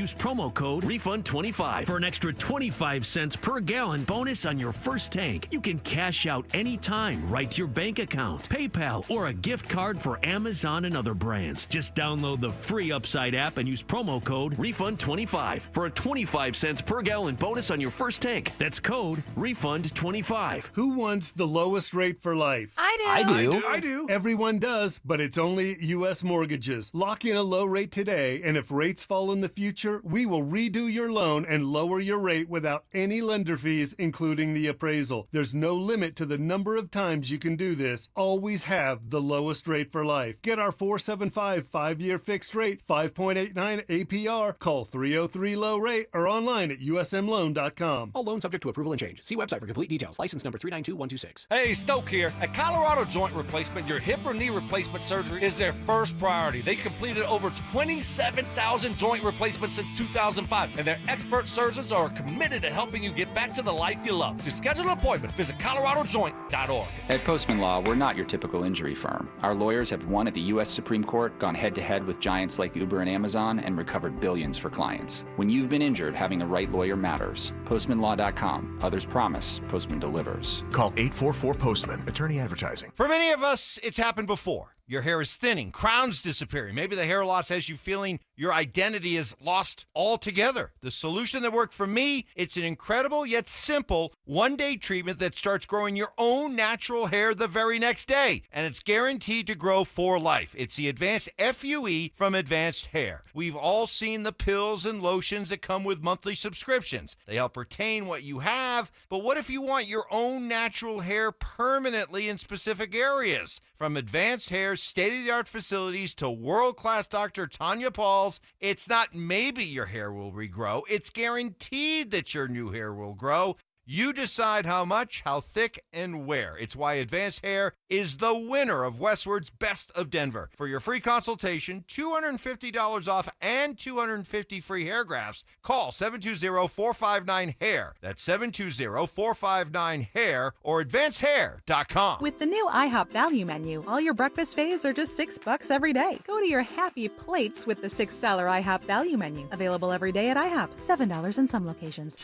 use promo code REFUND25 for an extra 25 cents per gallon bonus on your first tank. You can cash out anytime right to your bank account, PayPal, or a gift card for Amazon and other brands. Just download the free Upside app and use promo code REFUND25 for a 25 cents per gallon bonus on your first tank. That's code REFUND25. Who wants the lowest rate for life? I do. Everyone does, but it's only U.S. Mortgages. Lock in a low rate today, and if rates fall in the future, we will redo your loan and lower your rate without any lender fees, including the appraisal. There's no limit to the number of times you can do this. Always have the lowest rate for life. Get our 475 5-year fixed rate, 5.89 APR. Call 303-LOW-RATE or online at usmloan.com. All loans subject to approval and change. See website for complete details. License number 392126. Hey, Stoke here. At Colorado Joint Replacement, your hip or knee replacement surgery is their first priority. They completed over 27,000 joint replacements since 2005, and their expert surgeons are committed to helping you get back to the life you love. To schedule an appointment, visit coloradojoint.org. At Postman Law, we're not your typical injury firm. Our lawyers have won at the U.S. Supreme Court, gone head-to-head with giants like Uber and Amazon, and recovered billions for clients. When you've been injured, having the right lawyer matters. PostmanLaw.com. Others promise. Postman delivers. Call 844-POSTMAN. Attorney advertising. For many of us, it's happened before. Your hair is thinning, crowns disappearing. Maybe the hair loss has you feeling your identity is lost altogether. The solution that worked for me, it's an incredible yet simple one-day treatment that starts growing your own natural hair the very next day. And it's guaranteed to grow for life. It's the Advanced FUE from Advanced Hair. We've all seen the pills and lotions that come with monthly subscriptions. They help retain what you have, but what if you want your own natural hair permanently in specific areas? From Advanced Hair's state-of-the-art facilities to world-class Dr. Tanya Paul's, it's not maybe your hair will regrow, it's guaranteed that your new hair will grow. You decide how much, how thick, and where. It's why Advanced Hair is the winner of Westward's Best of Denver. For your free consultation, $250 off and 250 free hair grafts, call 720-459-HAIR. That's 720-459-HAIR or advancedhair.com. With the new IHOP value menu, all your breakfast faves are just $6 every day. Go to your happy plates with the $6 IHOP value menu. Available every day at IHOP. $7 in some locations.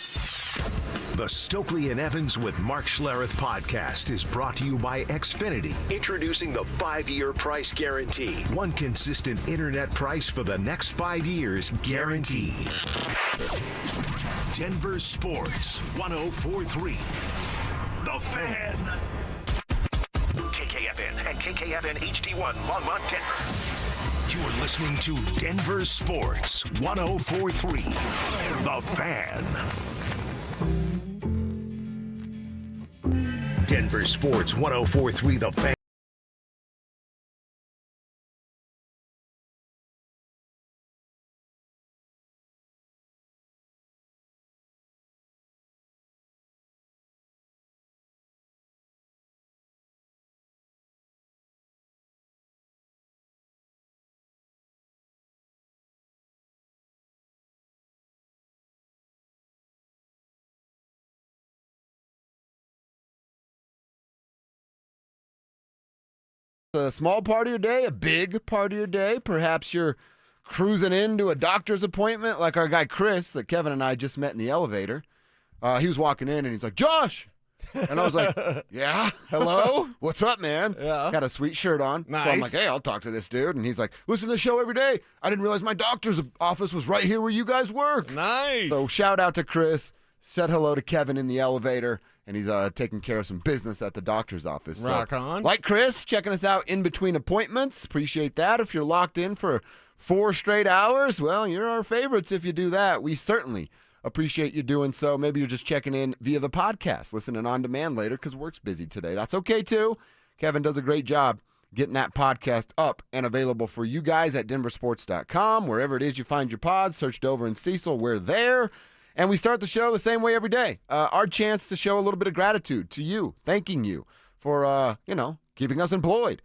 The Stokely and Evans with Mark Schlereth podcast is brought to you by Xfinity. Introducing the 5-year price guarantee. One consistent internet price for the next 5 years, guaranteed. Denver Sports 104.3. The Fan. KKFN and KKFN HD1 Longmont, Denver. You're listening to Denver Sports 104.3. The Fan. Denver Sports 104.3 The Fan. A small part of your day, a big part of your day. Perhaps you're cruising into a doctor's appointment like our guy Chris that Kevin and I just met in the elevator. He was walking in and he's like, Josh! And I was like, yeah, hello? What's up, man? Yeah. Got a sweet shirt on. Nice. So I'm like, hey, I'll talk to this dude. And he's like, listen to the show every day. I didn't realize my doctor's office was right here where you guys work. Nice. So shout out to Chris. Said hello to Kevin in the elevator, and he's taking care of some business at the doctor's office. Rock so, on. Like Chris, checking us out in between appointments. Appreciate that. If you're locked in for 4 straight hours, well, you're our favorites if you do that. We certainly appreciate you doing so. Maybe you're just checking in via the podcast, listening on demand later because work's busy today. That's okay, too. Kevin does a great job getting that podcast up and available for you guys at DenverSports.com. Wherever it is you find your pods, search Dover and Cecil. We're there. And we start the show the same way every day. Our chance to show a little bit of gratitude to you, thanking you for, keeping us employed.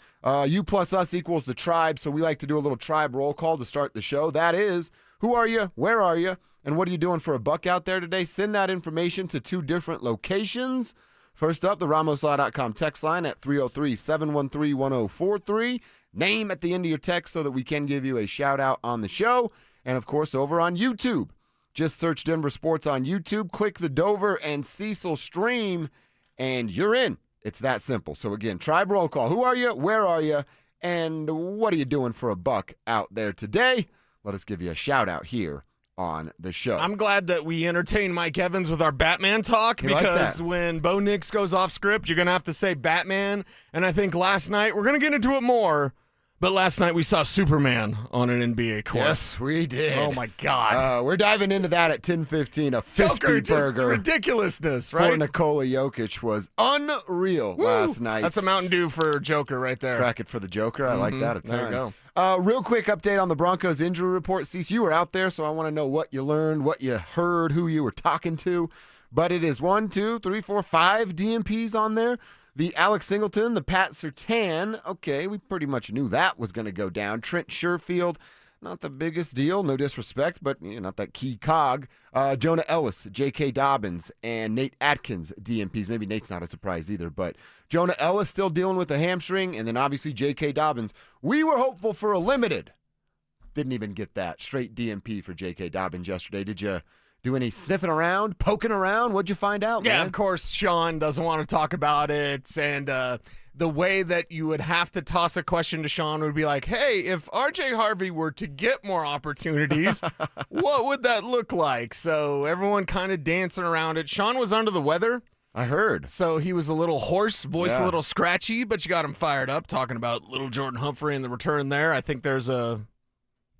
You plus us equals the tribe, so we like to do a little tribe roll call to start the show. That is, who are you, where are you, and what are you doing for a buck out there today? Send that information to 2 different locations. First up, the RamosLaw.com text line at 303-713-1043. Name at the end of your text so that we can give you a shout-out on the show. And, of course, over on YouTube. Just search Denver Sports on YouTube, click the Dover and Cecil stream, and you're in. It's that simple. So, again, Tribe Roll Call. Who are you? Where are you? And what are you doing for a buck out there today? Let us give you a shout-out here on the show. I'm glad that we entertain Mike Evans with our Batman talk, because when Bo Nix goes off script, you're going to have to say Batman. And I think last night, we're going to get into it more, but last night we saw Superman on an NBA court. Yes, we did. Oh, my God. We're diving into that at 10:15. A 50-burger. Ridiculousness, right? For Nikola Jokic was unreal last night. That's a Mountain Dew for Joker right there. Crack it for the Joker. I like that a ton. There you go. Real quick update on the Broncos injury report. Cecil, you were out there, so I want to know what you learned, what you heard, who you were talking to. But it is 5 DNPs on there. The Alex Singleton, the Pat Surtain. Okay, we pretty much knew that was going to go down. Trent Sherfield, not the biggest deal, no disrespect, but not that key cog. Jonah Ellis, J.K. Dobbins, and Nate Atkins, DNPs. Maybe Nate's not a surprise either, but Jonah Ellis still dealing with a hamstring, and then obviously J.K. Dobbins. We were hopeful for a limited. Didn't even get that. Straight DNP for J.K. Dobbins yesterday. Did you do any sniffing around, poking around? What'd you find out, man? Yeah, of course, Sean doesn't want to talk about it, and the way that you would have to toss a question to Sean would be like, hey, if R.J. Harvey were to get more opportunities, what would that look like? So everyone kind of dancing around it. Sean was under the weather. I heard. So he was a little hoarse, voice a little scratchy, but you got him fired up talking about little Jordan Humphrey and the return there. I think there's a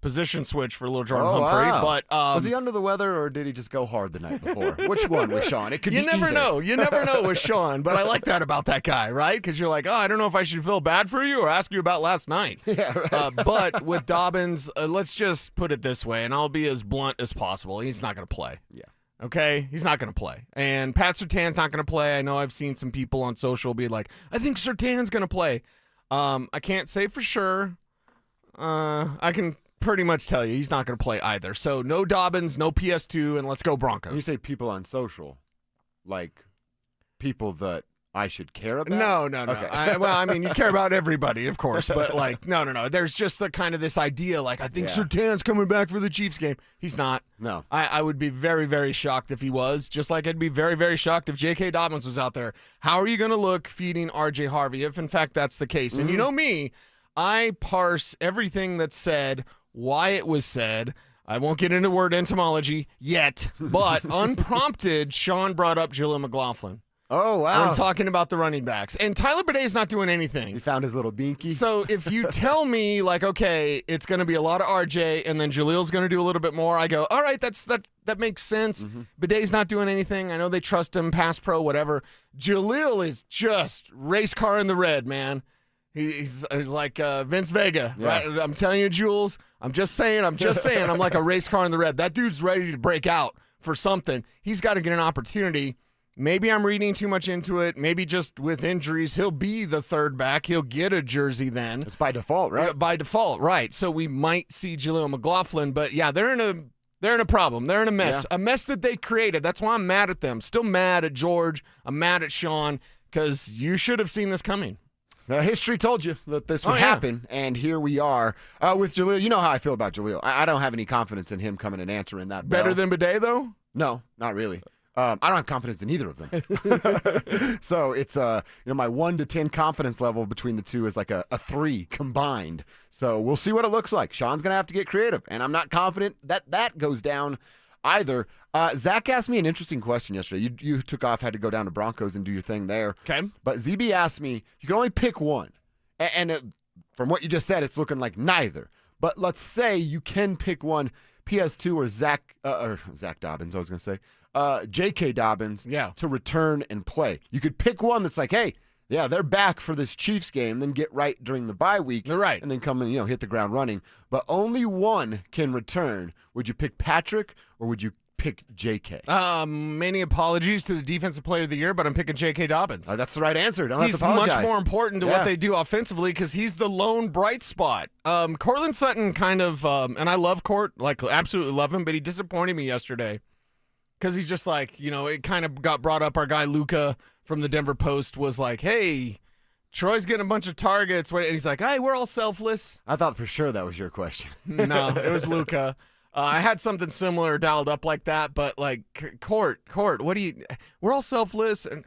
position switch for little Jordan Humphrey. Wow. But was he under the weather, or did he just go hard the night before? Which one with Sean? It could you be never either. know. You never know with Sean. But I like that about that guy, right? Because you're like, I don't know if I should feel bad for you or ask you about last night. Yeah, right. But with Dobbins, let's just put it this way, and I'll be as blunt as possible. He's not going to play. Yeah. Okay? He's not going to play. And Pat Surtain's not going to play. I know I've seen some people on social be like, I think Surtain's going to play. I can't say for sure. I can pretty much tell you he's not going to play either. So no Dobbins, no PS2, and let's go Broncos. When you say people on social, like people that I should care about? No. Okay. You care about everybody, of course, but no. There's just a kind of this idea, like, I think Surtain's coming back for the Chiefs game. He's not. No. I would be very, very shocked if he was, just like I'd be very, very shocked if J.K. Dobbins was out there. How are you going to look feeding R.J. Harvey, if in fact that's the case? And you know me, I parse everything that's said, why it was said. I won't get into word entomology yet, but unprompted, Sean brought up Jaleel McLaughlin. Oh, wow. I'm talking about the running backs. And Tyler Baday's not doing anything. He found his little binky. So if you tell me, like, okay, it's going to be a lot of RJ and then Jaleel's going to do a little bit more, I go, all right, that makes sense. Baday's not doing anything. I know they trust him, pass pro, whatever. Jaleel is just race car in the red, man. He's like Vince Vega, right? I'm telling you, Jules, I'm just saying. I'm like a race car in the red. That dude's ready to break out for something. He's got to get an opportunity. Maybe I'm reading too much into it. Maybe just with injuries, he'll be the third back. He'll get a jersey then. It's by default, right? By default, right. So we might see Jaleel McLaughlin, but yeah, they're in a problem. They're in a mess. Yeah. A mess that they created. That's why I'm mad at them. Still mad at George. I'm mad at Sean because you should have seen this coming. Now, history told you that this would happen, and here we are. With Jaleel, you know how I feel about Jaleel. I don't have any confidence in him coming and answering that bell. Better than Bidet, though? No, not really. I don't have confidence in either of them. So it's my 1 to 10 confidence level between the two is like a 3 combined. So we'll see what it looks like. Sean's going to have to get creative, and I'm not confident that goes down either. Zach asked me an interesting question yesterday. You took off, had to go down to Broncos and do your thing there. Okay. But ZB asked me, you can only pick one. And from what you just said, it's looking like neither. But let's say you can pick one, PS2 or Zach Dobbins, I was going to say. J.K. Dobbins to return and play. You could pick one that's like, hey, yeah, they're back for this Chiefs game, then get right during the bye week. They're right. And then come and hit the ground running. But only one can return. Would you pick Patrick or would you pick J.K.? Many apologies to the Defensive Player of the Year, but I'm picking J.K. Dobbins. That's the right answer. Don't he's have to apologize. Much more important to what they do offensively because he's the lone bright spot. Cortland Sutton kind of, and I love Court, like absolutely love him, but he disappointed me yesterday. Because he's just like, it kind of got brought up. Our guy Luca from the Denver Post was like, hey, Troy's getting a bunch of targets. And he's like, hey, we're all selfless. I thought for sure that was your question. No, it was Luca. I had something similar dialed up like that, but like, Court, what do you? We're all selfless. And,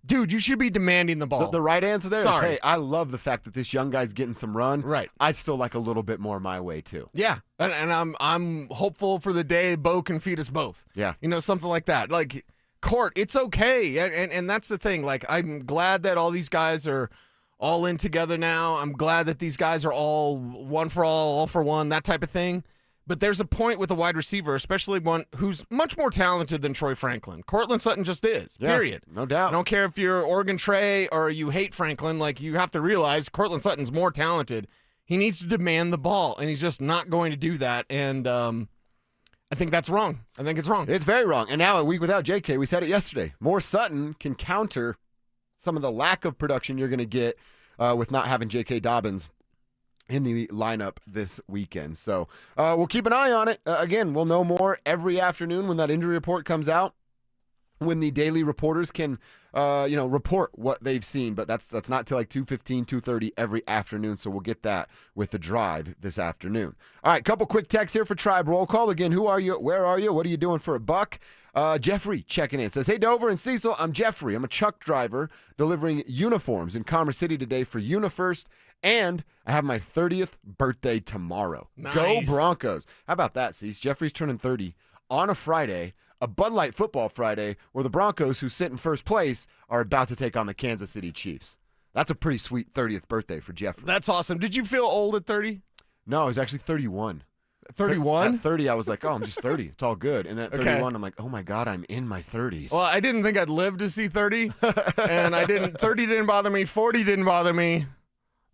dude, you should be demanding the ball. The right answer there is, Sorry. hey, I love the fact that this young guy's getting some run. Right. I still like a little bit more my way, too. Yeah, and I'm hopeful for the day Bo can feed us both. Yeah. Something like that. Like, Court, it's okay. And that's the thing. Like, I'm glad that all these guys are all in together now. I'm glad that these guys are all one for all for one, that type of thing. But there's a point with a wide receiver, especially one who's much more talented than Troy Franklin. Cortland Sutton just is, period. No doubt. I don't care if you're Oregon Trey or you hate Franklin. Like, you have to realize Cortland Sutton's more talented. He needs to demand the ball, and he's just not going to do that. And I think that's wrong. I think it's wrong. It's very wrong. And now a week without JK, we said it yesterday. More Sutton can counter some of the lack of production you're going to get with not having J.K. Dobbins in the lineup this weekend. So we'll keep an eye on it. Again, we'll know more every afternoon when that injury report comes out, when the daily reporters can report what they've seen. But that's not till like 2:15, 2:30 every afternoon. So we'll get that with the drive this afternoon. All right, couple quick texts here for Tribe Roll Call. Again, who are you? Where are you? What are you doing for a buck? Jeffrey checking in. Says, hey, Dover and Cecil, I'm Jeffrey. I'm a truck driver delivering uniforms in Commerce City today for UniFirst, and I have my 30th birthday tomorrow. Nice. Go Broncos. How about that, Cecil? Jeffrey's turning 30 on a Friday, a Bud Light football Friday, where the Broncos, who sit in first place, are about to take on the Kansas City Chiefs. That's a pretty sweet 30th birthday for Jeffrey. That's awesome. Did you feel old at 30? No, I was actually 31. 31? At 30, I was like, oh, I'm just 30. It's all good. And then at 31, I'm like, oh, my God, I'm in my 30s. Well, I didn't think I'd live to see 30, and 30 didn't bother me, 40 didn't bother me.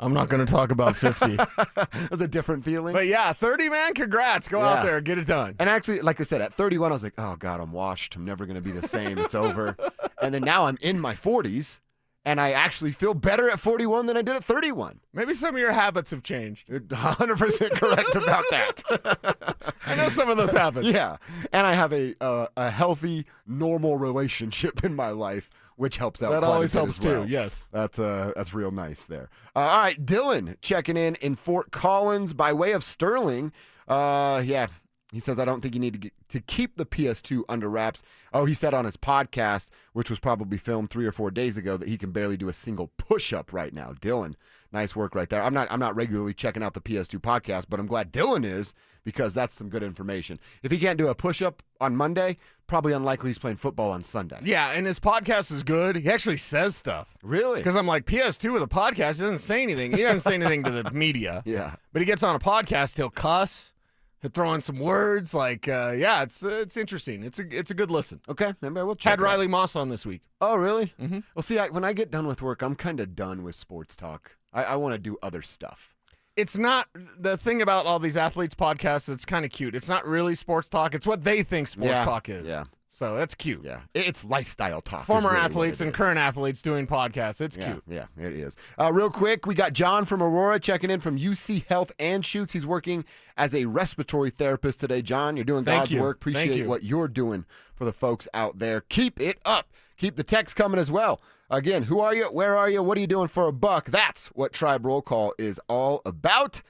I'm not going to talk about 50. That's a different feeling. But yeah, 30, man, congrats. Go out there, get it done. And actually, like I said, at 31, I was like, oh, God, I'm washed. I'm never going to be the same. It's over. And then now I'm in my 40s, and I actually feel better at 41 than I did at 31. Maybe some of your habits have changed. 100% correct about that. I know some of those habits. Yeah. And I have a healthy, normal relationship in my life, which helps out. That always helps well. too, yes. That's real nice there. All right, Dylan checking in Fort Collins by way of Sterling. He says, I don't think you need to keep the PS2 under wraps. Oh, he said on his podcast, which was probably filmed 3 or 4 days ago, that he can barely do a single push-up right now. Dylan, nice work right there. I'm not regularly checking out the PS2 podcast, but I'm glad Dylan is, because that's some good information. If he can't do a push-up on Monday, probably unlikely he's playing football on Sunday. Yeah, and his podcast is good. He actually says stuff. Really? Because I'm like, PS2 with a podcast, he doesn't say anything. He doesn't say anything to the media. Yeah. But he gets on a podcast, he'll cuss. He'll throw in some words. Like, it's interesting. It's a good listen. Okay, maybe I will check Had it out. Riley Moss on this week. Oh, really? Mm-hmm. Well, see, when I get done with work, I'm kind of done with sports talk. I want to do other stuff. It's not the thing about all these athletes podcasts. It's kind of cute. It's not really sports talk. It's what they think sports talk is. Yeah. So that's cute. Yeah. It's lifestyle talk. Former really athletes and current athletes doing podcasts. It's cute. Yeah, it is. Real quick, we got John from Aurora checking in from UC Health and Shoots. He's working as a respiratory therapist today. John, you're doing God's work. Appreciate what you're doing for the folks out there. Keep it up. Keep the text coming as well. Again, who are you? Where are you? What are you doing for a buck? That's what Tribe Roll Call is all about.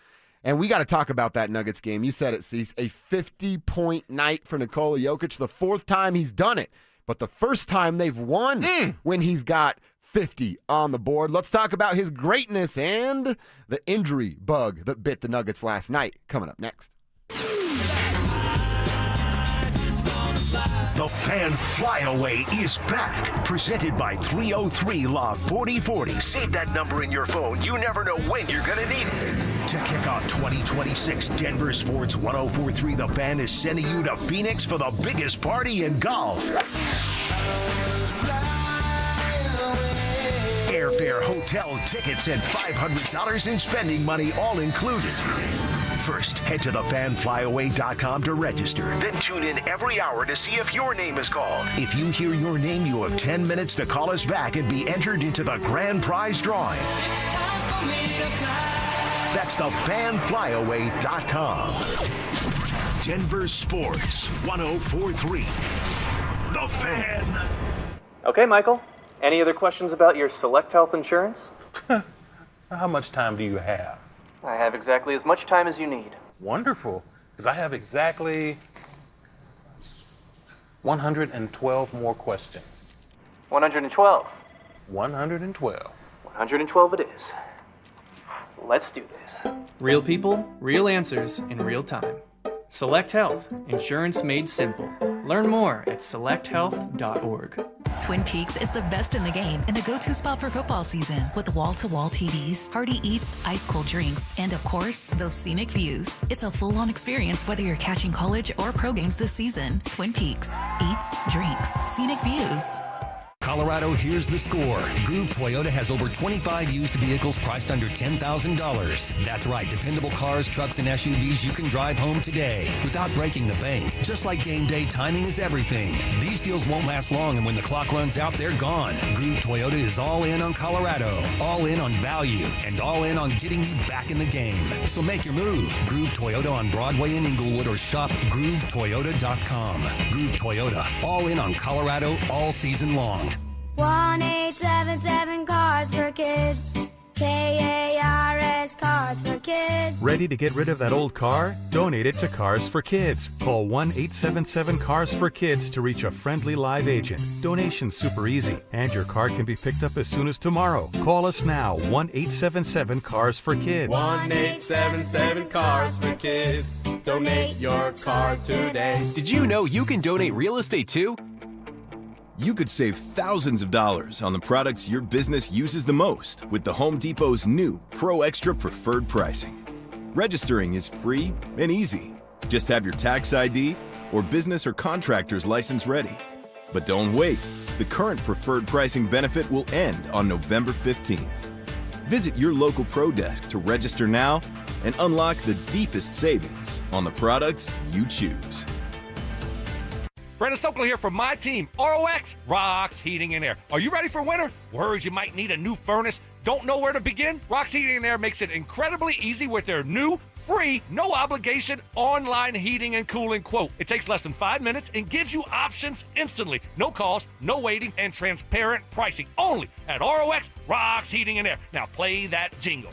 And we got to talk about that Nuggets game. You said it, Cease. A 50-point night for Nikola Jokic. The 4th time he's done it. But the first time they've won when he's got 50 on the board. Let's talk about his greatness and the injury bug that bit the Nuggets last night. Coming up next. The Fan Flyaway is back. Presented by 303 Law 4040. Save that number in your phone. You never know when you're going to need it. To kick off 2026, Denver Sports 1043 The Fan is sending you to Phoenix for the biggest party in golf. Airfare, hotel, tickets, and $500 in spending money all included. First, head to thefanflyaway.com to register. Then tune in every hour to see if your name is called. If you hear your name, you have 10 minutes to call us back and be entered into the grand prize drawing. That's thefanflyaway.com. Denver Sports 1043. The Fan. Okay, Michael. Any other questions about your Select Health insurance? How much time do you have? I have exactly as much time as you need. Wonderful. Because I have exactly 112 more questions. 112. 112. 112 it is. Let's do this. Real people, real answers in real time. Select Health, insurance made simple. Learn more at selecthealth.org. Twin Peaks is the best in the game and the go-to spot for football season with wall-to-wall TVs, hearty eats, ice-cold drinks, and of course, those scenic views. It's a full-on experience whether you're catching college or pro games this season. Twin Peaks. Eats, drinks, scenic views. Colorado, here's the score. Groove Toyota has over 25 used vehicles priced under $10,000. That's right, dependable cars, trucks, and SUVs you can drive home today without breaking the bank. Just like game day, timing is everything. These deals won't last long, and when the clock runs out, they're gone. Groove Toyota is all in on Colorado, all in on value, and all in on getting you back in the game. So make your move. Groove Toyota on Broadway in Inglewood or shop GrooveToyota.com. Groove Toyota, all in on Colorado all season long. 1-877 Cars for Kids. KARS Cars for Kids. Ready to get rid of that old car? Donate it to Cars for Kids. Call 1-877-CARS-FOR-KIDS to reach a friendly live agent. Donation's super easy, and your car can be picked up as soon as tomorrow. Call us now, 1-877-CARS-FOR-KIDS. 1-877 Cars for Kids. Donate your car today. Did you know you can donate real estate too? You could save thousands of dollars on the products your business uses the most with the Home Depot's new Pro Extra Preferred Pricing. Registering is free and easy. Just have your tax ID or business or contractor's license ready. But don't wait. The current preferred pricing benefit will end on November 15th. Visit your local Pro Desk to register now and unlock the deepest savings on the products you choose. Brandon Stokely here from my team, ROX, Rocks Heating and Air. Are you ready for winter? Worries you might need a new furnace? Don't know where to begin? Rocks Heating and Air makes it incredibly easy with their new, free, no obligation online heating and cooling quote. It takes less than 5 minutes and gives you options instantly. No calls, no waiting, and transparent pricing. Only at ROX, Rocks Heating and Air. Now play that jingle.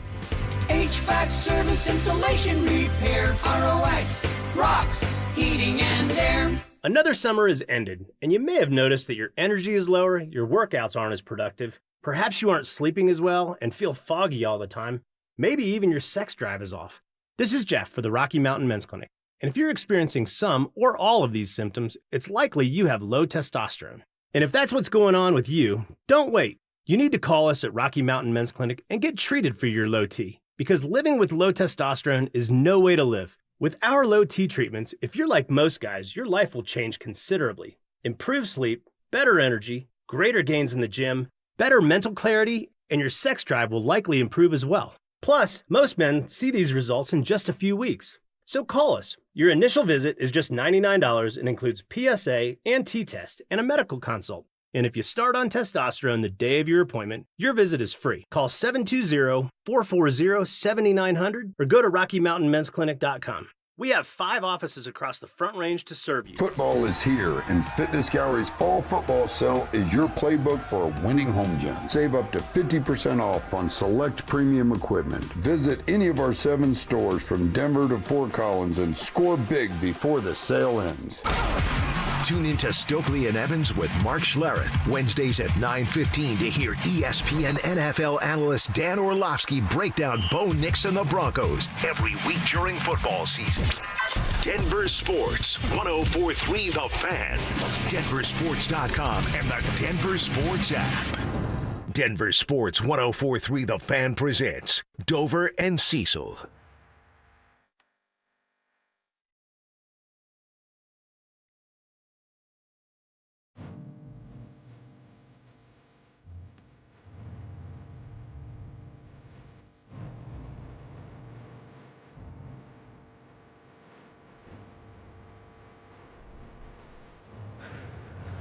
HVAC service, installation, repair. ROX, Rocks Heating and Air. Another summer has ended, and you may have noticed that your energy is lower, your workouts aren't as productive, perhaps you aren't sleeping as well and feel foggy all the time, maybe even your sex drive is off. This is Jeff for the Rocky Mountain Men's Clinic, and if you're experiencing some or all of these symptoms, it's likely you have low testosterone. And if that's what's going on with you, don't wait. You need to call us at Rocky Mountain Men's Clinic and get treated for your low T, because living with low testosterone is no way to live. With our low T treatments, if you're like most guys, your life will change considerably. Improved sleep, better energy, greater gains in the gym, better mental clarity, and your sex drive will likely improve as well. Plus, most men see these results in just a few weeks. So call us. Your initial visit is just $99 and includes PSA and T-test and a medical consult. And if you start on testosterone the day of your appointment, your visit is free. Call 720-440-7900 or go to RockyMountainMen'sClinic.com. We have 5 offices across the Front Range to serve you. Football is here, and Fitness Gallery's fall football sale is your playbook for a winning home gym. Save up to 50% off on select premium equipment. Visit any of our 7 stores from Denver to Fort Collins and score big before the sale ends. Tune into Stokely and Evans with Mark Schlereth, Wednesdays at 9:15 to hear ESPN NFL analyst Dan Orlovsky break down Bo Nix and the Broncos every week during football season. Denver Sports, 104.3 The Fan, DenverSports.com, and the Denver Sports app. Denver Sports 104.3 The Fan presents Dover and Cecil.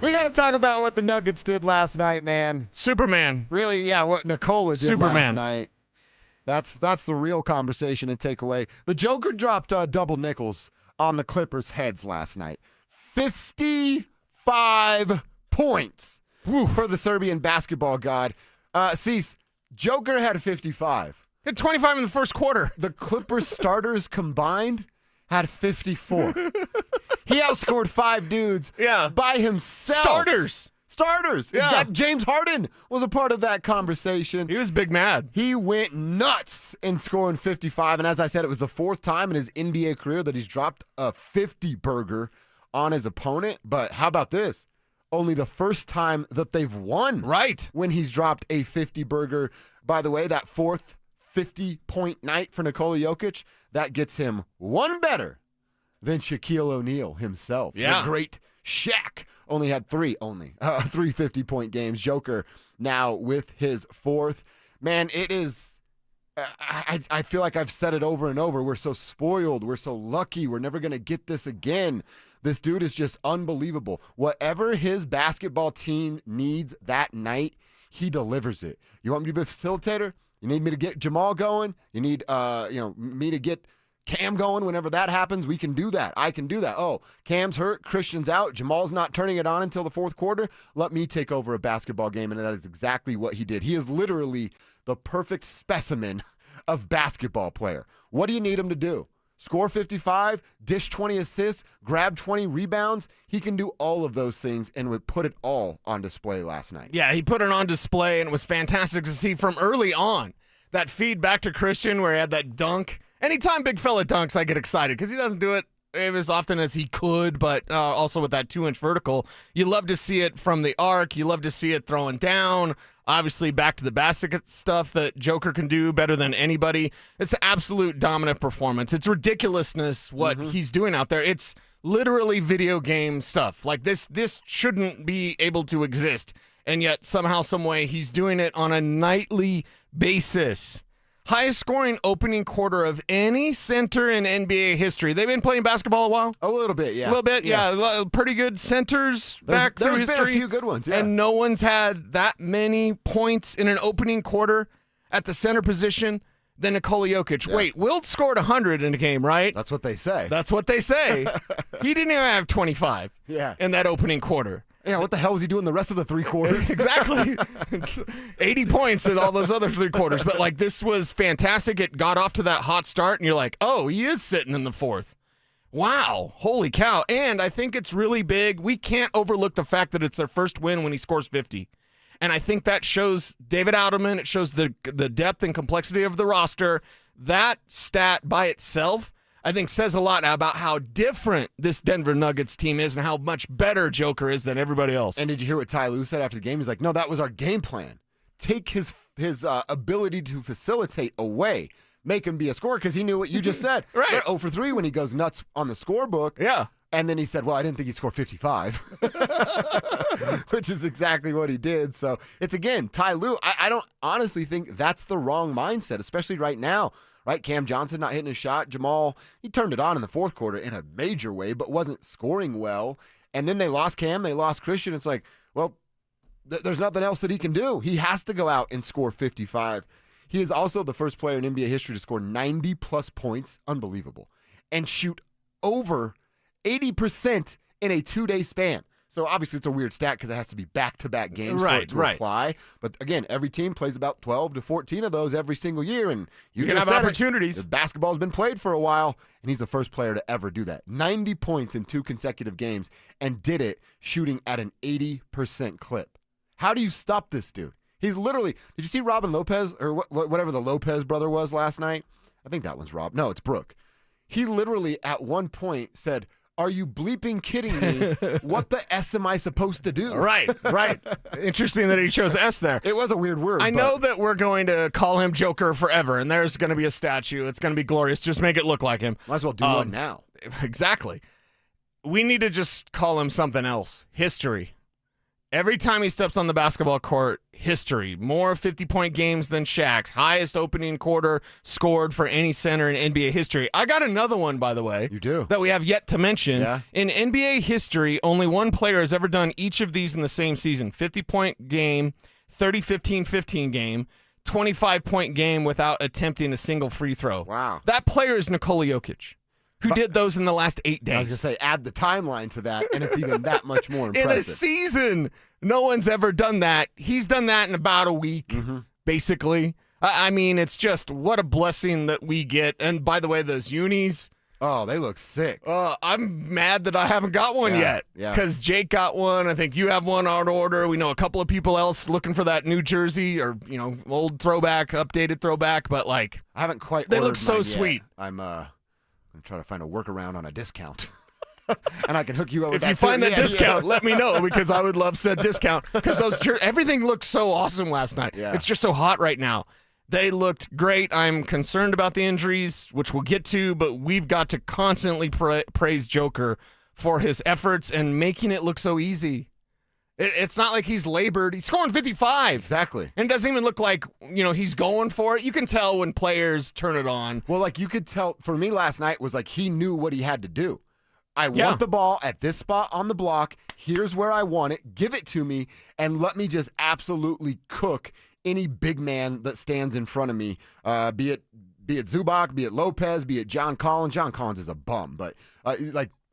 We got to talk about what the Nuggets did last night, man. Superman. Really, yeah, what Nikola did Superman. last night. That's the real conversation and takeaway. The Joker dropped double nickels on the Clippers' heads last night. 55 points for the Serbian basketball god. Cease, Joker had 55. Hit 25 in the first quarter. The Clippers starters combined had 54. He outscored 5 dudes by himself. Starters. Yeah. Exactly. James Harden was a part of that conversation. He was big mad. He went nuts in scoring 55. And as I said, it was the 4th time in his NBA career that he's dropped a 50-burger on his opponent. But how about this? Only the first time that they've won. Right. When he's dropped a 50-burger. By the way, that 4th 50-point night for Nikola Jokic, that gets him one better than Shaquille O'Neal himself. Yeah. The great Shaq only had 3 50-point games. Joker now with his 4th. Man, it is, I feel like I've said it over and over. We're so spoiled. We're so lucky. We're never going to get this again. This dude is just unbelievable. Whatever his basketball team needs that night, he delivers it. You want me to be a facilitator? You need me to get Jamal going? You need me to get Cam going whenever that happens? We can do that. I can do that. Oh, Cam's hurt. Christian's out. Jamal's not turning it on until the 4th quarter. Let me take over a basketball game, and that is exactly what he did. He is literally the perfect specimen of basketball player. What do you need him to do? Score 55, dish 20 assists, grab 20 rebounds. He can do all of those things and would put it all on display last night. Yeah, he put it on display, and it was fantastic to see from early on. That feed back to Christian where he had that dunk. Anytime big fella dunks, I get excited because he doesn't do it as often as he could, but also with that 2-inch vertical. You love to see it from the arc. You love to see it throwing down. Obviously, back to the basket stuff that Joker can do better than anybody. It's an absolute dominant performance. It's ridiculousness what he's doing out there. It's literally video game stuff. Like this shouldn't be able to exist, and yet somehow, some way, he's doing it on a nightly basis. Highest scoring opening quarter of any center in NBA history. They've been playing basketball a while? A little bit, yeah. A little bit, yeah. Pretty good centers back through history. There's been a few good ones, yeah. And no one's had that many points in an opening quarter at the center position than Nikola Jokic. Yeah. Wait, Wilt scored 100 in a game, right? That's what they say. That's what they say. He didn't even have 25 in that opening quarter. Yeah, what the hell was he doing the rest of the 3 quarters? Exactly. It's 80 points in all those other 3 quarters. But, like, this was fantastic. It got off to that hot start, and you're like, oh, he is sitting in the 4th. Wow. Holy cow. And I think it's really big. We can't overlook the fact that it's their first win when he scores 50. And I think that shows David Adelman. It shows the depth and complexity of the roster. That stat by itself, I think, says a lot about how different this Denver Nuggets team is and how much better Joker is than everybody else. And did you hear what Ty Lue said after the game? He's like, no, that was our game plan. Take his ability to facilitate away. Make him be a scorer, because he knew what you just said. Right. They're 0 for 3 when he goes nuts on the scorebook. Yeah. And then he said, well, I didn't think he'd score 55, which is exactly what he did. So it's, again, Ty Lue. I don't honestly think that's the wrong mindset, especially right now. Right, Cam Johnson not hitting his shot. Jamal, he turned it on in the 4th quarter in a major way, but wasn't scoring well. And then they lost Cam, they lost Christian. It's like, well, there's nothing else that he can do. He has to go out and score 55. He is also the first player in NBA history to score 90-plus points, unbelievable, and shoot over 80% in a 2-day span. So obviously it's a weird stat because it has to be back-to-back games for it to apply. But again, every team plays about 12 to 14 of those every single year, and you can have opportunities. Basketball's been played for a while, and he's the first player to ever do that. 90 points in 2 consecutive games, and did it shooting at an 80% clip. How do you stop this dude? He's literally. Did you see Robin Lopez or whatever the Lopez brother was last night? I think that one's Rob. No, it's Brooke. He literally at one point said, are you bleeping kidding me? What the S am I supposed to do? Right. Interesting that he chose S there. It was a weird word. I know that we're going to call him Joker forever, and there's going to be a statue. It's going to be glorious. Just make it look like him. Might as well do one now. Exactly. We need to just call him something else. History. Every time he steps on the basketball court, history. More 50-point games than Shaq's. Highest opening quarter scored for any center in NBA history. I got another one, by the way. You do? That we have yet to mention. Yeah. In NBA history, only one player has ever done each of these in the same season. 50-point game, 30-15-15 game, 25-point game without attempting a single free throw. Wow. That player is Nikola Jokic, who did those in the last 8 days. I was going to say, add the timeline to that, and it's even that much more impressive. In a season, no one's ever done that. He's done that in about a week, basically. I mean, it's just what a blessing that we get. And by the way, those unis, Oh, they look sick. I'm mad that I haven't got one yet. Yeah. Because Jake got one. I think you have one on order. We know a couple of people else looking for that New Jersey or, old throwback, updated throwback. But, I haven't quite They ordered look so mine sweet. Yet. I'm going to try to find a workaround on a discount. And I can hook you over If that you find too. that discount, let me know because I would love said discount. Because everything looked so awesome last night. Yeah. It's just so hot right now. They looked great. I'm concerned about the injuries, which we'll get to, but we've got to constantly praise Joker for his efforts and making it look so easy. It's not like he's labored. He's scoring 55. Exactly. And it doesn't even look like, he's going for it. You can tell when players turn it on. Well, you could tell, for me last night was he knew what he had to do. I want the ball at this spot on the block. Here's where I want it. Give it to me, and let me just absolutely cook any big man that stands in front of me, be it Zubac, be it Lopez, be it John Collins. John Collins is a bum, but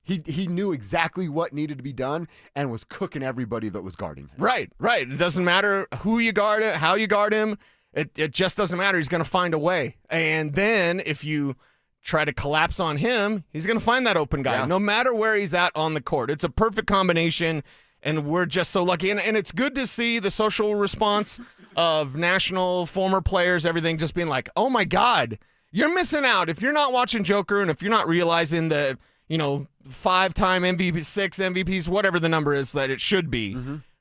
he knew exactly what needed to be done and was cooking everybody that was guarding him. Right. It doesn't matter who you guard it, how you guard him. It just doesn't matter. He's going to find a way. And then if you try to collapse on him, he's going to find that open guy, no matter where he's at on the court. It's a perfect combination, and we're just so lucky. And it's good to see the social response of national former players, everything just being like, oh, my God, you're missing out. If you're not watching Joker and if you're not realizing the, 5-time MVP, 6 MVPs, whatever the number is that it should be,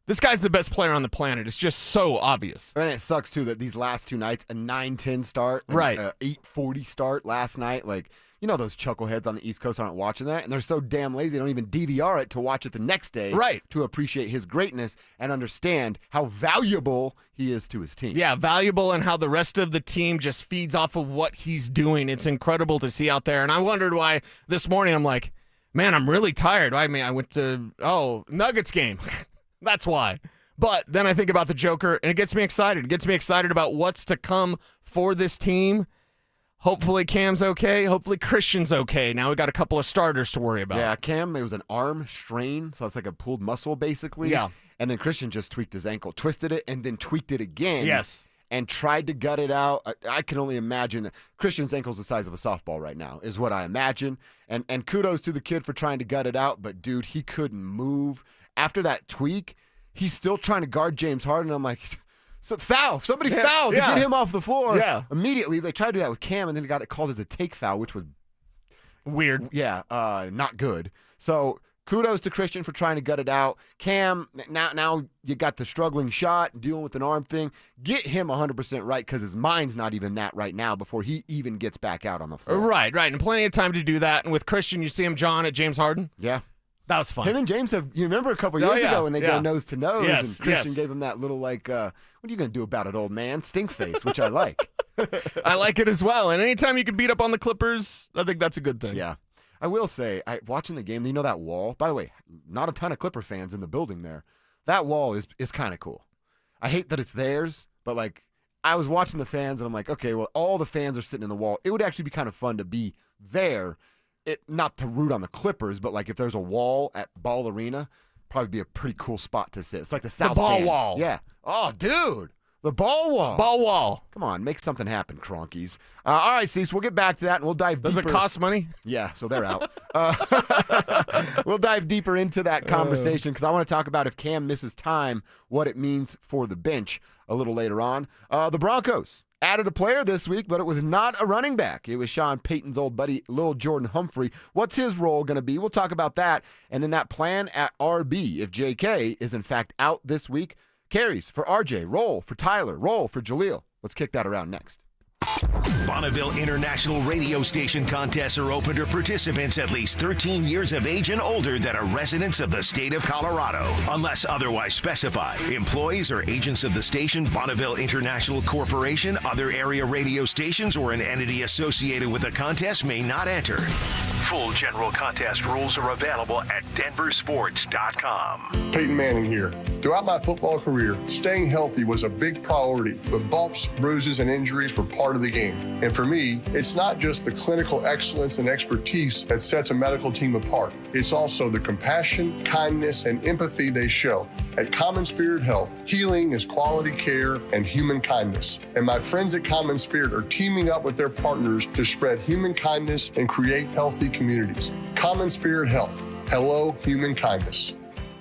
this guy's the best player on the planet. It's just so obvious. And it sucks, too, that these last two nights, a 9-10 start, and right, 8:40 start last night, those chuckleheads on the East Coast aren't watching that, and they're so damn lazy they don't even DVR it to watch it the next day to appreciate his greatness and understand how valuable he is to his team. Yeah, valuable, and how the rest of the team just feeds off of what he's doing. It's incredible to see out there, and I wondered why this morning I'm like, man, I'm really tired. I went to, Nuggets game. That's why. But then I think about the Joker, and it gets me excited. It gets me excited about what's to come for this team. Hopefully Cam's okay. Hopefully Christian's okay. Now we got a couple of starters to worry about. Yeah, Cam, it was an arm strain, so it's like a pulled muscle basically. Yeah. And then Christian just tweaked his ankle, twisted it, and then tweaked it again. Yes. And tried to gut it out. I can only imagine Christian's ankle's the size of a softball right now, is what I imagine. And kudos to the kid for trying to gut it out, but dude, he couldn't move. After that tweak, he's still trying to guard James Harden. I'm like, foul. Somebody fouled to get him off the floor. Yeah. Immediately. They tried to do that with Cam, and then got it called as a take foul, which was weird. Yeah, not good. So kudos to Christian for trying to gut it out. Cam, now you got the struggling shot, dealing with an arm thing. Get him 100% right, because his mind's not even that right now before he even gets back out on the floor. Right. And plenty of time to do that. And with Christian, you see him, John, at James Harden. Yeah. That was fun. Him and James you remember a couple years ago when they go nose to nose, yes, and Christian gave him that little, what are you going to do about it, old man? Stink face, which I like. I like it as well. And anytime you can beat up on the Clippers, I think that's a good thing. Yeah. I will say, watching the game, that wall, by the way, not a ton of Clipper fans in the building there. That wall is kind of cool. I hate that it's theirs, but I was watching the fans and I'm like, okay, well, all the fans are sitting in the wall. It would actually be kind of fun to be there. Not to root on the Clippers, but if there's a wall at Ball Arena, probably be a pretty cool spot to sit. It's like the South ball stands. wall. Yeah. Oh, dude. The ball wall. Ball wall. Come on, make something happen, Cronkies. All right, Cecil, we'll get back to that, and we'll dive deeper. Does it cost money? Yeah, so they're out. We'll dive deeper into that conversation, because I want to talk about if Cam misses time, what it means for the bench a little later on. The Broncos added a player this week, but it was not a running back. It was Sean Payton's old buddy, Lil Jordan Humphrey. What's his role going to be? We'll talk about that. And then that plan at RB, if JK is in fact out this week. Carries for RJ, roll for Tyler, roll for Jaleel. Let's kick that around next. Bonneville International Radio Station contests are open to participants at least 13 years of age and older that are residents of the state of Colorado. Unless otherwise specified, employees or agents of the station, Bonneville International Corporation, other area radio stations, or an entity associated with the contest may not enter. Full general contest rules are available at DenverSports.com. Peyton Manning here. Throughout my football career, staying healthy was a big priority, but bumps, bruises, and injuries were part of the game. And for me, it's not just the clinical excellence and expertise that sets a medical team apart. it's also the compassion, kindness, and empathy they show. At Common Spirit Health, healing is quality care and human kindness. And my friends at Common Spirit are teaming up with their partners to spread human kindness and create healthy communities. Common Spirit Health. Hello, human kindness.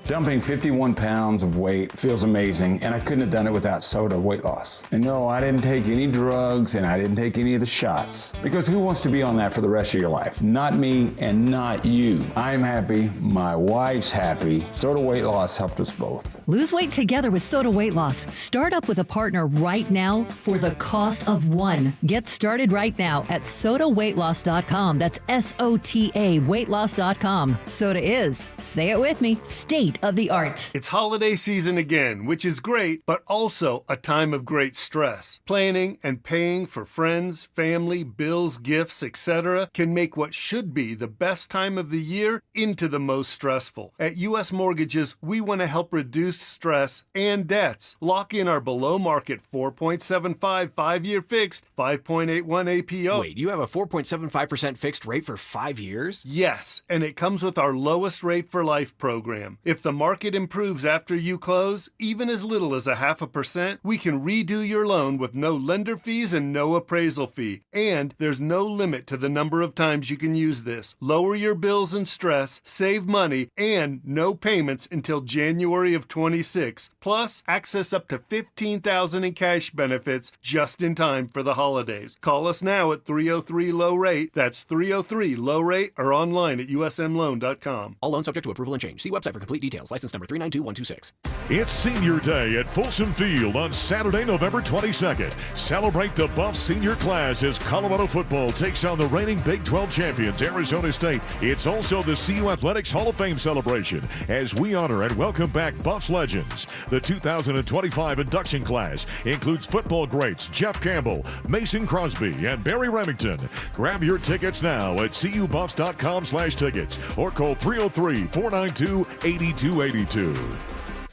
Dumping 51 pounds of weight feels amazing, and I couldn't have done it without Soda weight loss. And no, I didn't take any drugs, and I didn't take any of the shots. Because who wants to be on that for the rest of your life? Not me, and not you. I'm happy, my wife's happy. Soda weight loss helped us both. Lose weight together with Soda Weight Loss. Start up with a partner right now for the cost of one. Get started right now at sodaweightloss.com. That's SOTA weightloss.com. Soda is, say it with me, state of the art. It's holiday season again, which is great, but also a time of great stress. Planning and paying for friends, family, bills, gifts, etc. can make what should be the best time of the year into the most stressful. At U.S. Mortgages, we want to help reduce stress and debts. Lock in our below-market 4.75 5-year fixed, 5.81 APO. Wait, you have a 4.75% fixed rate for 5 years? Yes, and it comes with our lowest rate for life program. If the market improves after you close, even as little as 0.5%, we can redo your loan with no lender fees and no appraisal fee. And there's no limit to the number of times you can use this. Lower your bills and stress, save money, and no payments until January of 26. Plus, access up to $15,000 in cash benefits just in time for the holidays. Call us now at 303-LOW-RATE. That's 303-LOW-RATE or online at usmloan.com. All loans subject to approval and change. See website for complete details. License number 392126. It's Senior Day at Folsom Field on Saturday, November 22nd. Celebrate the Buff senior class as Colorado football takes on the reigning Big 12 champions, Arizona State. It's also the CU Athletics Hall of Fame celebration as we honor and welcome back Buffs legends. The 2025 induction class includes football greats Jeff Campbell, Mason Crosby, and Barry Remington. Grab your tickets now at cubuffs.com/tickets or call 303-492-8282.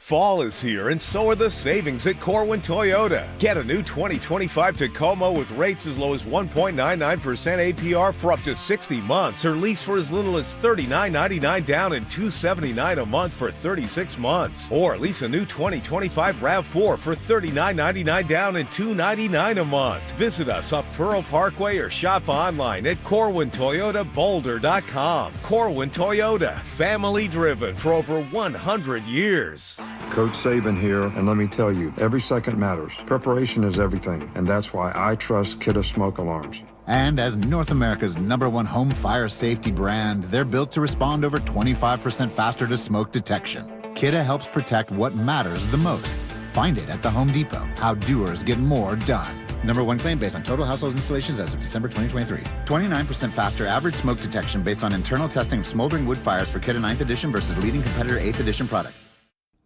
Fall is here, and so are the savings at Corwin Toyota. Get a new 2025 Tacoma with rates as low as 1.99% APR for up to 60 months, or lease for as little as $39.99 down and $279 a month for 36 months. Or lease a new 2025 RAV4 for $39.99 down and $299 a month. Visit us up Pearl Parkway or shop online at CorwinToyotaBoulder.com. Corwin Toyota, family driven for over 100 years. Coach Saban here, and let me tell you, every second matters. Preparation is everything, and that's why I trust Kidde Smoke Alarms. And as North America's #1 home fire safety brand, they're built to respond over 25% faster to smoke detection. Kidde helps protect what matters the most. Find it at the Home Depot. How doers get more done. #1 claim based on total household installations as of December 2023. 29% faster average smoke detection based on internal testing of smoldering wood fires for Kidde 9th edition versus leading competitor 8th edition product.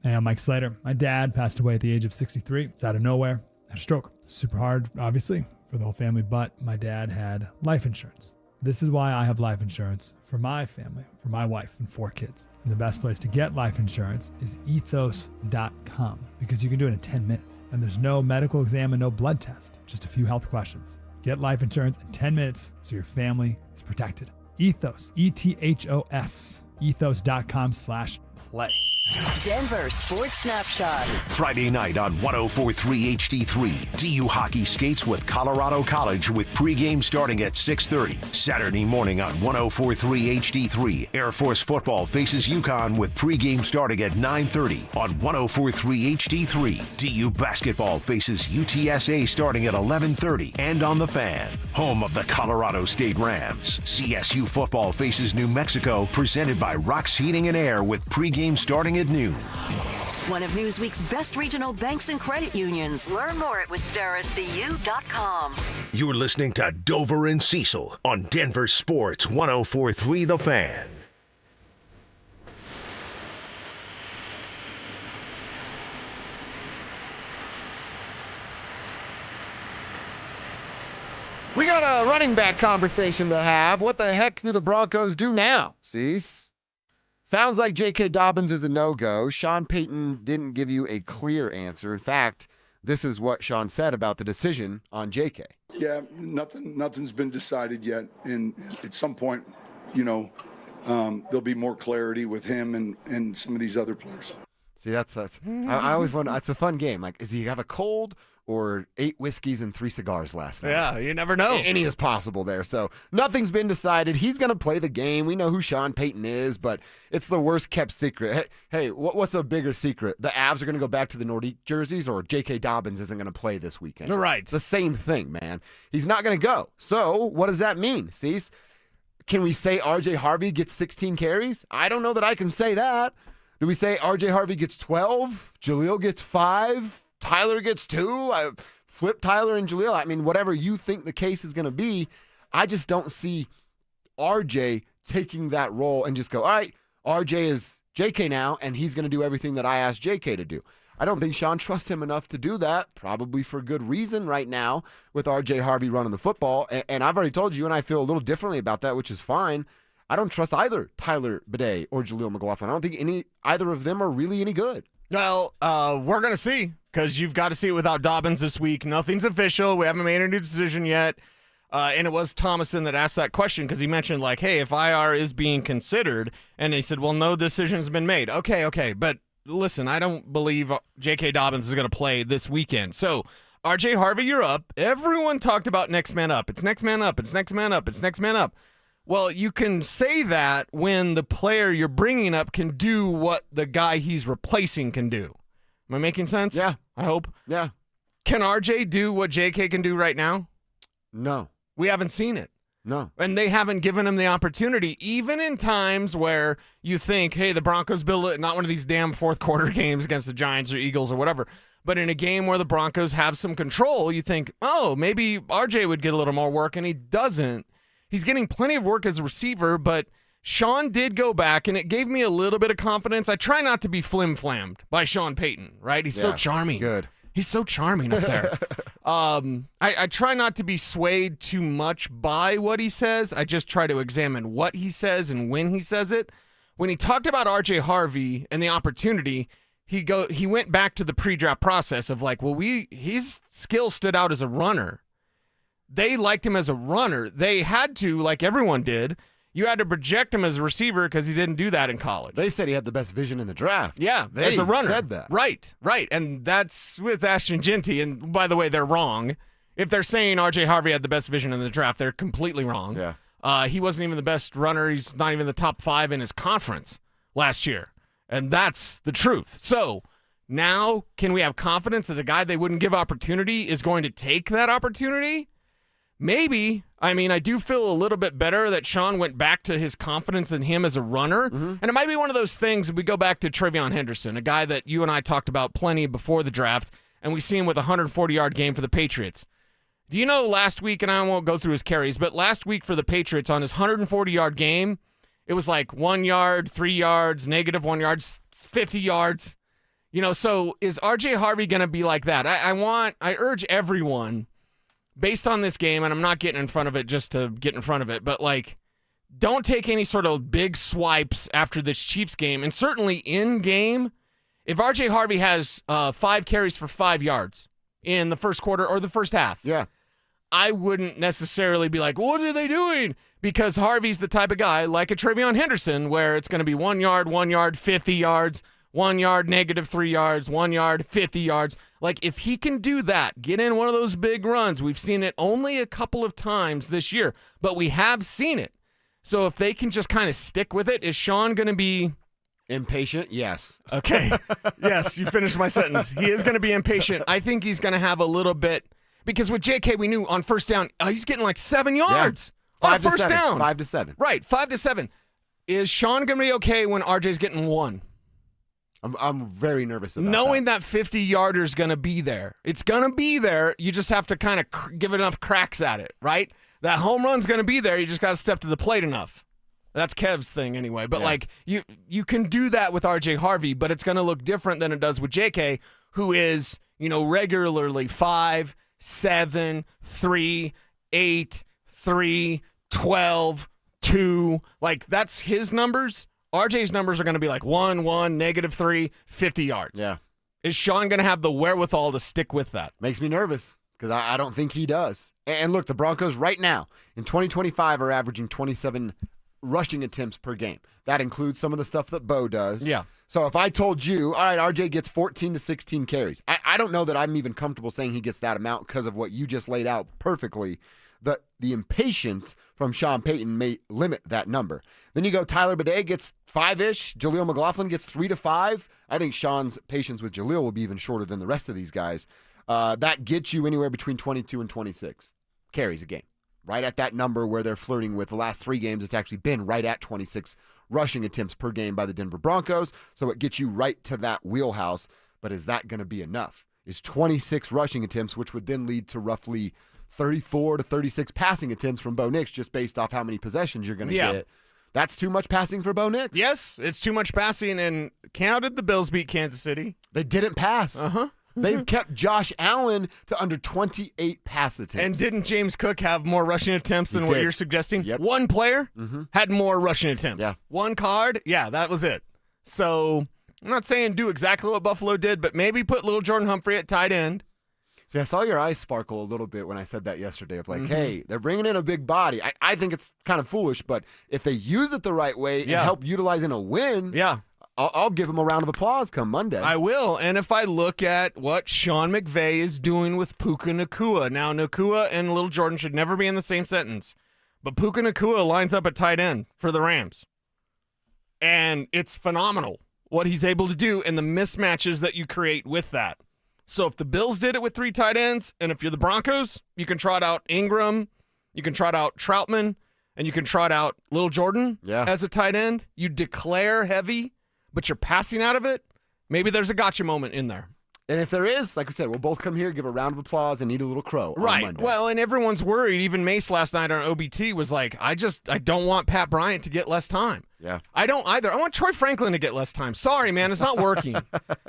Hey, I'm Mike Slater. My dad passed away at the age of 63. It's out of nowhere. Had a stroke. Super hard, obviously, for the whole family, but my dad had life insurance. This is why I have life insurance for my family, for my wife and 4 kids. And the best place to get life insurance is ethos.com, because you can do it in 10 minutes. And there's no medical exam and no blood test, just a few health questions. Get life insurance in 10 minutes so your family is protected. Ethos, ETHOS, ethos.com/play. Denver Sports Snapshot. Friday night on 104.3 HD3. DU hockey skates with Colorado College with pregame starting at 6:30. Saturday morning on 104.3 HD3. Air Force football faces UConn with pregame starting at 9:30 on 104.3 HD3. DU basketball faces UTSA starting at 11:30 and on the Fan, home of the Colorado State Rams. CSU football faces New Mexico, presented by Rox Heating and Air with pregame starting at noon. One of Newsweek's best regional banks and credit unions. Learn more at WistaraCU.com. You're listening to Dover and Cecil on Denver Sports 104.3 The Fan. We got a running back conversation to have. What the heck do the Broncos do now? Cease. Sounds like J.K. Dobbins is a no-go. Sean Payton didn't give you a clear answer. In fact, this is what Sean said about the decision on J.K. Yeah, nothing's been decided yet. And at some point, there'll be more clarity with him and some of these other players. See, that's I always wonder. It's a fun game. Like, does he have a cold or 8 whiskeys and 3 cigars last night? Yeah, you never know. Any is possible there. So nothing's been decided. He's going to play the game. We know who Sean Payton is, but it's the worst kept secret. Hey, what's a bigger secret? The Avs are going to go back to the Nordique jerseys, or J.K. Dobbins isn't going to play this weekend? Right. It's the same thing, man. He's not going to go. So what does that mean, Cease? Can we say R.J. Harvey gets 16 carries? I don't know that I can say that. Do we say R.J. Harvey gets 12? Jaleel gets 5? Tyler gets 2? I flip Tyler and Jaleel. I mean, whatever you think the case is going to be, I just don't see R.J. taking that role and just go, all right, R.J. is J.K. now, and he's going to do everything that I asked J.K. to do. I don't think Sean trusts him enough to do that, probably for good reason right now with R.J. Harvey running the football. And I've already told you, and I feel a little differently about that, which is fine. I don't trust either Tyler Bidet or Jaleel McLaughlin. I don't think either of them are really any good. Well, we're going to see, because you've got to see it without Dobbins this week. Nothing's official. We haven't made any decision yet. And it was Thomason that asked that question, because he mentioned, like, hey, if IR is being considered, and he said, well, no decision's been made. Okay, but listen, I don't believe J.K. Dobbins is going to play this weekend. So, R.J. Harvey, you're up. Everyone talked about next man up. It's next man up. It's next man up. It's next man up. Well, you can say that when the player you're bringing up can do what the guy he's replacing can do. Am I making sense? Yeah. I hope. Yeah. Can RJ do what JK can do right now? No. We haven't seen it. No. And they haven't given him the opportunity, even in times where you think, hey, the Broncos build it, not one of these damn fourth quarter games against the Giants or Eagles or whatever, but in a game where the Broncos have some control, you think, oh, maybe RJ would get a little more work, and he doesn't. He's getting plenty of work as a receiver, but Sean did go back, and it gave me a little bit of confidence. I try not to be flim-flammed by Sean Payton, right? He's so charming. Good. He's so charming up there. I try not to be swayed too much by what he says. I just try to examine what he says and when he says it. When he talked about R.J. Harvey and the opportunity, he went back to the pre-draft process of like, well, his skill stood out as a runner. They liked him as a runner. They had to, like everyone did. You had to project him as a receiver because he didn't do that in college. They said he had the best vision in the draft. Yeah, they as a runner. Said that. Right. And that's with Ashton Genty. And by the way, they're wrong. If they're saying R.J. Harvey had the best vision in the draft, they're completely wrong. Yeah. He wasn't even the best runner. He's not even the top 5 in his conference last year. And that's the truth. So now can we have confidence that the guy they wouldn't give opportunity is going to take that opportunity? Maybe. I mean, I do feel a little bit better that Sean went back to his confidence in him as a runner. Mm-hmm. And it might be one of those things, if we go back to Trevion Henderson, a guy that you and I talked about plenty before the draft, and we see him with a 140-yard game for the Patriots. Do you know last week, and I won't go through his carries, but last week for the Patriots on his 140-yard game, it was like 1 yard, 3 yards, -1 yard, 50 yards. You know, so is R.J. Harvey going to be like that? I urge everyone, based on this game, and I'm not getting in front of it just to get in front of it, but like, don't take any sort of big swipes after this Chiefs game. And certainly in game, if R.J. Harvey has 5 carries for 5 yards in the first quarter or the first half, yeah, I wouldn't necessarily be like, what are they doing? Because Harvey's the type of guy like a Trevion Henderson where it's going to be 1 yard, 50 yards, 1 yard, -3 yards, 1 yard, 50 yards. Like, if he can do that, get in one of those big runs, we've seen it only a couple of times this year, but we have seen it. So if they can just kind of stick with it, is Sean going to be impatient? Yes. Okay. Yes, you finished my sentence. He is going to be impatient. I think he's going to have a little bit, because with JK, we knew on first down, he's getting like 7 yards. Yeah. On first down. 5 to 7. Right, 5 to 7. Is Sean going to be okay when RJ's getting 1? I'm very nervous about knowing that 50-yarder is going to be there. It's going to be there. You just have to kind of give enough cracks at it, right? That home run's going to be there. You just got to step to the plate enough. That's Kev's thing anyway. But, like, you can do that with R.J. Harvey, but it's going to look different than it does with J.K., who is, you know, regularly 5, 7, 3, 8, 3, 12, 2. Like, that's his numbers. RJ's numbers are going to be like 1, -3, 50 yards. Yeah. Is Sean going to have the wherewithal to stick with that? Makes me nervous because I don't think he does. And look, the Broncos right now in 2025 are averaging 27 rushing attempts per game. That includes some of the stuff that Bo does. Yeah. So if I told you, all right, RJ gets 14 to 16 carries, I don't know that I'm even comfortable saying he gets that amount because of what you just laid out perfectly. The impatience from Sean Payton may limit that number. Then you go Tyler Bidet gets 5-ish. Jaleel McLaughlin gets 3 to 5. I think Sean's patience with Jaleel will be even shorter than the rest of these guys. That gets you anywhere between 22 and 26 carries a game. Right at that number where they're flirting with the last 3 games. It's actually been right at 26 rushing attempts per game by the Denver Broncos. So it gets you right to that wheelhouse. But is that going to be enough? Is 26 rushing attempts, which would then lead to roughly 34 to 36 passing attempts from Bo Nix just based off how many possessions you're going to get. That's too much passing for Bo Nix. Yes, it's too much passing. And how did the Bills beat Kansas City? They didn't pass. They kept Josh Allen to under 28 pass attempts. And didn't James Cook have more rushing attempts than what you're suggesting? Yep. One player had more rushing attempts. Yeah. One card, that was it. So I'm not saying do exactly what Buffalo did, but maybe put little Jordan Humphrey at tight end. See, I saw your eyes sparkle a little bit when I said that yesterday of like, hey, they're bringing in a big body. I think it's kind of foolish, but if they use it the right way and help utilize in a win, I'll give them a round of applause come Monday. I will. And if I look at what Sean McVay is doing with Puka Nacua, now Nacua and Little Jordan should never be in the same sentence, but Puka Nacua lines up at tight end for the Rams. And it's phenomenal what he's able to do and the mismatches that you create with that. So if the Bills did it with 3 tight ends, and if you're the Broncos, you can trot out Ingram, you can trot out Troutman, and you can trot out Little Jordan as a tight end. You declare heavy, but you're passing out of it. Maybe there's a gotcha moment in there. And if there is, like I said, we'll both come here, give a round of applause, and eat a little crow on Monday. Well, and everyone's worried. Even Mace last night on OBT was like, I don't want Pat Bryant to get less time. Yeah. I don't either. I want Troy Franklin to get less time. Sorry, man. It's not working.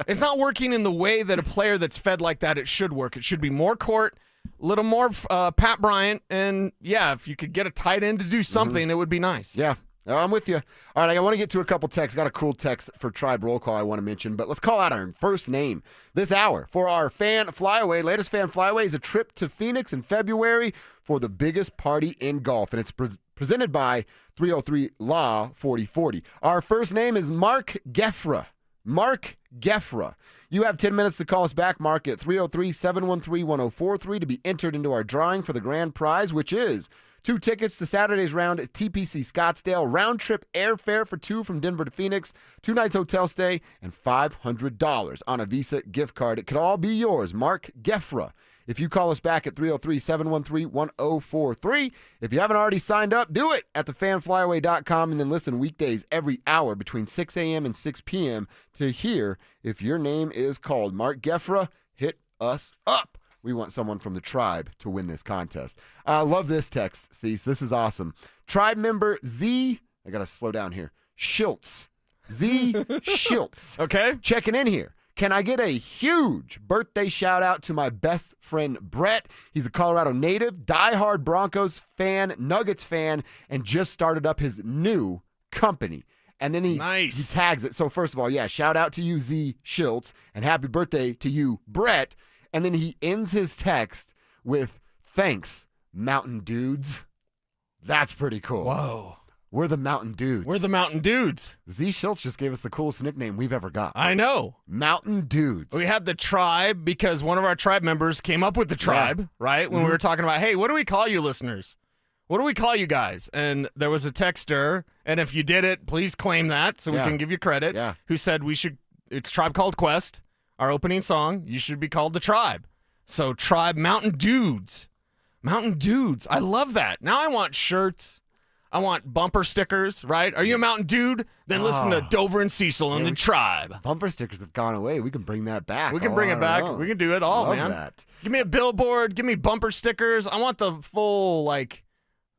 It's not working in the way that a player that's fed like that, it should work. It should be more court, a little more Pat Bryant. And, if you could get a tight end to do something, it would be nice. Yeah. I'm with you. All right, I want to get to a couple texts. Got a cool text for Tribe Roll Call I want to mention, but let's call out our first name this hour for our fan flyaway. Latest fan flyaway is a trip to Phoenix in February for the biggest party in golf, and it's presented by 303 Law 4040. Our first name is Mark Gefra. Mark Gefra. You have 10 minutes to call us back, Mark, at 303-713-1043 to be entered into our drawing for the grand prize, which is 2 tickets to Saturday's round at TPC Scottsdale, round-trip airfare for 2 from Denver to Phoenix, 2 nights hotel stay, and $500 on a Visa gift card. It could all be yours, Mark Gefra. If you call us back at 303-713-1043, if you haven't already signed up, do it at thefanflyaway.com and then listen weekdays every hour between 6 a.m. and 6 p.m. to hear if your name is called. Mark Gefra, hit us up. We want someone from the tribe to win this contest. I love this text, Cease. This is awesome. Tribe member Z, I got to slow down here, Schiltz. Z Schiltz. Okay. Checking in here. Can I get a huge birthday shout out to my best friend, Brett? He's a Colorado native, diehard Broncos fan, Nuggets fan, and just started up his new company. And then he tags it. So first of all, shout out to you, Z Schiltz, and happy birthday to you, Brett. And then he ends his text with, thanks, Mountain Dudes. That's pretty cool. Whoa. We're the Mountain Dudes. We're the Mountain Dudes. Z Schultz just gave us the coolest nickname we've ever got. I know. Mountain Dudes. We had the tribe because one of our tribe members came up with the tribe, right? When we were talking about, hey, what do we call you listeners? What do we call you guys? And there was a texter, and if you did it, please claim that so we can give you credit, who said it's Tribe Called Quest, our opening song, you should be called the Tribe. So Tribe Mountain Dudes. Mountain Dudes. I love that. Now I want shirts. I want bumper stickers, right? Are you a Mountain Dude? Then listen to Dover and Cecil and the Tribe. Bumper stickers have gone away. We can bring that back. We can bring it back. We can do it all, Love man. That. Give me a billboard. Give me bumper stickers. I want the full,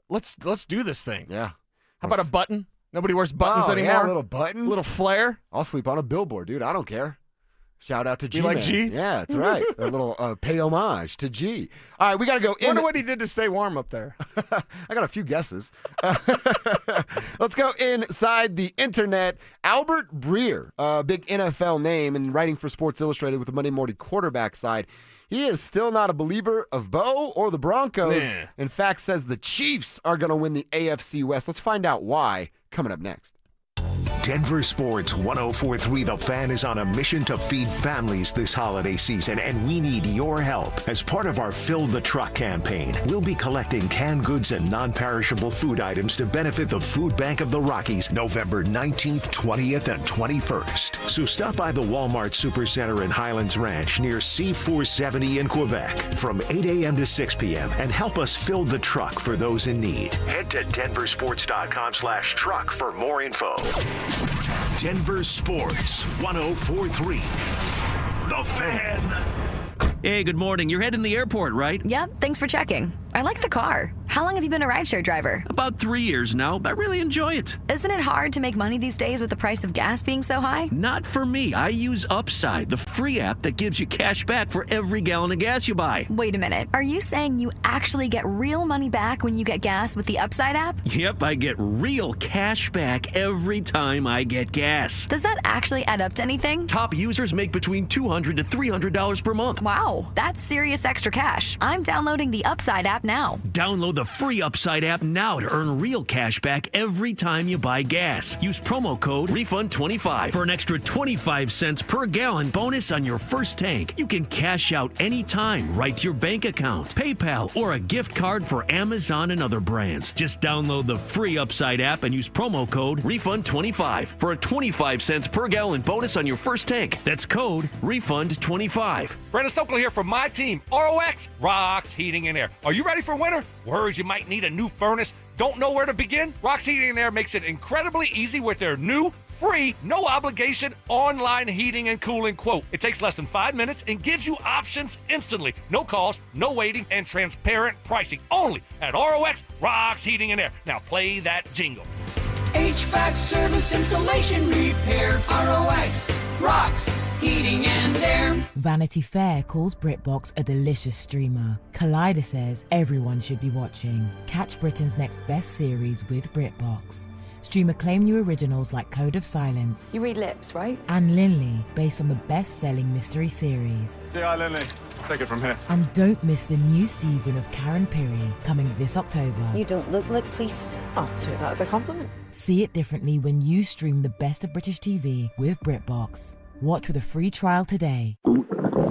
let's do this thing. Yeah. How about a button? Nobody wears buttons anymore. Yeah, a little button. A little flare. I'll sleep on a billboard, dude. I don't care. Shout out to G. You like G? Yeah, that's right. A little pay homage to G. All right, we got to go in. Wonder what he did to stay warm up there. I got a few guesses. Let's go inside the internet. Albert Breer, a big NFL name and writing for Sports Illustrated with the Monday Morning Quarterback side. He is still not a believer of Bo or the Broncos. Nah. In fact, says the Chiefs are going to win the AFC West. Let's find out why coming up next. Denver Sports 104.3 The Fan is on a mission to feed families this holiday season, and we need your help. As part of our Fill the Truck campaign, we'll be collecting canned goods and non-perishable food items to benefit the Food Bank of the Rockies November 19th, 20th, and 21st. So stop by the Walmart Supercenter in Highlands Ranch near C470 in Quebec from 8 a.m. to 6 p.m. and help us fill the truck for those in need. Head to denversports.com/truck for more info. Denver Sports 104.3 The Fan. Hey, good morning. You're heading to the airport, right? Yep, thanks for checking. I like the car. How long have you been a rideshare driver? About 3 years now. I really enjoy it. Isn't it hard to make money these days with the price of gas being so high? Not for me. I use Upside, the free app that gives you cash back for every gallon of gas you buy. Wait a minute. Are you saying you actually get real money back when you get gas with the Upside app? Yep, I get real cash back every time I get gas. Does that actually add up to anything? Top users make between $200 to $300 per month. Wow, that's serious extra cash. I'm downloading the Upside app now. Download the free Upside app now to earn real cash back every time you buy gas. Use promo code REFUND25 for an extra 25 cents per gallon bonus on your first tank. You can cash out anytime right to your bank account, PayPal, or a gift card for Amazon and other brands. Just download the free Upside app and use promo code REFUND25 for a 25 cents per gallon bonus on your first tank. That's code REFUND25. Brandon Stokely here from my team, ROX, Rocks Heating and Air. Are you ready for winter? Worries you might need a new furnace? Don't know where to begin? Rocks Heating and Air makes it incredibly easy with their new, free, no obligation online heating and cooling quote. It takes less than 5 minutes and gives you options instantly. No cost, no waiting, and transparent pricing. Only at ROX, Rocks Heating and Air. Now play that jingle. HVAC service, installation, repair. ROX, Rocks Heating and Air. Vanity Fair calls BritBox a delicious streamer. Collider says everyone should be watching. Catch Britain's next best series with BritBox. Stream acclaimed new originals like Code of Silence. You read lips, right? And Linley, based on the best-selling mystery series. Hi, Linley. Take it from here. And don't miss the new season of Karen Piri coming this October. You don't look like police. I'll take that as a compliment. See it differently when you stream the best of British TV with BritBox. Watch with a free trial today.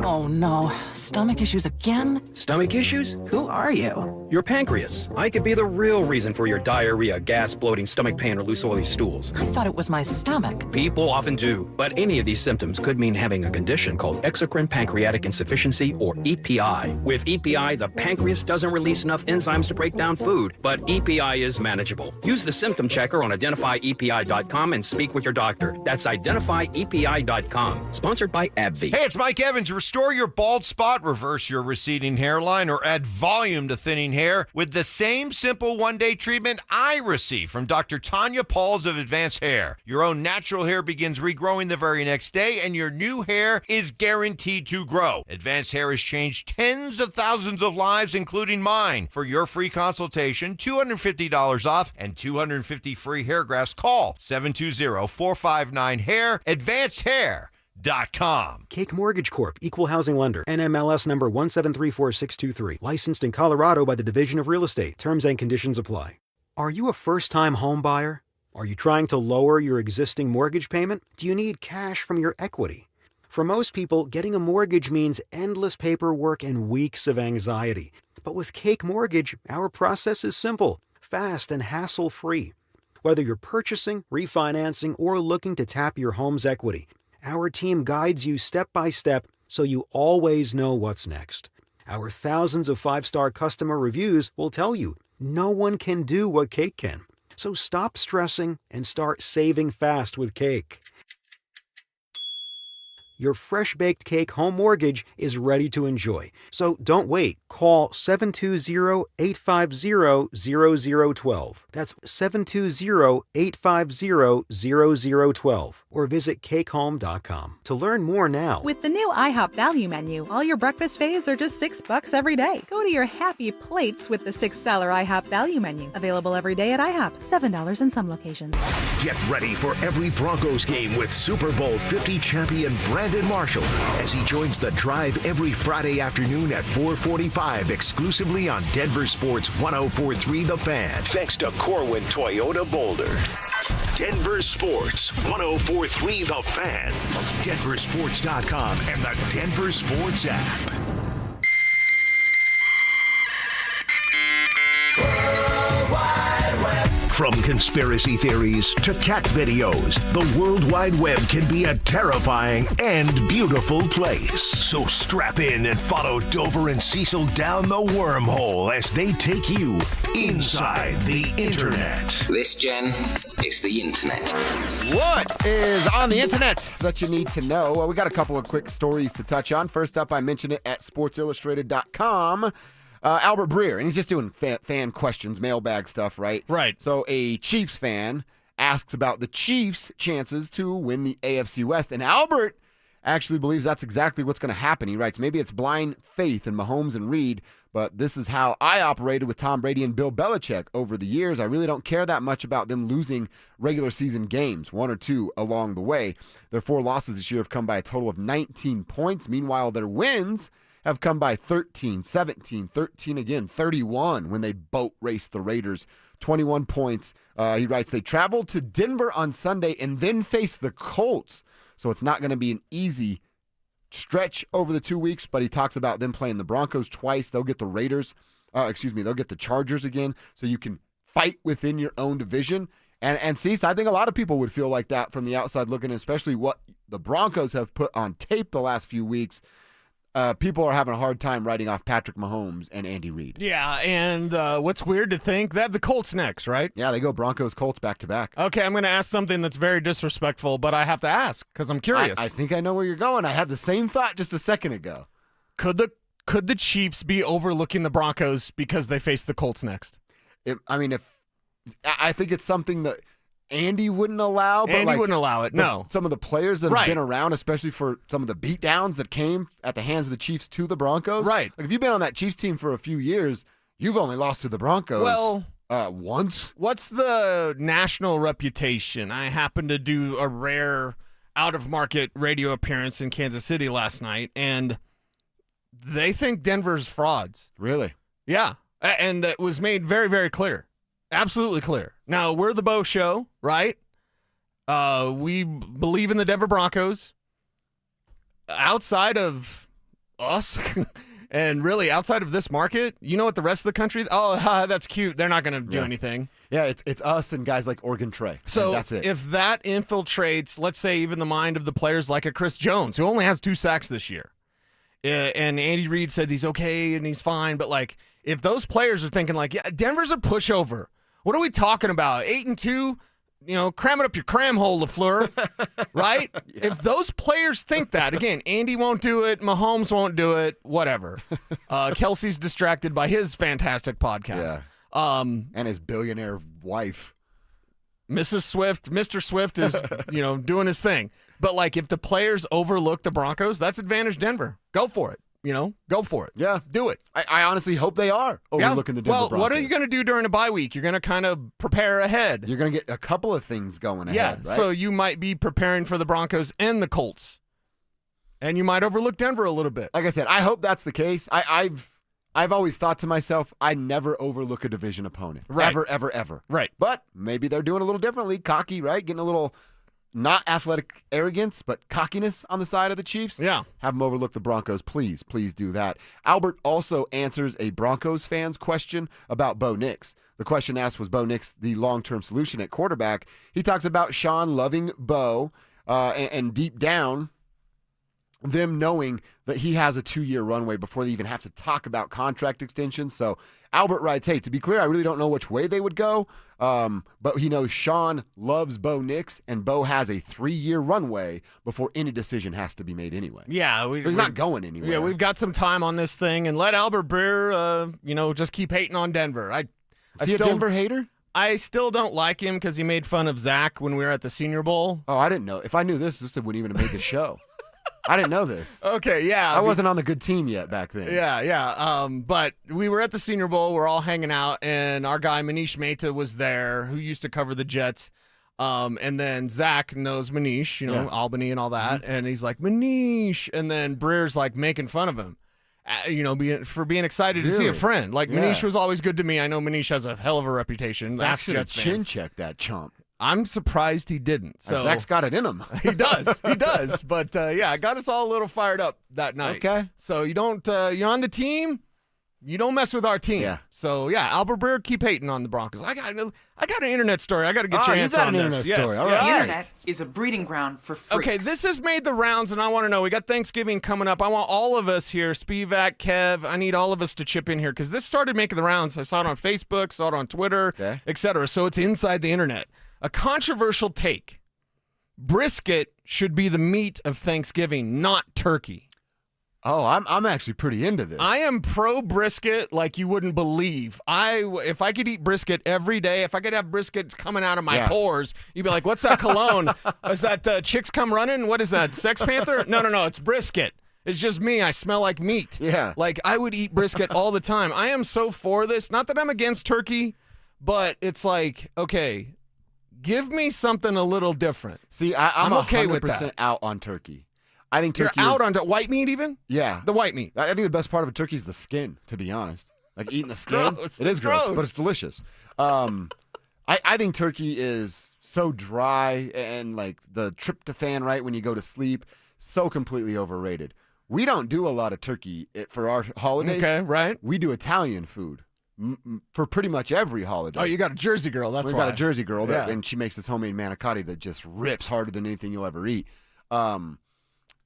Oh no, stomach issues again? Stomach issues? Who are you? Your pancreas. I could be the real reason for your diarrhea, gas, bloating, stomach pain, or loose oily stools. I thought it was my stomach. People often do, but any of these symptoms could mean having a condition called exocrine pancreatic insufficiency, or EPI. With EPI, the pancreas doesn't release enough enzymes to break down food, but EPI is manageable. Use the symptom checker on identifyepi.com and speak with your doctor. That's identifyepi.com. Sponsored by AbbVie. Hey, it's Mike Evans. Restore your bald spot, reverse your receding hairline, or add volume to thinning hair with the same simple one-day treatment I receive from Dr. Tanya Pauls of Advanced Hair. Your own natural hair begins regrowing the very next day, and your new hair is guaranteed to grow. Advanced Hair has changed tens of thousands of lives, including mine. For your free consultation, $250 off and 250 free hair grafts, call 720-459-HAIR, AdvancedHair.com. Cake Mortgage Corp., Equal Housing Lender, NMLS number 1734623, licensed in Colorado by the Division of Real Estate. Terms and conditions apply. Are you a first-time home buyer? Are you trying to lower your existing mortgage payment? Do you need cash from your equity? For most people, getting a mortgage means endless paperwork and weeks of anxiety. But with Cake Mortgage, our process is simple, fast, and hassle-free. Whether you're purchasing, refinancing, or looking to tap your home's equity, our team guides you step by step so you always know what's next. Our thousands of 5-star customer reviews will tell you no one can do what Cake can. So stop stressing and start saving fast with Cake. your fresh-baked cake home mortgage is ready to enjoy. So don't wait. Call 720-850-0012. That's 720-850-0012. Or visit cakehome.com. To learn more now. With the new IHOP value menu, all your breakfast faves are just $6 every day. Go to your happy plates with the $6 IHOP value menu. Available every day at IHOP. $7 in some locations. Get ready for every Broncos game with Super Bowl 50 champion Brandon Marshall as he joins the drive every Friday afternoon at 4:45 exclusively on Denver Sports 104.3 The Fan. Thanks to Corwin Toyota Boulder. Denver Sports 104.3 The Fan. DenverSports.com and the Denver Sports app. From conspiracy theories to cat videos, the World Wide Web can be a terrifying and beautiful place. So strap in and follow Dover and Cecil down the wormhole as they take you inside the internet. This, Jen, is the internet. What is on the internet that you need to know? Well, we got a couple of quick stories to touch on. First up, I mentioned it at SportsIllustrated.com. Albert Breer, and he's just doing fan questions, mailbag stuff, right? Right. So a Chiefs fan asks about the Chiefs' chances to win the AFC West, and Albert actually believes that's exactly what's going to happen. He writes, maybe it's blind faith in Mahomes and Reed, but this is how I operated with Tom Brady and Bill Belichick over the years. I really don't care that much about them losing regular season games, 1 or 2 along the way. Their 4 losses this year have come by a total of 19 points. Meanwhile, their wins have come by 13, 17, 13 again, 31 when they boat raced the Raiders, 21 points. He writes, they traveled to Denver on Sunday and then faced the Colts. So it's not going to be an easy stretch over the 2 weeks, but he talks about them playing the Broncos twice. They'll get the Raiders, they'll get the Chargers again. So you can fight within your own division. And Cease, I think a lot of people would feel like that from the outside looking, especially what the Broncos have put on tape the last few weeks. People are having a hard time writing off Patrick Mahomes and Andy Reid. Yeah, and what's weird to think, they have the Colts next, right? Yeah, they go Broncos-Colts back-to-back. Okay, I'm going to ask something that's very disrespectful, but I have to ask because I'm curious. I think I know where you're going. I had the same thought just a second ago. Could the Chiefs be overlooking the Broncos because they face the Colts next? I think it's something that Andy wouldn't allow. But Andy wouldn't allow it, no. Some of the players that have been around, especially for some of the beatdowns that came at the hands of the Chiefs to the Broncos. Right. Like if you've been on that Chiefs team for a few years, you've only lost to the Broncos once. What's the national reputation? I happened to do a rare out-of-market radio appearance in Kansas City last night, and they think Denver's frauds. Really? Yeah. And it was made very, very clear. Absolutely clear. Now, we're the Bo Show, right? We believe in the Denver Broncos. Outside of us, and really outside of this market, you know what the rest of the country, that's cute. They're not going to do anything. Yeah, it's us and guys like Oregon Trey. So that's it. If that infiltrates, let's say, even the mind of the players like a Chris Jones, who only has 2 sacks this year, and Andy Reid said he's okay and he's fine, but like if those players are thinking like, yeah, Denver's a pushover. What are we talking about? 8-2, cram it up your cram hole, LaFleur, right? Yeah. If those players think that, again, Andy won't do it, Mahomes won't do it, whatever. Kelsey's distracted by his fantastic podcast. Yeah. And his billionaire wife. Mrs. Swift, Mr. Swift is, doing his thing. But like if the players overlook the Broncos, that's advantage Denver. Go for it. Go for it. Yeah. Do it. I honestly hope they are overlooking the Denver Broncos. Well, what are you going to do during a bye week? You're going to kind of prepare ahead. You're going to get a couple of things going ahead, right? So you might be preparing for the Broncos and the Colts. And you might overlook Denver a little bit. Like I said, I hope that's the case. I've always thought to myself, I never overlook a division opponent. Right. Ever, ever, ever. Right. But maybe they're doing a little differently. Cocky, right? Getting a little... not athletic arrogance, but cockiness on the side of the Chiefs. Yeah. Have them overlook the Broncos. Please do that. Albert also answers a Broncos fan's question about Bo Nix. The question asked, was Bo Nix the long-term solution at quarterback? He talks about Sean loving Bo, and deep down, them knowing that he has a 2-year runway before they even have to talk about contract extensions. So Albert writes, hey, to be clear, I really don't know which way they would go, but he knows Sean loves Bo Nix, and Bo has a 3-year runway before any decision has to be made anyway. Yeah. He's not going anywhere. Yeah, we've got some time on this thing, and let Albert Breer, just keep hating on Denver. Is he a Denver hater? I still don't like him because he made fun of Zach when we were at the Senior Bowl. Oh, I didn't know. If I knew this wouldn't even have made the show. I didn't know this. Okay, yeah. I wasn't on the good team yet back then. Yeah. But we were at the Senior Bowl. We're all hanging out, and our guy Manish Mehta was there, who used to cover the Jets. And then Zach knows Manish, Albany and all that. And he's like, Manish. And then Breer's like making fun of him, for being excited to see a friend. Like, Manish was always good to me. I know Manish has a hell of a reputation. Zach should have chin-checked that chump. I'm surprised he didn't. So Zach's got it in him. He does. But it got us all a little fired up that night. Okay. So you don't, you're on the team. You don't mess with our team. Yeah. So Albert Breer, keep hating on the Broncos. I got an internet story. I got to get your answer on this. Internet story. All right. The internet is a breeding ground for freaks. Okay, this has made the rounds, and I want to know. We got Thanksgiving coming up. I want all of us here, Spivak, Kev. I need all of us to chip in here because this started making the rounds. I saw it on Facebook, saw it on Twitter, etc. So it's inside the internet. A controversial take. Brisket should be the meat of Thanksgiving, not turkey. Oh, I'm actually pretty into this. I am pro brisket like you wouldn't believe. If I could eat brisket every day, if I could have brisket coming out of my pores, you'd be like, what's that cologne? Is that Chicks Come Running? What is that, Sex Panther? No, it's brisket. It's just me. I smell like meat. Yeah. Like, I would eat brisket all the time. I am so for this. Not that I'm against turkey, but it's like, okay, give me something a little different. See, I'm okay 100% with that. out on turkey. I think turkey You're out on white meat even? Yeah. The white meat. I think the best part of a turkey is the skin, to be honest. Like eating the skin. Gross. It is gross, but it's delicious. I think turkey is so dry and like the tryptophan, right, when you go to sleep, so completely overrated. We don't do a lot of turkey for our holidays. Okay, right. We do Italian food for pretty much every holiday. Oh, you got a Jersey girl. That's why. We got a Jersey girl, and she makes this homemade manicotti that just rips harder than anything you'll ever eat.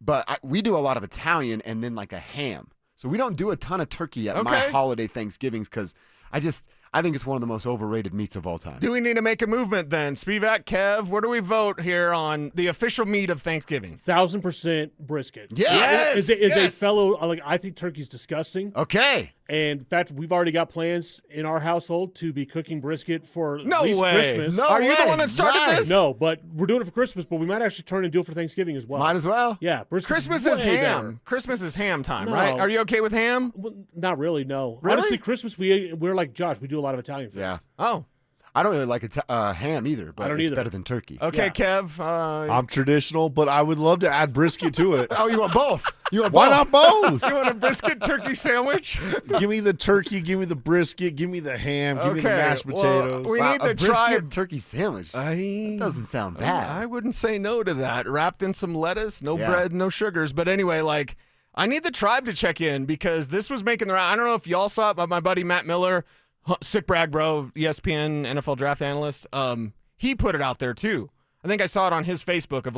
But we do a lot of Italian and then like a ham. So we don't do a ton of turkey at my holiday Thanksgivings because I think it's one of the most overrated meats of all time. Do we need to make a movement then? Spivak, Kev, where do we vote here on the official meat of Thanksgiving? 1000% brisket. Yes. Is a fellow, I think turkey's disgusting. Okay. And in fact, we've already got plans in our household to be cooking brisket for at least way. Christmas. No Are you the one that started this? No, but we're doing it for Christmas, but we might actually turn and do it for Thanksgiving as well. Might as well. Yeah. Christmas is ham. Better. Christmas is ham time, No. right? Are you okay with ham? Well, not really, no. Really? Honestly, Christmas, we're like Josh. We do a lot of Italian food. Yeah. Oh. I don't really like ham either, but I don't it's either. better than turkey. Okay, Kev. I'm traditional, but I would love to add brisket to it. Oh, you want both? Why not both? You want a brisket turkey sandwich? Give me the turkey, give me the brisket, give me the ham, give me the mashed potatoes. We need a to try brisket turkey sandwich. Doesn't sound bad. I wouldn't say no to that. Wrapped in some lettuce, no bread, no sugars. But anyway, I need the tribe to check in because this was making the round. I don't know if y'all saw it, but my buddy Matt Miller, sick brag bro, ESPN NFL draft analyst, he put it out there too. I think I saw it on his Facebook of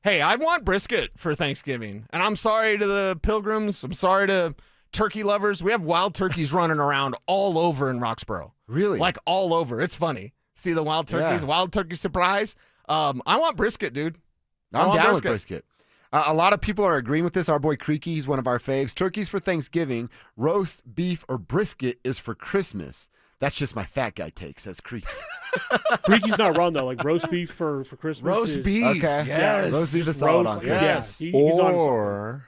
hey, I want brisket for Thanksgiving. And I'm sorry to the Pilgrims. I'm sorry to turkey lovers. We have wild turkeys running around all over in Roxborough. Really? Like all over. It's funny. See the wild turkeys, wild turkey surprise. I want brisket, dude. I'm down with brisket. A lot of people are agreeing with this. Our boy Creaky, he's one of our faves. Turkey's for Thanksgiving. Roast beef or brisket is for Christmas. That's just my fat guy take, says Creaky. Creaky's not wrong, though. Like roast beef for Christmas. Roast beef. Okay. Yes. Roast beef is solid on Christmas. Yes. He's Or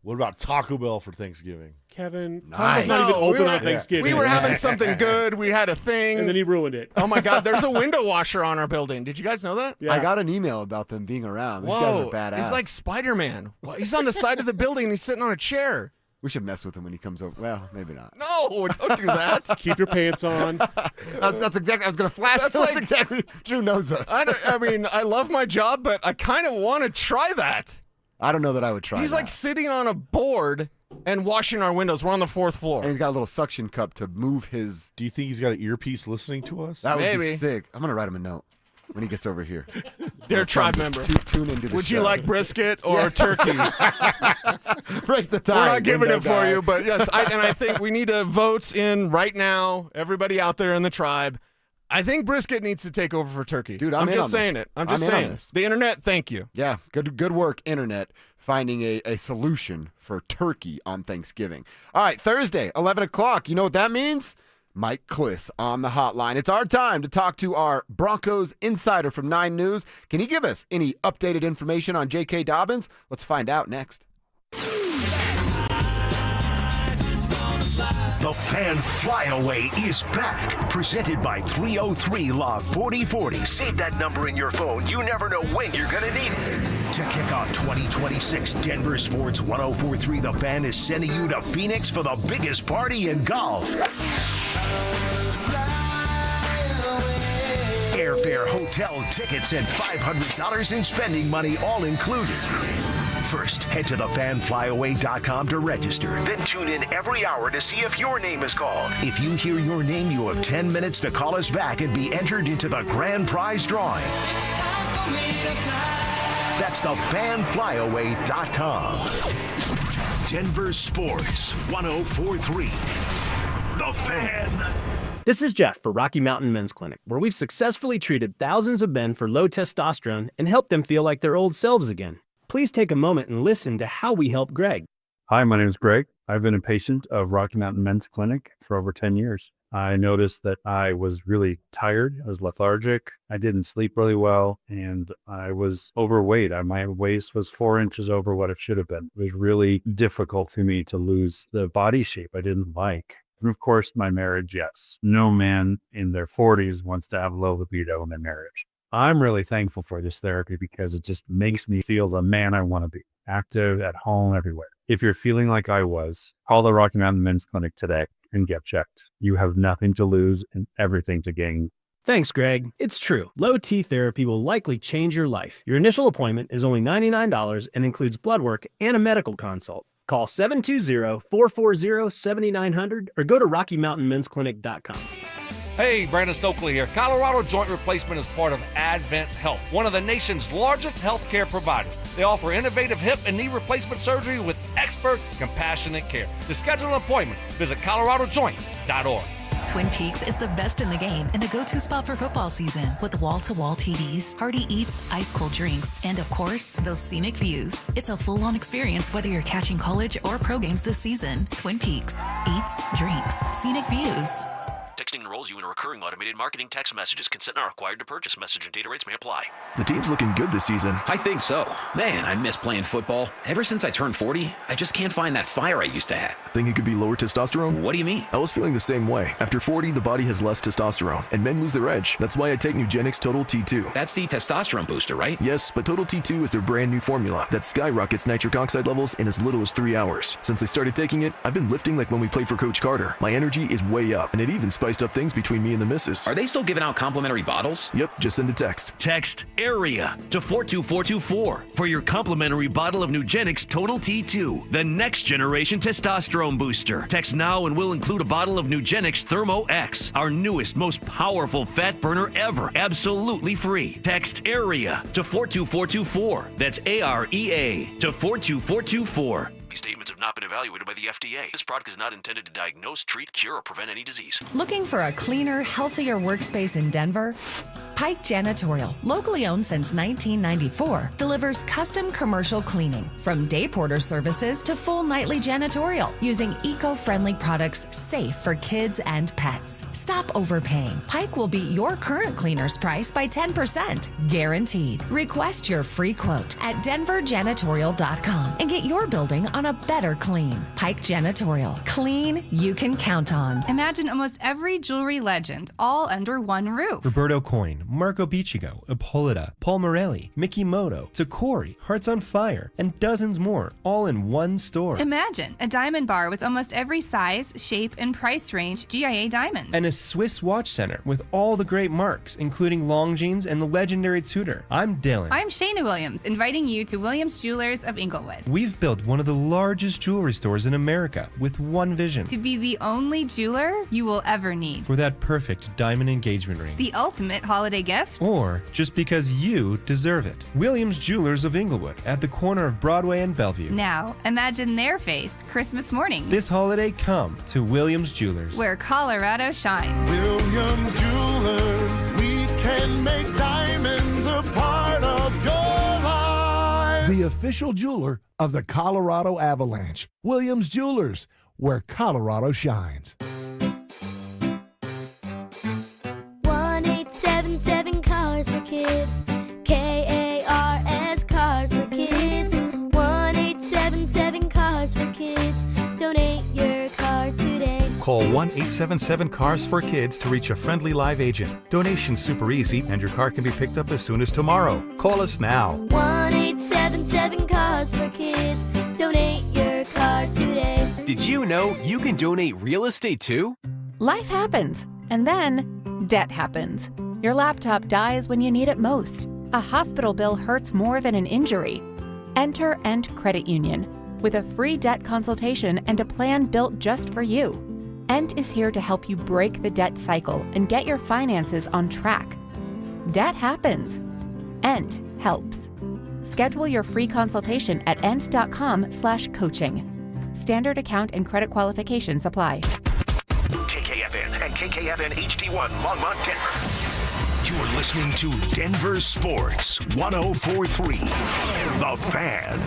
what about Taco Bell for Thanksgiving? Kevin, Nice. Taco's not even open on Thanksgiving. We were having something good. We had a thing. And then he ruined it. Oh, my God. There's a window washer on our building. Did you guys know that? Yeah. I got an email about them being around. These guys are badass. He's like Spider-Man. He's on the side of the building and he's sitting on a chair. We should mess with him when he comes over. Well, maybe not. No, don't do that. Keep your pants on. That's exactly. I was going to flash. That's exactly. Drew knows us. I mean, I love my job, but I kind of want to try that. I don't know that I would try. He's that. like sitting on a board and washing our windows. We're on the 4th floor. And he's got a little suction cup to move his. Do you think he's got an earpiece listening to us? That would Maybe. be sick. I'm going to write him a note. when he gets over here. Dear tribe member, tune into the would show. you like brisket or turkey? Break the tie. We're not giving window it for guy. you, but yes, I think we need to vote in right now. Everybody out there in the tribe, I think brisket needs to take over for turkey. Dude, I'm in just on saying this. it. I'm just in on saying. this. The internet, thank you. Yeah, good work, internet, finding a solution for turkey on Thanksgiving. All right, Thursday, 11 o'clock. You know what that means? Mike Kliss on the hotline. It's our time to talk to our Broncos insider from 9 News. Can he give us any updated information on J.K. Dobbins? Let's find out next. The Fan Flyaway is back. Presented by 303 Law 4040. Save that number in your phone. You never know when you're going to need it. To kick off 2026, Denver Sports 1043 The Fan is sending you to Phoenix for the biggest party in golf. Airfare, hotel, tickets, and $500 in spending money all included. First, head to thefanflyaway.com to register. Then tune in every hour to see if your name is called. If you hear your name, you have 10 minutes to call us back and be entered into the grand prize drawing. That's thefanflyaway.com. Denver Sports 1043. The Fan. This is Jeff for Rocky Mountain Men's Clinic, where we've successfully treated thousands of men for low testosterone and helped them feel like their old selves again. Please take a moment and listen to how we help Greg. Hi, my name is Greg. I've been a patient of Rocky Mountain Men's Clinic for over 10 years. I noticed that I was really tired. I was lethargic. I didn't sleep really well, and I was overweight. My waist was 4 inches over what it should have been. It was really difficult for me to lose the body shape I didn't like. And of course, my marriage, yes. No man in their 40s wants to have low libido in their marriage. I'm really thankful for this therapy because it just makes me feel the man I want to be, active, at home, everywhere. If you're feeling like I was, call the Rocky Mountain Men's Clinic today and get checked. You have nothing to lose and everything to gain. Thanks, Greg. It's true. Low T therapy will likely change your life. Your initial appointment is only $99 and includes blood work and a medical consult. Call 720-440-7900 or go to RockyMountainMen'sClinic.com. Hey, Brandon Stokely here. Colorado Joint Replacement is part of Advent Health, one of the nation's largest healthcare providers. They offer innovative hip and knee replacement surgery with expert, compassionate care. To schedule an appointment, visit coloradojoint.org. Twin Peaks is the best in the game and the go-to spot for football season with wall-to-wall TVs, hearty eats, ice-cold drinks, and of course, those scenic views. It's a full-on experience whether you're catching college or pro games this season. Twin Peaks. Eats, drinks, scenic views. Texting enrolls you in a recurring automated marketing text messages. Consent not required to purchase. Message and data rates may apply. The team's looking good this season. I think so. Man, I miss playing football. Ever since I turned 40, I just can't find that fire I used to have. Think it could be lower testosterone? What do you mean? I was feeling the same way. After 40, the body has less testosterone, and men lose their edge. That's why I take Nugenix Total T2. That's the testosterone booster, right? Yes, but Total T2 is their brand new formula that skyrockets nitric oxide levels in as little as 3 hours. Since I started taking it, I've been lifting like when we played for Coach Carter. My energy is way up, and it even spiced up things between me and the missus. Are they still giving out complimentary bottles? Yep, just send a text. Text AREA to 42424 for your complimentary bottle of Nugenix Total T2, the next generation testosterone booster. Text now and we'll include a bottle of Nugenix Thermo X, our newest, most powerful fat burner ever, absolutely free. Text AREA to 42424. That's AREA to 42424. These statements have not been evaluated by the FDA. This product is not intended to diagnose, treat, cure, or prevent any disease. Looking for a cleaner, healthier workspace in Denver? Pike Janitorial, locally owned since 1994, delivers custom commercial cleaning, from day porter services to full nightly janitorial, using eco-friendly products safe for kids and pets. Stop overpaying. Pike will beat your current cleaner's price by 10%, guaranteed. Request your free quote at DenverJanitorial.com and get your building on a better clean. Pike Janitorial, clean you can count on. Imagine almost every jewelry legend all under one roof. Roberto Coin, Marco Biccigo, Ippolita, Paul Morelli, Mickey Moto, Tacori, Hearts on Fire, and dozens more, all in one store. Imagine a diamond bar with almost every size, shape, and price range GIA diamonds. And a Swiss watch center with all the great marks, including Longines and the legendary Tudor. I'm Dylan. I'm Shayna Williams, inviting you to Williams Jewelers of Inglewood. We've built one of the largest jewelry stores in America with one vision. To be the only jeweler you will ever need. For that perfect diamond engagement ring. The ultimate holiday gift. Or just because you deserve it. Williams Jewelers of Inglewood at the corner of Broadway and Bellevue. Now, imagine their face Christmas morning. This holiday, come to Williams Jewelers. Where Colorado shines. Williams Jewelers, we can make diamonds a part of your life. The official jeweler of the Colorado Avalanche. Williams Jewelers, where Colorado shines. 1-877 Cars for Kids. KARS Cars for Kids. 1-877 Cars for Kids. Donate your car today. Call 1-877-CARS-FOR-KIDS to reach a friendly live agent. Donation's super easy, and your car can be picked up as soon as tomorrow. Call us now. 1-877 Cars for Kids. Donate your car today. Did you know you can donate real estate too? Life happens, and then debt happens. Your laptop dies when you need it most. A hospital bill hurts more than an injury. Enter End Credit Union with a free debt consultation and a plan built just for you. Ent is here to help you break the debt cycle and get your finances on track. Debt happens. Ent helps. Schedule your free consultation at ent.com/coaching. Standard account and credit qualifications apply. KKFN and KKFN HD1 Longmont, Denver. You're listening to Denver Sports 104.3. The Fan.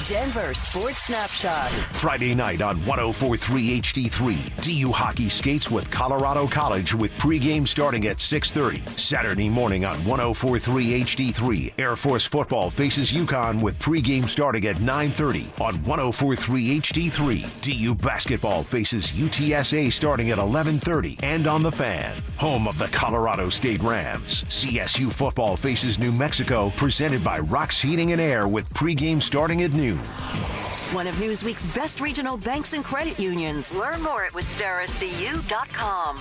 Denver Sports Snapshot. Friday night on 104.3 HD3. DU hockey skates with Colorado College with pregame starting at 6:30. Saturday morning on 104.3 HD3. Air Force football faces UConn with pregame starting at 9:30 on 104.3 HD3. DU basketball faces UTSA starting at 11:30 and on the Fan. Home of the Colorado State Rams. CSU football faces New Mexico presented by Rox Heating and Air with pregame starting at noon. One of Newsweek's best regional banks and credit unions. Learn more at WistaraCU.com.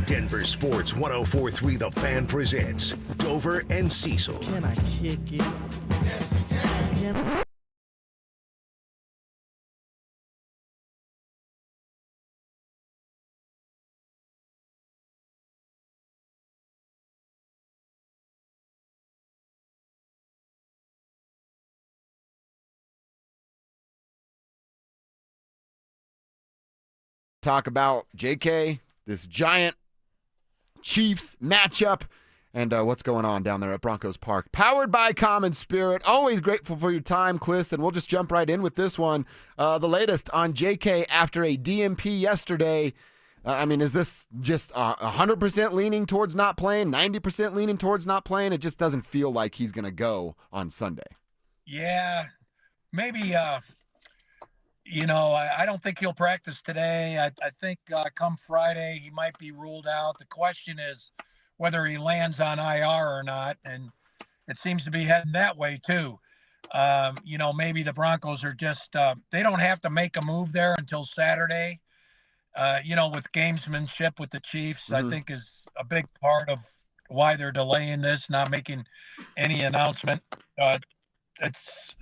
Denver Sports 104.3 The Fan presents Dover and Cecil. Can I kick it? Yes, you can. Talk about JK, this giant Chiefs matchup, and what's going on down there at Broncos Park. Powered by Common Spirit. Always grateful for your time, Cliss, and we'll just jump right in with this one. The latest on JK after a DMP yesterday. Is this just 100% leaning towards not playing, 90% leaning towards not playing? It just doesn't feel like he's going to go on Sunday. Yeah, maybe I don't think he'll practice today. I think come Friday he might be ruled out. The question is whether he lands on IR or not, and it seems to be heading that way too. Maybe the Broncos are just they don't have to make a move there until Saturday. With gamesmanship with the Chiefs, I think is a big part of why they're delaying this, not making any announcement. It's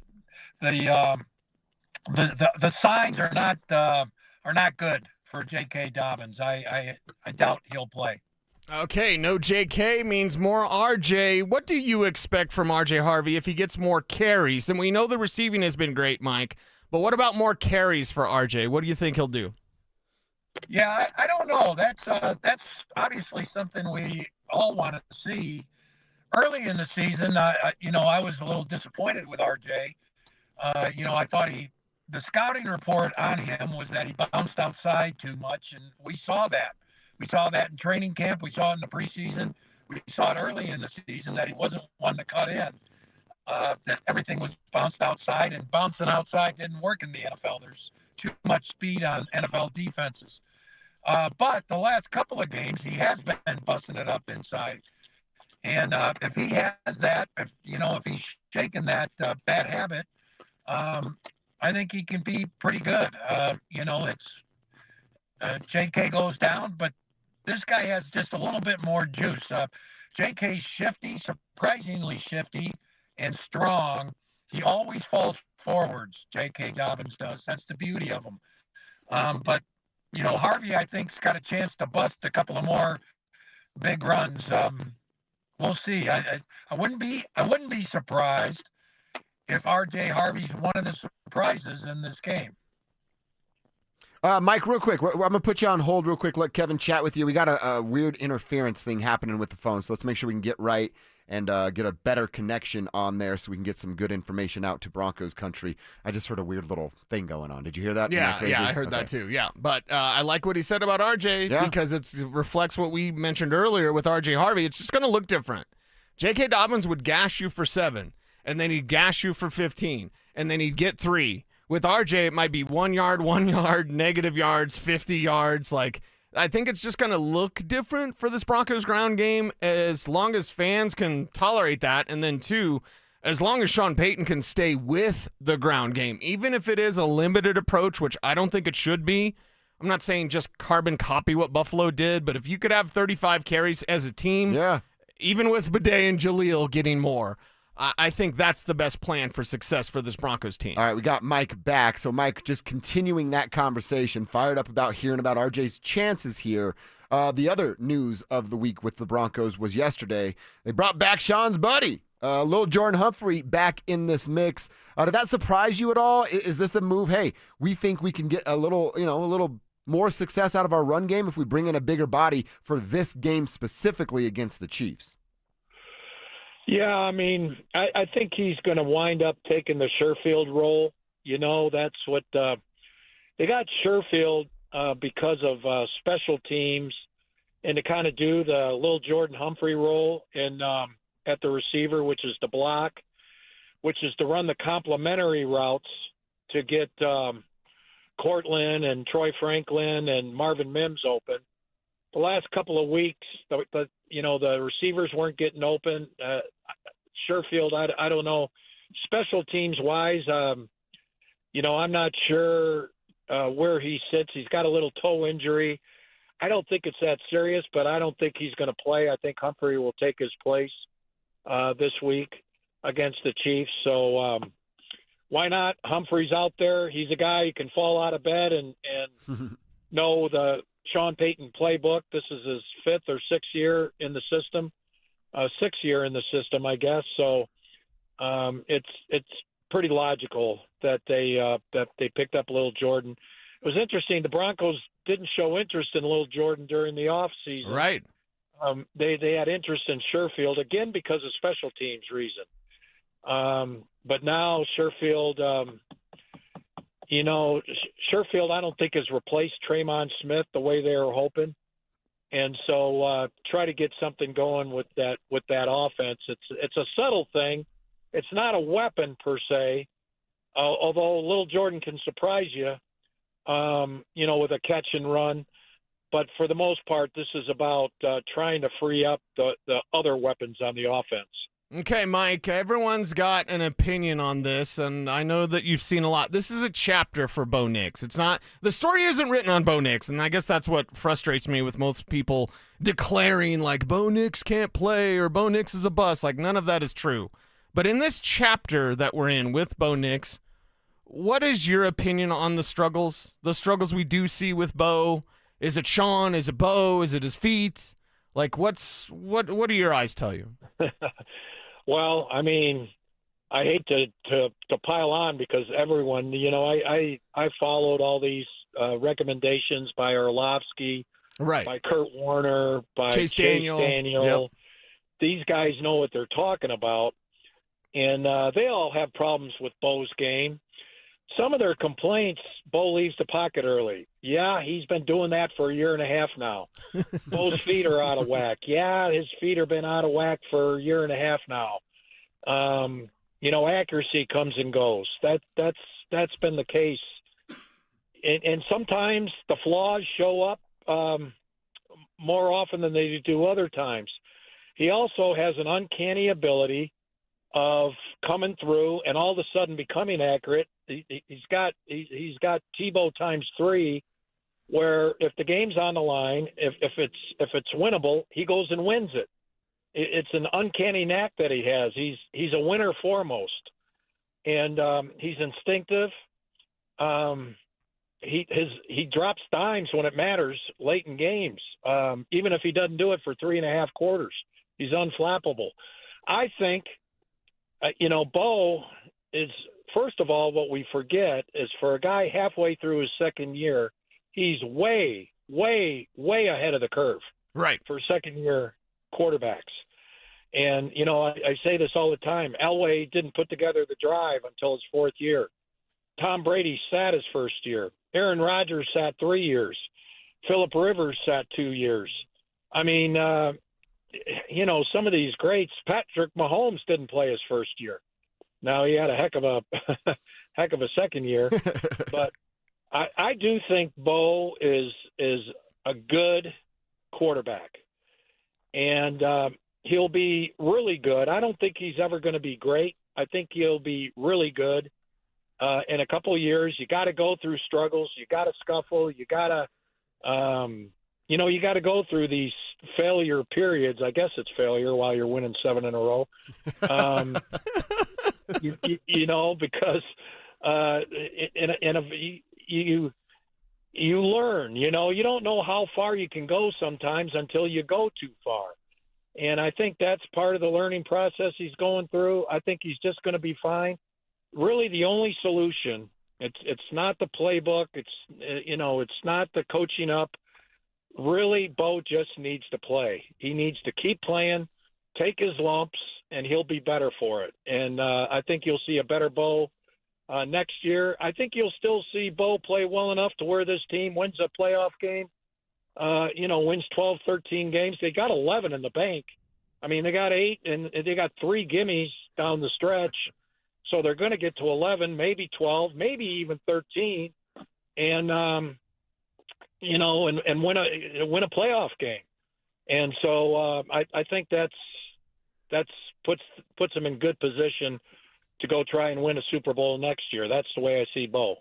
the signs are not good for J.K. Dobbins. I doubt he'll play. Okay, no J.K. means more R.J. What do you expect from R.J. Harvey if he gets more carries? And we know the receiving has been great, Mike, but what about more carries for R.J.? What do you think he'll do? Yeah, I don't know. That's obviously something we all want to see. Early in the season, I was a little disappointed with R.J. I thought the scouting report on him was that he bounced outside too much, and we saw that. We saw that in training camp. We saw it in the preseason. We saw it early in the season that he wasn't one to cut in, that everything was bounced outside, and bouncing outside didn't work in the NFL. There's too much speed on NFL defenses. But the last couple of games, he has been busting it up inside. And if he has that, if he's shaking that bad habit, I think he can be pretty good. It's J.K. goes down, but this guy has just a little bit more juice. J.K.'s shifty, surprisingly shifty, and strong, he always falls forwards. J.K. Dobbins does. That's the beauty of him. But Harvey, I think, has got a chance to bust a couple of more big runs. We'll see. I wouldn't be surprised if R.J. Harvey's one of the surprises in this game. Mike, real quick, I'm going to put you on hold real quick. Let Kevin chat with you. We got a weird interference thing happening with the phone, so let's make sure we can get right and get a better connection on there so we can get some good information out to Broncos country. I just heard a weird little thing going on. Did you hear that? Yeah, I heard that too. Yeah, but I like what he said about RJ because it reflects what we mentioned earlier with RJ Harvey. It's just going to look different. J.K. Dobbins would gash you for 7, and then he'd gash you for 15, and then he'd get 3. With RJ, it might be 1 yard, negative yards, 50 yards. I think it's just going to look different for this Broncos ground game as long as fans can tolerate that. And then 2, as long as Sean Payton can stay with the ground game, even if it is a limited approach, which I don't think it should be. I'm not saying just carbon copy what Buffalo did, but if you could have 35 carries as a team, even with Bidet and Jaleel getting more, I think that's the best plan for success for this Broncos team. All right, we got Mike back. So, Mike, just continuing that conversation, fired up about hearing about RJ's chances here. The other news of the week with the Broncos was yesterday. They brought back Sean's buddy, little Jordan Humphrey, back in this mix. Did that surprise you at all? Is this a move? Hey, we think we can get a little more success out of our run game if we bring in a bigger body for this game specifically against the Chiefs. Yeah, I mean, I think he's going to wind up taking the Sherfield role. That's what they got Sherfield because of special teams and to kind of do the little Jordan Humphrey role at the receiver, which is the block, which is to run the complementary routes to get Cortland and Troy Franklin and Marvin Mims open. The last couple of weeks, the receivers weren't getting open. Sherfield, I don't know. Special teams wise, I'm not sure where he sits. He's got a little toe injury. I don't think it's that serious, but I don't think he's going to play. I think Humphrey will take his place this week against the Chiefs. So why not? Humphrey's out there. He's a guy who can fall out of bed and know the Sean Payton playbook. This is his 5th or 6th year in the system, 6th year in the system, I guess. So it's pretty logical that they picked up Lil Jordan. It was interesting. The Broncos didn't show interest in Lil Jordan during the offseason. Right. They had interest in Sherfield again because of special teams reason. But now Sherfield. Sherfield, I don't think has replaced Traymon Smith the way they were hoping, and so try to get something going with that offense. It's a subtle thing. It's not a weapon per se, although Lil Jordan can surprise you, with a catch and run. But for the most part, this is about trying to free up the other weapons on the offense. Okay, Mike, everyone's got an opinion on this, and I know that you've seen a lot. This is a chapter for Bo Nix. It's not – the story isn't written on Bo Nix, and I guess that's what frustrates me with most people declaring, Bo Nix can't play or Bo Nix is a bust. None of that is true. But in this chapter that we're in with Bo Nix, what is your opinion on the struggles we do see with Bo? Is it Sean? Is it Bo? Is it his feet? What do your eyes tell you? Well, I mean, I hate to pile on because everyone, I followed all these recommendations by Orlovsky, right, by Kurt Warner, by Chase Daniel. Yep. These guys know what they're talking about, and they all have problems with Bo's game. Some of their complaints, Bo leaves the pocket early. Yeah, he's been doing that for a year and a half now. Bo's feet are out of whack. Yeah, his feet have been out of whack for a year and a half now. Accuracy comes and goes. That's been the case. And sometimes the flaws show up more often than they do other times. He also has an uncanny ability of coming through and all of a sudden becoming accurate. He's got Tebow times 3, where if the game's on the line, if it's winnable, he goes and wins it. It's an uncanny knack that he has. He's a winner foremost, and he's instinctive. He drops dimes when it matters late in games, even if he doesn't do it for 3.5 quarters. He's unflappable. I think, Bo is, first of all, what we forget is for a guy halfway through his second year, he's way, way, way ahead of the curve. Right. For second-year quarterbacks. And, I say this all the time. Elway didn't put together the drive until his 4th year. Tom Brady sat his first year. Aaron Rodgers sat 3 years. Phillip Rivers sat 2 years. I mean, some of these greats, Patrick Mahomes didn't play his first year. Now he had a heck of a second year, but I do think Bo is a good quarterback, and he'll be really good. I don't think he's ever going to be great. I think he'll be really good. In a couple of years, you got to go through struggles. You got to scuffle. You got to, you got to go through these failure periods. I guess it's failure while you're winning 7 in a row. Because you learn. You don't know how far you can go sometimes until you go too far. And I think that's part of the learning process he's going through. I think he's just going to be fine. Really, the only solution, it's not the playbook. It's not the coaching up. Really, Bo just needs to play. He needs to keep playing, take his lumps, and he'll be better for it. And I think you'll see a better Bo next year. I think you'll still see Bo play well enough to where this team wins a playoff game, wins 12, 13 games. They got 11 in the bank. I mean, they got 8, and they got 3 gimmies down the stretch. So they're going to get to 11, maybe 12, maybe even 13, and and win a playoff game. And so I think that's puts them in good position to go try and win a Super Bowl next year. That's the way I see Bo.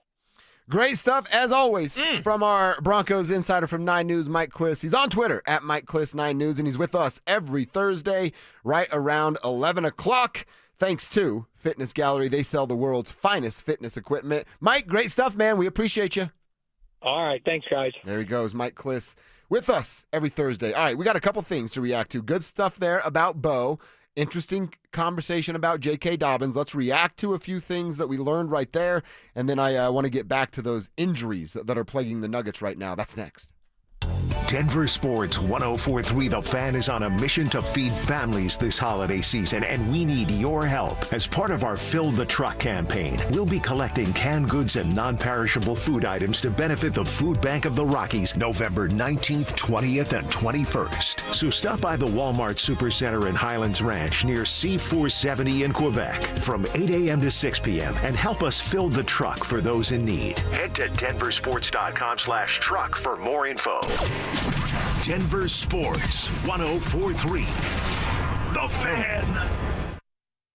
Great stuff, as always, from our Broncos insider from 9 News, Mike Kliss. He's on Twitter, at Mike Kliss 9 News, and he's with us every Thursday right around 11 o'clock. Thanks to Fitness Gallery. They sell the world's finest fitness equipment. Mike, great stuff, man. We appreciate you. All right. Thanks, guys. There he goes, Mike Kliss, with us every Thursday. All right, we got a couple things to react to. Good stuff there about Bo. Interesting conversation about J.K. Dobbins. Let's react to a few things that we learned right there, and then I want to get back to those injuries that are plaguing the Nuggets right now. That's next. Denver Sports 104.3 The Fan is on a mission to feed families this holiday season, and we need your help. As part of our Fill the Truck campaign, we'll be collecting canned goods and non-perishable food items to benefit the Food Bank of the Rockies November 19th, 20th, and 21st. So stop by the Walmart Supercenter in Highlands Ranch near C470 in Quebec from 8 a.m. to 6 p.m. and help us fill the truck for those in need. Head to denversports.com/truck for more info. Denver Sports 104.3 The Fan.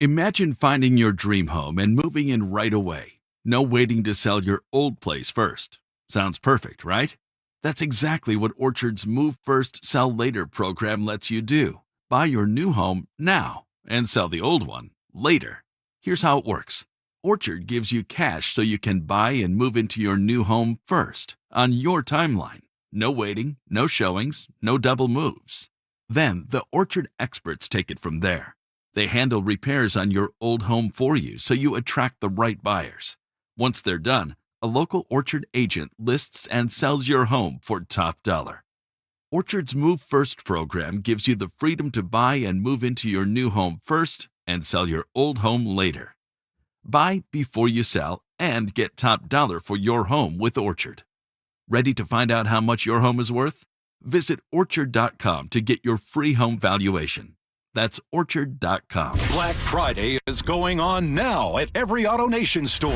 Imagine finding your dream home and moving in right away. No waiting to sell your old place first. Sounds perfect, right? That's exactly what Orchard's Move First, Sell Later program lets you do. Buy your new home now and sell the old one later. Here's how it works. Orchard gives you cash so you can buy and move into your new home first on your timeline. No waiting, no showings, no double moves. Then the Orchard experts take it from there. They handle repairs on your old home for you so you attract the right buyers. Once they're done, a local Orchard agent lists and sells your home for top dollar. Orchard's Move First program gives you the freedom to buy and move into your new home first and sell your old home later. Buy before you sell and get top dollar for your home with Orchard. Ready to find out how much your home is worth? Visit Orchard.com to get your free home valuation. That's Orchard.com. Black Friday is going on now at every AutoNation store.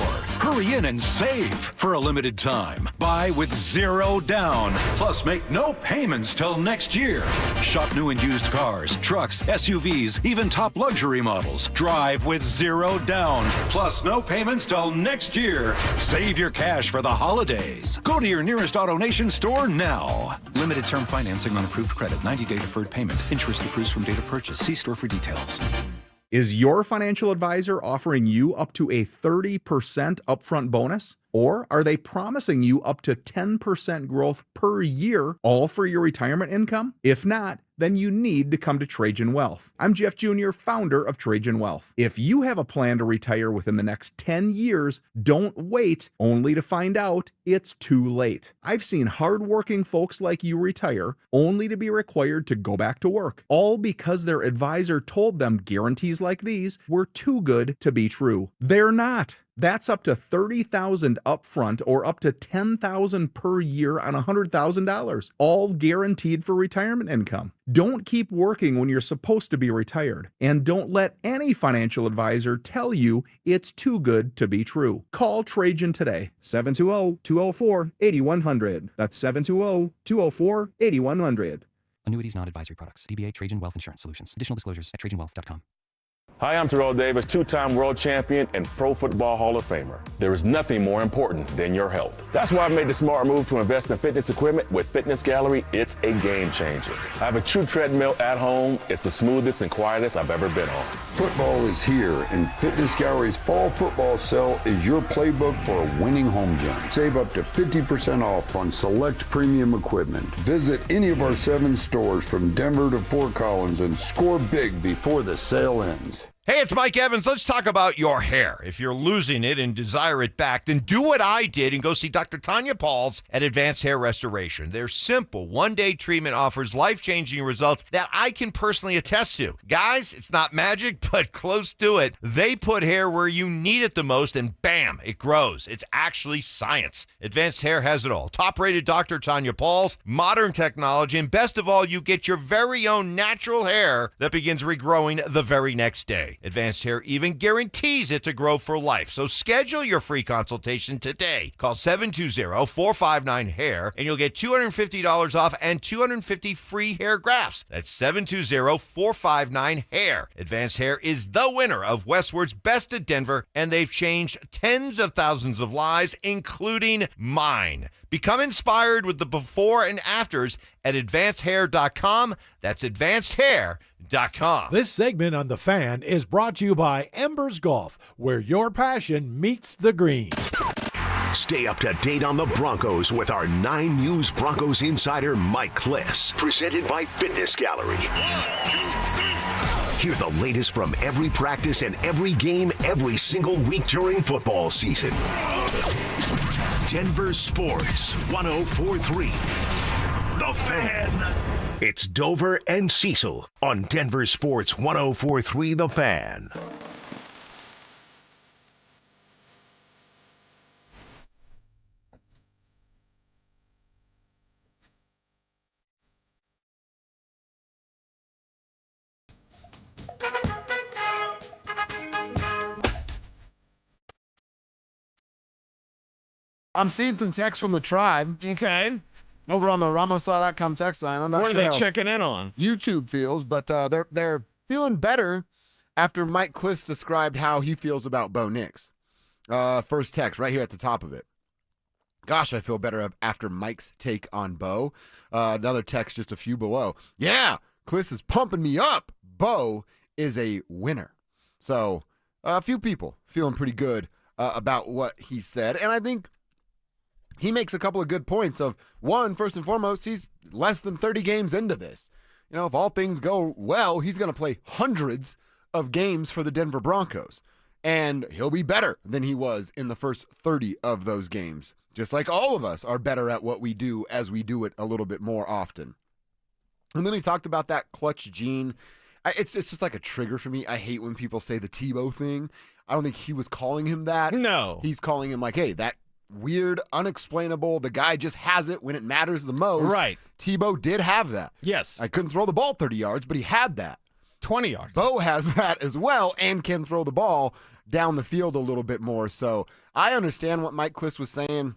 Hurry in and save for a limited time. Buy with 0 down. Plus, make no payments till next year. Shop new and used cars, trucks, SUVs, even top luxury models. Drive with 0 down. Plus, no payments till next year. Save your cash for the holidays. Go to your nearest AutoNation store now. Limited term financing on approved credit. 90-day deferred payment. Interest accrues from date of purchase. See store for details. Is your financial advisor offering you up to a 30% upfront bonus? Or are they promising you up to 10% growth per year, all for your retirement income? If not, then you need to come to Trajan Wealth. I'm Jeff Jr., founder of Trajan Wealth. If you have a plan to retire within the next 10 years, don't wait only to find out it's too late. I've seen hardworking folks like you retire only to be required to go back to work, all because their advisor told them guarantees like these were too good to be true. They're not. That's up to $30,000 upfront or up to $10,000 per year on $100,000, all guaranteed for retirement income. Don't keep working when you're supposed to be retired, and don't let any financial advisor tell you it's too good to be true. Call Trajan today, 720-204-8100. That's 720-204-8100. Annuities, non-advisory products. DBA Trajan Wealth Insurance Solutions. Additional disclosures at trajanwealth.com. Hi, I'm Terrell Davis, two-time world champion and Pro Football Hall of Famer. There is nothing more important than your health. That's why I've made the smart move to invest in fitness equipment with Fitness Gallery. It's a game changer. I have a true treadmill at home. It's the smoothest and quietest I've ever been on. Football is here, and Fitness Gallery's fall football sale is your playbook for a winning home gym. Save up to 50% off on select premium equipment. Visit any of our 7 stores from Denver to Fort Collins and score big before the sale ends. Hey, it's Mike Evans. Let's talk about your hair. If you're losing it and desire it back, then do what I did and go see Dr. Tanya Pauls at Advanced Hair Restoration. Their simple one-day treatment offers life-changing results that I can personally attest to. Guys, it's not magic, but close to it. They put hair where you need it the most, and bam, it grows. It's actually science. Advanced Hair has it all. Top-rated Dr. Tanya Pauls, modern technology, and best of all, you get your very own natural hair that begins regrowing the very next day. Advanced Hair even guarantees it to grow for life. So schedule your free consultation today. Call 720-459-HAIR and you'll get $250 off and 250 free hair grafts. That's 720-459-HAIR. Advanced Hair is the winner of Westward's Best of Denver, and they've changed tens of thousands of lives, including mine. Become inspired with the before and afters at advancedhair.com. That's advancedhair.com. This segment on The Fan is brought to you by Embers Golf, where your passion meets the green. Stay up to date on the Broncos with our 9 News Broncos insider Mike Kliss. Presented by Fitness Gallery. Hear the latest from every practice and every game every single week during football season. Denver Sports 104.3. The Fan. It's Dover and Cecil on Denver Sports 104.3 The Fan. I'm seeing some text from the tribe. Okay. Over on the Ramosaw.com text line. I'm not What sure are they how checking in on? YouTube feels, but they're feeling better after Mike Kliss described how he feels about Bo Nix. First text right here at the top of it. Gosh, I feel better after Mike's take on Bo. Another text just a few below. Yeah, Kliss is pumping me up. Bo is a winner. So a few people feeling pretty good about what he said. And I think he makes a couple of good points of, one, first and foremost, he's less than 30 games into this. You know, if all things go well, he's going to play hundreds of games for the Denver Broncos. And he'll be better than he was in the first 30 of those games. Just like all of us are better at what we do as we do it a little bit more often. And then he talked about that clutch gene. It's just like a trigger for me. I hate when people say the Tebow thing. I don't think he was calling him that. No. He's calling him like, hey, that weird, unexplainable, the guy just has it when it matters the most. Right. Tebow did have that. Yes. I couldn't throw the ball 30 yards, but he had that. 20 yards. Bo has that as well and can throw the ball down the field a little bit more. So I understand what Mike Kliss was saying.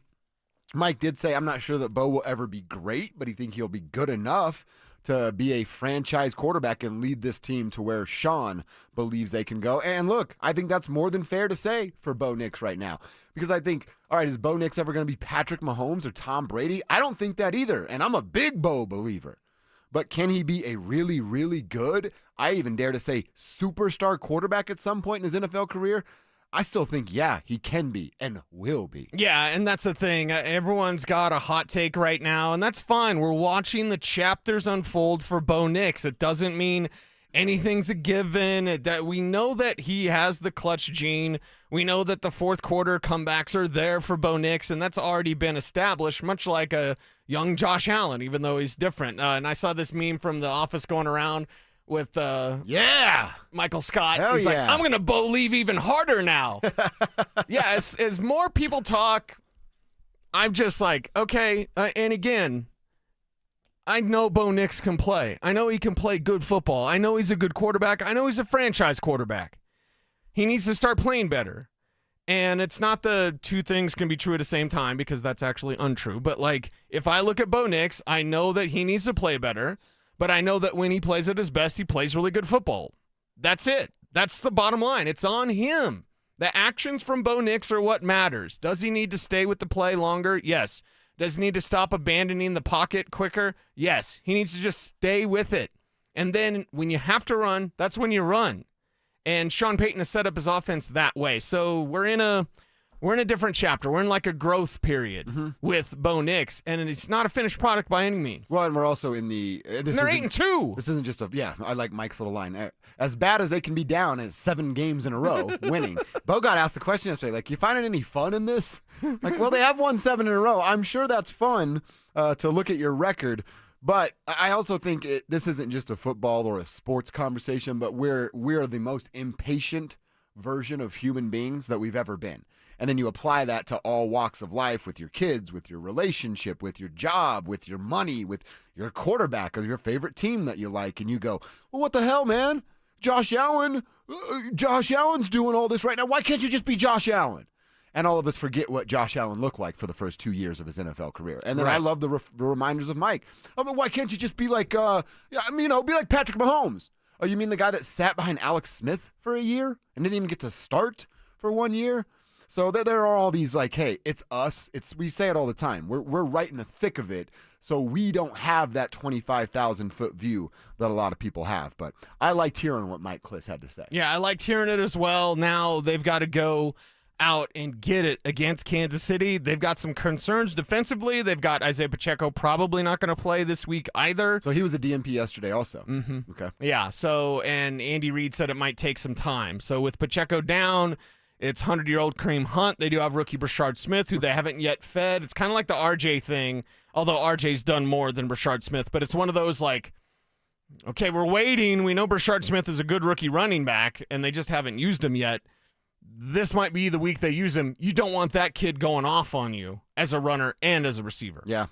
Mike did say, I'm not sure that Bo will ever be great, but he think he'll be good enough to be a franchise quarterback and lead this team to where Sean believes they can go. And look, I think that's more than fair to say for Bo Nix right now. Because I think, all right, is Bo Nix ever going to be Patrick Mahomes or Tom Brady? I don't think that either. And I'm a big Bo believer. But can he be a really, really good, I even dare to say superstar quarterback at some point in his NFL career? I still think, yeah, he can be and will be. Yeah, and that's the thing. Everyone's got a hot take right now, and that's fine. We're watching the chapters unfold for Bo Nix. It doesn't mean anything's a given. We know that he has the clutch gene. We know that the fourth quarter comebacks are there for Bo Nix, and that's already been established, much like a young Josh Allen, even though he's different. And I saw this meme from The Office going around with Michael Scott. Hell He's yeah. like, I'm going to believe even harder now. Yeah, as more people talk, I'm just like, okay. And again, I know Bo Nix can play. I know he can play good football. I know he's a good quarterback. I know he's a franchise quarterback. He needs to start playing better. And it's not the two things can be true at the same time, because that's actually untrue. But like, if I look at Bo Nix, I know that he needs to play better. But I know that when he plays at his best, he plays really good football. That's it. That's the bottom line. It's on him. The actions from Bo Nix are what matters. Does he need to stay with the play longer? Yes. Does he need to stop abandoning the pocket quicker? Yes. He needs to just stay with it. And then when you have to run, that's when you run. And Sean Payton has set up his offense that way. So we're in a different chapter. We're in like a growth period with Bo Nix, and it's not a finished product by any means. Well, and we're also in the... they're 8-2. This isn't just I like Mike's little line. As bad as they can be down at 7 games in a row winning. Bo got asked the question yesterday, like, you finding any fun in this? Like, well, they have won 7 in a row. I'm sure that's fun to look at your record. But I also think this isn't just a football or a sports conversation, but we're the most impatient version of human beings that we've ever been. And then you apply that to all walks of life, with your kids, with your relationship, with your job, with your money, with your quarterback or your favorite team that you like. And you go, well, what the hell, man? Josh Allen's doing all this right now. Why can't you just be Josh Allen? And all of us forget what Josh Allen looked like for the first 2 years of his NFL career. And then I love the reminders of Mike. I mean, why can't you just be like, be like Patrick Mahomes? Oh, you mean the guy that sat behind Alex Smith for a year and didn't even get to start for 1 year? So there are all these like, hey, it's us. We say it all the time. We're right in the thick of it. So we don't have that 25,000-foot view that a lot of people have. But I liked hearing what Mike Kliss had to say. Yeah, I liked hearing it as well. Now they've got to go out and get it against Kansas City. They've got some concerns defensively. They've got Isaiah Pacheco probably not going to play this week either. So he was a DNP yesterday also. Mm-hmm. Okay. Yeah, and Andy Reid said it might take some time. So with Pacheco down, it's 100-year-old Kareem Hunt. They do have rookie Brashard Smith, who they haven't yet fed. It's kind of like the RJ thing, although RJ's done more than Brashard Smith. But it's one of those like, okay, we're waiting. We know Brashard Smith is a good rookie running back, and they just haven't used him yet. This might be the week they use him. You don't want that kid going off on you as a runner and as a receiver. Yeah,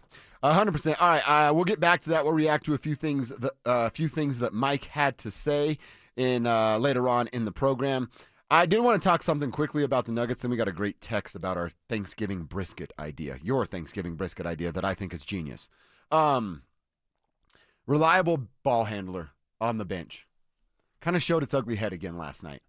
100%. All right, we'll get back to that. We'll react to a few things that Mike had to say in later on in the program. I did want to talk something quickly about the Nuggets, and we got a great text about our Thanksgiving brisket idea, your Thanksgiving brisket idea that I think is genius. Reliable ball handler on the bench. Kind of showed its ugly head again last night.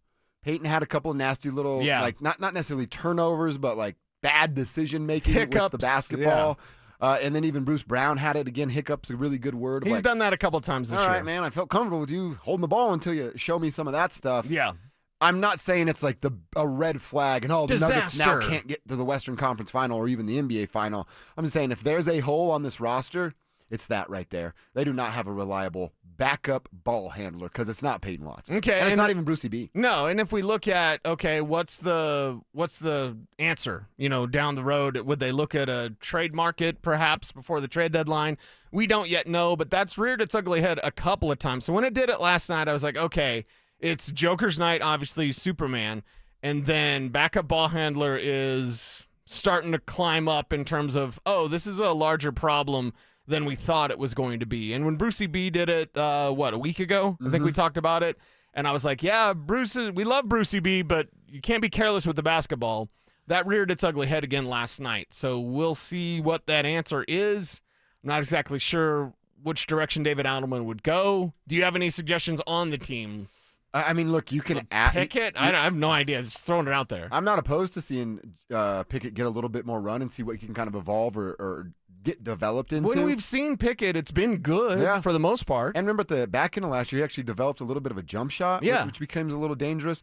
Payton had a couple of nasty little, like not necessarily turnovers, but like bad decision-making with the basketball. Yeah. And then even Bruce Brown had it again. Hiccups, a really good word. He's done that a couple of times this year. All right, man, I felt comfortable with you holding the ball until you show me some of that stuff. Yeah. I'm not saying it's like a red flag and the Nuggets now can't get to the Western Conference Final or even the NBA Final. I'm just saying if there's a hole on this roster, it's that right there. They do not have a reliable backup ball handler because it's not Peyton Watson. Okay, and it's not even Brucey B. No, and if we look at what's the answer? Down the road, would they look at a trade market perhaps before the trade deadline? We don't yet know, but that's reared its ugly head a couple of times. So when it did it last night, I was like, okay. It's Joker's night, obviously, Superman, and then backup ball handler is starting to climb up in terms of, this is a larger problem than we thought it was going to be. And when Brucey B did it, a week ago? I think we talked about it. And I was like, yeah, we love Brucey B, but you can't be careless with the basketball. That reared its ugly head again last night. So we'll see what that answer is. I'm not exactly sure which direction David Adelman would go. Do you have any suggestions on the team? I mean, look, you can Pickett? I have no idea. Just throwing it out there. I'm not opposed to seeing Pickett get a little bit more run and see what he can kind of evolve or get developed into. When we've seen Pickett, it's been good for the most part. And remember at the back end of last year, he actually developed a little bit of a jump shot, which becomes a little dangerous.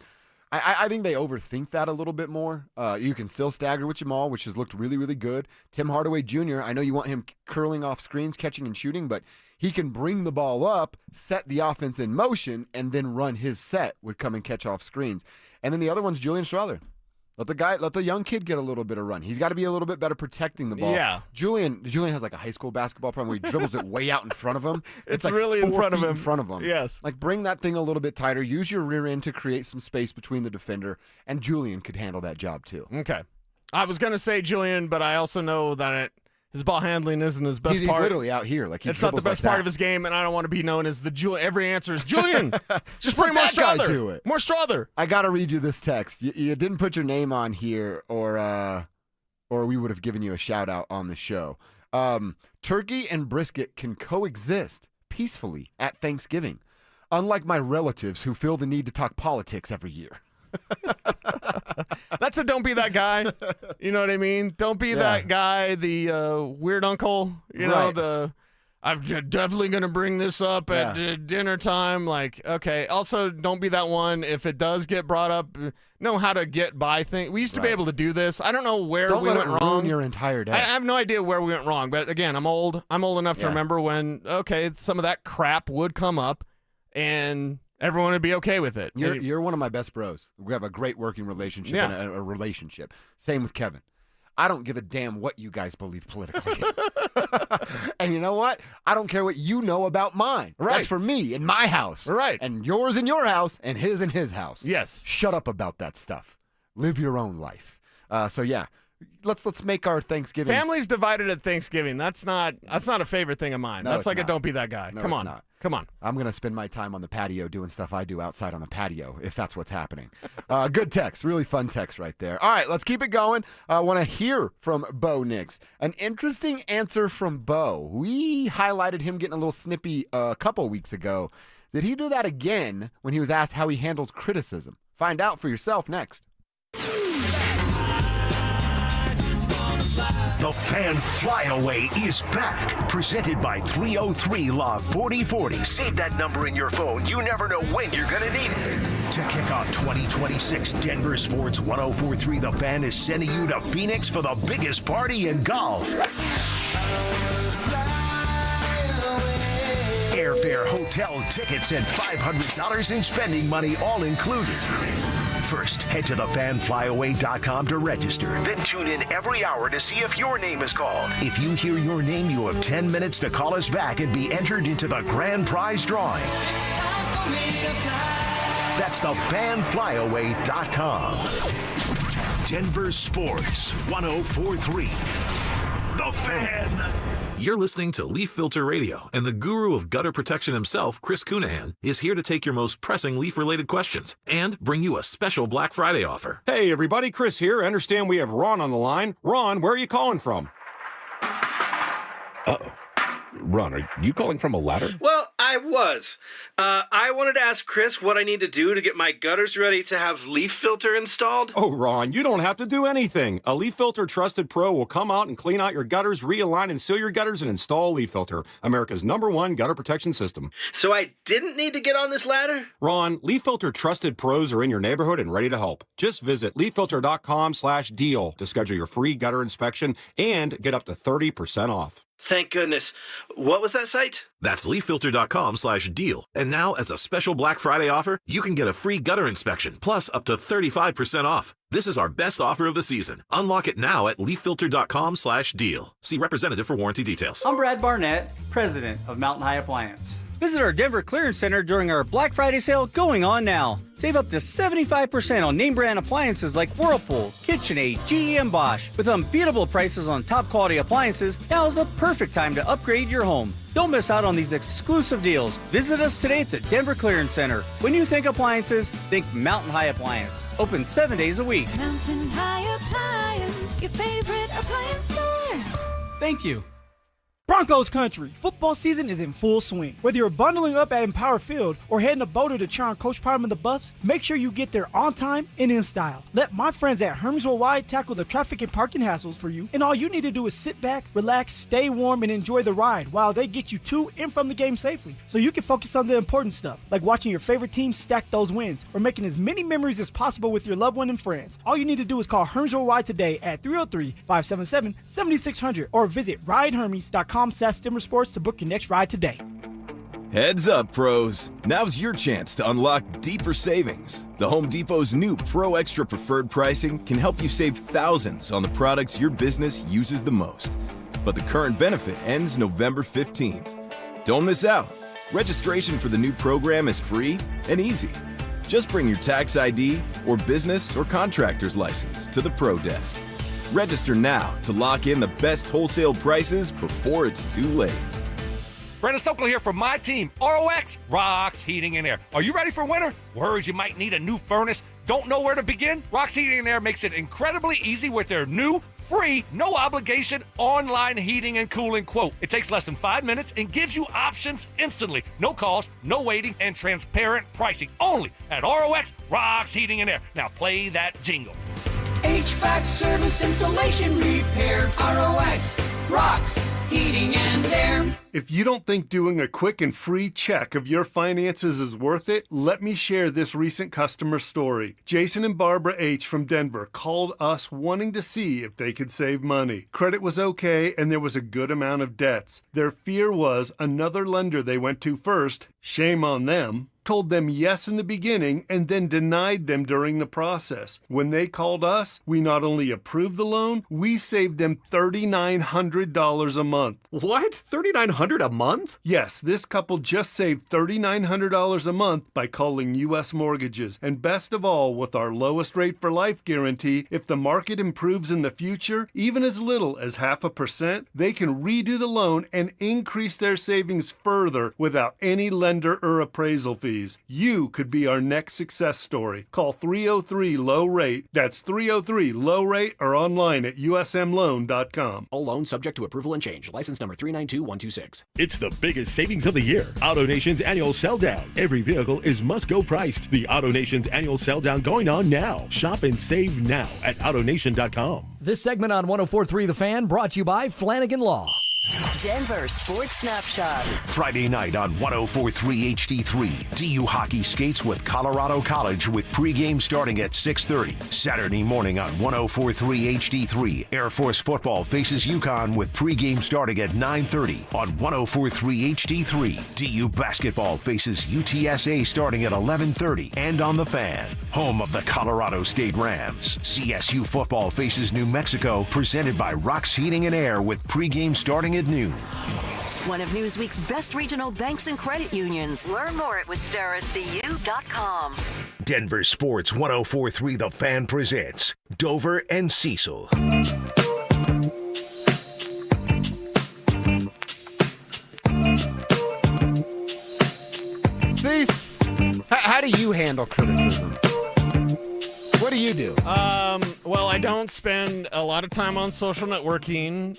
I think they overthink that a little bit more. You can still stagger with Jamal, which has looked really, really good. Tim Hardaway Jr., I know you want him curling off screens, catching and shooting, but he can bring the ball up, set the offense in motion, and then run his set, would come and catch off screens. And then the other one's Julian Strother. Let the young kid get a little bit of run. He's got to be a little bit better protecting the ball. Yeah. Julian has like a high school basketball problem where he dribbles it way out in front of him. It's like really in front of him. In front of him. Yes. Like bring that thing a little bit tighter. Use your rear end to create some space between the defender, and Julian could handle that job too. Okay. I was going to say Julian, but I also know that his ball handling isn't his best part. He's literally out here. It's not the best part of his game, and I don't want to be known as the Julian. Every answer is Julian. Just bring more Strother. Do it. More Strother. I got to read you this text. You didn't put your name on here, or we would have given you a shout out on the show. Turkey and brisket can coexist peacefully at Thanksgiving, unlike my relatives who feel the need to talk politics every year. That's a don't be that guy. You know what I mean? Don't be that guy, the weird uncle. You know, I'm definitely going to bring this up at dinner time. Like, okay. Also, don't be that one. If it does get brought up, know how to get by things. We used to be able to do this. I don't know where we went wrong. Ruin your entire day. I have no idea where we went wrong. But again, I'm old. I'm old enough to remember when, some of that crap would come up and everyone would be okay with it. You're one of my best bros. We have a great working relationship and a relationship. Same with Kevin. I don't give a damn what you guys believe politically. And you know what? I don't care what you know about mine. Right. That's for me in my house. Right. And yours in your house and his in his house. Yes. Shut up about that stuff. Live your own life. Let's make our Thanksgiving. Families divided at Thanksgiving. That's not a favorite thing of mine. No, that's like not. a don't be that guy. No, Come it's on. not. Come on. I'm going to spend my time on the patio doing stuff I do outside on the patio, if that's what's happening. Good text. Really fun text right there. All right, let's keep it going. I want to hear from Bo Nix. An interesting answer from Bo. We highlighted him getting a little snippy a couple weeks ago. Did he do that again when he was asked how he handled criticism? Find out for yourself next. The Fan Flyaway is back. Presented by 303 Law 4040. Save that number in your phone. You never know when you're going to need it. To kick off 2026, Denver Sports 1043 The Fan is sending you to Phoenix for the biggest party in golf. Airfare, hotel, tickets, and $500 in spending money all included. First, head to thefanflyaway.com to register. Then tune in every hour to see if your name is called. If you hear your name, you have 10 minutes to call us back and be entered into the grand prize drawing. That's thefanflyaway.com. Denver Sports 1043. The Fan. You're listening to Leaf Filter Radio, and the guru of gutter protection himself, Chris Cunahan, is here to take your most pressing leaf-related questions and bring you a special Black Friday offer. Hey, everybody, Chris here. I understand we have Ron on the line. Ron, where are you calling from? Uh-oh. Ron, are you calling from a ladder? Well, I was. I wanted to ask Chris what I need to do to get my gutters ready to have leaf filter installed. Oh, Ron, you don't have to do anything. A Leaf Filter Trusted Pro will come out and clean out your gutters, realign and seal your gutters, and install Leaf Filter, America's #1 gutter protection system. So I didn't need to get on this ladder? Ron, Leaf Filter Trusted Pros are in your neighborhood and ready to help. Just visit leaffilter.com/deal to schedule your free gutter inspection and get up to 30% off. Thank goodness. What was that site? That's leaffilter.com/deal. And now, as a special Black Friday offer, you can get a free gutter inspection, plus up to 35% off. This is our best offer of the season. Unlock it now at leaffilter.com/deal. See representative for warranty details. I'm Brad Barnett, president of Mountain High Appliance. Visit our Denver Clearance Center during our Black Friday sale going on now. Save up to 75% on name brand appliances like Whirlpool, KitchenAid, GE, and Bosch. With unbeatable prices on top quality appliances, now is the perfect time to upgrade your home. Don't miss out on these exclusive deals. Visit us today at the Denver Clearance Center. When you think appliances, think Mountain High Appliance. Open 7 days a week. Mountain High Appliance, your favorite appliance store. Thank you. Broncos country, football season is in full swing. Whether you're bundling up at Empower Field or heading to Boulder to cheer on Coach Prime and the Buffs, make sure you get there on time and in style. Let my friends at Hermes Worldwide tackle the traffic and parking hassles for you, and all you need to do is sit back, relax, stay warm, and enjoy the ride while they get you to and from the game safely, so you can focus on the important stuff, like watching your favorite team stack those wins or making as many memories as possible with your loved one and friends. All you need to do is call Hermes Worldwide today at 303-577-7600 or visit ridehermes.com/DenverSports to book your next ride today. Heads up, pros. Now's your chance to unlock deeper savings. The Home Depot's new Pro Extra Preferred pricing can help you save thousands on the products your business uses the most. But the current benefit ends November 15th. Don't miss out. Registration for the new program is free and easy. Just bring your tax ID or business or contractor's license to the Pro Desk. Register now to lock in the best wholesale prices before it's too late. Brandon Stokely here from my team, ROX Rocks Heating and Air. Are you ready for winter? Worries you might need a new furnace? Don't know where to begin? Rocks Heating and Air makes it incredibly easy with their new, free, no obligation online heating and cooling quote. It takes less than 5 minutes and gives you options instantly. No cost, no waiting, and transparent pricing. Only at ROX Rocks Heating and Air. Now play that jingle. HVAC service, installation, repair. ROX Rocks Heating and Air. If you don't think doing a quick and free check of your finances is worth it, let me share this recent customer story. Jason and Barbara H. from Denver called us wanting to see if they could save money. Credit was okay and there was a good amount of debts. Their fear was another lender they went to first, shame on them, told them yes in the beginning and then denied them during the process. When they called us, we not only approved the loan, we saved them $3,900 a month. What? $3,900 a month? Yes, this couple just saved $3,900 a month by calling U.S. Mortgages. And best of all, with our lowest rate for life guarantee, if the market improves in the future, even as little as 0.5%, they can redo the loan and increase their savings further without any lender or appraisal fees. You could be our next success story. Call 303-LOW-RATE. That's 303-LOW-RATE or online at usmloan.com. All loans subject to approval and change. License number 392126. It's the biggest savings of the year. AutoNation's annual sell down. Every vehicle is must-go priced. The AutoNation's annual sell down going on now. Shop and save now at AutoNation.com. This segment on 104.3 The Fan brought to you by Flanagan Law. Denver Sports Snapshot. Friday night on 104.3 HD3. DU hockey skates with Colorado College with pregame starting at 6:30. Saturday morning on 104.3 HD3. Air Force football faces UConn with pregame starting at 9:30 on 104.3 HD3. DU basketball faces UTSA starting at 11:30 and on The Fan. Home of the Colorado State Rams. CSU football faces New Mexico presented by Rocks Heating and Air with pregame starting at noon. One of Newsweek's best regional banks and credit unions. Learn more at WistaraCU.com. Denver Sports 104.3 The Fan presents Dover and Cecil. Cease, how do you handle criticism? What do you do? Well, I don't spend a lot of time on social networking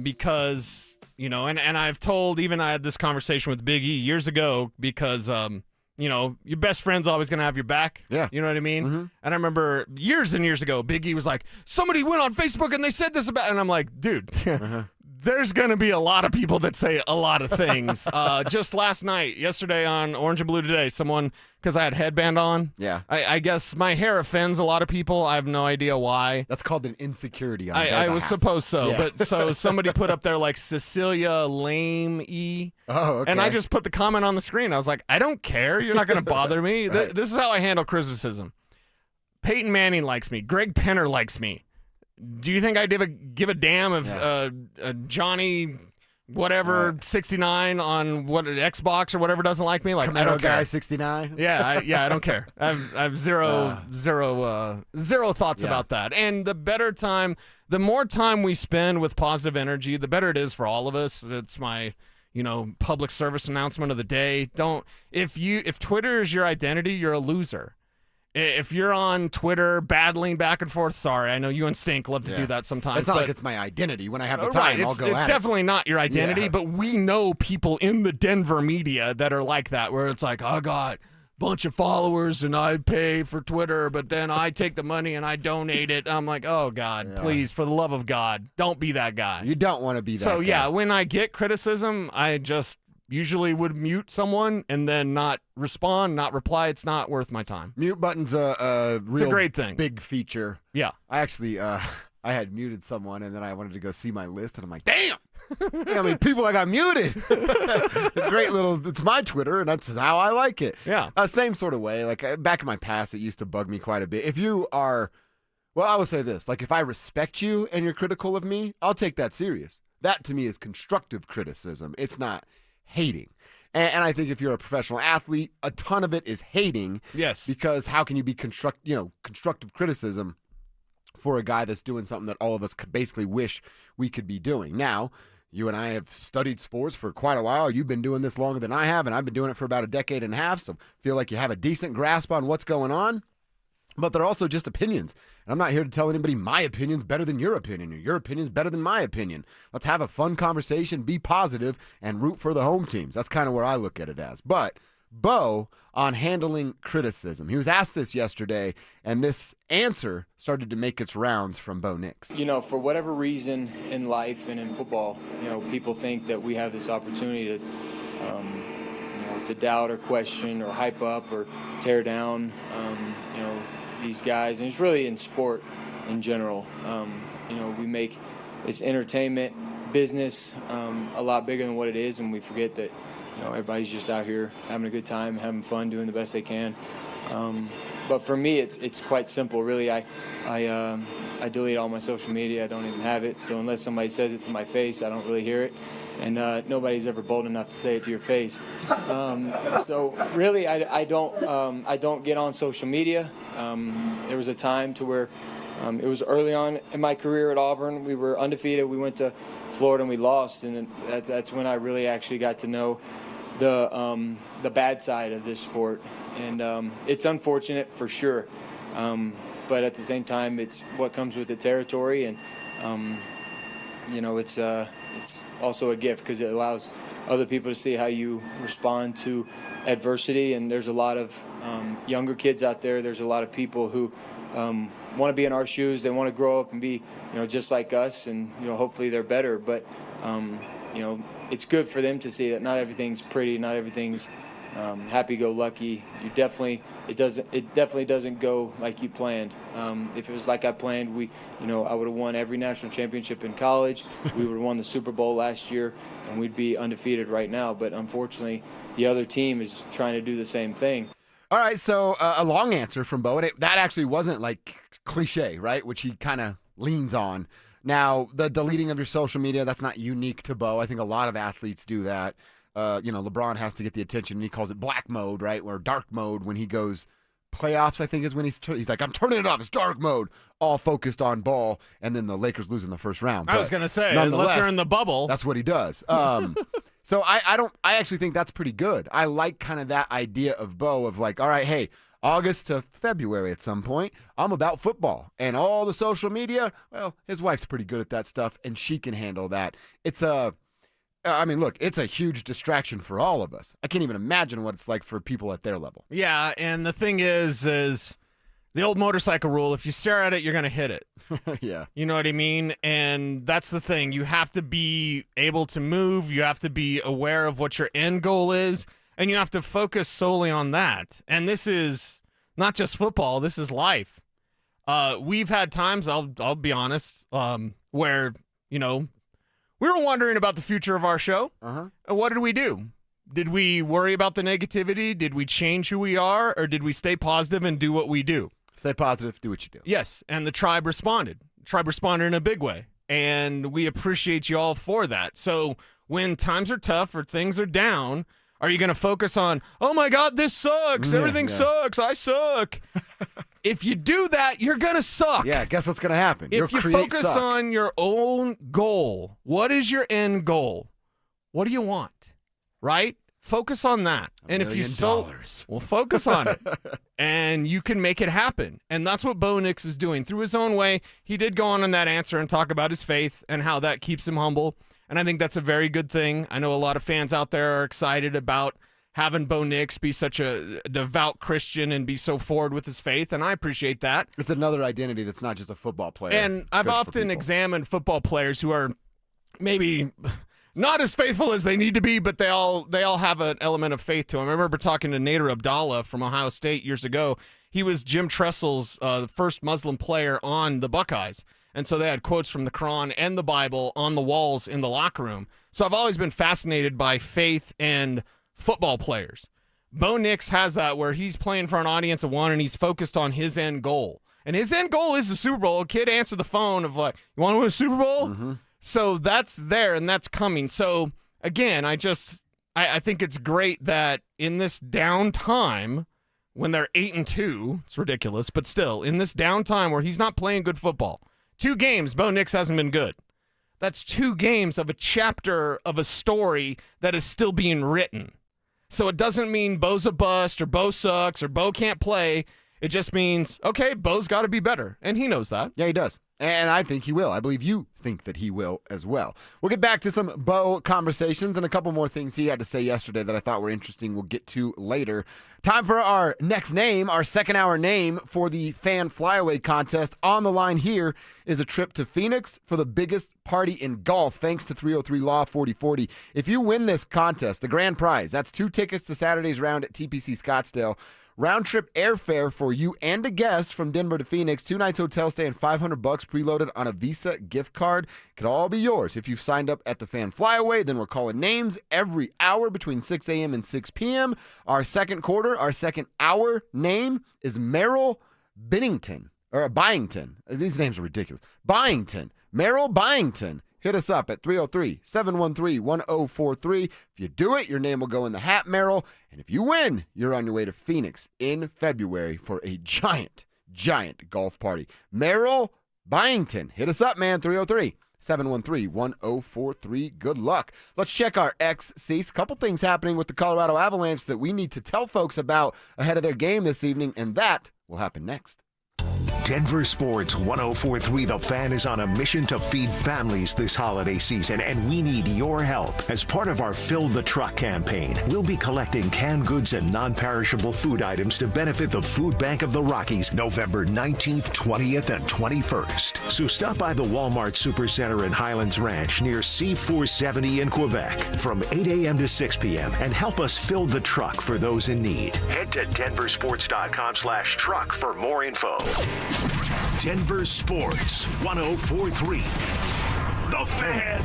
because, you know, and I've told, even I had this conversation with Big E years ago because, you know, your best friend's always going to have your back. Yeah. You know what I mean? Mm-hmm. And I remember years and years ago, Big E was like, somebody went on Facebook and they said this about, and I'm like, dude, there's going to be a lot of people that say a lot of things. Just yesterday on Orange and Blue Today, someone, because I had headband on. Yeah. I guess my hair offends a lot of people. I have no idea why. That's called an insecurity on I was supposed so. Yeah. But so somebody put up there like Cecilia Lame E. Oh, okay. And I just put the comment on the screen. I was like, I don't care. You're not going to bother me. Right. This is how I handle criticism. Peyton Manning likes me. Greg Penner likes me. Do you think I give a damn if Johnny whatever 69 on what Xbox or whatever doesn't like me. Like I don't guy care. 69. Yeah, I don't care. I have zero thoughts about that. And the more time we spend with positive energy, the better it is for all of us. It's my public service announcement of the day. If Twitter is your identity, you're a loser. If you're on Twitter battling back and forth, sorry, I know you and Stink love to do that sometimes. It's not like it's my identity. When I have the time, I'll go at it. It's definitely not your identity, but we know people in the Denver media that are like that, where it's like, I got a bunch of followers and I pay for Twitter, but then I take the money and I donate it. I'm like, oh, God, please, for the love of God, don't be that guy. You don't want to be that guy. So, yeah, when I get criticism, I just usually would mute someone and then not respond, not reply. It's not worth my time. Mute button's a real great thing. Big feature. Yeah. I actually, I had muted someone, and then I wanted to go see my list, and I'm like, damn! I mean, people I got muted. It's my Twitter, and that's how I like it. Yeah. Same sort of way. Like, back in my past, it used to bug me quite a bit. If you are, well, I would say this. Like, if I respect you and you're critical of me, I'll take that serious. That, to me, is constructive criticism. It's not hating. And I think if you're a professional athlete, a ton of it is hating. Yes. Because how can you be constructive criticism for a guy that's doing something that all of us could basically wish we could be doing? Now, you and I have studied sports for quite a while. You've been doing this longer than I have, and I've been doing it for about a decade and a half, so feel like you have a decent grasp on what's going on. But they're also just opinions. And I'm not here to tell anybody my opinion's better than your opinion or your opinion's better than my opinion. Let's have a fun conversation, be positive, and root for the home teams. That's kind of where I look at it as. But Bo, on handling criticism, he was asked this yesterday, and this answer started to make its rounds from Bo Nix. For whatever reason in life and in football, people think that we have this opportunity to doubt or question or hype up or tear down, these guys, and it's really in sport in general. We make this entertainment business a lot bigger than what it is, and we forget that everybody's just out here having a good time, having fun, doing the best they can. But for me, it's quite simple, really. I delete all my social media. I don't even have it. So unless somebody says it to my face, I don't really hear it. And nobody's ever bold enough to say it to your face. So really, I don't get on social media. There was a time to where it was early on in my career at Auburn. We were undefeated. We went to Florida and we lost, and that's when I really actually got to know the bad side of this sport. And it's unfortunate for sure, but at the same time, it's what comes with the territory, and it's also a gift because it allows other people to see how you respond to adversity. And there's a lot of younger kids out there. There's a lot of people who want to be in our shoes. They want to grow up and be, just like us, and hopefully they're better. But it's good for them to see that not everything's pretty, not everything's happy-go-lucky. It definitely doesn't go like you planned. If it was like I planned, I would have won every national championship in college. We would have won the Super Bowl last year, and we'd be undefeated right now. But unfortunately, the other team is trying to do the same thing. All right, so a long answer from Bo, and that actually wasn't like cliche, right? Which he kind of leans on. Now, the deleting of your social media, that's not unique to Bo. I think a lot of athletes do that. LeBron has to get the attention, and he calls it black mode, right? Or dark mode when he goes playoffs, I think is when he's like, I'm turning it off. It's dark mode, all focused on ball, and then the Lakers lose in the first round. I was going to say, unless they're in the bubble. That's what he does. So I actually think that's pretty good. I like kind of that idea of Bo of like, all right, hey, August to February at some point, I'm about football. And all the social media, well, his wife's pretty good at that stuff, and she can handle that. It's a huge distraction for all of us. I can't even imagine what it's like for people at their level. Yeah, and the thing is the old motorcycle rule, if you stare at it, you're going to hit it. Yeah. You know what I mean? And that's the thing. You have to be able to move. You have to be aware of what your end goal is, and you have to focus solely on that. And this is not just football. This is life. We've had times, I'll be honest, where, we were wondering about the future of our show. Uh-huh. And what did we do? Did we worry about the negativity? Did we change who we are? Or did we stay positive and do what we do? Stay positive, do what you do. Yes, and the tribe responded. The tribe responded in a big way. and we appreciate you all for that. So when times are tough or things are down, are you going to focus on, oh my God, this sucks, everything sucks, I suck? If you do that, you're going to suck. Yeah, guess what's going to happen? If you focus on your own goal, what is your end goal? What do you want? Right? Focus on that. And if you focus on it, and you can make it happen. And that's what Bo Nix is doing. Through his own way, he did go on in that answer and talk about his faith and how that keeps him humble. And I think that's a very good thing. I know a lot of fans out there are excited about having Bo Nix be such a devout Christian and be so forward with his faith, and I appreciate that. It's another identity that's not just a football player. And I've often examined football players who are maybe not as faithful as they need to be, but they all have an element of faith to them. I remember talking to Nader Abdallah from Ohio State years ago. He was Jim Tressel's first Muslim player on the Buckeyes. And so they had quotes from the Quran and the Bible on the walls in the locker room. So I've always been fascinated by faith and football players. Bo Nix has that where he's playing for an audience of one and he's focused on his end goal. And his end goal is the Super Bowl. A kid answered the phone of like, you want to win a Super Bowl? Mm-hmm. So that's there and that's coming. So again, I think it's great that in this downtime when they're 8-2, it's ridiculous, but still in this downtime where he's not playing good football, 2 games, Bo Nix hasn't been good. That's 2 games of a chapter of a story that is still being written. So it doesn't mean Bo's a bust or Bo sucks or Bo can't play. It just means, okay, Bo's got to be better. And he knows that. Yeah, he does. And I think he will. I believe you think that he will as well. We'll get back to some Bo conversations and a couple more things he had to say yesterday that I thought were interesting we'll get to later. Time for our next name, our second hour name for the fan flyaway contest. On the line here is a trip to Phoenix for the biggest party in golf, thanks to 303 Law 4040. If you win this contest, the grand prize, that's 2 tickets to Saturday's round at TPC Scottsdale. Round-trip airfare for you and a guest from Denver to Phoenix, 2 nights hotel stay and $500 preloaded on a Visa gift card. Could all be yours if you've signed up at the Fan Flyaway. Then we're calling names every hour between 6 a.m. and 6 p.m. Our second hour name is Merrill Byington. These names are ridiculous. Byington. Merrill Byington. Hit us up at 303-713-1043. If you do it, your name will go in the hat, Merrill. And if you win, you're on your way to Phoenix in February for a giant golf party. Merrill Byington. Hit us up, man. 303-713-1043. Good luck. Let's check our Cecil. A couple things happening with the Colorado Avalanche that we need to tell folks about ahead of their game this evening, and that will happen next. Denver Sports 104.3 The Fan is on a mission to feed families this holiday season, and we need your help. As part of our Fill the Truck campaign, we'll be collecting canned goods and non-perishable food items to benefit the Food Bank of the Rockies November 19th, 20th, and 21st. So stop by the Walmart Supercenter in Highlands Ranch near C470 in Quebec from 8 a.m. to 6 p.m. and help us fill the truck for those in need. Head to DenverSports.com/truck for more info. Denver Sports 104.3 The Fan.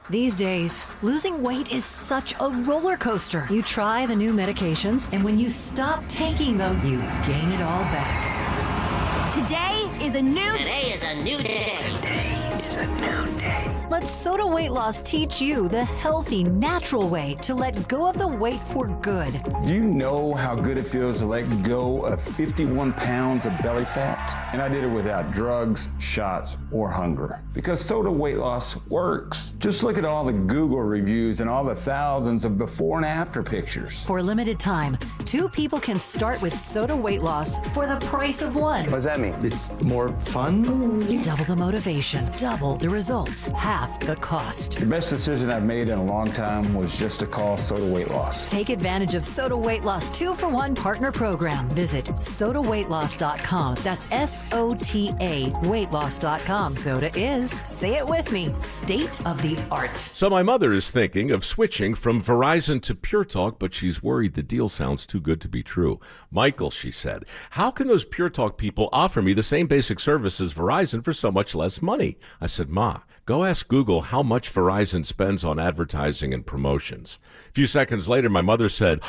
These days, losing weight is such a roller coaster. You try the new medications, and when you stop taking them, you gain it all back. Today is a new day. Let Soda Weight Loss teach you the healthy, natural way to let go of the weight for good. Do you know how good it feels to let go of 51 pounds of belly fat? And I did it without drugs, shots, or hunger. Because Soda Weight Loss works. Just look at all the Google reviews and all the thousands of before and after pictures. For a limited time, 2 people can start with Soda Weight Loss for the price of 1. What does that mean? It's more fun? Double the motivation, double the results, half the cost. The best decision I've made in a long time was just to call Soda Weight Loss. Take advantage of Soda Weight Loss 2-for-1 partner program. Visit SodaWeightLoss.com. That's SOTA weightloss.com. Soda is, say it with me, state of the art. So my mother is thinking of switching from Verizon to Pure Talk, but she's worried the deal sounds too good to be true. Michael, she said, how can those Pure Talk people offer me the same basic service as Verizon for so much less money? I said, Ma, go ask Google how much Verizon spends on advertising and promotions. A few seconds later, my mother said,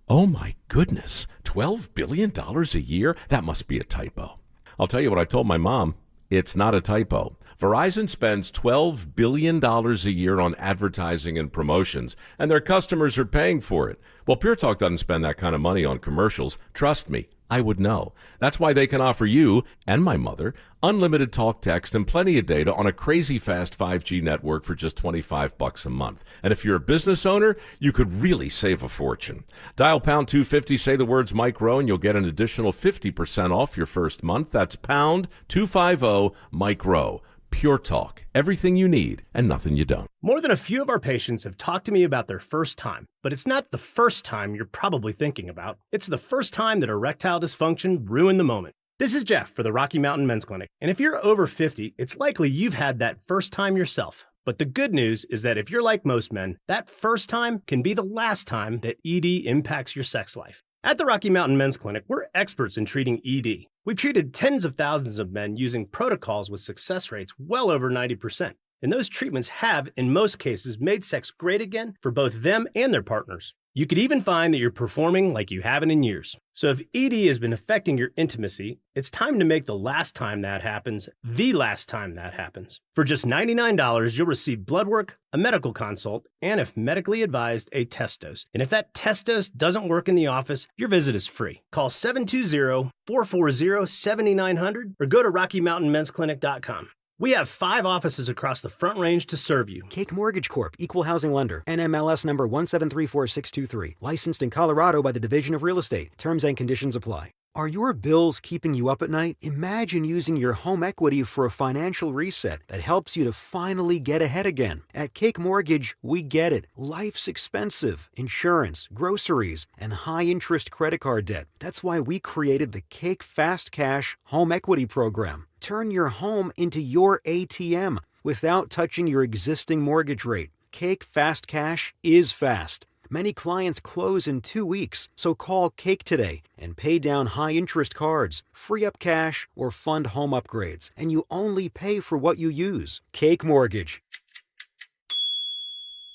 oh my goodness, $12 billion a year? That must be a typo. I'll tell you what I told my mom. It's not a typo. Verizon spends $12 billion a year on advertising and promotions, and their customers are paying for it. Well, Pure Talk doesn't spend that kind of money on commercials. Trust me, I would know. That's why they can offer you and my mother unlimited talk, text, and plenty of data on a crazy fast 5G network for just $25 a month. And if you're a business owner, you could really save a fortune. Dial pound 250, say the words Mike Rowe, and you'll get an additional 50% off your first month. That's pound 250 Mike Rowe. Pure Talk. Everything you need and nothing you don't. More than a few of our patients have talked to me about their first time, but it's not the first time you're probably thinking about. It's the first time that erectile dysfunction ruined the moment. This is Jeff for the Rocky Mountain Men's Clinic, and if you're over 50, it's likely you've had that first time yourself. But the good news is that if you're like most men, that first time can be the last time that ED impacts your sex life. At the Rocky Mountain Men's Clinic, we're experts in treating ED. We've treated tens of thousands of men using protocols with success rates well over 90%. And those treatments have, in most cases, made sex great again for both them and their partners. You could even find that you're performing like you haven't in years. So if ED has been affecting your intimacy, it's time to make the last time that happens, the last time that happens. For just $99, you'll receive blood work, a medical consult, and if medically advised, a test dose. And if that test dose doesn't work in the office, your visit is free. Call 720-440-7900 or go to RockyMountainMen'sClinic.com. We have 5 offices across the Front Range to serve you. Cake Mortgage Corp. Equal Housing Lender. NMLS number 1734623. Licensed in Colorado by the Division of Real Estate. Terms and conditions apply. Are your bills keeping you up at night? Imagine using your home equity for a financial reset that helps you to finally get ahead again. At Cake Mortgage, we get it. Life's expensive. Insurance, groceries, and high-interest credit card debt. That's why we created the Cake Fast Cash Home Equity Program. Turn your home into your ATM without touching your existing mortgage rate. Cake Fast Cash is fast. Many clients close in 2 weeks, so call Cake today and pay down high-interest cards, free up cash, or fund home upgrades, and you only pay for what you use. Cake Mortgage.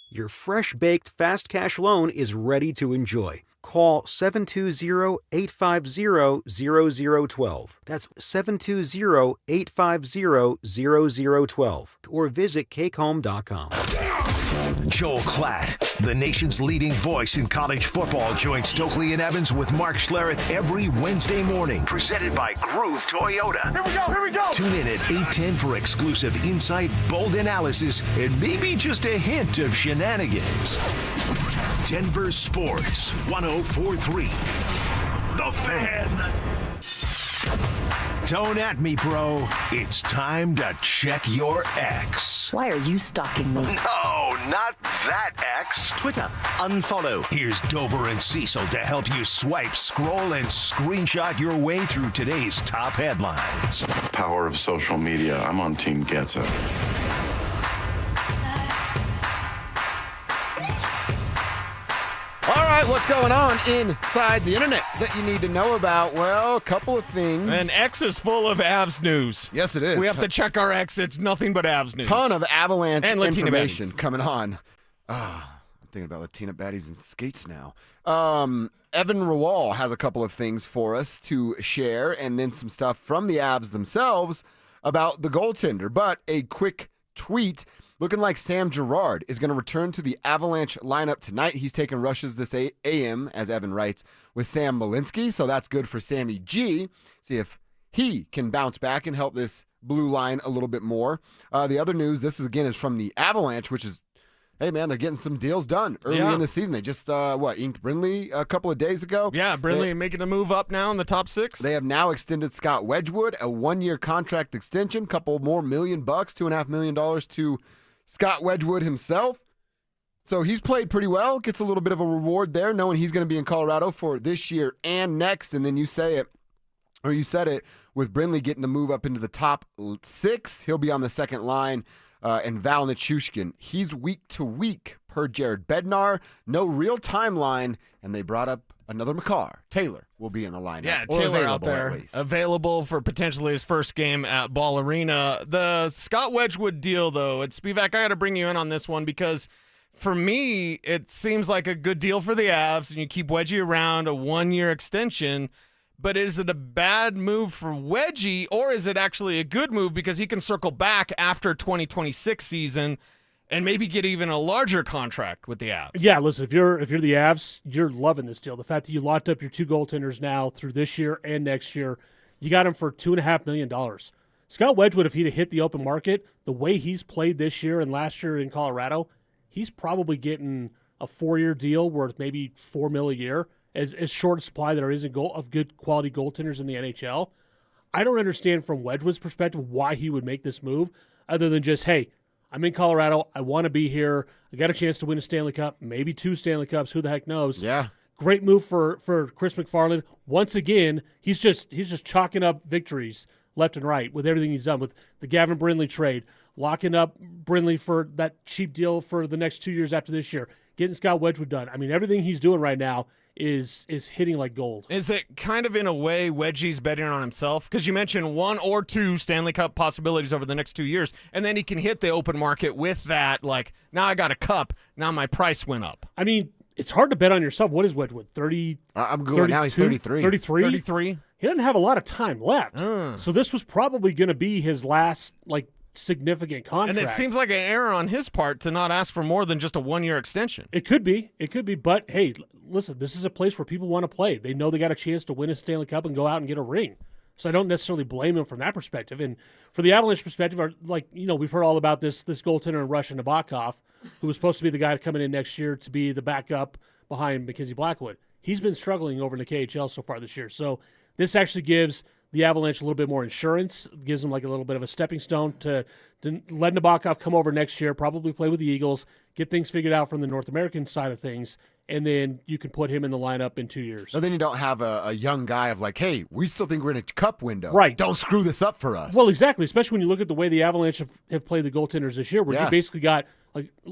Your fresh-baked fast cash loan is ready to enjoy. Call 720-850-0012. That's 720-850-0012. Or visit cakehome.com. Joel Klatt, the nation's leading voice in college football, joins Stokely and Evans with Mark Schlereth every Wednesday morning. Presented by Groove Toyota. Here we go! Tune in at 8:10 for exclusive insight, bold analysis, and maybe just a hint of shenanigans. Denver Sports 104.3. The Fan. Don't at me, bro. It's time to check your ex. Why are you stalking me? No, not that ex. Twitter, unfollow. Here's Dover and Cecil to help you swipe, scroll, and screenshot your way through today's top headlines. Power of social media. I'm on Team Gets It. All right, what's going on inside the internet that you need to know about? Well, a couple of things. And X is full of Avs news. Yes, it is. We have to check our X. It's nothing but Avs news. Ton of Avalanche and Latina information baddies coming on. I'm thinking about Latina baddies and skates now. Evan Rawal has a couple of things for us to share, and then some stuff from the Avs themselves about the goaltender. But a quick tweet. Looking like Sam Girard is going to return to the Avalanche lineup tonight. He's taking rushes this AM, as Evan writes, with Sam Malinsky. So that's good for Sammy G. See if he can bounce back and help this blue line a little bit more. The other news, this is from the Avalanche, which is, hey, man, they're getting some deals done early in the season. They just, inked Brindley a couple of days ago. Yeah, Brindley making a move up now in the top 6. They have now extended Scott Wedgwood, a 1-year contract extension, couple more $1 million, $2.5 million to Scott Wedgwood himself. So he's played pretty well, gets a little bit of a reward there, knowing he's going to be in Colorado for this year and next. And then you said it, with Brindley getting the move up into the top 6, he'll be on the second line. And Val Nichushkin, he's week to week per Jared Bednar. No real timeline, and they brought up another Makar. Taylor will be in the lineup. Yeah, Taylor out there, available for potentially his first game at Ball Arena. The Scott Wedgwood deal, though, Spivak, I got to bring you in on this one because for me, it seems like a good deal for the Avs, and you keep Wedgie around, a 1-year extension. But is it a bad move for Wedgie, or is it actually a good move because he can circle back after 2026 season and maybe get even a larger contract with the Avs? Yeah, listen, if you're the Avs, you're loving this deal. The fact that you locked up your 2 goaltenders now through this year and next year, you got him for $2.5 million. Scott Wedgwood, if he'd have hit the open market, the way he's played this year and last year in Colorado, he's probably getting a 4-year deal worth maybe $4 million a year. As short a supply there is of good quality goaltenders in the NHL. I don't understand from Wedgwood's perspective why he would make this move other than just, hey, I'm in Colorado. I want to be here. I got a chance to win a Stanley Cup, maybe 2 Stanley Cups. Who the heck knows? Yeah. Great move for Chris McFarland. Once again, he's just chalking up victories left and right with everything he's done with the Gavin Brindley trade, locking up Brindley for that cheap deal for the next 2 years after this year, getting Scott Wedgwood done. I mean, everything he's doing right now is hitting like gold. Is it kind of in a way Wedgie's betting on himself? Because you mentioned 1 or 2 Stanley Cup possibilities over the next 2 years, and then he can hit the open market with that, like, now I got a cup, now my price went up. I mean, it's hard to bet on yourself. What is Wedgwood, 30? I'm going now, he's 33. 33? He doesn't have a lot of time left. So this was probably going to be his last, significant contract. And it seems like an error on his part to not ask for more than just a 1-year extension. It could be. But, hey, listen, this is a place where people want to play. They know they got a chance to win a Stanley Cup and go out and get a ring. So I don't necessarily blame him from that perspective. And for the Avalanche perspective, we've heard all about this goaltender in Russia, Nabokov, who was supposed to be the guy coming in next year to be the backup behind Mackenzie Blackwood. He's been struggling over in the KHL so far this year. So this actually gives the Avalanche a little bit more insurance, gives them a little bit of a stepping stone to let Nabokov come over next year, probably play with the Eagles, get things figured out from the North American side of things, and then you can put him in the lineup in 2 years. So then you don't have a young guy of hey, we still think we're in a cup window. Right. Don't screw this up for us. Well, exactly, especially when you look at the way the Avalanche have played the goaltenders this year, where you basically got,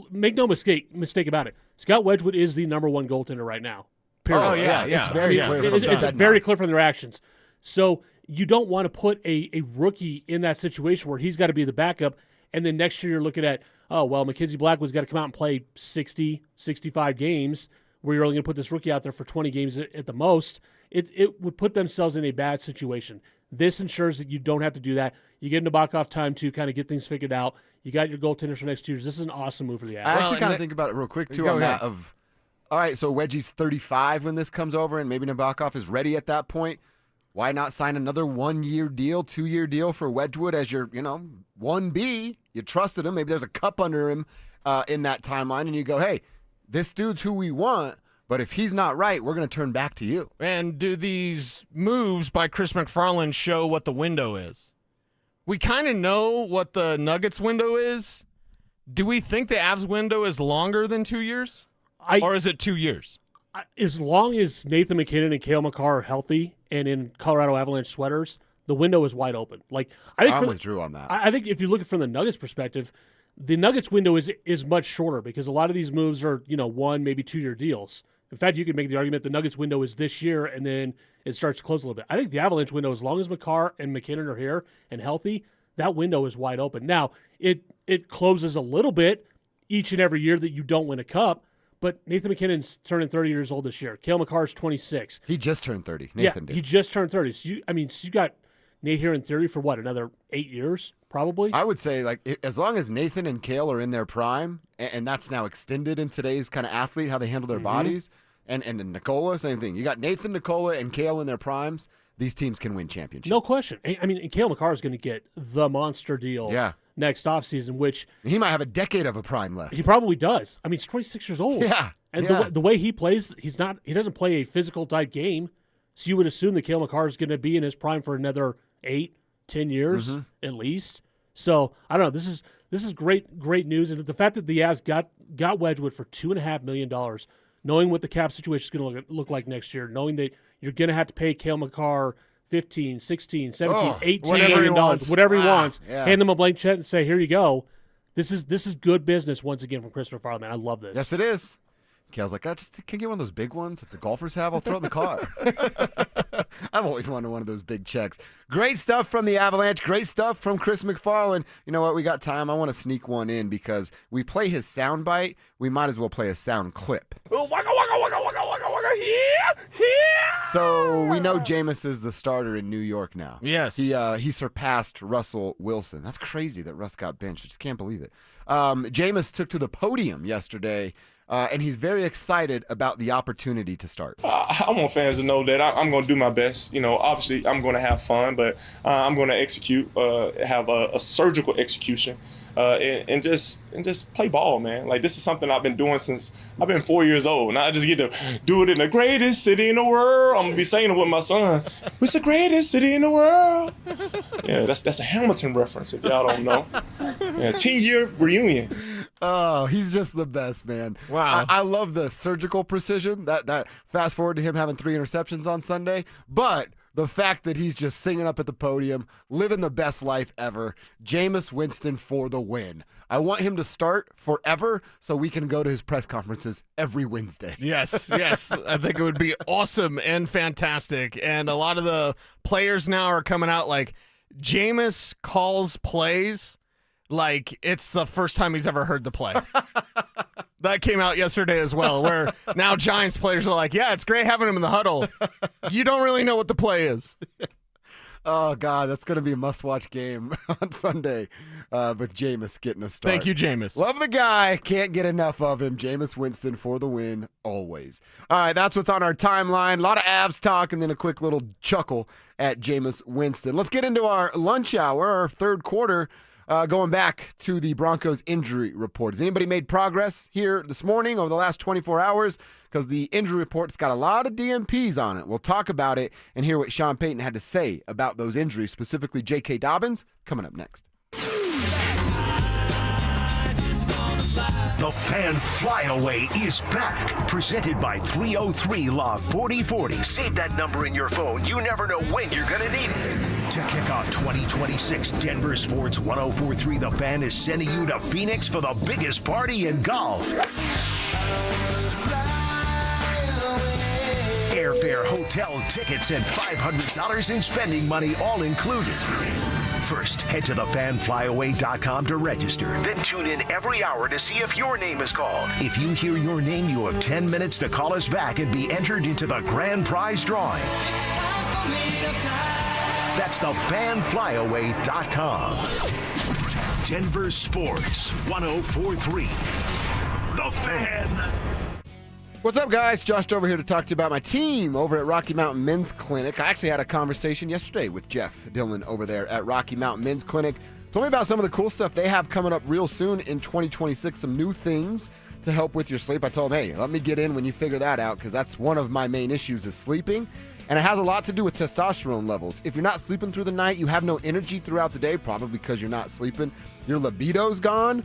make no mistake about it, Scott Wedgwood is the number 1 goaltender right now. Period. Oh, yeah. It's very clear. It's very clear from their actions. So you don't want to put a rookie in that situation where he's got to be the backup, and then next year you're looking at, Mackenzie Blackwood's got to come out and play 60, 65 games, where you're only going to put this rookie out there for 20 games at the most. It would put themselves in a bad situation. This ensures that you don't have to do that. You give Nabokov time to kind of get things figured out. You got your goaltenders for next 2 years. This is an awesome move for the Avs. I actually kind of think about it real quick, too, on that of, all right, so Wedgie's 35 when this comes over, and maybe Nabokov is ready at that point. Why not sign another 1-year deal, 2-year deal for Wedgwood as your, 1B? You trusted him. Maybe there's a cup under him in that timeline, and you go, hey, this dude's who we want, but if he's not right, we're going to turn back to you. And do these moves by Chris McFarland show what the window is? We kind of know what the Nuggets window is. Do we think the Avs window is longer than 2 years? Or is it 2 years? As long as Nathan McKinnon and Cale Makar are healthy and in Colorado Avalanche sweaters, the window is wide open. I think I'm with Drew on that. I think if you look at it from the Nuggets perspective, the Nuggets window is much shorter because a lot of these moves are 1, maybe 2 year deals. In fact, you could make the argument the Nuggets window is this year and then it starts to close a little bit. I think the Avalanche window, as long as Makar and McKinnon are here and healthy, that window is wide open. Now, it closes a little bit each and every year that you don't win a cup, but Nathan McKinnon's turning 30 years old this year. Cale Makar's 26. He just turned 30. Nathan did. He just turned 30. So you got Nate here in theory for what, another 8 years, probably? I would say, as long as Nathan and Cale are in their prime, and that's now extended in today's kind of athlete, how they handle their bodies, and Nikola, same thing. You got Nathan, Nikola, and Cale in their primes, these teams can win championships. No question. And Cale Makar is going to get the monster deal next offseason, which he might have a decade of a prime left. He probably does. He's 26 years old. Yeah. And the way he plays, he doesn't play a physical type game. So you would assume that Cale Makar is going to be in his prime for another 8-10 years at least. So I don't know. This is great news. And the fact that the Avs got Wedgwood for $2.5 million, knowing what the cap situation is going to look like next year, knowing that you're going to have to pay Cale Makar $15, $16, $17, $18 million, whatever he wants. Yeah. Hand him a blank check and say, here you go. This is good business once again from Chris McFarland, man. I love this. Yes, it is. Cale's like, I just can't get one of those big ones that the golfers have. I'll throw it in the car. I've always wanted one of those big checks. Great stuff from the Avalanche. Great stuff from Chris McFarland. You know what? We got time. I want to sneak one in because we play his sound bite. We might as well play a sound clip. Waka, waka, waka, waka, waka, waka. So we know Jameis is the starter in New York now. Yes. He surpassed Russell Wilson. That's crazy that Russ got benched. I just can't believe it. Jameis took to the podium yesterday, and he's very excited about the opportunity to start. I want fans to know that I'm going to do my best. Obviously I'm going to have fun, but I'm going to execute, have a surgical execution, and just play ball, man. Like, this is something I've been doing since I've been 4 years old. Now I just get to do it in the greatest city in the world. I'm going to be saying it with my son. It's the greatest city in the world. Yeah, that's a Hamilton reference if y'all don't know. Yeah, 10-year reunion. Oh, he's just the best, man. Wow. I love the surgical precision. That fast forward to him having 3 interceptions on Sunday. But the fact that he's just singing up at the podium, living the best life ever. Jameis Winston for the win. I want him to start forever so we can go to his press conferences every Wednesday. Yes. I think it would be awesome and fantastic. And a lot of the players now are coming out like, Jameis calls plays like it's the first time he's ever heard the play. That came out yesterday as well, where now Giants players are like, yeah, it's great having him in the huddle. You don't really know what the play is. Oh, God, that's going to be a must-watch game on Sunday with Jameis getting a start. Thank you, Jameis. Love the guy. Can't get enough of him. Jameis Winston for the win, always. All right, that's what's on our timeline. A lot of Avs talk and then a quick little chuckle at Jameis Winston. Let's get into our lunch hour, our third quarter. Going back to the Broncos injury report. Has anybody made progress here this morning over the last 24 hours? Because the injury report's got a lot of DNPs on it. We'll talk about it and hear what Sean Payton had to say about those injuries, specifically J.K. Dobbins, coming up next. The Fan Flyaway is back. Presented by 303 Law 4040. Save that number in your phone. You never know when you're going to need it. To kick off 2026, Denver Sports 1043 The Fan is sending you to Phoenix for the biggest party in golf. Airfare, hotel, tickets, and $500 in spending money all included. First, head to thefanflyaway.com to register. Then tune in every hour to see if your name is called. If you hear your name, you have 10 minutes to call us back and be entered into the grand prize drawing. That's thefanflyaway.com. Denver Sports 1043. The Fan. What's up, guys? Josh Dover here to talk to you about my team over at Rocky Mountain Men's Clinic. I actually had a conversation yesterday with Jeff Dillon over there at Rocky Mountain Men's Clinic. Told me about some of the cool stuff they have coming up real soon in 2026, some new things to help with your sleep. I told him, hey, let me get in when you figure that out, because that's one of my main issues is sleeping. And it has a lot to do with testosterone levels. If you're not sleeping through the night, you have no energy throughout the day, probably because you're not sleeping. Your libido's gone.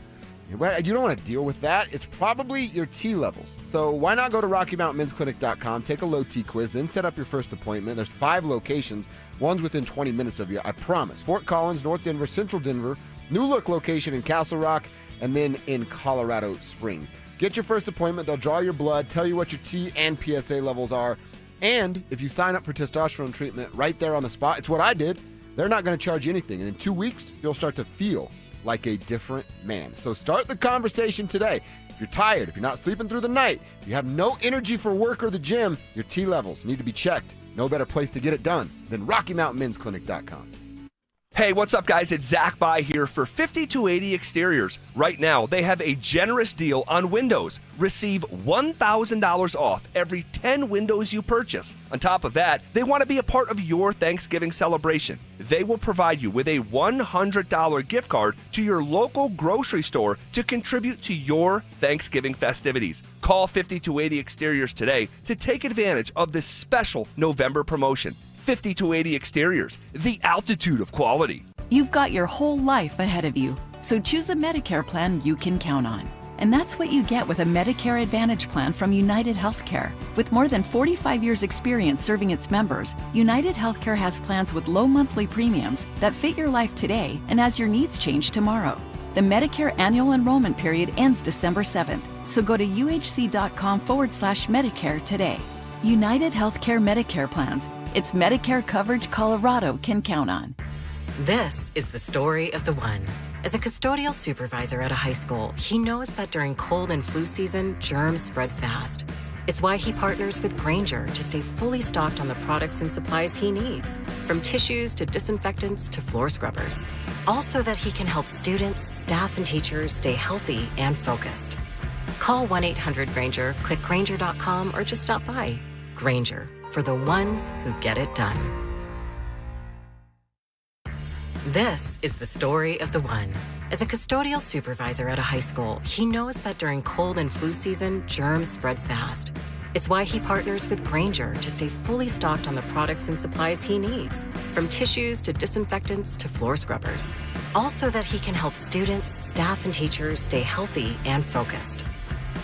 You don't want to deal with that. It's probably your T levels. So why not go to RockyMountainMen'sClinic.com, take a low T quiz, then set up your first appointment. There's 5 locations. One's within 20 minutes of you, I promise. Fort Collins, North Denver, Central Denver, New Look location in Castle Rock, and then in Colorado Springs. Get your first appointment. They'll draw your blood, tell you what your T and PSA levels are. And if you sign up for testosterone treatment right there on the spot, it's what I did, they're not going to charge you anything. And in 2 weeks, you'll start to feel like a different man. So start the conversation today. If you're tired, if you're not sleeping through the night, if you have no energy for work or the gym, your T levels need to be checked. No better place to get it done than RockyMountainMen'sClinic.com. Hey, what's up, guys? It's Zach By here for 5280 Exteriors. Right now, they have a generous deal on windows. Receive $1,000 off every 10 windows you purchase. On top of that, they want to be a part of your Thanksgiving celebration. They will provide you with a $100 gift card to your local grocery store to contribute to your Thanksgiving festivities. Call 5280 Exteriors today to take advantage of this special November promotion. 5280 Exteriors, the altitude of quality. You've got your whole life ahead of you, so choose a Medicare plan you can count on. And that's what you get with a Medicare Advantage plan from United Healthcare. With more than 45 years' experience serving its members, United Healthcare has plans with low monthly premiums that fit your life today and as your needs change tomorrow. The Medicare annual enrollment period ends December 7th, so go to uhc.com/Medicare today. United Healthcare Medicare plans. It's Medicare coverage Colorado can count on. This is the story of the one. As a custodial supervisor at a high school, he knows that during cold and flu season, germs spread fast. It's why he partners with Grainger to stay fully stocked on the products and supplies he needs, from tissues to disinfectants to floor scrubbers. All so that he can help students, staff, and teachers stay healthy and focused. Call 1-800-GRAINGER, click Grainger.com, or just stop by. Grainger, for the ones who get it done. This is the story of the one. As a custodial supervisor at a high school, he knows that during cold and flu season, germs spread fast. It's why he partners with Grainger to stay fully stocked on the products and supplies he needs, from tissues to disinfectants to floor scrubbers. All so that he can help students, staff, and teachers stay healthy and focused.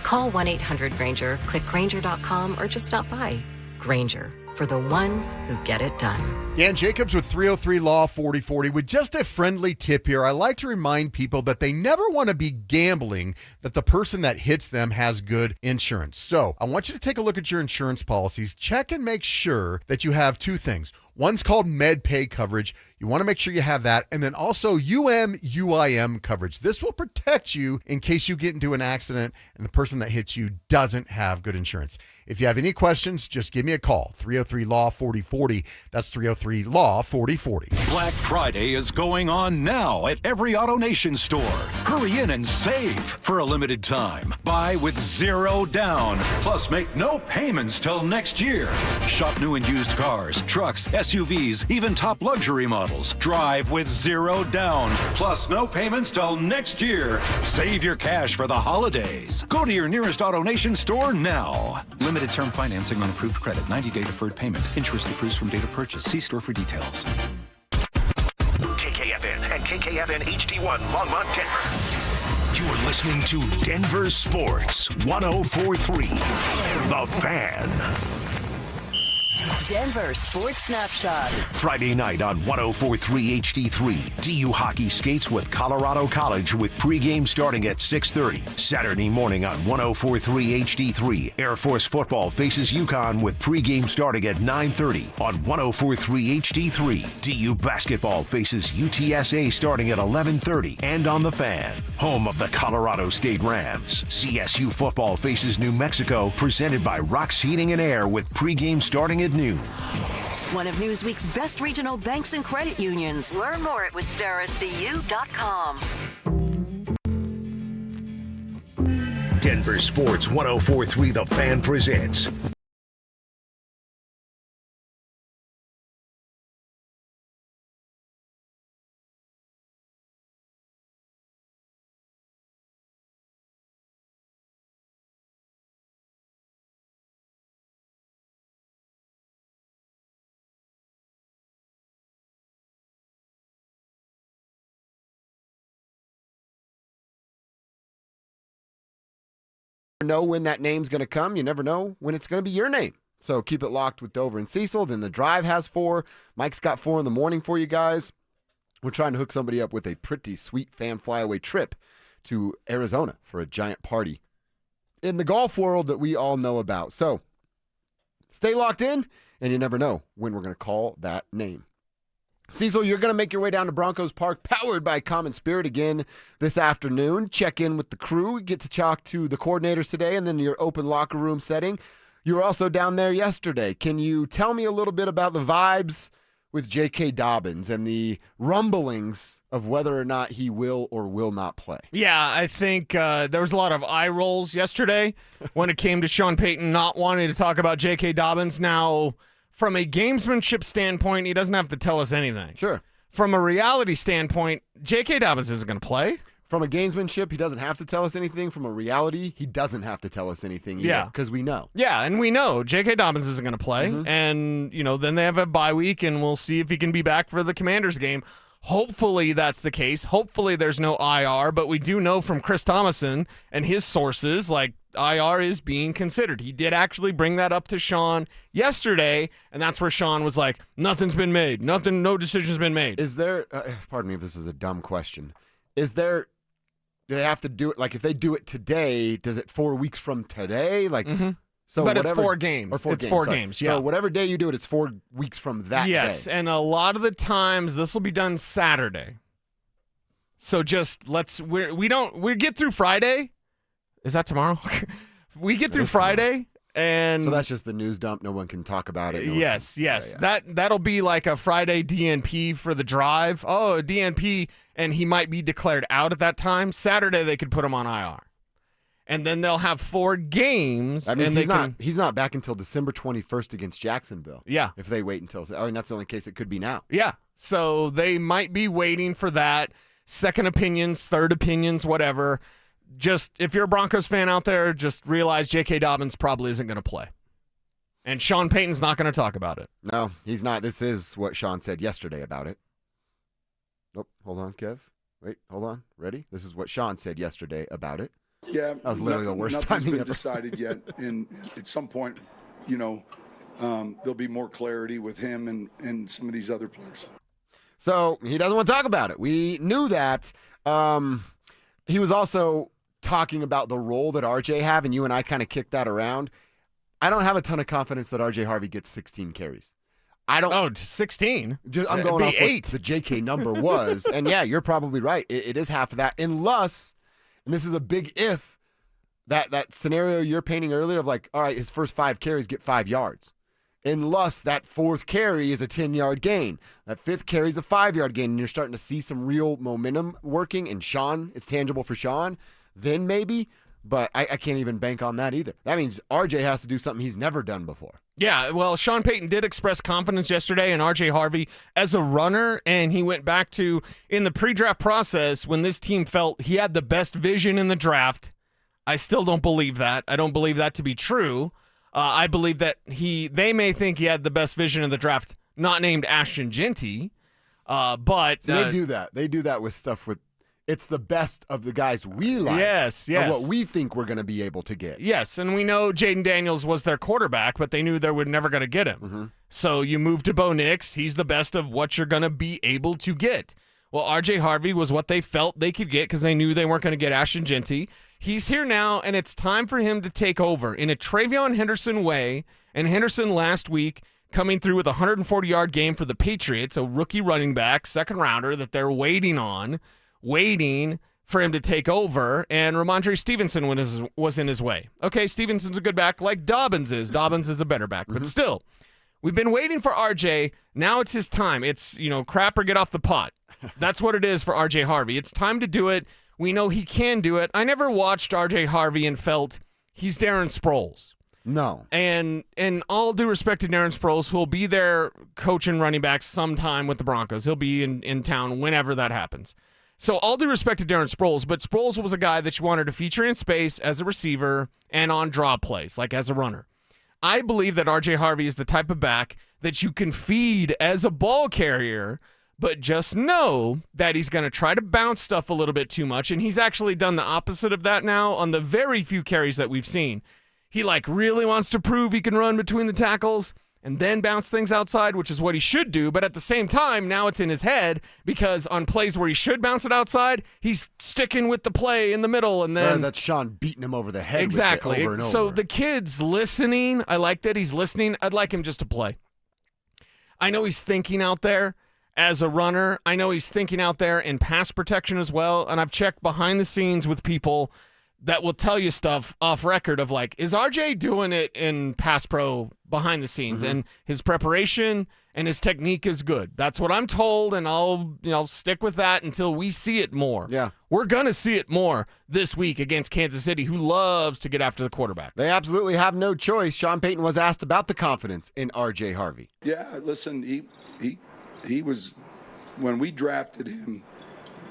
Call 1-800-GRAINGER, click Grainger.com, or just stop by. Grainger, for the ones who get it done. Dan Jacobs with 303 Law 4040. With just a friendly tip here, I like to remind people that they never want to be gambling that the person that hits them has good insurance. So I want you to take a look at your insurance policies. Check and make sure that you have two things. One's called MedPay coverage. You want to make sure you have that. And then also UM/UIM coverage. This will protect you in case you get into an accident and the person that hits you doesn't have good insurance. If you have any questions, just give me a call. 303 Law 4040. That's 303 Law 4040. Black Friday is going on now at every AutoNation store. Hurry in and save for a limited time. Buy with zero down. Plus, make no payments till next year. Shop new and used cars, trucks, SUVs, even top luxury models. Drive with zero down. Plus, no payments till next year. Save your cash for the holidays. Go to your nearest AutoNation store now. Limited term financing on approved credit. 90-day deferred payment. Interest accrues from date of purchase. See store for details. KKFN and KKFN HD1 Longmont, Denver. You're listening to Denver Sports 104.3. The Fan. Denver Sports Snapshot. Friday night on 104.3 HD3. DU hockey skates with Colorado College with pregame starting at 6:30. Saturday morning on 104.3 HD3. Air Force football faces UConn with pregame starting at 9:30 on 104.3 HD3. DU basketball faces UTSA starting at 11:30 and on The Fan, home of the Colorado State Rams. CSU football faces New Mexico, presented by Rox Heating and Air with pregame starting at noon. One of Newsweek's best regional banks and credit unions. Learn more at wistaracu.com. Denver Sports 104.3 The Fan presents know when that name's going to come. You never know when it's going to be your name. So keep it locked with Dover and Cecil. Then the drive has 4. Mike's got 4 in the morning for you guys. We're trying to hook somebody up with a pretty sweet fan flyaway trip to Arizona for a giant party in the golf world that we all know about. So stay locked in, and you never know when we're going to call that name. Cecil, you're going to make your way down to Broncos Park, powered by Common Spirit again this afternoon. Check in with the crew, get to talk to the coordinators today, and then your open locker room setting. You were also down there yesterday. Can you tell me a little bit about the vibes with J.K. Dobbins and the rumblings of whether or not he will or will not play? Yeah, I think there was a lot of eye rolls yesterday when it came to Sean Payton not wanting to talk about J.K. Dobbins. Now, from a gamesmanship standpoint, he doesn't have to tell us anything. Sure. From a reality standpoint, J.K. Dobbins isn't going to play. From a gamesmanship, he doesn't have to tell us anything. From a reality, he doesn't have to tell us anything either. Yeah. Because we know. Yeah, and we know J.K. Dobbins isn't going to play. Mm-hmm. And, then they have a bye week, and we'll see if he can be back for the Commanders game. Hopefully that's the case. Hopefully there's no IR, but we do know from Chris Thomason and his sources, IR is being considered. He did actually bring that up to Sean yesterday, and that's where Sean was like, nothing's been made. No decision's been made. Is there, pardon me if this is a dumb question, do they have to do it, if they do it today, does it 4 weeks from today? So but whatever, it's 4 games. It's 4 games, yeah. So whatever day you do it, it's 4 weeks from that day. Yes, and a lot of the times this will be done Saturday. So just we get through Friday. Is that tomorrow? We get through Friday, And so that's just the news dump. No one can talk about it. Yes. That'll be like a Friday DNP for the drive. Oh, DNP, and he might be declared out at that time. Saturday they could put him on IR, and then they'll have 4 games. That means and he's not back until December 21st against Jacksonville. Yeah, if they wait until. That's the only case it could be now. Yeah, so they might be waiting for that. Second opinions, third opinions, whatever. Just, if you're a Broncos fan out there, just realize J.K. Dobbins probably isn't going to play. And Sean Payton's not going to talk about it. No, he's not. This is what Sean said yesterday about it. Oh, hold on, Kev. Wait, hold on. Ready? This is what Sean said yesterday about it. Yeah. That was literally the worst nothing's timing been ever. decided yet. And at some point, there'll be more clarity with him and some of these other players. So he doesn't want to talk about it. We knew that. He was also talking about the role that RJ have, and you and I kind of kicked that around. I don't have a ton of confidence that RJ Harvey gets 16 carries. I don't. Oh, 16? I'm going off 8. what the JK number was. And yeah, you're probably right. It is half of that. Unless, and this is a big if, that scenario you're painting earlier of like, all right, his first 5 carries get 5 yards. Unless that 4th carry is a 10-yard gain. That 5th carry is a 5-yard gain, and you're starting to see some real momentum working, and Sean, it's tangible for Sean, then maybe. But I can't even bank on that either. That means RJ has to do something he's never done before. Yeah, well, Sean Payton did express confidence yesterday in RJ Harvey as a runner, and he went back to, in the pre-draft process, when this team felt he had the best vision in the draft. I still don't believe that. I don't believe that to be true. I believe that they may think he had the best vision in the draft, not named Ashton Genty, but... they do that. They do that with stuff with... It's the best of the guys we like. Yes. Of what we think we're going to be able to get. Yes, and we know Jaden Daniels was their quarterback, but they knew they were never going to get him. Mm-hmm. So you move to Bo Nix. He's the best of what you're going to be able to get. Well, RJ Harvey was what they felt they could get because they knew they weren't going to get Ashton Genty. He's here now, and it's time for him to take over in a Travion Henderson way. And Henderson last week coming through with a 140-yard game for the Patriots, a rookie running back, second rounder that they're waiting for him to take over, and Ramondre Stevenson was in his way. Okay, Stevenson's a good back like Dobbins is. Dobbins is a better back, but still, we've been waiting for RJ. Now it's his time. It's, crap or get off the pot. That's what it is for RJ Harvey. It's time to do it. We know he can do it. I never watched RJ Harvey and felt he's Darren Sproles. No. And all due respect to Darren Sproles, who'll be there coaching running backs sometime with the Broncos. He'll be in town whenever that happens. So all due respect to Darren Sproles, but Sproles was a guy that you wanted to feature in space as a receiver and on draw plays, like as a runner. I believe that RJ Harvey is the type of back that you can feed as a ball carrier, but just know that he's going to try to bounce stuff a little bit too much, and he's actually done the opposite of that now on the very few carries that we've seen. He really wants to prove he can run between the tackles and then bounce things outside, which is what he should do. But at the same time, now it's in his head because on plays where he should bounce it outside, he's sticking with the play in the middle. And then that's Sean beating him over the head. Exactly. With it over and so over. the kid's listening. I like that he's listening. I'd like him just to play. I know he's thinking out there as a runner. I know he's thinking out there in pass protection as well. And I've checked behind the scenes with people that will tell you stuff off record of like, is RJ doing it in pass pro behind the scenes? And his preparation and his technique is good. That's what I'm told, and I'll stick with that until we see it more. Yeah. We're going to see it more this week against Kansas City, who loves to get after the quarterback. They absolutely have no choice. Sean Payton was asked about the confidence in RJ Harvey. Yeah, listen, he was, when we drafted him,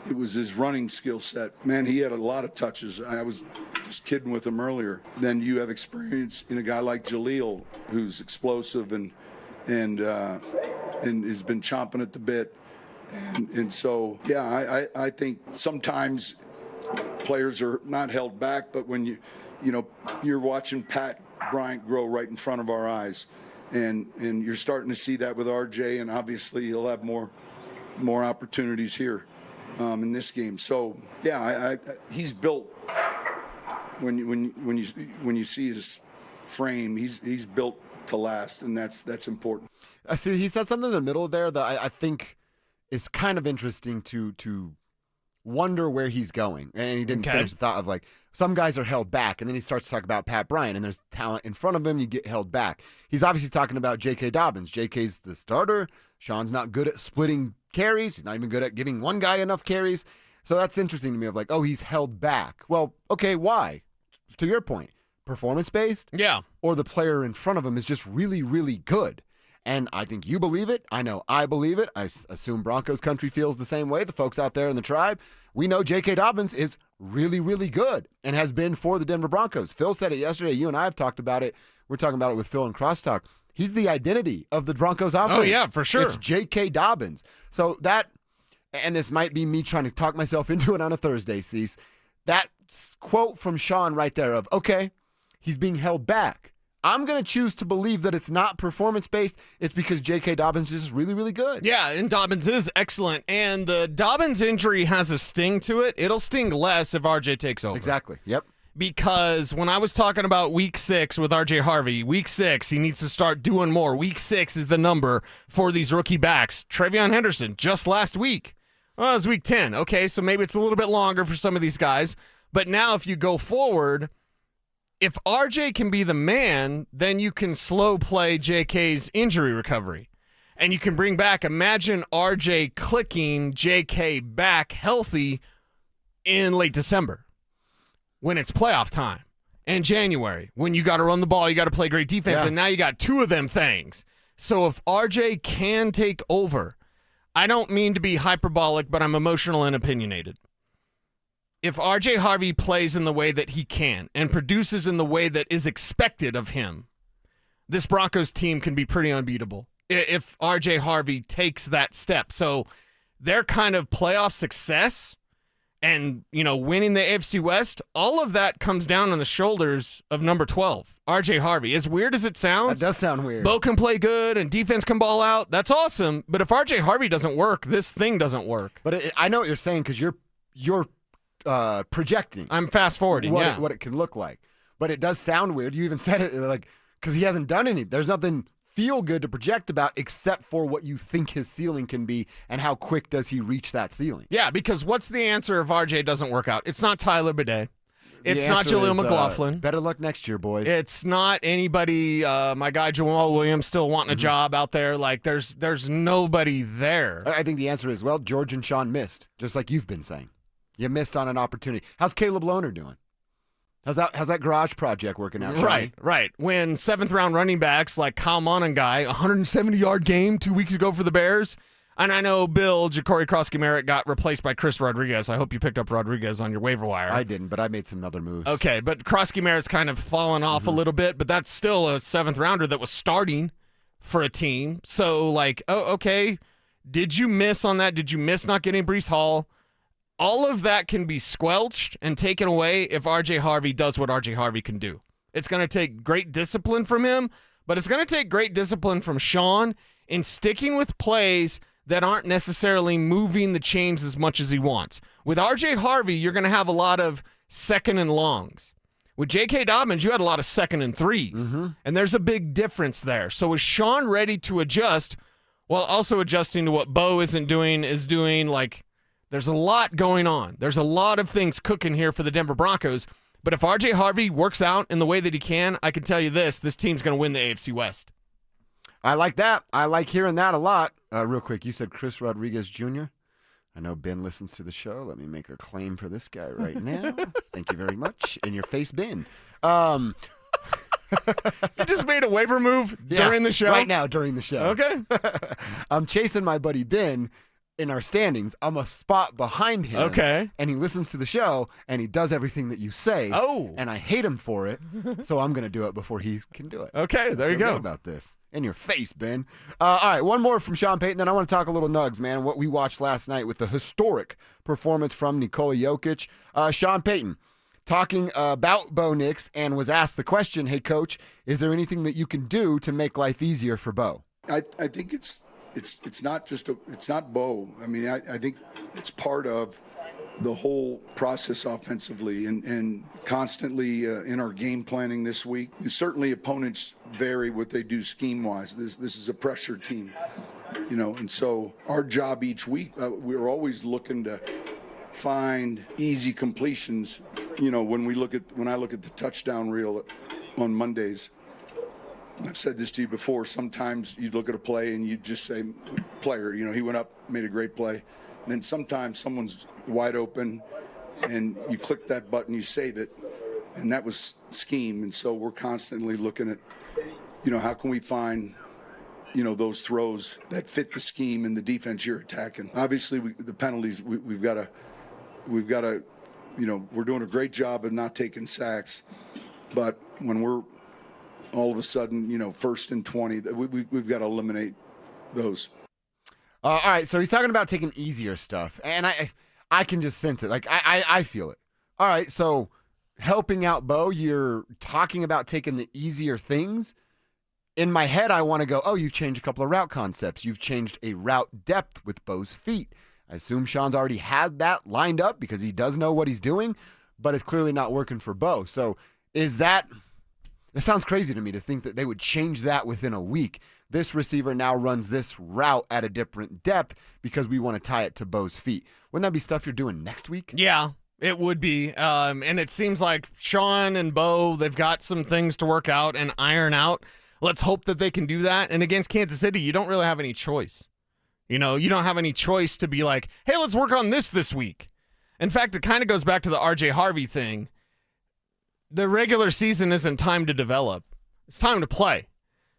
it was his running skill set. Man, he had a lot of touches. I was just kidding with him earlier. Then you have experience in a guy like Jaleel, who's explosive and has been chomping at the bit. And so, yeah, I think sometimes players are not held back, but when you're watching Pat Bryant grow right in front of our eyes, and you're starting to see that with RJ, and obviously he'll have more opportunities here. In this game, so yeah, he's built. When you see his frame, he's built to last, and that's important. I see he said something in the middle there that I think is kind of interesting to wonder where he's going. And he didn't finish the thought of like, some guys are held back. And then he starts to talk about Pat Bryant, and there's talent in front of him. You get held back. He's obviously talking about J.K. Dobbins. J.K.'s the starter. Sean's not good at splitting carries. He's not even good at giving one guy enough carries. So that's interesting to me of like, oh, he's held back. Well, okay, why? To your point, performance-based? Yeah. Or the player in front of him is just really, really good. And I think you believe it. I know I believe it. I assume Broncos country feels the same way. The folks out there in the tribe, we know J.K. Dobbins is really, really good and has been for the Denver Broncos. Phil said it yesterday. You and I have talked about it. We're talking about it with Phil and Crosstalk. He's the identity of the Broncos offense. Oh, yeah, for sure. It's J.K. Dobbins. So that, and this might be me trying to talk myself into it on a Thursday, Cease. That quote from Sean right there of, okay, he's being held back. I'm going to choose to believe that it's not performance-based. It's because J.K. Dobbins is really, really good. Yeah, and Dobbins is excellent. And the Dobbins injury has a sting to it. It'll sting less if RJ takes over. Exactly. Yep. Because when I was talking about week 6 with RJ Harvey, week 6, he needs to start doing more. Week 6 is the number for these rookie backs. Travion Henderson, just last week. Well, it was week 10. Okay, so maybe it's a little bit longer for some of these guys. But now if you go forward, if RJ can be the man, then you can slow play JK's injury recovery. And you can bring back, imagine RJ clicking JK back healthy in late December when it's playoff time, and January when you got to run the ball, you got to play great defense, and now you got 2 of them things. So if RJ can take over, I don't mean to be hyperbolic, but I'm emotional and opinionated. If RJ Harvey plays in the way that he can and produces in the way that is expected of him, this Broncos team can be pretty unbeatable if RJ Harvey takes that step. So their kind of playoff success and, winning the AFC West, all of that comes down on the shoulders of number 12, RJ Harvey. As weird as it sounds. That does sound weird. Bo can play good and defense can ball out. That's awesome. But if RJ Harvey doesn't work, this thing doesn't work. But I know what you're saying because you're projecting. I'm fast forwarding, what it can look like. But it does sound weird. You even said it like, because he hasn't done any. There's nothing feel good to project about except for what you think his ceiling can be and how quick does he reach that ceiling. Yeah, because what's the answer if RJ doesn't work out? It's not Tyler Bidet. It's not Jaleel McLaughlin. Better luck next year, boys. It's not anybody, my guy Jamal Williams still wanting a job out there. Like, there's nobody there. I think the answer is, well, George and Sean missed, just like you've been saying. You missed on an opportunity. How's Caleb Lohner doing? How's that garage project working out, Johnny? Right. When 7th-round running backs like Kyle Monangai, 170-yard game 2 weeks ago for the Bears. And I know Bill, Ja'Cory Krosky-Merritt got replaced by Chris Rodriguez. I hope you picked up Rodriguez on your waiver wire. I didn't, but I made some other moves. Okay, but Krosky-Merritt's kind of fallen off a little bit, but that's still a 7th-rounder that was starting for a team. So, okay, did you miss on that? Did you miss not getting Breece Hall? All of that can be squelched and taken away if RJ Harvey does what RJ Harvey can do. It's going to take great discipline from him, but it's going to take great discipline from Sean in sticking with plays that aren't necessarily moving the chains as much as he wants. With RJ Harvey, you're going to have a lot of 2nd and longs. With J.K. Dobbins, you had a lot of 2nd and 3s, and there's a big difference there. So is Sean ready to adjust while also adjusting to what Bo is doing, like, there's a lot going on. There's a lot of things cooking here for the Denver Broncos. But if RJ Harvey works out in the way that he can, I can tell you this team's going to win the AFC West. I like that. I like hearing that a lot. Real quick, you said Chris Rodriguez Jr. I know Ben listens to the show. Let me make a claim for this guy right now. Thank you very much. In your face, Ben. You just made a waiver move during the show? Right now, during the show. Okay. I'm chasing my buddy Ben in our standings. I'm a spot behind him. Okay. And he listens to the show, and he does everything that you say. Oh. And I hate him for it, so I'm going to do it before he can do it. Okay, there you go. Good about this. In your face, Ben. All right, one more from Sean Payton, then I want to talk a little Nugs, man, what we watched last night with the historic performance from Nikola Jokic. Sean Payton talking about Bo Nix and was asked the question, hey, Coach, is there anything that you can do to make life easier for Bo? I think it's not it's not Bo. I mean, I think it's part of the whole process offensively and constantly in our game planning this week. Certainly opponents vary what they do scheme-wise. This is a pressure team, and so our job each week, we're always looking to find easy completions. You know, when I look at the touchdown reel on Mondays, I've said this to you before, sometimes you look at a play and you just say, player, you know, he went up, made a great play. And then sometimes someone's wide open and you click that button, you save it. And that was scheme. And so we're constantly looking at, you know, how can we find, you know, those throws that fit the scheme and the defense you're attacking. Obviously, the penalties, we've got to, you know, we're doing a great job of not taking sacks. But when we're all of a sudden, you know, 1st and 20, we've got to eliminate those. All right, so he's talking about taking easier stuff, and I can just sense it. Like, I feel it. All right, so helping out Bo, you're talking about taking the easier things. In my head, I want to go, oh, you've changed a couple of route concepts. You've changed a route depth with Bo's feet. I assume Sean's already had that lined up because he does know what he's doing, but it's clearly not working for Bo. So is that sounds crazy to me to think that they would change that within a week. This receiver now runs this route at a different depth because we want to tie it to Bo's feet. Wouldn't that be stuff you're doing next week? Yeah, it would be. And it seems like Sean and Bo, they've got some things to work out and iron out. Let's hope that they can do that. And against Kansas City, you don't really have any choice. You know, you don't have any choice to be like, hey, let's work on this week. In fact, it kind of goes back to the RJ Harvey thing. The regular season isn't time to develop. It's time to play.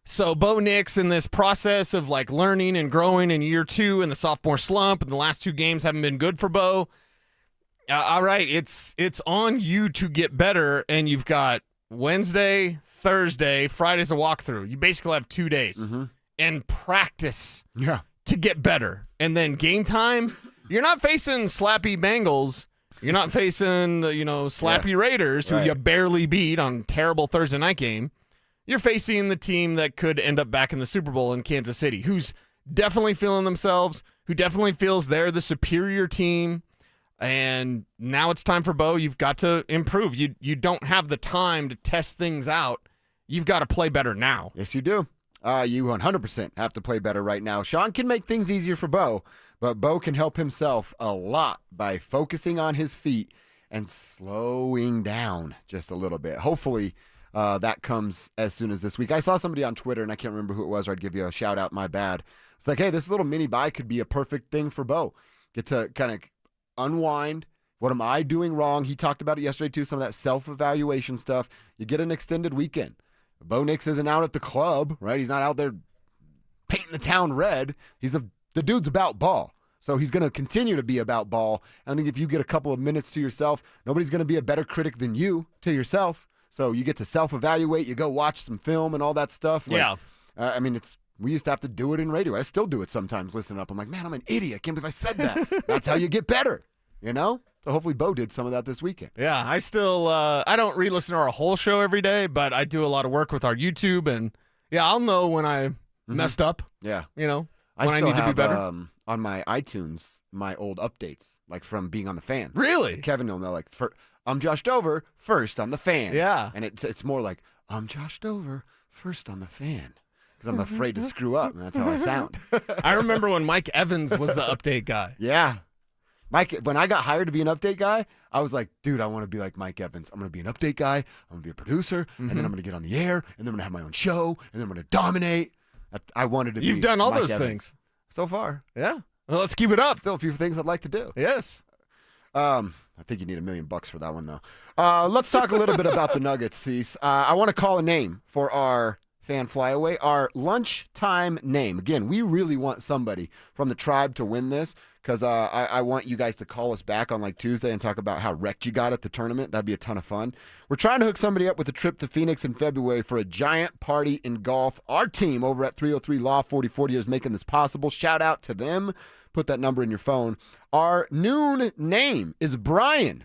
So Bo Nix in this process of like learning and growing in year 2 in the sophomore slump, and the last 2 games haven't been good for Bo. All right, it's on you to get better, and you've got Wednesday, Thursday, Friday's a walkthrough. You basically have 2 days and practice to get better. And then game time, you're not facing slappy Bengals. You're not facing, slappy Raiders who you barely beat on terrible Thursday night game. You're facing the team that could end up back in the Super Bowl in Kansas City, who's definitely feeling themselves, who definitely feels they're the superior team. And now it's time for Bo. You've got to improve. You don't have the time to test things out. You've got to play better now. Yes, you do. You 100% have to play better right now. Sean can make things easier for Bo, but Bo can help himself a lot by focusing on his feet and slowing down just a little bit. Hopefully, that comes as soon as this week. I saw somebody on Twitter, and I can't remember who it was, or I'd give you a shout out, my bad. It's like, hey, this little mini bye could be a perfect thing for Bo. Get to kind of unwind. What am I doing wrong? He talked about it yesterday, too, some of that self-evaluation stuff. You get an extended weekend. Bo Nix isn't out at the club, right? He's not out there painting the town red. The dude's about ball. So he's going to continue to be about ball. And I think if you get a couple of minutes to yourself, nobody's going to be a better critic than you to yourself. So you get to self-evaluate. You go watch some film and all that stuff. Yeah. We used to have to do it in radio. I still do it sometimes, listening up. I'm like, man, I'm an idiot. I can't believe I said that. That's how you get better, you know? So hopefully Bo did some of that this weekend. Yeah, I still, I don't re-listen to our whole show every day, but I do a lot of work with our YouTube. And, yeah, I'll know when I messed up. Yeah. You know, I when I need to be better. On my iTunes, my old updates, like from being on the fan. Really? Kevin will know, like, I'm Josh Dover, first on the fan. Yeah. And it's more like, I'm Josh Dover, first on the fan. Because I'm afraid to screw up, and that's how I sound. I remember when Mike Evans was the update guy. Yeah. Mike, when I got hired to be an update guy, I was like, dude, I want to be like Mike Evans. I'm going to be an update guy. I'm going to be a producer, and then I'm going to get on the air, and then I'm going to have my own show, and then I'm going to dominate. I wanted to be You've done all Mike those Evans. things. So far. Yeah. Well, let's keep it up. Still a few things I'd like to do. Yes. I think you need $1 million for that one, though. Let's talk a little bit about the Nuggets, Cease. I want to call a name for our fan flyaway, our lunchtime name. Again, we really want somebody from the tribe to win this because I want you guys to call us back on like Tuesday and talk about how wrecked you got at the tournament. That'd be a ton of fun. We're trying to hook somebody up with a trip to Phoenix in February for a giant party in golf. Our team over at 303 Law 4040 is making this possible. Shout out to them. Put that number in your phone. Our noon name is Brian.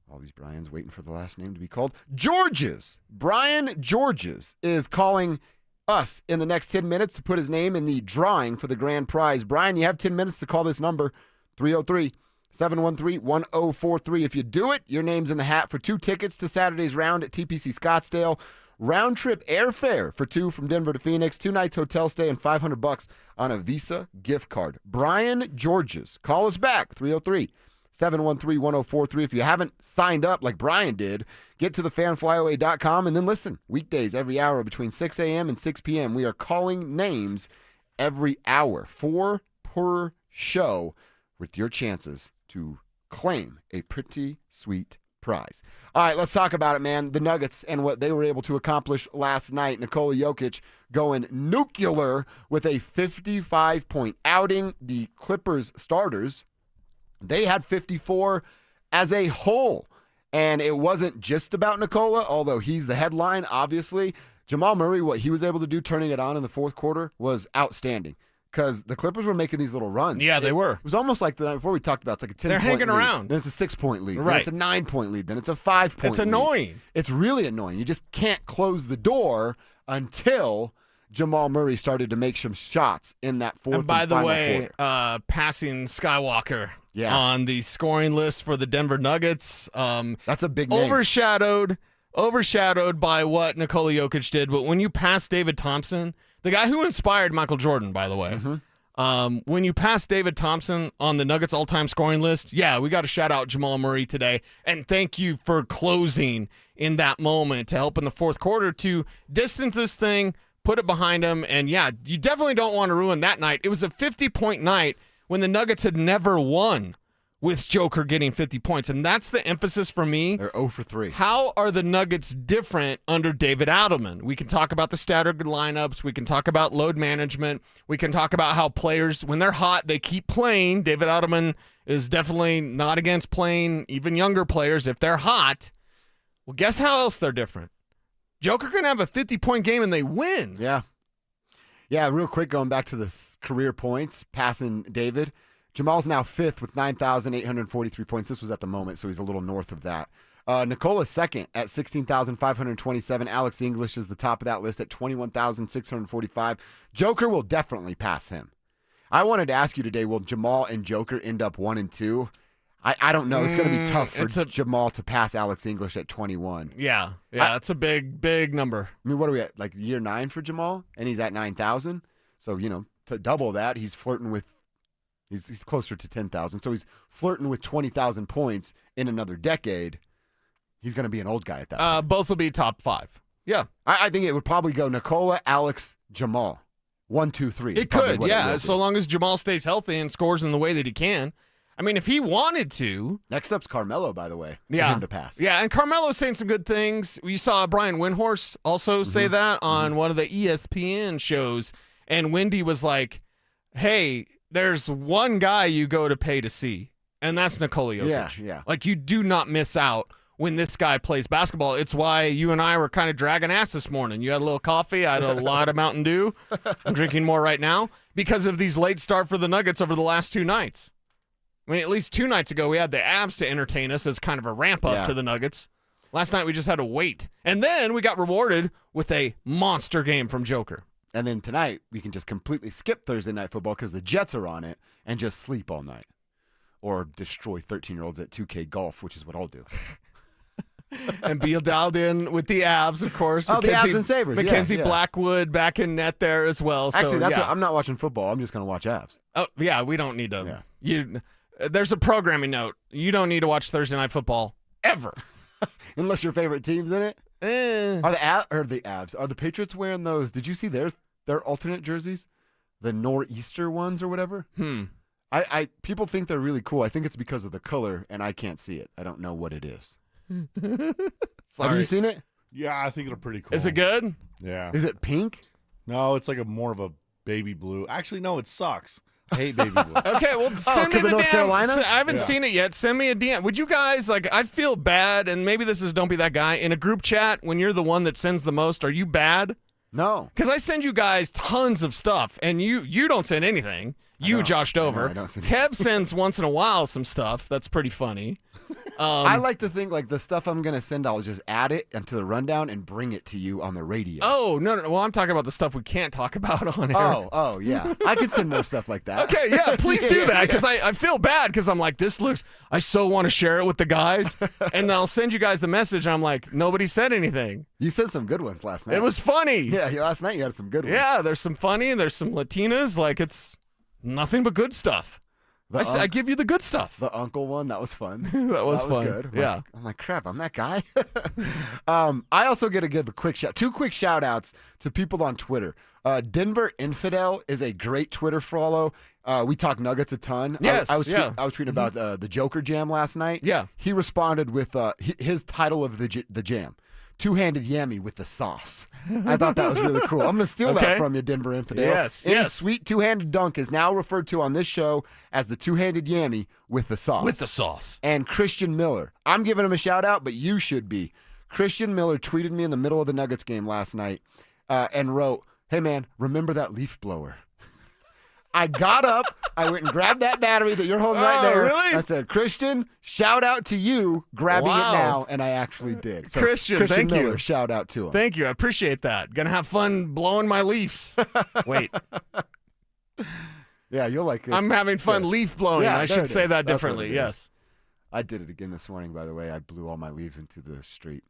All these Brians waiting for the last name to be called. Georges. Brian Georges is calling us in the next 10 minutes to put his name in the drawing for the grand prize. Brian, you have 10 minutes to call this number, 303-713-1043. If you do it, your name's in the hat for 2 tickets to Saturday's round at TPC Scottsdale. Round trip airfare for 2 from Denver to Phoenix, 2 nights hotel stay, and $500 on a Visa gift card. Brian Georges. Call us back, 303 713-1043. If you haven't signed up like Brian did, get to thefanflyaway.com and then listen. Weekdays every hour between 6 a.m. and 6 p.m. We are calling names every hour, 4 per show, with your chances to claim a pretty sweet prize. All right, let's talk about it, man. The Nuggets and what they were able to accomplish last night. Nikola Jokic going nuclear with a 55-point outing. The Clippers starters, they had 54 as a whole. And it wasn't just about Nikola, although he's the headline, obviously. Jamal Murray, what he was able to do turning it on in the fourth quarter was outstanding. Because the Clippers were making these little runs. Yeah, they were. It was almost like the night before we talked about. It's like a 10-point lead. They're hanging around. Then it's a 6-point lead. Right. Then it's a 9-point lead. Then it's a 5-point lead. It's annoying. It's really annoying. You just can't close the door until Jamal Murray started to make some shots in that fourth and by the final way, quarter. passing Skywalker on the scoring list for the Denver Nuggets. That's a big name. Overshadowed by what Nikola Jokic did. But when you pass David Thompson, the guy who inspired Michael Jordan, by the way, when you pass David Thompson on the Nuggets all-time scoring list, we got to shout out Jamal Murray today. And thank you for closing in that moment to help in the fourth quarter to distance this thing, put it behind him. And, you definitely don't want to ruin that night. It was a 50-point night when the Nuggets had never won with Joker getting 50 points. And that's the emphasis for me. They're 0 for 3. How are the Nuggets different under David Adelman? We can talk about the staggered lineups. We can talk about load management. We can talk about how players, when they're hot, they keep playing. David Adelman is definitely not against playing even younger players if they're hot. Well, guess how else they're different? Joker can have a 50-point game and they win. Yeah, real quick, going back to the career points, passing David. Jamal's now 5th with 9,843 points. This was at the moment, so he's a little north of that. Nikola's second at 16,527. Alex English is the top of that list at 21,645. Joker will definitely pass him. I wanted to ask you today, will Jamal and Joker end up 1 and 2? I don't know. It's going to be tough for Jamal to pass Alex English at 21. Yeah, that's a big number. I mean, what are we at? Like year 9 for Jamal? And he's at 9,000? So, to double that, he's flirting with He's closer to 10,000. So he's flirting with 20,000 points in another decade. He's going to be an old guy at that point. Both will be top 5. Yeah. I think it would probably go Nikola, Alex, Jamal. 1, 2, 3. It could, so long as Jamal stays healthy and scores in the way that he can. I mean, if he wanted to. Next up's Carmelo, by the way, for him to pass. Yeah, and Carmelo's saying some good things. We saw Brian Windhorst also say that on one of the ESPN shows. And Wendy was like, hey, there's one guy you go to pay to see, and that's Nikola Jokic. Yeah. Like, you do not miss out when this guy plays basketball. It's why you and I were kind of dragging ass this morning. You had a little coffee. I had a lot of Mountain Dew. I'm drinking more right now because of these late start for the Nuggets over the last 2 nights. I mean, at least 2 nights ago, we had the Avs to entertain us as kind of a ramp-up to the Nuggets. Last night, we just had to wait. And then we got rewarded with a monster game from Joker. And then tonight, we can just completely skip Thursday Night Football because the Jets are on it and just sleep all night. Or destroy 13-year-olds at 2K Golf, which is what I'll do. And be dialed in with the Avs, of course. Oh, the Avs and Sabres. Mackenzie Blackwood back in net there as well. Actually, that's what, I'm not watching football. I'm just going to watch Avs. Oh, yeah, we don't need to. Yeah. There's a programming note. You don't need to watch Thursday Night Football ever. Unless your favorite team's in it. Are the Avs? Are the Patriots wearing those? Did you see their alternate jerseys? The nor'easter ones or whatever? I people think they're really cool. I think it's because of the color, and I can't see it. I don't know what it is. Have you seen it? Yeah, I think they're pretty cool. Is it good? Yeah. Is it pink? No, it's like more of a baby blue. Actually, no, it sucks. I hate baby blue. Okay, well, send me the North damn. Carolina? I haven't seen it yet. Send me a DM. Would you guys I feel bad, and maybe this is don't be that guy in a group chat when you're the one that sends the most. Are you bad? No, because I send you guys tons of stuff, and you don't send anything. You, Josh Dover. I don't send Kev sends once in a while some stuff that's pretty funny. I like to think like the stuff I'm going to send, I'll just add it into the rundown and bring it to you on the radio. Oh, no. Well, I'm talking about the stuff we can't talk about on air. Oh, yeah. I could send more stuff like that. Okay, yeah, please do that because I feel bad because I'm like, I so want to share it with the guys. And I'll send you guys the message and I'm like, nobody said anything. You said some good ones last night. It was funny. Yeah, last night you had some good ones. Yeah, there's some funny and there's some Latinas. Like, it's nothing but good stuff. I give you the good stuff. The uncle one, that was fun. That was fun. Good. Yeah. I'm like, crap, I'm that guy. I also get to give two quick shout outs to people on Twitter. Denver Infidel is a great Twitter follow. We talk Nuggets a ton. Yes, I was tweeting about the Joker Jam last night. Yeah. He responded with his title of the jam. Two-handed yammy with the sauce. I thought that was really cool. I'm going to steal that from you, Denver Infidel. Yes, Any yes. sweet two-handed dunk is now referred to on this show as the two-handed yammy with the sauce. With the sauce. And Christian Miller. I'm giving him a shout-out, but you should be. Christian Miller tweeted me in the middle of the Nuggets game last night and wrote, "Hey, man, remember that leaf blower?" I got up, I went and grabbed that battery that you're holding right there. Really? I said, "Christian, shout out to you grabbing Wow. it now," and I actually did. So Christian, thank Miller, you. Shout out to him. Thank you. I appreciate that. Gonna have fun blowing my leaves. Wait. Yeah, you'll like it. I'm having fun leaf blowing. Yeah, I there should it say is. that That's what differently. it is. Yes. I did it again this morning, by the way. I blew all my leaves into the street.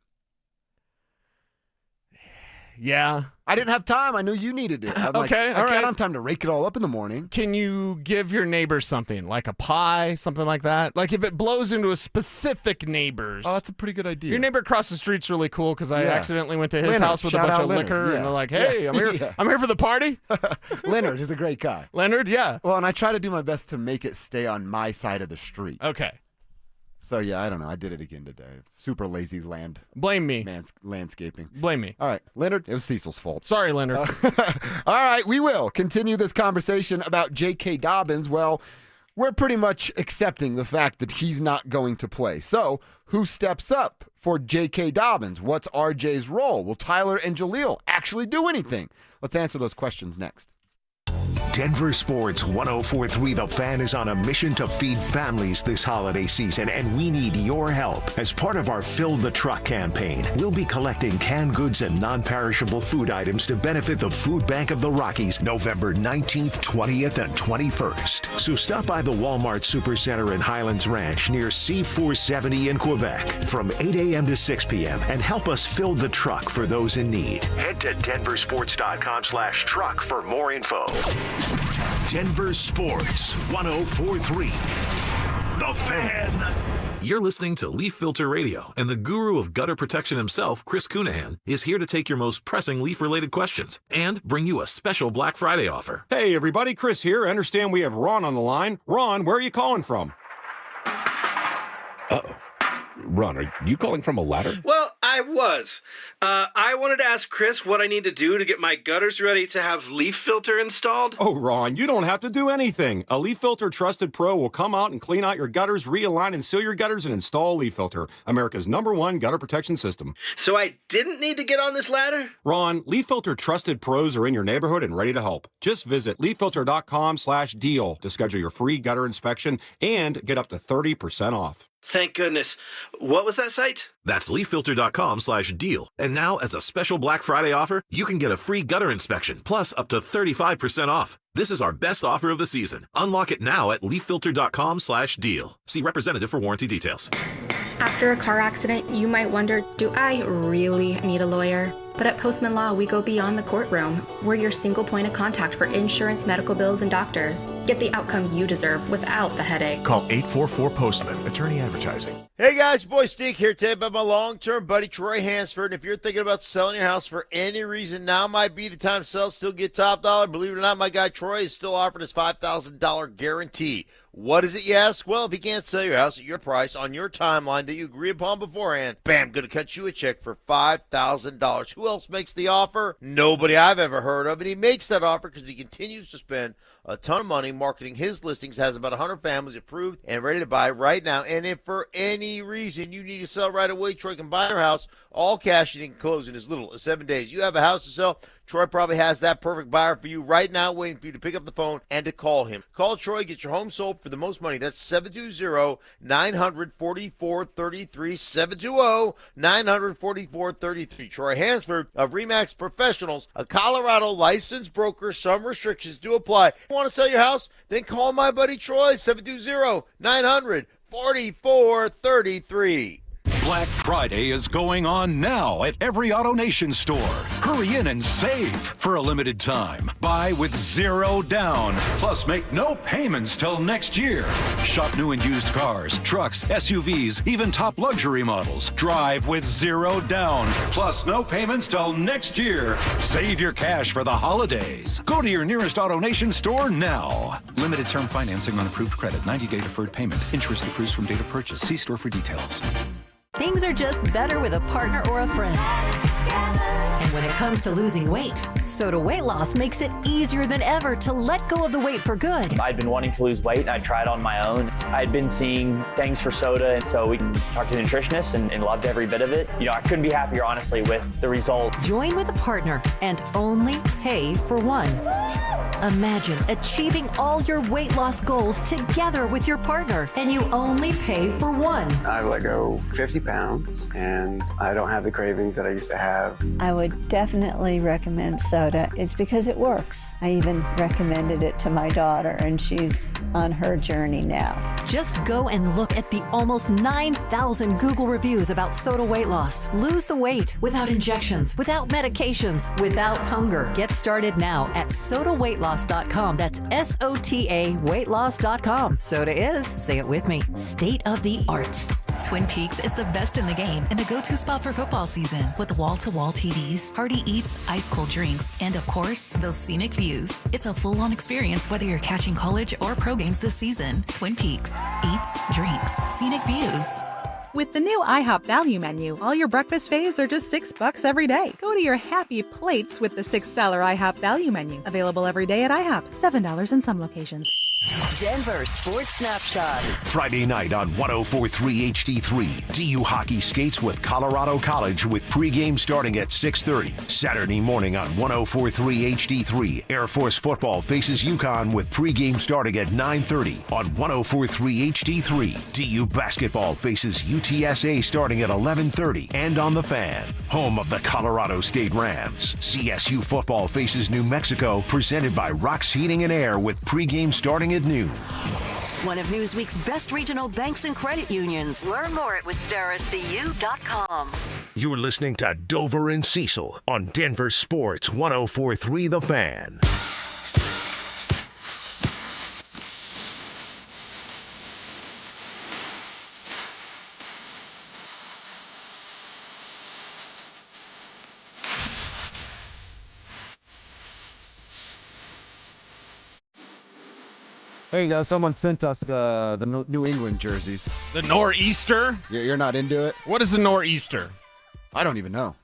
Yeah. I didn't have time. I knew you needed it. I'm Okay, like, all I right. can't have time to rake it all up in the morning. Can you give your neighbors something, like a pie, something like that? Like if it blows into a specific neighbor's. Oh, that's a pretty good idea. Your neighbor across the street's really cool because I Yeah. accidentally went to his Leonard. house with a Shout bunch out of Leonard. liquor, Yeah. and they're like, "Hey, Yeah. I'm here. Yeah. I'm here for the party." Leonard is a great guy. Leonard, yeah. Well, and I try to do my best to make it stay on my side of the street. Okay. So, yeah, I don't know. I did it again today. Super lazy Blame me. landscaping. Blame me. All right, Leonard, it was Cecil's fault. Sorry, Leonard. All right, we will continue this conversation about J.K. Dobbins. Well, we're pretty much accepting the fact that he's not going to play. So, who steps up for J.K. Dobbins? What's RJ's role? Will Tyler and Jaleel actually do anything? Let's answer those questions next. Denver Sports 104.3 The Fan is on a mission to feed families this holiday season, and we need your help. As part of our Fill the Truck campaign, we'll be collecting canned goods and non-perishable food items to benefit the Food Bank of the Rockies November 19th, 20th, and 21st. So stop by the Walmart Supercenter in Highlands Ranch near C470 in Quebec from 8 a.m. to 6 p.m. and help us fill the truck for those in need. Head to denversports.com/truck for more info. Denver Sports 104.3 The Fan. You're listening to Leaf Filter Radio, and the guru of gutter protection himself, Chris Cunahan, is here to take your most pressing leaf-related questions and bring you a special Black Friday offer. Hey, everybody, Chris here. I understand we have Ron on the line. Ron, where are you calling from? Uh-oh. Ron, are you calling from a ladder? Well, I was. I wanted to ask Chris what I need to do to get my gutters ready to have leaf filter installed. Oh, Ron, you don't have to do anything. A Leaf Filter Trusted Pro will come out and clean out your gutters, realign and seal your gutters, and install Leaf Filter, America's #1 gutter protection system. So I didn't need to get on this ladder? Ron, Leaf Filter Trusted Pros are in your neighborhood and ready to help. Just visit leaffilter.com/deal to schedule your free gutter inspection and get up to 30% off. Thank goodness. What was that site? That's leaffilter.com/deal. And now, as a special Black Friday offer, you can get a free gutter inspection, plus up to 35% off. This is our best offer of the season. Unlock it now at leaffilter.com/deal. See representative for warranty details. After a car accident, you might wonder, do I really need a lawyer? But at Postman Law, we go beyond the courtroom. We're your single point of contact for insurance, medical bills, and doctors. Get the outcome you deserve without the headache. Call 844-POSTMAN. Attorney Advertising. Hey guys, boy Steve here today about my long-term buddy Troy Hansford. And if you're thinking about selling your house for any reason, now might be the time to sell, still get top dollar. Believe it or not, my guy Troy is still offering his $5,000 guarantee. What is it, you ask? Well, if he can't sell your house at your price on your timeline that you agree upon beforehand, bam, going to cut you a check for $5,000. Who else makes the offer? Nobody I've ever heard of. And he makes that offer because he continues to spend a ton of money marketing his listings, has about 100 families approved and ready to buy right now. And if for any reason you need to sell right away, Troy can buy your house, all cash, and he can close in as little as 7 days. You have a house to sell, Troy probably has that perfect buyer for you right now, waiting for you to pick up the phone and to call him. Call Troy, get your home sold for the most money. That's 720-944-33, 720-944-33. Troy Hansford of RE/MAX Professionals, a Colorado licensed broker. Some restrictions do apply. Want to sell your house? Then call my buddy Troy, 720-944-33. Black Friday is going on now at every AutoNation store. Hurry in and save for a limited time. Buy with zero down. Plus, make no payments till next year. Shop new and used cars, trucks, SUVs, even top luxury models. Drive with zero down. Plus, no payments till next year. Save your cash for the holidays. Go to your nearest AutoNation store now. Limited term financing on approved credit. 90-day deferred payment. Interest accrues from date of purchase. See store for details. Things are just better with a partner or a friend. And when it comes to losing weight, Soda Weight Loss makes it easier than ever to let go of the weight for good. I'd been wanting to lose weight, and I tried on my own. I'd been seeing things for soda, and so we talked to the nutritionist and loved every bit of it. I couldn't be happier, honestly, with the result. Join with a partner and only pay for one. Imagine achieving all your weight loss goals together with your partner, and you only pay for one. I've let go 50 pounds, and I don't have the cravings that I used to have. I would definitely recommend soda. It's because it works. I even recommended it to my daughter, and she's on her journey now. Just go and look at the almost 9,000 Google reviews about soda weight loss. Lose the weight without injections, without medications, without hunger. Get started now at sodaweightloss.com. That's SOTA weightloss.com. Soda is, say it with me, state of the art. Twin Peaks is the best in the game and the go-to spot for football season with wall-to-wall TVs, hearty eats, ice-cold drinks, and of course, those scenic views. It's a full-on experience whether you're catching college or pro games this season. Twin Peaks. Eats, drinks, scenic views. With the new IHOP value menu, all your breakfast faves are just $6 every day. Go to your happy plates with the $6 IHOP value menu. Available every day at IHOP. $7 in some locations. Denver Sports Snapshot. Friday night on 104.3 HD3. DU hockey skates with Colorado College with pregame starting at 6:30. Saturday morning on 104.3 HD3. Air Force football faces UConn with pregame starting at 9:30 on 104.3 HD3. DU basketball faces UTSA starting at 11:30 and on the Fan. Home of the Colorado State Rams. CSU football faces New Mexico presented by Rox Heating and Air with pregame starting at noon. One of Newsweek's best regional banks and credit unions. Learn more at wistaracu.com. You're listening to Dover and Cecil on Denver Sports 104.3 The Fan. There you go. Someone sent us the New England jerseys. The Nor'easter? You're not into it? What is a Nor'easter? I don't even know.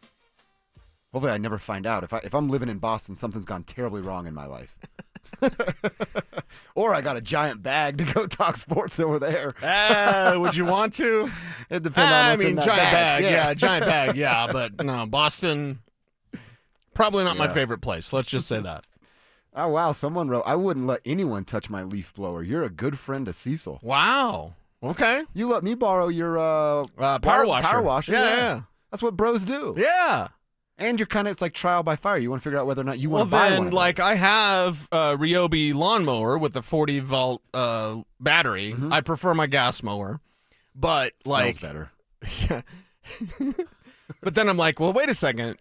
Hopefully I never find out. If I'm living in Boston, something's gone terribly wrong in my life. Or I got a giant bag to go talk sports over there. Would you want to? It depends on what's in that giant bag. Yeah, Giant bag, yeah. But no, Boston, probably not my favorite place. Let's just say that. Oh, wow. Someone wrote, I wouldn't let anyone touch my leaf blower. You're a good friend to Cecil. Wow. Okay. You let me borrow your power washer. Power washer. Yeah. That's what bros do. Yeah. And you're kind of, it's like trial by fire. You want to figure out whether or not you want to buy one. Well, then, like, I have a Ryobi lawnmower with a 40-volt battery. Mm-hmm. I prefer my gas mower. But, like... Smells better. Yeah. But then I'm like, well, wait a second.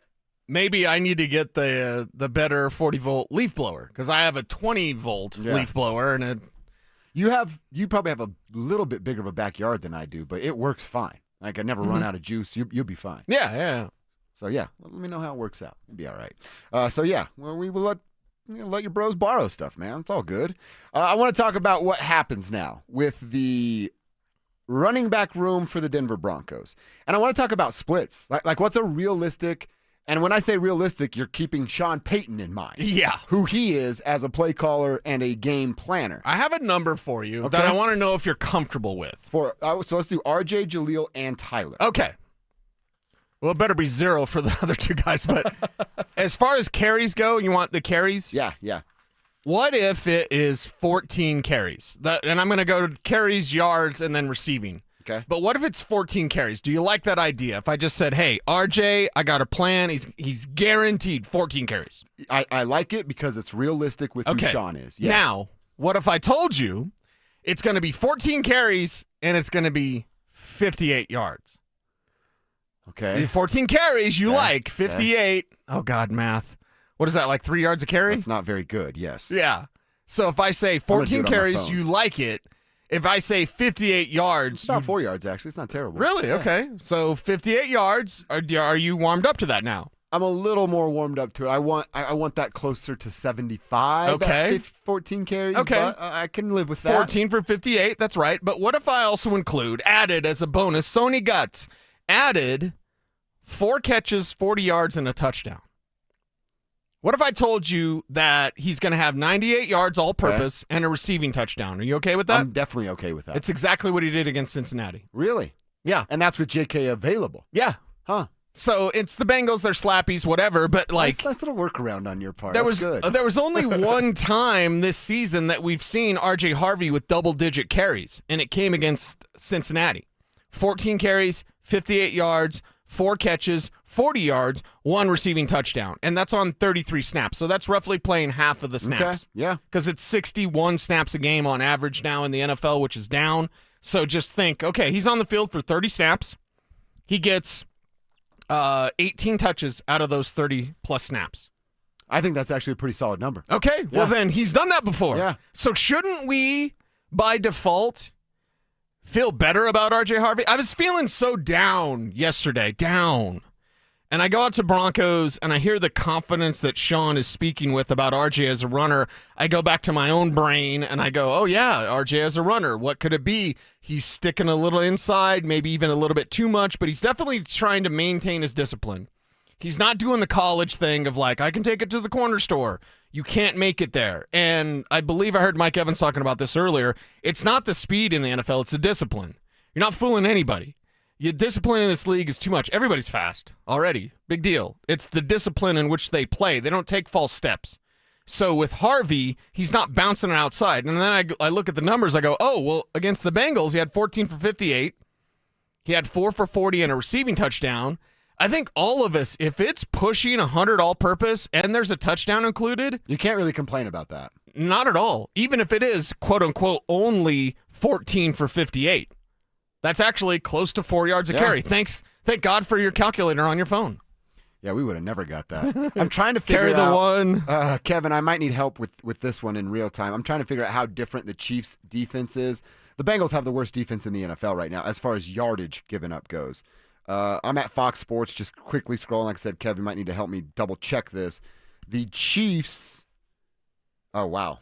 Maybe I need to get the better 40-volt leaf blower because I have a 20-volt leaf blower. And you probably have a little bit bigger of a backyard than I do, but it works fine. Like, I never run out of juice. You'll be fine. Yeah. So, yeah, let me know how it works out. It'll be all right. So, yeah, well, we will let your bros borrow stuff, man. It's all good. I want to talk about what happens now with the running back room for the Denver Broncos. And I want to talk about splits. Like what's a realistic, and when I say realistic, you're keeping Sean Payton in mind. Yeah. Who he is as a play caller and a game planner. I have a number for you that I want to know if you're comfortable with. So let's do RJ, Jaleel, and Tyler. Okay. Well, it better be 0 for the other two guys. But as far as carries go, you want the carries? Yeah. What if it is 14 carries? And I'm going to go to carries, yards, and then receiving. Okay. But what if it's 14 carries? Do you like that idea? If I just said, hey, RJ, I got a plan. He's guaranteed 14 carries. I like it because it's realistic with who Sean is. Yes. Now, what if I told you it's going to be 14 carries and it's going to be 58 yards? Okay. 14 carries you Okay. like. 58. Okay. Oh, God, math. What is that, like 3 yards a carry? That's not very good, yes. Yeah. So if I say 14 carries, you like it. If I say 58 yards. It's about 4 yards, actually. It's not terrible. Really? Yeah. Okay. So 58 yards. Are you warmed up to that now? I'm a little more warmed up to it. I want that closer to 75. Okay. 14 carries. Okay. But I can live with that. 14 for 58. That's right. But what if I also added as a bonus, Sony Guts added 4 catches, 40 yards, and a touchdown? What if I told you that he's going to have 98 yards all-purpose and a receiving touchdown? Are you okay with that? I'm definitely okay with that. It's exactly what he did against Cincinnati. Really? Yeah. And that's with J.K. available? Yeah. Huh. So it's the Bengals, they're slappies, whatever, but like... Nice little workaround on your part. There That's was good. there was only one time this season that we've seen R.J. Harvey with double-digit carries, and it came against Cincinnati. 14 carries, 58 yards, 4 catches, 40 yards, 1 receiving touchdown. And that's on 33 snaps. So that's roughly playing half of the snaps. Okay. Yeah. Because it's 61 snaps a game on average now in the NFL, which is down. So just think, okay, he's on the field for 30 snaps. He gets 18 touches out of those 30-plus snaps. I think that's actually a pretty solid number. Okay. Yeah. Well, then he's done that before. Yeah. So shouldn't we, by default, feel better about R.J. Harvey? I was feeling so down yesterday, And I go out to Broncos, and I hear the confidence that Sean is speaking with about R.J. as a runner. I go back to my own brain, and I go, oh, yeah, R.J. as a runner. What could it be? He's sticking a little inside, maybe even a little bit too much, but he's definitely trying to maintain his discipline. He's not doing the college thing of like, I can take it to the corner store. You can't make it there. And I believe I heard Mike Evans talking about this earlier. It's not the speed in the NFL, it's the discipline. You're not fooling anybody. Your discipline in this league is too much. Everybody's fast already. Big deal. It's the discipline in which they play. They don't take false steps. So with Harvey, he's not bouncing it outside. And then I look at the numbers. I go, oh, well, against the Bengals, he had 14 for 58. He had 4 for 40 and a receiving touchdown. I think all of us, if it's pushing 100 all-purpose and there's a touchdown included. You can't really complain about that. Not at all. Even if it is, quote-unquote, only 14 for 58. That's actually close to 4 yards a carry. Thank God for your calculator on your phone. Yeah, we would have never got that. I'm trying to figure out. Carry the one. Kevin, I might need help with this one in real time. I'm trying to figure out how different the Chiefs' defense is. The Bengals have the worst defense in the NFL right now as far as yardage given up goes. I'm at Fox Sports, just quickly scrolling. Like I said, Kevin might need to help me double check this. The Chiefs. Oh, wow.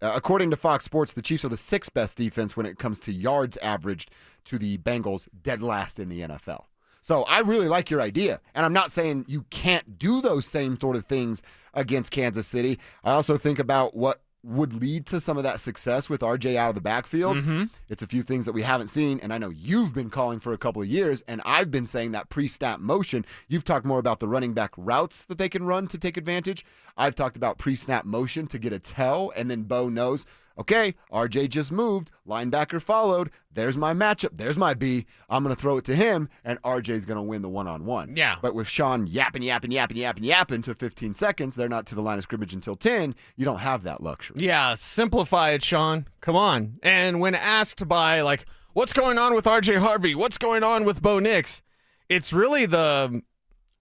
According to Fox Sports, the Chiefs are the 6th best defense when it comes to yards averaged to the Bengals, dead last in the NFL. So I really like your idea. And I'm not saying you can't do those same sort of things against Kansas City. I also think about what would lead to some of that success with RJ out of the backfield. Mm-hmm. It's a few things that we haven't seen, and I know you've been calling for a couple of years, and I've been saying that pre-snap motion. You've talked more about the running back routes that they can run to take advantage. I've talked about pre-snap motion to get a tell, and then Bo knows, okay, RJ just moved, linebacker followed, there's my matchup, there's my B, I'm going to throw it to him, and RJ's going to win the one-on-one. Yeah. But with Sean yapping to 15 seconds, they're not to the line of scrimmage until 10, you don't have that luxury. Yeah, simplify it, Sean. Come on. And when asked by, like, what's going on with R.J. Harvey? What's going on with Bo Nix? It's really the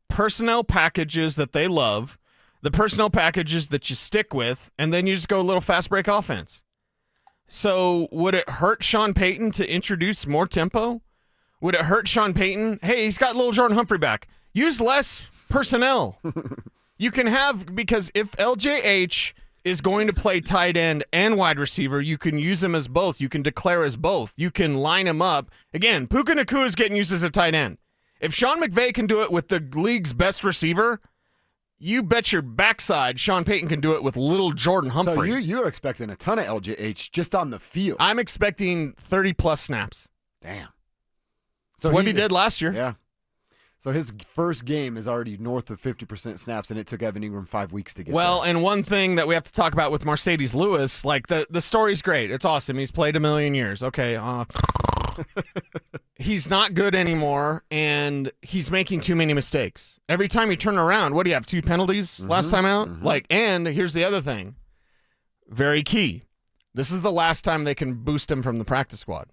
personnel packages that they love, the personnel packages that you stick with, and then you just go a little fast break offense. So would it hurt Sean Payton to introduce more tempo? Would it hurt Sean Payton? Hey, he's got little Jordan Humphrey back. Use less personnel. You can have, because if LJH is going to play tight end and wide receiver, you can use him as both. You can declare as both. You can line him up. Again, Puka Nacua is getting used as a tight end. If Sean McVay can do it with the league's best receiver, you bet your backside Sean Payton can do it with little Jordan Humphrey. So you're expecting a ton of LJH just on the field. I'm expecting 30-plus snaps. Damn. So what he did last year. Yeah. So his first game is already north of 50% snaps, and it took Evan Ingram 5 weeks to get Well, there. and one thing that we have to talk about with Mercedes Lewis, like the story's great. It's awesome. He's played a million years. Okay. He's not good anymore, and he's making too many mistakes. Every time you turn around, what do you have, 2 penalties last time out? And here's the other thing. Very key. This is the last time they can boost him from the practice squad.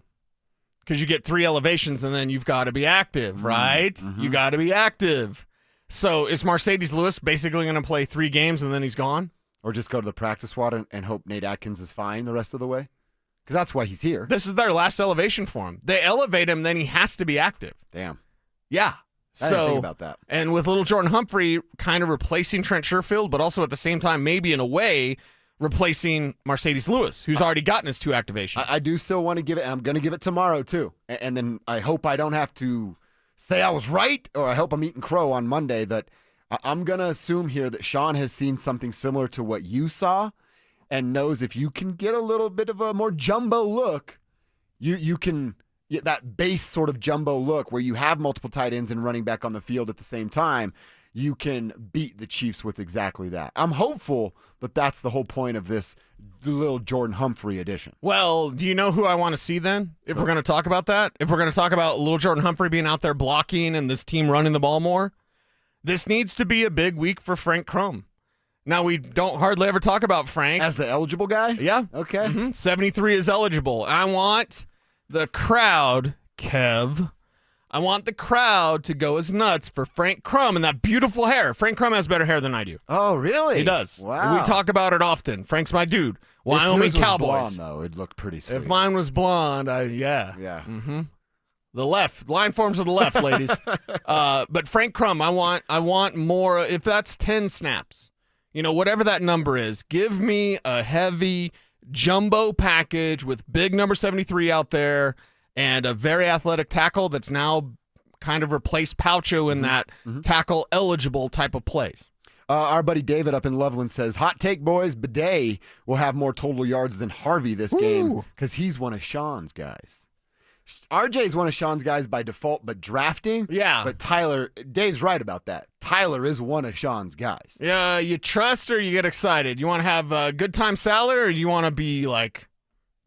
because you get 3 elevations and then you've got to be active, right? You got to be active. So is Mercedes Lewis basically going to play 3 games and then he's gone? Or just go to the practice squad and hope Nate Atkins is fine the rest of the way? Because that's why he's here. This is their last elevation for him. They elevate him, then he has to be active. Damn. Yeah. I didn't think about that. And with little Jordan Humphrey kind of replacing Trent Sherfield, but also at the same time, maybe in a way, replacing Mercedes Lewis, who's already gotten his 2 activations. I do still want to give it, and I'm going to give it tomorrow too. And then I hope I don't have to say I was right, or I hope I'm eating crow on Monday, that I'm going to assume here that Sean has seen something similar to what you saw and knows if you can get a little bit of a more jumbo look, you can get that base sort of jumbo look where you have multiple tight ends and running back on the field at the same time. You can beat the Chiefs with exactly that. I'm hopeful that that's the whole point of this little Jordan Humphrey edition. Well, do you know who I want to see then? If we're going to talk about that, if we're going to talk about little Jordan Humphrey being out there blocking and this team running the ball more, this needs to be a big week for Frank Crum. Now, we don't hardly ever talk about Frank. As the eligible guy? Yeah. Okay. 73 is eligible. I want the crowd, Kev, I want the crowd to go as nuts for Frank Crum and that beautiful hair. Frank Crum has better hair than I do. Oh, really? He does. Wow. We talk about it often. Frank's my dude. Wyoming if yours was Cowboys. blonde, though, it'd look pretty sweet. If mine was blonde, yeah. Yeah. The left. Line forms to the left, ladies. But Frank Crum, I want more. If that's 10 snaps, whatever that number is, give me a heavy jumbo package with big number 73 out there and a very athletic tackle that's now kind of replaced Paucho in that tackle eligible type of plays. Our buddy David up in Loveland says, hot take, boys, Bidet will have more total yards than Harvey this game because he's one of Sean's guys. RJ's one of Sean's guys by default, but drafting. Yeah. But Dave's right about that. Tyler is one of Sean's guys. Yeah, you trust or you get excited? You want to have a good time salad or do you want to be,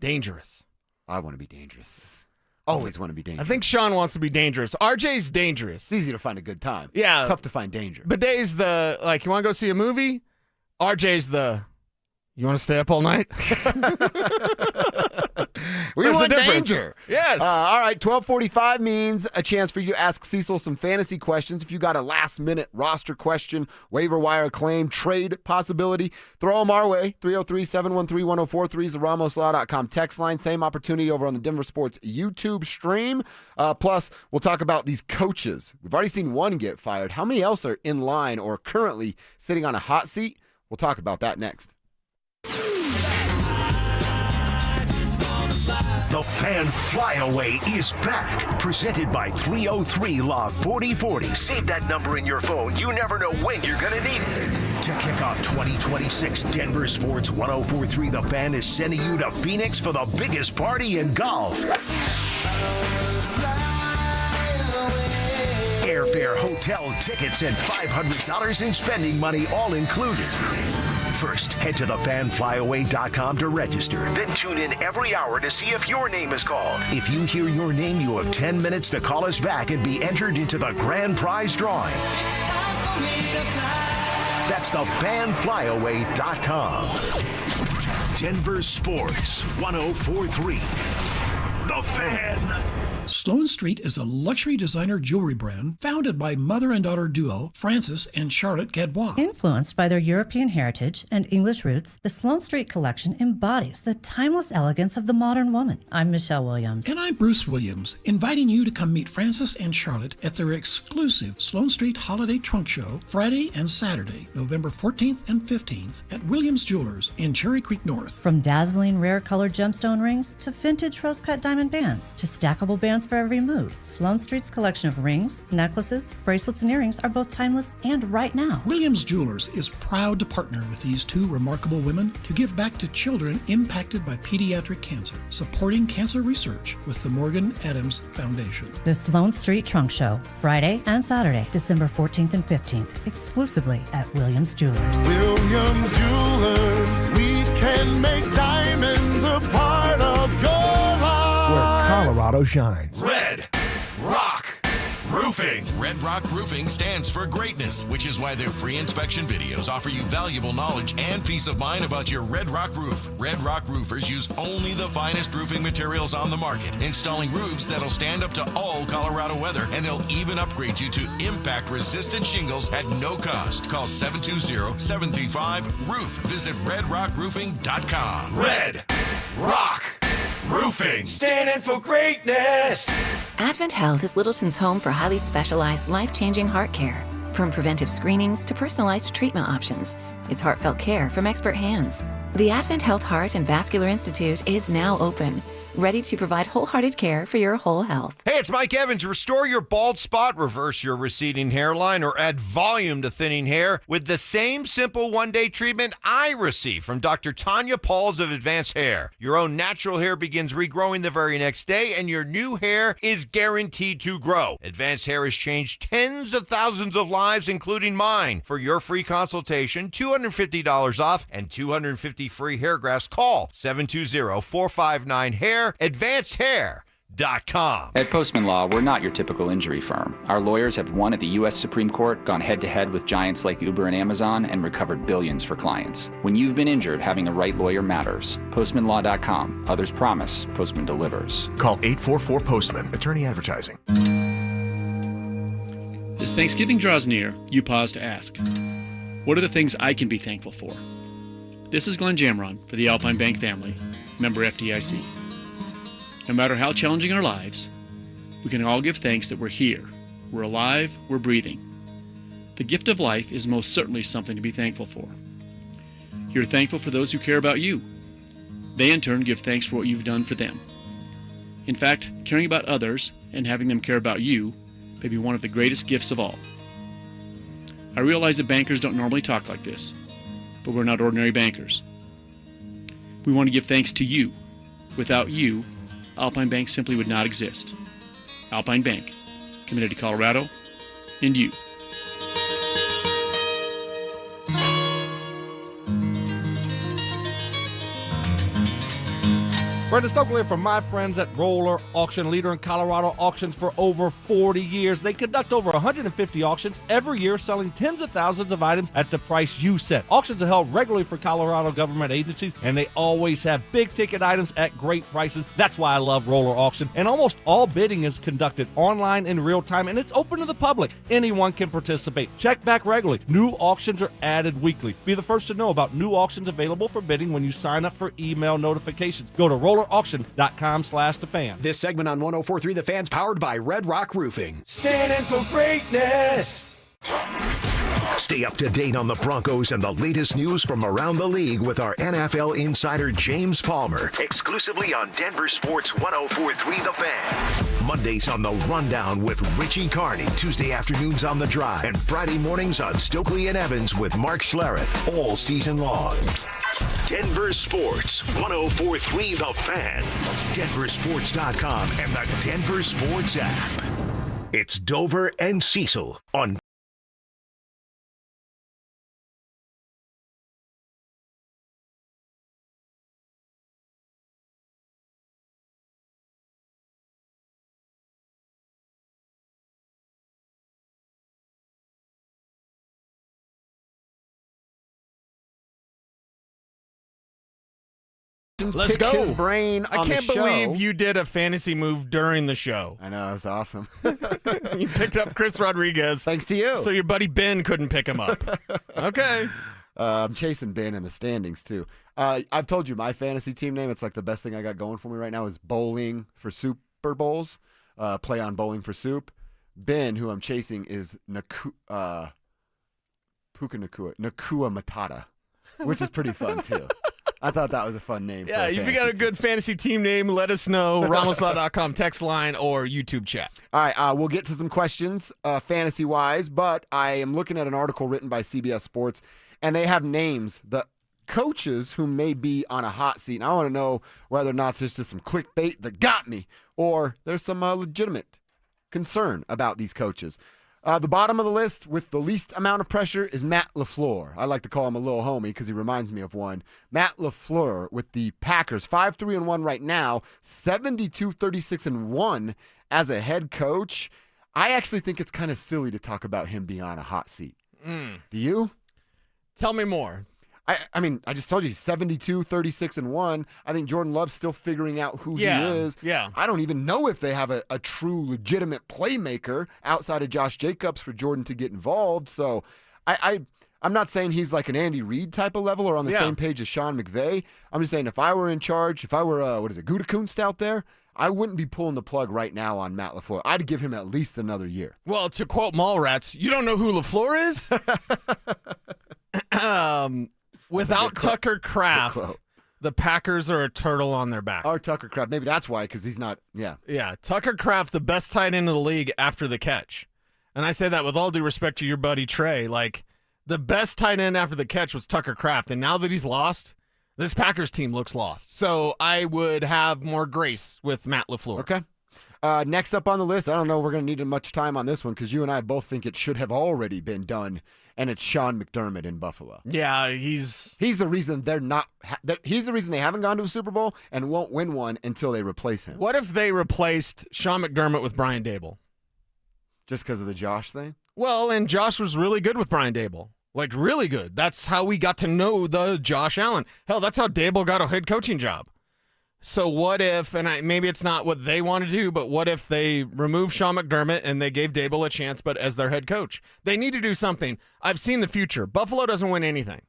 dangerous? I want to be dangerous. Always want to be dangerous. I think Sean wants to be dangerous. RJ's dangerous. It's easy to find a good time. Yeah. Tough to find danger. Bidet's you want to go see a movie? RJ's you want to stay up all night? We want danger. Yes. All right, 12:45 means a chance for you to ask Cecil some fantasy questions. If you got a last-minute roster question, waiver wire claim, trade possibility, throw them our way. 303-713-1043 is the RamosLaw.com text line. Same opportunity over on the Denver Sports YouTube stream. Plus, we'll talk about these coaches. We've already seen one get fired. How many else are in line or currently sitting on a hot seat? We'll talk about that next. The Fan Flyaway is back. Presented by 303 Law 4040. Save that number in your phone. You never know when you're going to need it. To kick off 2026, Denver Sports 1043 The Fan is sending you to Phoenix for the biggest party in golf. Airfare, hotel, tickets, and $500 in spending money all included. First, head to thefanflyaway.com to register. Then tune in every hour to see if your name is called. If you hear your name, you have 10 minutes to call us back and be entered into the grand prize drawing. That's thefanflyaway.com. Denver Sports 1043. The Fan. Sloane Street is a luxury designer jewelry brand founded by mother and daughter duo Francis and Charlotte Gadbois. Influenced by their European heritage and English roots, the Sloane Street collection embodies the timeless elegance of the modern woman. I'm Michelle Williams. And I'm Bruce Williams, inviting you to come meet Francis and Charlotte at their exclusive Sloane Street Holiday Trunk Show Friday and Saturday, November 14th and 15th at Williams Jewelers in Cherry Creek North. From dazzling rare colored gemstone rings to vintage rose-cut diamond bands to stackable bands for every mood, Sloane Street's collection of rings, necklaces, bracelets, and earrings are both timeless and right now. Williams Jewelers is proud to partner with these two remarkable women to give back to children impacted by pediatric cancer, supporting cancer research with the Morgan Adams Foundation. The Sloane Street Trunk Show, Friday and Saturday, December 14th and 15th, exclusively at Williams Jewelers. Williams Jewelers, we can make diamonds a part of your life. Where Colorado shines. Red Rock Roofing. Red Rock Roofing stands for greatness, which is why their free inspection videos offer you valuable knowledge and peace of mind about your Red Rock roof. Red Rock roofers use only the finest roofing materials on the market, installing roofs that'll stand up to all Colorado weather, and they'll even upgrade you to impact-resistant shingles at no cost. Call 720-735-ROOF. Visit redrockroofing.com. Red Rock Roofing, standing for greatness. Advent Health is Littleton's home for highly specialized, life-changing heart care. From preventive screenings to personalized treatment options, it's heartfelt care from expert hands. The Advent Health Heart and Vascular Institute is now open, ready to provide wholehearted care for your whole health. Hey, it's Mike Evans. Restore your bald spot, reverse your receding hairline, or add volume to thinning hair with the same simple one-day treatment I receive from Dr. Tanya Pauls of Advanced Hair. Your own natural hair begins regrowing the very next day, and your new hair is guaranteed to grow. Advanced Hair has changed tens of thousands of lives, including mine. For your free consultation, $250 off and 250 free hair grafts. Call 720-459-HAIR. AdvancedHair.com. At Postman Law, we're not your typical injury firm. Our lawyers have won at the U.S. Supreme Court, gone head-to-head with giants like Uber and Amazon, and recovered billions for clients. When you've been injured, having the right lawyer matters. PostmanLaw.com. Others promise. Postman delivers. Call 844-POSTMAN. Attorney Advertising. As Thanksgiving draws near, you pause to ask, what are the things I can be thankful for? This is Glenn Jamron for the Alpine Bank family, member FDIC. No matter how challenging our lives, we can all give thanks that we're here, we're alive, we're breathing. The gift of life is most certainly something to be thankful for. You're thankful for those who care about you. They in turn give thanks for what you've done for them. In fact, caring about others and having them care about you may be one of the greatest gifts of all. I realize that bankers don't normally talk like this, but we're not ordinary bankers. We want to give thanks to you. Without you, Alpine Bank simply would not exist. Alpine Bank, committed to Colorado and you. Brendan Stokely from my friends at Roller Auction, leader in Colorado auctions for over 40 years. They conduct over 150 auctions every year, selling tens of thousands of items at the price you set. Auctions are held regularly for Colorado government agencies, and they always have big-ticket items at great prices. That's why I love Roller Auction. And almost all bidding is conducted online in real time, and it's open to the public. Anyone can participate. Check back regularly. New auctions are added weekly. Be the first to know about new auctions available for bidding when you sign up for email notifications. Go to rollerauction.com/thefan. This segment on 104.3 The Fan's powered by Red Rock Roofing. Standing for greatness. Stay up to date on the Broncos and the latest news from around the league with our NFL insider James Palmer, exclusively on Denver Sports 104.3 The Fan. Mondays on The Rundown with Richie Carney, Tuesday afternoons on The Drive, and Friday mornings on Stokely and Evans with Mark Schlereth, all season long. Denver Sports 104.3 The Fan, DenverSports.com, and the Denver Sports app. It's Dover and Cecil on Let's Pick go. his brain on I can't the show. believe you did a fantasy move during the show. I know, it was awesome. You picked up Chris Rodriguez. Thanks to you. So your buddy Ben couldn't pick him up. Okay. I'm chasing Ben in the standings, too. I've told you my fantasy team name. It's like the best thing I got going for me right now is Bowling for Super Bowls. Play on Bowling for Soup. Ben, who I'm chasing, is Nakua Matata, which is pretty fun, too. I thought that was a fun name. Yeah, for if you got a good fantasy team name, let us know. RamosLaw.com text line or YouTube chat. All right, we'll get to some questions fantasy-wise, but I am looking at an article written by CBS Sports, and they have names, the coaches who may be on a hot seat. And I want to know whether or not there's just some clickbait that got me, or there's some legitimate concern about these coaches. The bottom of the list with the least amount of pressure is Matt LaFleur. I like to call him a little homie because he reminds me of one. Matt LaFleur with the Packers, 5-3-1 right now, 72-36-1 as a head coach. I actually think it's kind of silly to talk about him being on a hot seat. Do you? Tell me more. I mean, I just told you he's 72, 36-1. I think Jordan Love's still figuring out who he is. Yeah. I don't even know if they have a true legitimate playmaker outside of Josh Jacobs for Jordan to get involved. So I'm not saying he's like an Andy Reid type of level or on the same page as Sean McVay. I'm just saying if I were in charge, if I were, Gutekunst out there, I wouldn't be pulling the plug right now on Matt LaFleur. I'd give him at least another year. Well, to quote Mallrats, you don't know who LaFleur is? Without Tucker Kraft, the Packers are a turtle on their back. Or Tucker Kraft. Maybe that's why, because he's not, yeah. Yeah, Tucker Kraft, the best tight end in the league after the catch. And I say that with all due respect to your buddy Trey. Like, the best tight end after the catch was Tucker Kraft. And now that he's lost, this Packers team looks lost. So I would have more grace with Matt LaFleur. Okay. Next up on the list, I don't know if we're going to need much time on this one because you and I both think it should have already been done, and it's Sean McDermott in Buffalo. Yeah, he's the reason they're not. He's the reason they haven't gone to a Super Bowl and won't win one until they replace him. What if they replaced Sean McDermott with Brian Daboll? Just because of the Josh thing? Well, and Josh was really good with Brian Daboll. Like, really good. That's how we got to know the Josh Allen. Hell, that's how Daboll got a head coaching job. So what if, and maybe it's not what they want to do, but what if they remove Sean McDermott and they gave Daboll a chance, but as their head coach? They need to do something. I've seen the future. Buffalo doesn't win anything.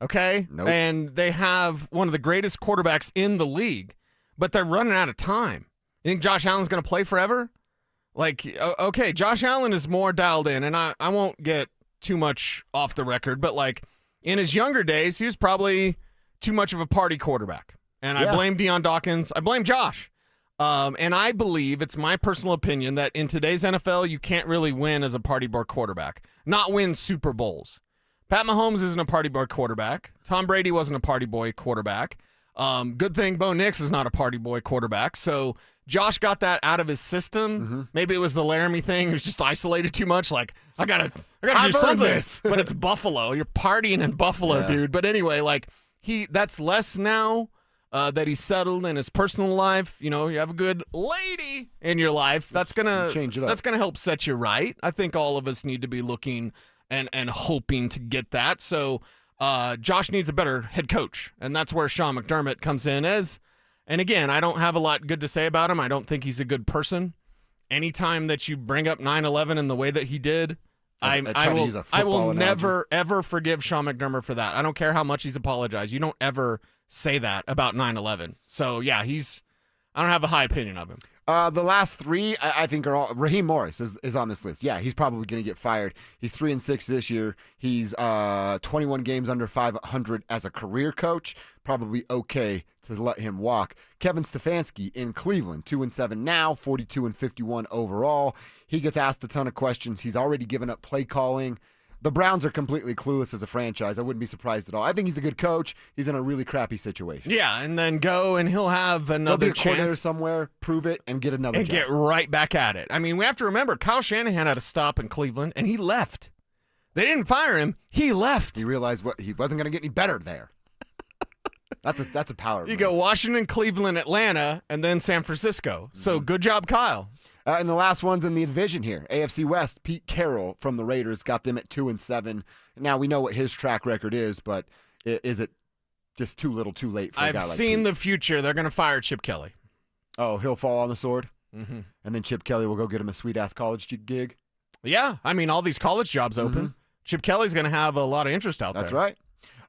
Okay? Nope. And they have one of the greatest quarterbacks in the league, but they're running out of time. You think Josh Allen's going to play forever? Like, okay, Josh Allen is more dialed in, and I won't get too much off the record, but like in his younger days, he was probably too much of a party quarterback. And I blame Deion Dawkins. I blame Josh. And I believe, it's my personal opinion, that in today's NFL, you can't really win as a party boy quarterback. Not win Super Bowls. Pat Mahomes isn't a party boy quarterback. Tom Brady wasn't a party boy quarterback. Good thing Bo Nix is not a party boy quarterback. So Josh got that out of his system. Maybe it was the Laramie thing. He was just isolated too much. Like, I gotta do something. But it's Buffalo. You're partying in Buffalo, dude. But anyway, like that's less now. That he's settled in his personal life. You know, you have a good lady in your life. That's gonna change it up. That's gonna help set you right. I think all of us need to be looking and hoping to get that. So Josh needs a better head coach, and that's where Sean McDermott comes in as. And again, I don't have a lot good to say about him. I don't think he's a good person. Anytime that you bring up 9/11 in the way that he did, I will never ever forgive Sean McDermott for that. I don't care how much he's apologized. You don't ever say that about 9/11. So yeah, I don't have a high opinion of him. The last three, I think, are all. Raheem Morris is on this list. Yeah, he's probably going to get fired. He's 3-6 this year. He's 21 games under 500 as a career coach. Probably okay to let him walk. Kevin Stefanski in Cleveland, 2-7 now, 42-51 overall. He gets asked a ton of questions. He's already given up play calling. The Browns are completely clueless as a franchise. I wouldn't be surprised at all. I think he's a good coach. He's in a really crappy situation. Yeah, and then go and he'll have another he'll be a coordinator chance somewhere, prove it, and get another and job. Get right back at it. I mean, we have to remember Kyle Shanahan had a stop in Cleveland, and he left. They didn't fire him. He left. He realized he wasn't going to get any better there. That's a power. You go Washington, Cleveland, Atlanta, and then San Francisco. So good job, Kyle. And the last one's in the division here. AFC West, Pete Carroll from the Raiders got them at 2-7. Now we know what his track record is, but is it just too little too late for a guy like I've seen Pete? the future. They're going to fire Chip Kelly. Oh, he'll fall on the sword? Mm-hmm. And then Chip Kelly will go get him a sweet-ass college gig? Yeah. I mean, all these college jobs open. Chip Kelly's going to have a lot of interest out there. That's right.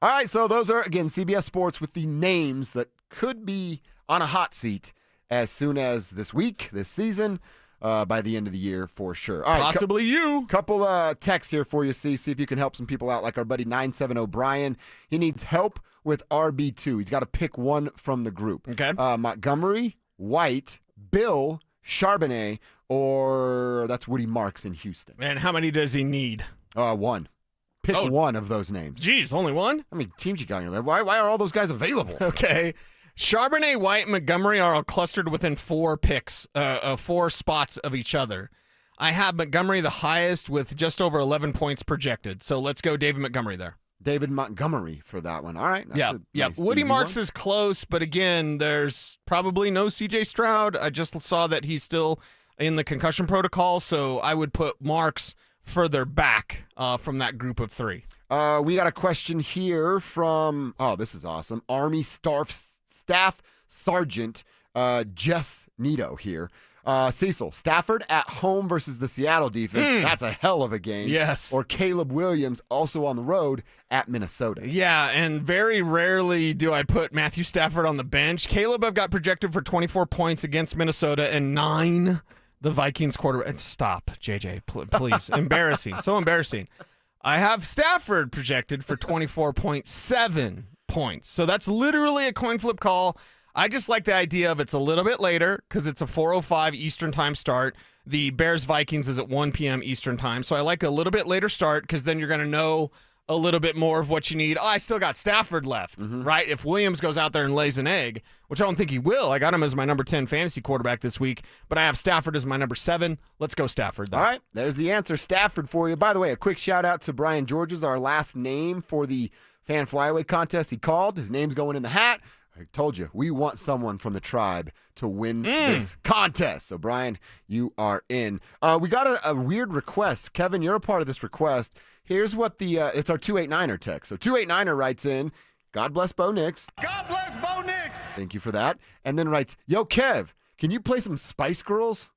All right, so those are, again, CBS Sports with the names that could be on a hot seat as soon as this week, this season, by the end of the year for sure. All right, possibly you. Couple texts here for you, see if you can help some people out, like our buddy 970 Brian. He needs help with RB2. He's got to pick one from the group. Okay. Montgomery, White, Bill, Charbonnet, or that's Woody Marks in Houston. And how many does he need? One. Pick one of those names. Geez, only one? I mean, teams you got on your list. Why are all those guys available? Okay. Charbonnet, White, and Montgomery are all clustered within 4 picks, 4 spots of each other. I have Montgomery the highest with just over 11 points projected. So let's go David Montgomery there. David Montgomery for that one. All right. Yeah. Nice, Woody Marks one. is close, but again, there's probably no CJ Stroud. I just saw that he's still in the concussion protocol, so I would put Marks further back from that group of 3. We got a question here from, this is awesome, Army Staff Sergeant Jess Nito here. Cecil, Stafford at home versus the Seattle defense. That's a hell of a game. Yes. Or Caleb Williams also on the road at Minnesota. Yeah, and very rarely do I put Matthew Stafford on the bench. Caleb, I've got projected for 24 points against Minnesota and 9 the Vikings quarterback. Stop, JJ, please. Embarrassing. So embarrassing. I have Stafford projected for 24.7 points. So that's literally a coin flip call. I just like the idea of it's a little bit later because it's a 4:05 Eastern time start. The Bears-Vikings is at 1 p.m. Eastern time. So I like a little bit later start because then you're going to know a little bit more of what you need. I still got Stafford left, right? If Williams goes out there and lays an egg, which I don't think he will. I got him as my number 10 fantasy quarterback this week, but I have Stafford as my number 7. Let's go Stafford, though. All right, there's the answer, Stafford for you. By the way, a quick shout-out to Brian Georges, our last name for the fan flyaway contest he called. His name's going in the hat. I told you, we want someone from the tribe to win this contest. So, Brian, you are in. We got a weird request. Kevin, you're a part of this request. Here's what it's our 289er text. So, 289er writes in, God bless Bo Nix. God bless Bo Nix. Thank you for that. And then writes, yo, Kev, can you play some Spice Girls?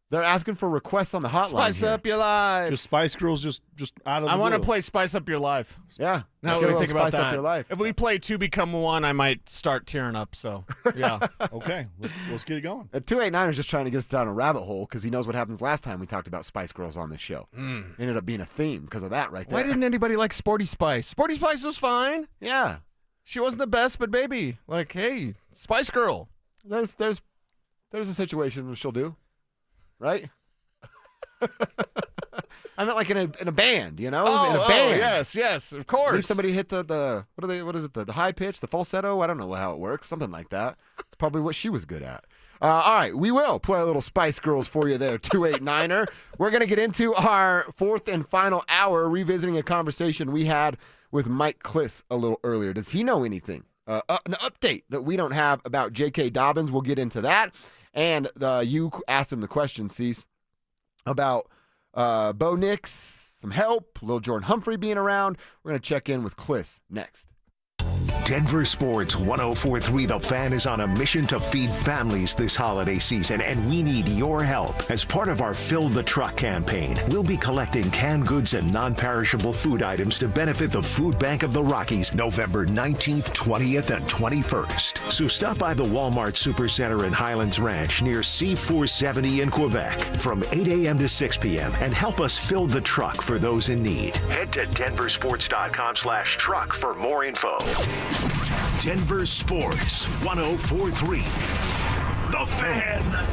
They're asking for requests on the hotline. Spice up your life. Just Spice Girls, just out of the I want to blue. play Spice Up Your Life. Yeah. Now that we think about Spice Up that. Your Life. If we play 2 Become 1, I might start tearing up. So, yeah. Okay, let's get it going. 289 is just trying to get us down a rabbit hole because he knows what happens last time we talked about Spice Girls on this show. Ended up being a theme because of that right there. Why didn't anybody like Sporty Spice? Sporty Spice was fine. Yeah. She wasn't the best, but baby, like, hey, Spice Girl. There's a situation where she'll do, right? I meant like in a band, you know? in a band. Yes, of course. Maybe somebody hit the what is it, the high pitch, the falsetto? I don't know how it works. Something like that. It's probably what she was good at. All right, we will play a little Spice Girls for you there, 289er. We're going to get into our fourth and final hour, revisiting a conversation we had with Mike Kliss a little earlier. Does he know anything? An update that we don't have about J.K. Dobbins. We'll get into that. And you asked him the question, Cease, about Bo Nix, some help, Lil Jordan Humphrey being around. We're going to check in with Kliss next. Denver Sports 104.3 The Fan is on a mission to feed families this holiday season, and we need your help. As part of our Fill the Truck campaign, we'll be collecting canned goods and non-perishable food items to benefit the Food Bank of the Rockies November 19th, 20th, and 21st. So stop by the Walmart Supercenter in Highlands Ranch near C470 in Quebec from 8 a.m. to 6 p.m. and help us fill the truck for those in need. Head to denversports.com/truck for more info. Denver Sports 104.3 The Fan.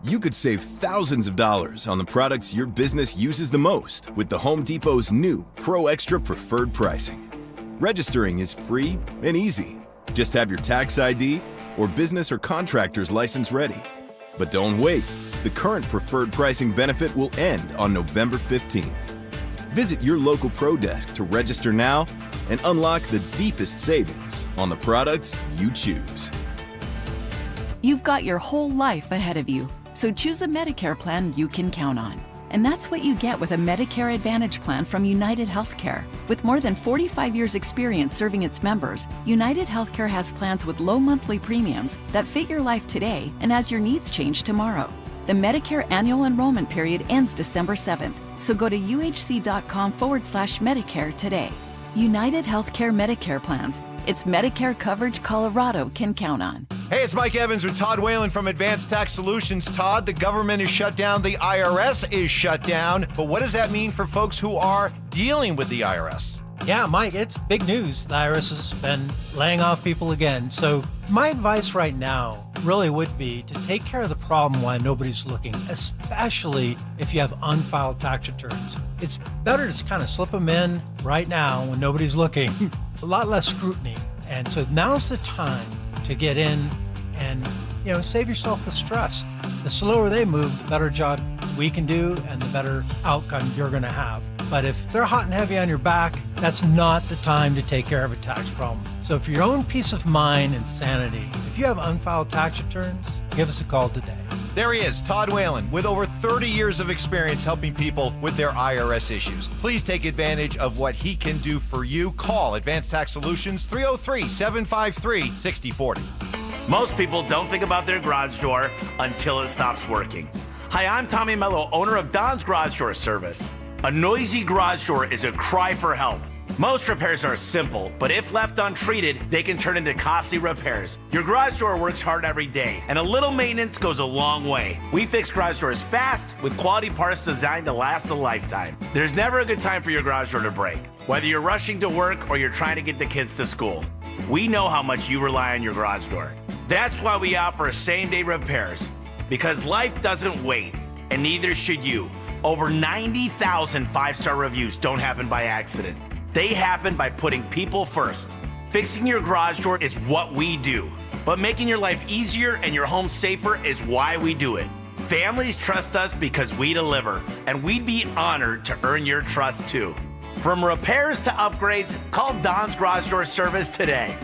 You could save thousands of dollars on the products your business uses the most with the Home Depot's new Pro Extra Preferred Pricing. Registering is free and easy. Just have your tax ID or business or contractor's license ready. But don't wait. The current preferred pricing benefit will end on November 15th. Visit your local Pro Desk to register now and unlock the deepest savings on the products you choose. You've got your whole life ahead of you, so choose a Medicare plan you can count on. And that's what you get with a Medicare Advantage plan from United Healthcare. With more than 45 years' experience serving its members, United Healthcare has plans with low monthly premiums that fit your life today and as your needs change tomorrow. The Medicare annual enrollment period ends December 7th, so go to uhc.com/Medicare today. United Healthcare Medicare plans. It's Medicare coverage Colorado can count on. Hey, it's Mike Evans with Todd Whalen from Advanced Tax Solutions. Todd, the government is shut down. The IRS is shut down. But what does that mean for folks who are dealing with the IRS? Yeah, Mike, it's big news. The IRS has been laying off people again. So my advice right now really would be to take care of the problem while nobody's looking, especially if you have unfiled tax returns. It's better to just kind of slip them in right now when nobody's looking. A lot less scrutiny. And so now's the time to get in and, save yourself the stress. The slower they move, the better job we can do and the better outcome you're going to have. But if they're hot and heavy on your back, that's not the time to take care of a tax problem. So for your own peace of mind and sanity, if you have unfiled tax returns, give us a call today. There he is, Todd Whalen, with over 30 years of experience helping people with their IRS issues. Please take advantage of what he can do for you. Call Advanced Tax Solutions, 303-753-6040. Most people don't think about their garage door until it stops working. Hi, I'm Tommy Mello, owner of Don's Garage Door Service. A noisy garage door is a cry for help. Most repairs are simple, but if left untreated, they can turn into costly repairs. Your garage door works hard every day, and a little maintenance goes a long way. We fix garage doors fast with quality parts designed to last a lifetime. There's never a good time for your garage door to break, whether you're rushing to work or you're trying to get the kids to school. We know how much you rely on your garage door. That's why we offer same-day repairs, because life doesn't wait, and neither should you. Over 90,000 five-star reviews don't happen by accident. They happen by putting people first. Fixing your garage door is what we do, but making your life easier and your home safer is why we do it. Families trust us because we deliver, and we'd be honored to earn your trust too. From repairs to upgrades, call Don's Garage Door Service today.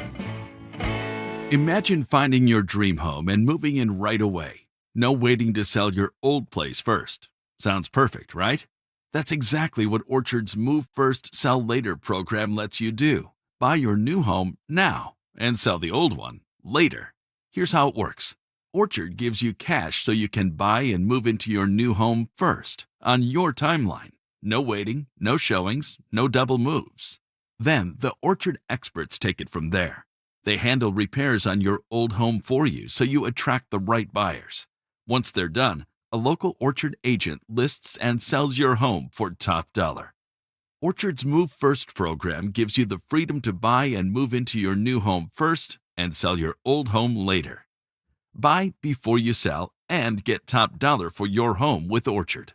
Imagine finding your dream home and moving in right away. No waiting to sell your old place first. Sounds perfect, right? That's exactly what Orchard's Move First, Sell Later program lets you do. Buy your new home now and sell the old one later. Here's how it works. Orchard gives you cash so you can buy and move into your new home first, on your timeline. No waiting, no showings, no double moves. Then the Orchard experts take it from there. They handle repairs on your old home for you so you attract the right buyers. Once they're done, a local Orchard agent lists and sells your home for top dollar. Orchard's Move First program gives you the freedom to buy and move into your new home first and sell your old home later. Buy before you sell and get top dollar for your home with Orchard.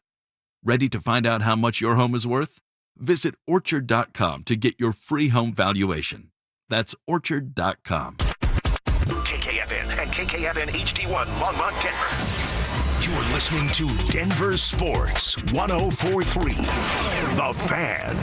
Ready to find out how much your home is worth? Visit Orchard.com to get your free home valuation. That's Orchard.com. KKFN and KKFN HD1 Longmont, Denver. You're listening to Denver Sports 104.3. The Fan.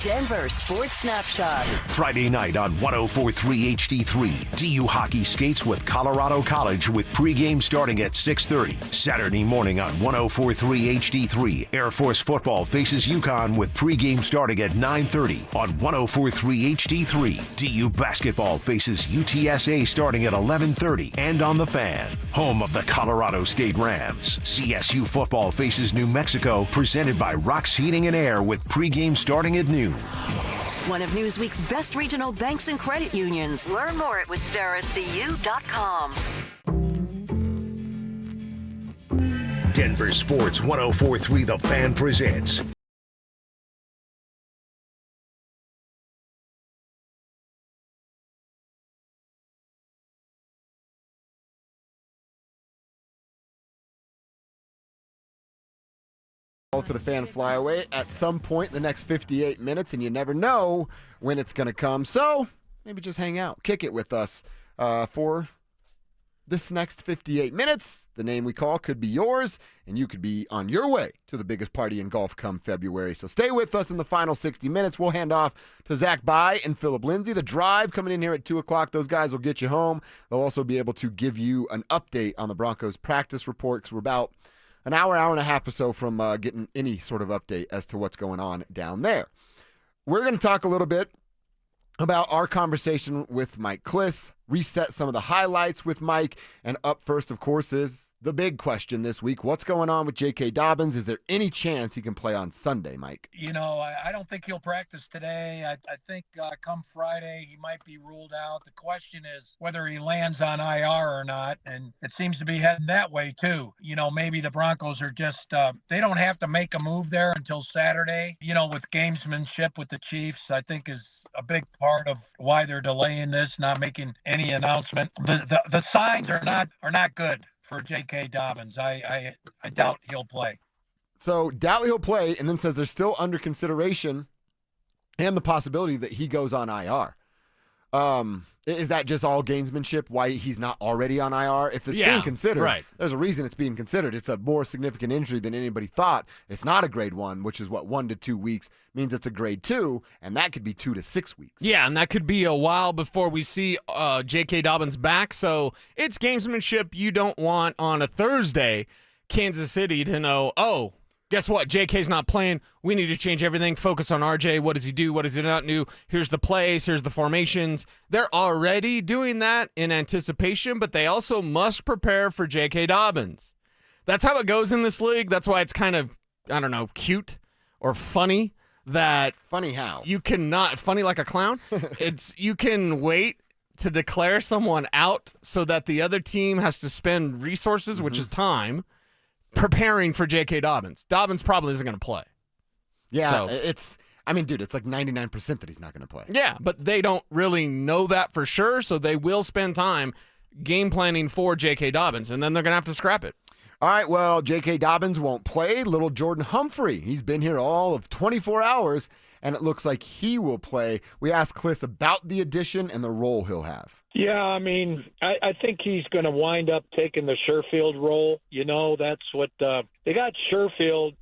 Denver Sports Snapshot. Friday night on 104.3 HD3. DU hockey skates with Colorado College with pregame starting at 6:30. Saturday morning on 104.3 HD3. Air Force football faces UConn with pregame starting at 9:30 on 104.3 HD3. DU basketball faces UTSA starting at 11:30 and on The Fan. Home of the Colorado State Rams. CSU football faces New Mexico presented by Rock's Heating and Air with pregame starting at noon. One of Newsweek's best regional banks and credit unions. Learn more at wistaracu.com. Denver Sports 104.3 The Fan presents for the Fan Flyaway at some point in the next 58 minutes, and you never know when it's going to come. So maybe just hang out, kick it with us for this next 58 minutes. The name we call could be yours, and you could be on your way to the biggest party in golf come February. So stay with us in the final 60 minutes. We'll hand off to Zach Bye and Philip Lindsay. The drive coming in here at 2 o'clock. Those guys will get you home. They'll also be able to give you an update on the Broncos practice report, because we're about an hour and a half or so from getting any sort of update as to what's going on down there. We're going to talk a little bit about our conversation with Mike Kliss, reset some of the highlights with Mike, and up first, of course, is the big question this week. What's going on with J.K. Dobbins? Is there any chance he can play on Sunday, Mike? You know, I don't think he'll practice today. I think come Friday he might be ruled out. The question is whether he lands on IR or not, and it seems to be heading that way too. You know, maybe the Broncos are just they don't have to make a move there until Saturday. You know, with gamesmanship with the Chiefs, I think is a big part of why they're delaying this, not making any announcement. The signs are not good for J.K. Dobbins. I doubt he'll play. So doubt he'll play, and then says they're still under consideration and the possibility that he goes on IR. Is that just all gamesmanship, why he's not already on IR? If it's being considered, right. There's a reason it's being considered. It's a more significant injury than anybody thought. It's not a grade 1, which is 1 to 2 weeks, means it's a grade 2, and that could be 2 to 6 weeks. Yeah, and that could be a while before we see J.K. Dobbins back. So it's gamesmanship. You don't want on a Thursday Kansas City to know, oh, guess what? JK's not playing. We need to change everything. Focus on RJ. What does he do? What does he not do? Here's the plays. Here's the formations. They're already doing that in anticipation, but they also must prepare for JK Dobbins. That's how it goes in this league. That's why it's kind of, I don't know, cute or funny that. Funny how? You cannot. Funny like a clown? You can wait to declare someone out so that the other team has to spend resources, which is time, preparing for J.K. Dobbins. Dobbins probably isn't going to play. Yeah, it's like 99% that he's not going to play. Yeah, but they don't really know that for sure, so they will spend time game planning for J.K. Dobbins, and then they're going to have to scrap it. All right, well, J.K. Dobbins won't play. Little Jordan Humphrey, he's been here all of 24 hours, and it looks like he will play. We asked Kliss about the addition and the role he'll have. Yeah, I mean, I think he's going to wind up taking the Sherfield role. You know, that's what they got Sherfield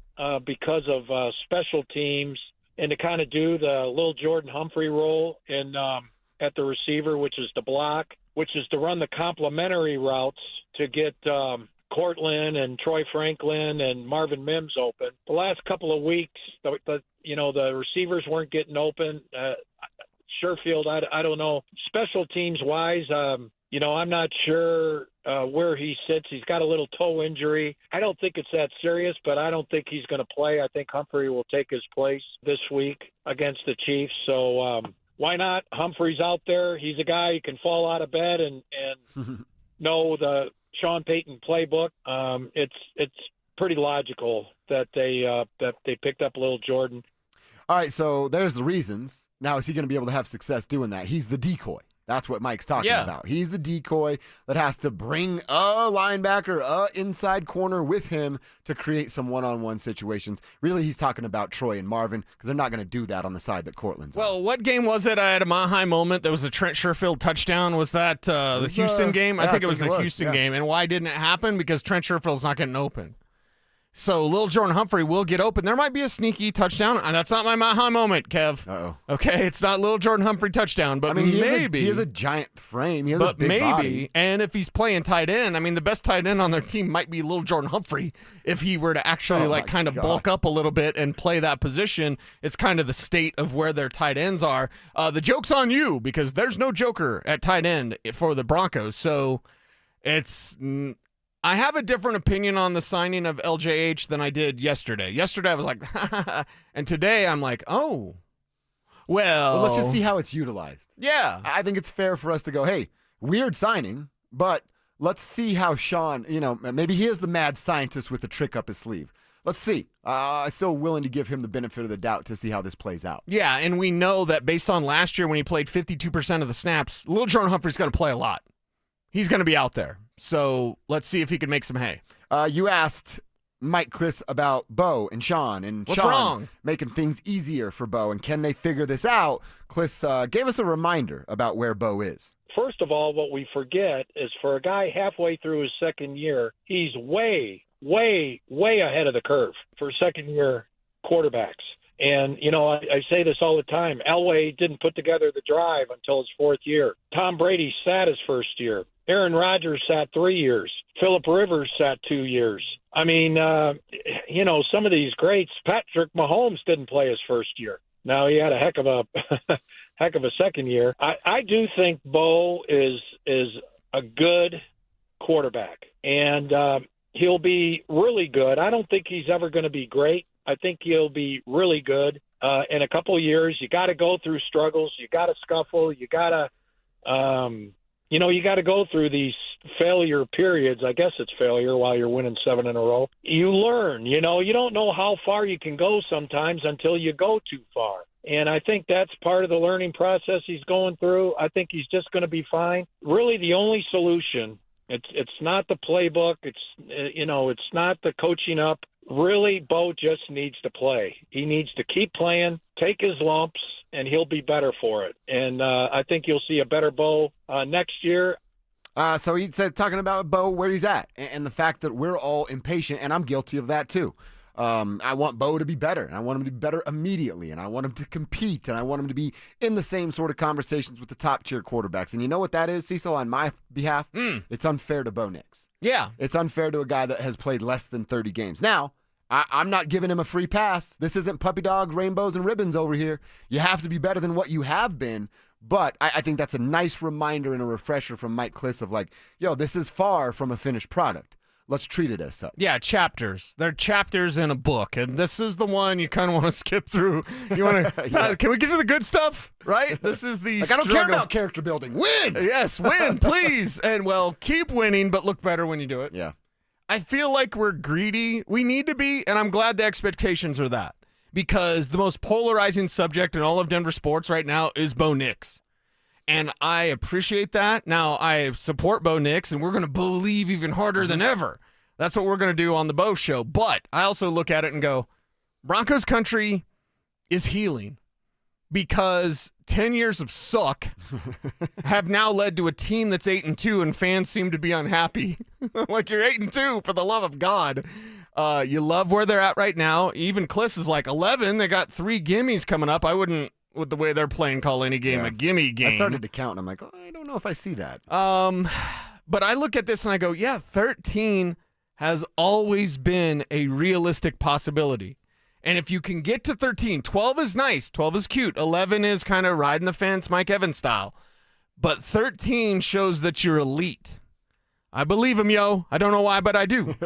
because of special teams and to kind of do the little Jordan Humphrey role in at the receiver, which is to block, which is to run the complementary routes to get Cortland and Troy Franklin and Marvin Mims open. The last couple of weeks, the receivers weren't getting open. Sherfield, I don't know. Special teams wise, I'm not sure where he sits. He's got a little toe injury. I don't think it's that serious, but I don't think he's going to play. I think Humphrey will take his place this week against the Chiefs. So why not? Humphrey's out there. He's a guy who can fall out of bed and know the Sean Payton playbook. It's pretty logical that they picked up little Jordan. All right, so there's the reasons. Now, is he going to be able to have success doing that? He's the decoy. That's what Mike's talking about. He's the decoy that has to bring a linebacker, a inside corner with him to create some one-on-one situations. Really, he's talking about Troy and Marvin because they're not going to do that on the side that Cortland's on. Well, what game was it? I had a Mile moment. There was a Trent Sherfield touchdown. Was that the Houston game? I think it was the Houston game. And why didn't it happen? Because Trent Sherfield's not getting open. So Lil Jordan Humphrey will get open. There might be a sneaky touchdown. That's not my Maha moment, Kev. Uh-oh. Okay, it's not Lil Jordan Humphrey touchdown, but maybe. He has a giant frame. He has a big body. And if he's playing tight end, the best tight end on their team might be Lil Jordan Humphrey. If he were to actually kind of bulk up a little bit and play that position, it's kind of the state of where their tight ends are. The joke's on you because there's no joker at tight end for the Broncos. So it's... I have a different opinion on the signing of LJH than I did yesterday. Yesterday I was like, and today I'm like, oh, well. Let's just see how it's utilized. Yeah. I think it's fair for us to go, hey, weird signing, but let's see how Sean, maybe he is the mad scientist with a trick up his sleeve. Let's see. I'm still willing to give him the benefit of the doubt to see how this plays out. Yeah, and we know that based on last year when he played 52% of the snaps, Lil Jordan Humphrey's going to play a lot. He's going to be out there. So let's see if he can make some hay. You asked Mike Kliss about Bo and Sean. And What's Sean wrong? Making things easier for Bo. And can they figure this out? Kliss gave us a reminder about where Bo is. First of all, what we forget is for a guy halfway through his second year, he's way, way, way ahead of the curve for second-year quarterbacks. And, I say this all the time. Elway didn't put together the drive until his fourth year. Tom Brady sat his first year. Aaron Rodgers sat 3 years. Phillip Rivers sat 2 years. Some of these greats, Patrick Mahomes didn't play his first year. Now he had a heck of a second year. I do think Bo is a good quarterback, and he'll be really good. I don't think he's ever going to be great. I think he'll be really good in a couple of years. You got to go through struggles. You got to scuffle. You got to, you got to go through these failure periods. I guess it's failure while you're winning 7 in a row. You learn. You don't know how far you can go sometimes until you go too far. And I think that's part of the learning process he's going through. I think he's just going to be fine. Really, the only solution. It's not the playbook. It's not the coaching up. Really, Bo just needs to play. He needs to keep playing, take his lumps, and he'll be better for it. And I think you'll see a better Bo next year. So he said, talking about Bo, where he's at, and the fact that we're all impatient, and I'm guilty of that too. I want Bo to be better, and I want him to be better immediately, and I want him to compete, and I want him to be in the same sort of conversations with the top-tier quarterbacks. And you know what that is, Cecil, on my behalf? It's unfair to Bo Nix. Yeah. It's unfair to a guy that has played less than 30 games. Now, I'm not giving him a free pass. This isn't puppy dogs, rainbows, and ribbons over here. You have to be better than what you have been. But I think that's a nice reminder and a refresher from Mike Kliss of like, yo, this is far from a finished product. Let's treat it as such. Yeah, chapters. They're chapters in a book, and this is the one you kind of want to skip through. You want to? Can we get to the good stuff? Right? This is the. I don't care about character building. Win. Yes, win, please, and well, keep winning, but look better when you do it. Yeah. I feel like we're greedy. We need to be, and I'm glad the expectations are that. Because the most polarizing subject in all of Denver sports right now is Bo Nix. And I appreciate that. Now, I support Bo Nix, and we're going to believe even harder than ever. That's what we're going to do on the Bo Show. But I also look at it and go, Broncos country is healing because 10 years of suck have now led to a team that's 8-2, and fans seem to be unhappy. Like, you're 8-2, for the love of God. You love where they're at right now. Even Kliss is like 11. They got 3 gimmies coming up. I wouldn't, with the way they're playing, call any game a gimme game. I started to count, and I'm like, oh, I don't know if I see that. But I look at this and I go, yeah, 13 has always been a realistic possibility. And if you can get to 13, 12 is nice. 12 is cute. 11 is kind of riding the fence, Mike Evans style. But 13 shows that you're elite. I believe him, yo. I don't know why, but I do.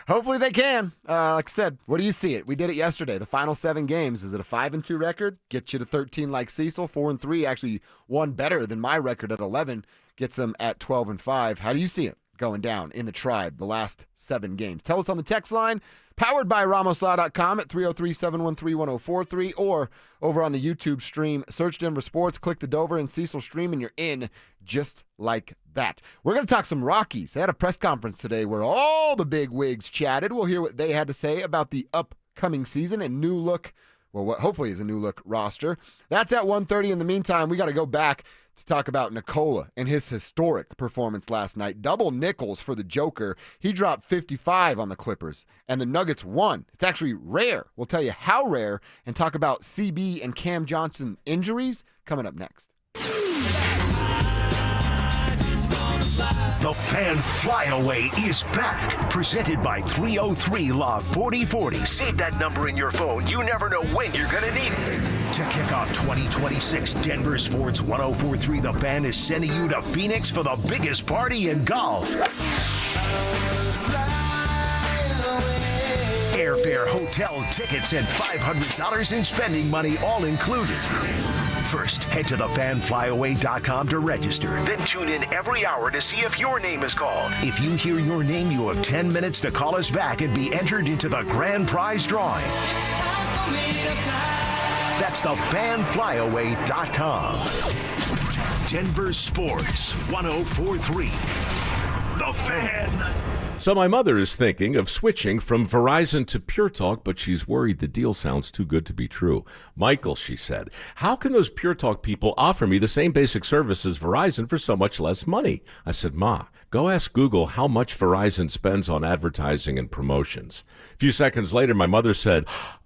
Hopefully they can. Like I said, what do you see it? We did it yesterday. The final 7 games. Is it a 5-2 record? Gets you to 13 like Cecil. 4-3, actually one better than my record at 11. Gets them at 12-5. How do you see it going down in the Tribe the last 7 games? Tell us on the text line, powered by RamosLaw.com at 303-713-1043, or over on the YouTube stream. Search Denver Sports, click the Dover and Cecil stream, and you're in just like that. We're going to talk some Rockies. They had a press conference today where all the big wigs chatted. We'll hear what they had to say about the upcoming season and new look, well, what hopefully is a new look roster. That's at 1:30. In the meantime, we got to go back to talk about Nikola and his historic performance last night. Double nickels for the Joker. He dropped 55 on the Clippers, and the Nuggets won. It's actually rare. We'll tell you how rare and talk about CB and Cam Johnson injuries coming up next. The Fan Flyaway is back. Presented by 303 Law 4040. Save that number in your phone. You never know when you're going to need it. To kick off 2026, Denver Sports 1043 The Fan is sending you to Phoenix for the biggest party in golf. Airfare, hotel, tickets, and $500 in spending money all included. First, head to thefanflyaway.com to register. Then tune in every hour to see if your name is called. If you hear your name, you have 10 minutes to call us back and be entered into the grand prize drawing. That's thefanflyaway.com. Denver Sports 1043. The Fan. So my mother is thinking of switching from Verizon to Pure Talk, but she's worried the deal sounds too good to be true. Michael, she said, how can those Pure Talk people offer me the same basic service as Verizon for so much less money? I said, Ma, go ask Google how much Verizon spends on advertising and promotions. A few seconds later, my mother said,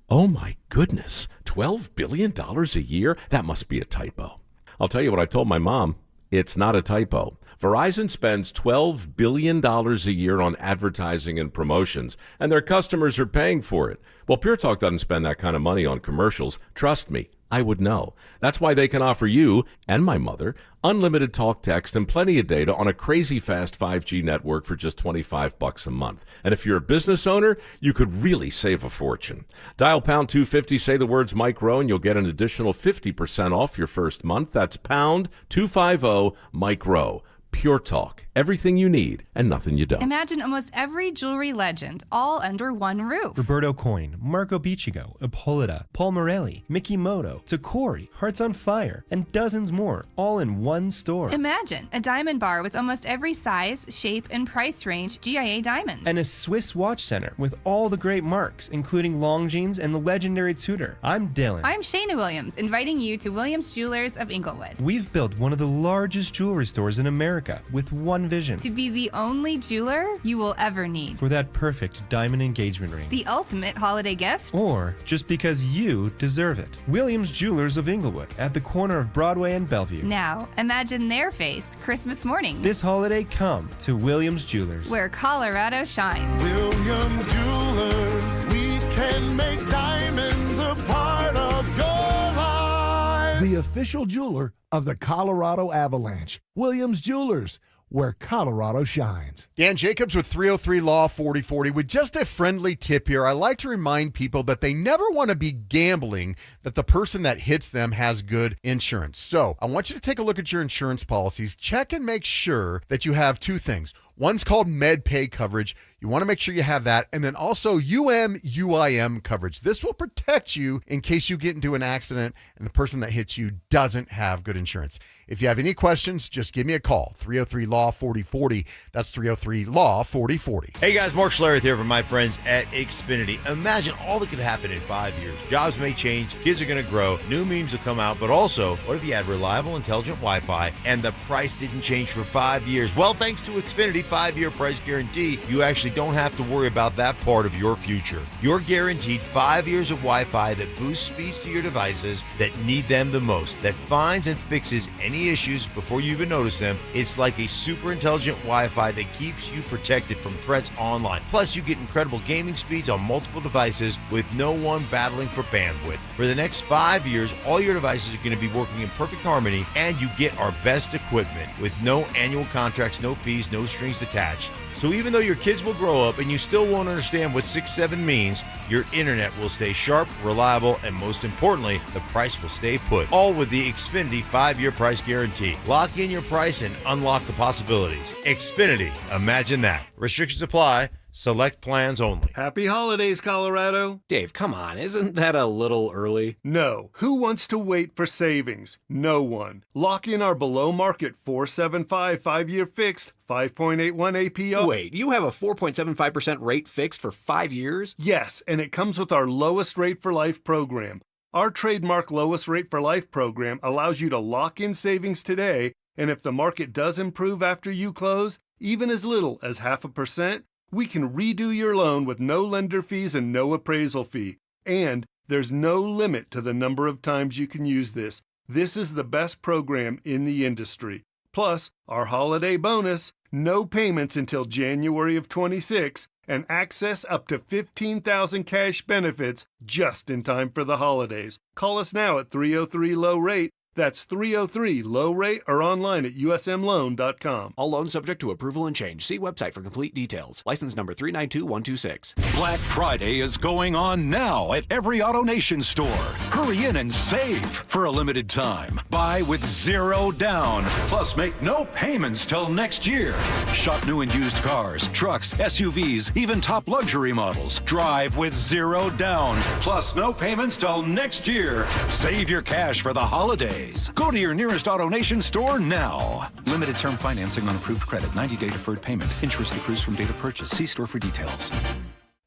oh my goodness, $12 billion a year? That must be a typo. I'll tell you what I told my mom. It's not a typo. Verizon spends $12 billion a year on advertising and promotions, and their customers are paying for it. Well, Pure Talk doesn't spend that kind of money on commercials. Trust me, I would know. That's why they can offer you and my mother unlimited talk, text, and plenty of data on a crazy fast 5G network for just $25 a month. And if you're a business owner, you could really save a fortune. Dial pound 250, say the words Mike Rowe, and you'll get an additional 50% off your first month. That's pound 250 Mike Rowe. Pure Talk. Everything you need and nothing you don't. Imagine almost every jewelry legend all under one roof. Roberto Coin, Marco Biccigo, Ippolita, Paul Morelli, Mickey Moto, Tacori, Hearts on Fire, and dozens more, all in one store. Imagine a diamond bar with almost every size, shape, and price range GIA diamonds. And a Swiss watch center with all the great marks, including Longines and the legendary Tudor. I'm Dylan. I'm Shayna Williams, inviting you to Williams Jewelers of Inglewood. We've built one of the largest jewelry stores in America with one vision. To be the only jeweler you will ever need. For that perfect diamond engagement ring. The ultimate holiday gift. Or just because you deserve it. Williams Jewelers of Inglewood at the corner of Broadway and Bellevue. Now, imagine their face Christmas morning. This holiday, come to Williams Jewelers. Where Colorado shines. Williams Jewelers, we can make diamonds a part of your life. The official jeweler of the Colorado Avalanche. Williams Jewelers, where Colorado shines. Dan Jacobs with 303 Law 4040. With just a friendly tip here, I like to remind people that they never want to be gambling that the person that hits them has good insurance. So I want you to take a look at your insurance policies. Check and make sure that you have two things. One's called MedPay coverage. You want to make sure you have that. And then also UM/UIM coverage. This will protect you in case you get into an accident and the person that hits you doesn't have good insurance. If you have any questions, just give me a call. 303 Law 4040. That's 303 Law 4040. Hey guys, Mark Schlereth here from my friends at Xfinity. Imagine all that could happen in 5 years. Jobs may change, kids are going to grow, new memes will come out, but also, what if you had reliable, intelligent Wi-Fi and the price didn't change for 5 years? Well, thanks to Xfinity 5-year price guarantee, you actually don't have to worry about that part of your future. You're guaranteed 5 years of Wi-Fi that boosts speeds to your devices that need them the most, that finds and fixes any issues before you even notice them. It's like a super intelligent Wi-Fi that keeps you protected from threats online. Plus, you get incredible gaming speeds on multiple devices with no one battling for bandwidth. For the next 5 years, all your devices are going to be working in perfect harmony, and you get our best equipment with no annual contracts, no fees, no strings attached. So even though your kids will grow up and you still won't understand what 6-7 means, your internet will stay sharp, reliable, and most importantly, the price will stay put. All with the Xfinity 5-year price guarantee. Lock in your price and unlock the possibilities. Xfinity, imagine that. Restrictions apply. Select plans only. Happy holidays, Colorado. Dave, come on. Isn't that a little early? No. Who wants to wait for savings? No one. Lock in our below-market 4.75 5-year fixed 5.81 APR. Wait, you have a 4.75% rate fixed for 5 years? Yes, and it comes with our lowest rate for life program. Our trademark lowest rate for life program allows you to lock in savings today, and if the market does improve after you close, even as little as 0.5%, we can redo your loan with no lender fees and no appraisal fee. And there's no limit to the number of times you can use this. This is the best program in the industry. Plus, our holiday bonus, no payments until January of 26, and access up to $15,000 cash benefits just in time for the holidays. Call us now at 303-LOW-RATE. That's 303-LOW-RATE or online at usmloan.com. All loans subject to approval and change. See website for complete details. License number 392126. Black Friday is going on now at every AutoNation store. Hurry in and save for a limited time. Buy with zero down. Plus, make no payments till next year. Shop new and used cars, trucks, SUVs, even top luxury models. Drive with zero down. Plus, no payments till next year. Save your cash for the holidays. Go to your nearest AutoNation store now. Limited term financing on approved credit. 90-day deferred payment. Interest accrues from date of purchase. See store for details.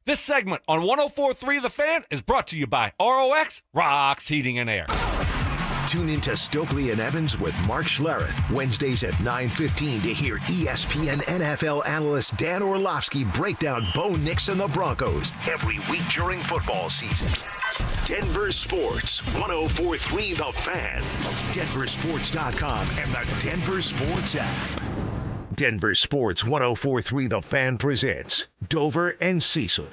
This segment on 104.3 The Fan is brought to you by ROX Rocks Heating and Air. Tune into Stokely and Evans with Mark Schlereth, Wednesdays at 9:15 to hear ESPN NFL analyst Dan Orlovsky break down Bo Nix and the Broncos every week during football season. Denver Sports, 104.3 The Fan, DenverSports.com, and the Denver Sports app. Denver Sports 104.3 The Fan presents Dover and Cecil.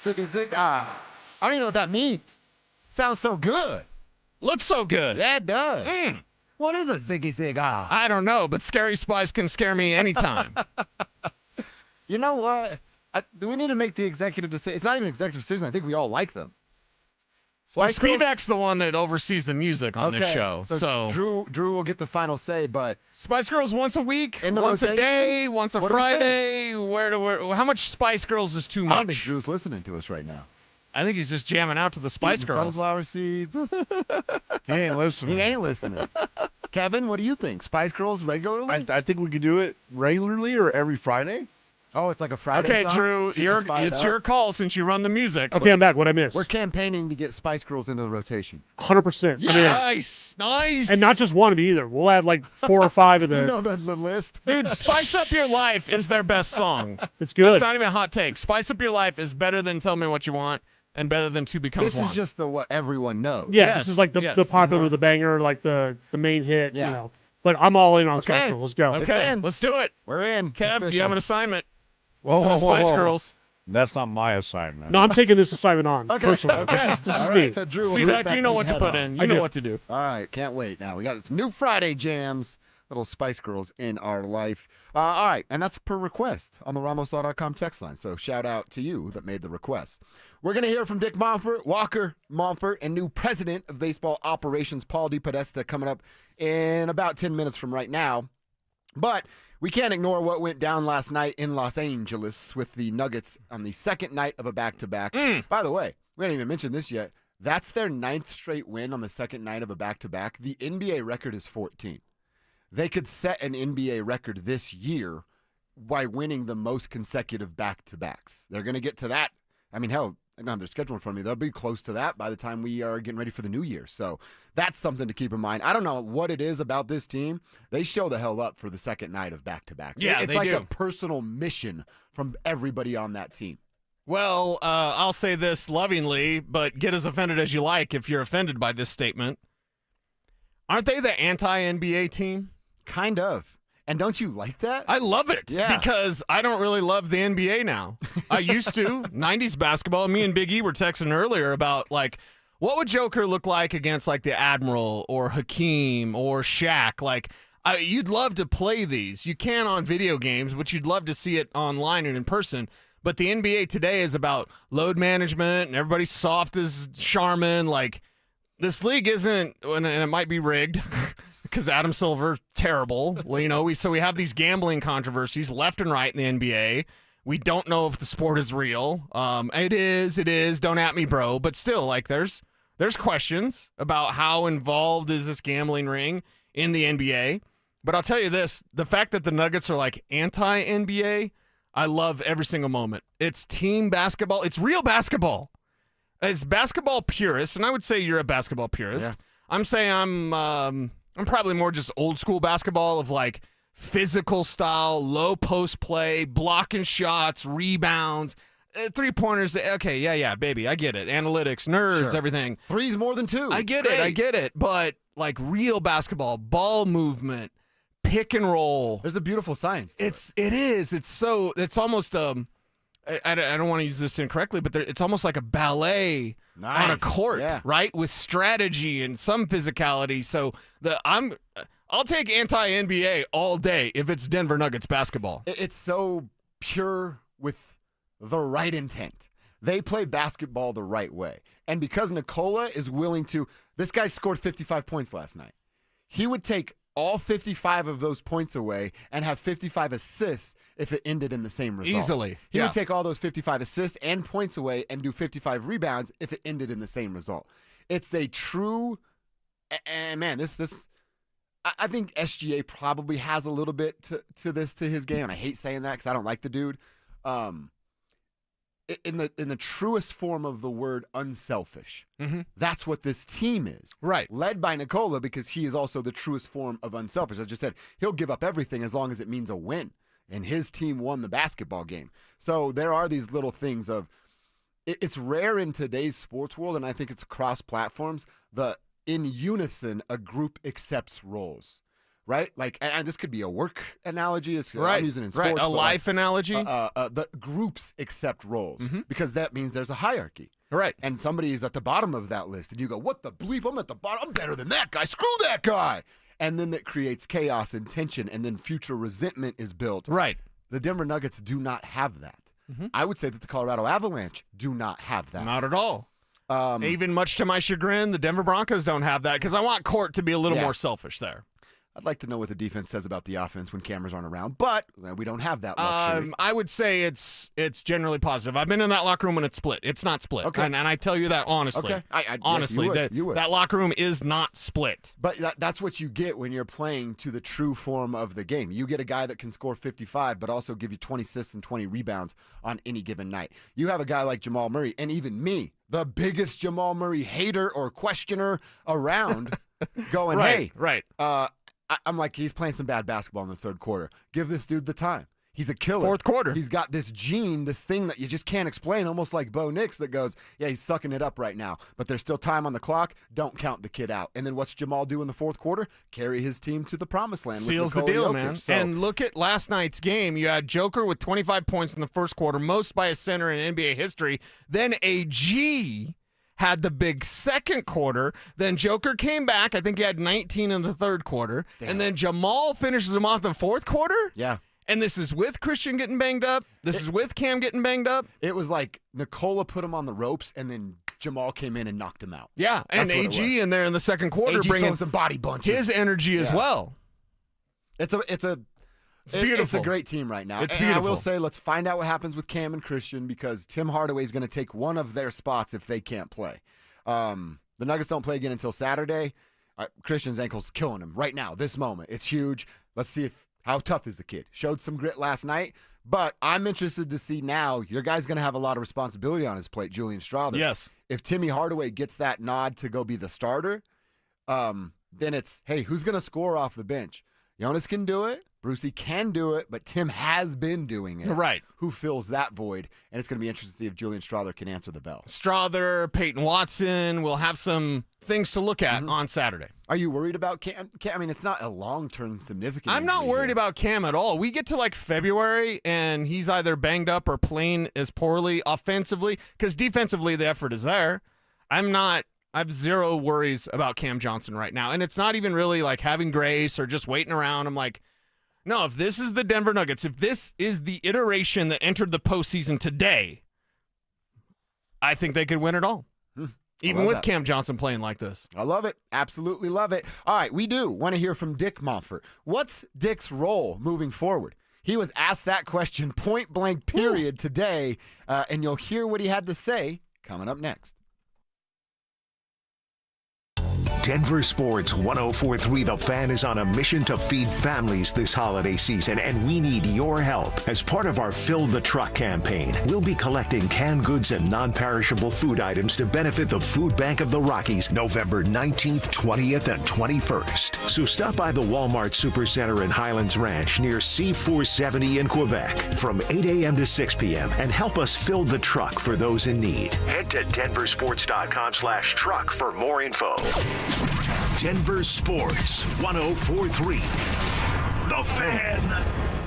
I don't even know what that means. Sounds so good. Looks so good. Yeah, it does. What is a ziggy zig ah? I don't know, but Scary Spice can scare me anytime. You know what? Do we need to make the executive decision? It's not even an executive decision. I think we all like them. Well, Spice Girls- Spivak's the one that oversees the music on this show. So Drew will get the final say, but Spice Girls once a week, In the once a rotation? day, once a What do we Friday. How much Spice Girls is too I much? don't think Drew's listening to us right now. I think he's just jamming out to the Spice Eating Girls. Sunflower seeds. He ain't listening. He ain't listening. Kevin, what do you think? Spice Girls regularly? I think we could do it regularly or every Friday. Oh, it's like a Friday Okay, song? Drew, Keep us fired it's up. your call since you run the music. Okay, I'm back. What I missed? We're campaigning to get Spice Girls into the rotation. 100%. Nice. And not just one of them either. We'll add like 4 or 5 of the. You know the list. Dude, Spice Up Your Life is their best song. It's good. That's not even a hot take. Spice Up Your Life is better than Tell Me What You Want and better than Two Becomes This One. is just what everyone knows. Yeah, this is like the popular, the banger, like the main hit. Yeah. You know. But I'm all in on Okay. Spice Girls. Let's go. Okay, in. let's do it. We're in. Kev, you have an assignment. Whoa, Spice Girls. That's not my assignment. No, I'm taking this assignment on. Okay. Personally. Okay. This is All me. right, Drew, we'll Steve, get back you know to what the to put head in. on. You I know do. what to do. All right, can't wait. Now we got some new Friday jams, little Spice Girls in our life. All right, and that's per request on the RamosLaw.com text line. So shout out to you that made the request. We're going to hear from Dick Walker Monfort, and new president of baseball operations, Paul DePodesta, coming up in about 10 minutes from right now. But we can't ignore what went down last night in Los Angeles with the Nuggets on the second night of a back-to-back. By the way, we haven't even mentioned this yet. That's their 9th straight win on the second night of a back-to-back. The NBA record is 14. They could set an NBA record this year by winning the most consecutive back-to-backs. They're going to get to that. I mean, hell, I don't have their schedule in front of me. They'll be close to that by the time we are getting ready for the new year. So that's something to keep in mind. I don't know what it is about this team. They show the hell up for the second night of back-to-backs. Yeah, it's they like do. a personal mission from everybody on that team. Well, I'll say this lovingly, but get as offended as you like if you're offended by this statement. Aren't they the anti-NBA team? Kind of. And don't you like that? I love it Yeah. because I don't really love the NBA now. I used to. 90s basketball. Me and Big E were texting earlier about, like, what would Joker look like against, like, the Admiral or Hakeem or Shaq? Like, you'd love to play these. You can on video games, but you'd love to see it online and in person. But the NBA today is about load management, and everybody's soft as Charmin. Like, this league isn't, and it might be rigged, because Adam Silver, terrible. You know, we have these gambling controversies left and right in the NBA. We don't know if the sport is real. It is. Don't at me, bro. But still, like, there's questions about how involved is this gambling ring in the NBA. But I'll tell you this, the fact that the Nuggets are like anti-NBA, I love every single moment. It's team basketball. It's real basketball. As basketball purists, and I would say you're a basketball purist. Yeah. I'm saying I'm probably more just old school basketball of like physical style, low post play, blocking shots, rebounds, 3-pointers. Okay, yeah, baby, I get it. Analytics, nerds, Sure. everything. Three's more than two. I get Great. it. But like real basketball, ball movement, pick and roll. There's a beautiful science. It is. It's almost I don't want to use this incorrectly, but it's almost like a ballet on a court, Yeah. right? With strategy and some physicality. So I'll take anti-NBA all day if it's Denver Nuggets basketball. It's so pure with the right intent. They play basketball the right way. And because Nikola is willing to, this guy scored 55 points last night. He would take all 55 of those points away and have 55 assists if it ended in the same result. Easily. He Yeah. would take all those 55 assists and points away and do 55 rebounds if it ended in the same result. It's a true, and man, I think SGA probably has a little bit to his game, and I hate saying that because I don't like the dude. In the truest form of the word, unselfish. Mm-hmm. That's what this team is. Right. Led by Nikola because he is also the truest form of unselfish. As I just said, he'll give up everything as long as it means a win. And his team won the basketball game. So there are these little things of, it's rare in today's sports world, and I think it's across platforms, in unison, a group accepts roles. Right? Like, and this could be a work analogy. Right. I'm using it in sports. Right. A life analogy. The groups accept roles because that means there's a hierarchy. Right. And somebody is at the bottom of that list, and you go, what the bleep? I'm at the bottom. I'm better than that guy. Screw that guy. And then that creates chaos and tension, and then future resentment is built. Right. The Denver Nuggets do not have that. I would say that the Colorado Avalanche do not have that. Not at all. Even much to my chagrin, the Denver Broncos don't have that because I want Court to be a little more selfish there. I'd like to know what the defense says about the offense when cameras aren't around, but we don't have that luxury. I would say it's generally positive. I've been in that locker room when it's split. It's not split. Okay. And I tell you that honestly. Okay. Honestly, you would. that locker room is not split. But that's what you get when you're playing to the true form of the game. You get a guy that can score 55, but also give you 20 assists and 20 rebounds on any given night. You have a guy like Jamal Murray, and even me, the biggest Jamal Murray hater or questioner around, going, hey, I'm like, he's playing some bad basketball in the third quarter. Give this dude the time. He's a killer. Fourth quarter. He's got this gene, this thing that you just can't explain, almost like Bo Nix that goes, yeah, he's sucking it up right now, but there's still time on the clock. Don't count the kid out. And then what's Jamal do in the fourth quarter? Carry his team to the promised land. Seals with the Nikola deal, Jokic. man. So, And look at last night's game. You had Joker with 25 points in the first quarter, most by a center in NBA history. Then AG had the big second quarter. Then Joker came back. I think he had 19 in the third quarter. Damn. And then Jamal finishes him off the fourth quarter. Yeah. And this is with Christian getting banged up. This is with Cam getting banged up. It was like Nikola put him on the ropes, and then Jamal came in and knocked him out. Yeah, and AG in there in the second quarter bringing some body bunches. His energy as well. It's beautiful. It's a great team right now. It's and beautiful. I will say, let's find out what happens with Cam and Christian, because Tim Hardaway is going to take one of their spots if they can't play. The Nuggets don't play again until Saturday. Christian's ankle's killing him right now, this moment. It's huge. Let's see how tough is the kid. Showed some grit last night, but I'm interested to see now. Your guy's going to have a lot of responsibility on his plate, Julian Strawther. Yes. If Timmy Hardaway gets that nod to go be the starter, then it's, hey, who's going to score off the bench? Jonas can do it. Brucey can do it, but Tim has been doing it. Right. Who fills that void? And it's going to be interesting to see if Julian Strawther can answer the bell. Strawther, Payton Watson will have some things to look at on Saturday. Are you worried about Cam? I mean, it's not a long-term significant I'm not injury worried here. about Cam at all. We get to like February, and he's either banged up or playing as poorly offensively, because defensively the effort is there. I have zero worries about Cam Johnson right now. And it's not even really like having grace or just waiting around. I'm like, no, if this is the Denver Nuggets, if this is the iteration that entered the postseason today, I think they could win it all. Even with Cam Johnson playing like this. I love it. Absolutely love it. All right, we do want to hear from Dick Montfort. What's Dick's role moving forward? He was asked that question point blank period today, and you'll hear what he had to say coming up next. Denver Sports 104.3 The Fan is on a mission to feed families this holiday season, and we need your help. As part of our Fill the Truck campaign, we'll be collecting canned goods and non-perishable food items to benefit the Food Bank of the Rockies November 19th, 20th, and 21st. So stop by the Walmart Supercenter in Highlands Ranch near C470 in Quebec from 8 a.m. to 6 p.m. and help us fill the truck for those in need. Head to denversports.com/truck for more info. Denver Sports 104.3 The Fan.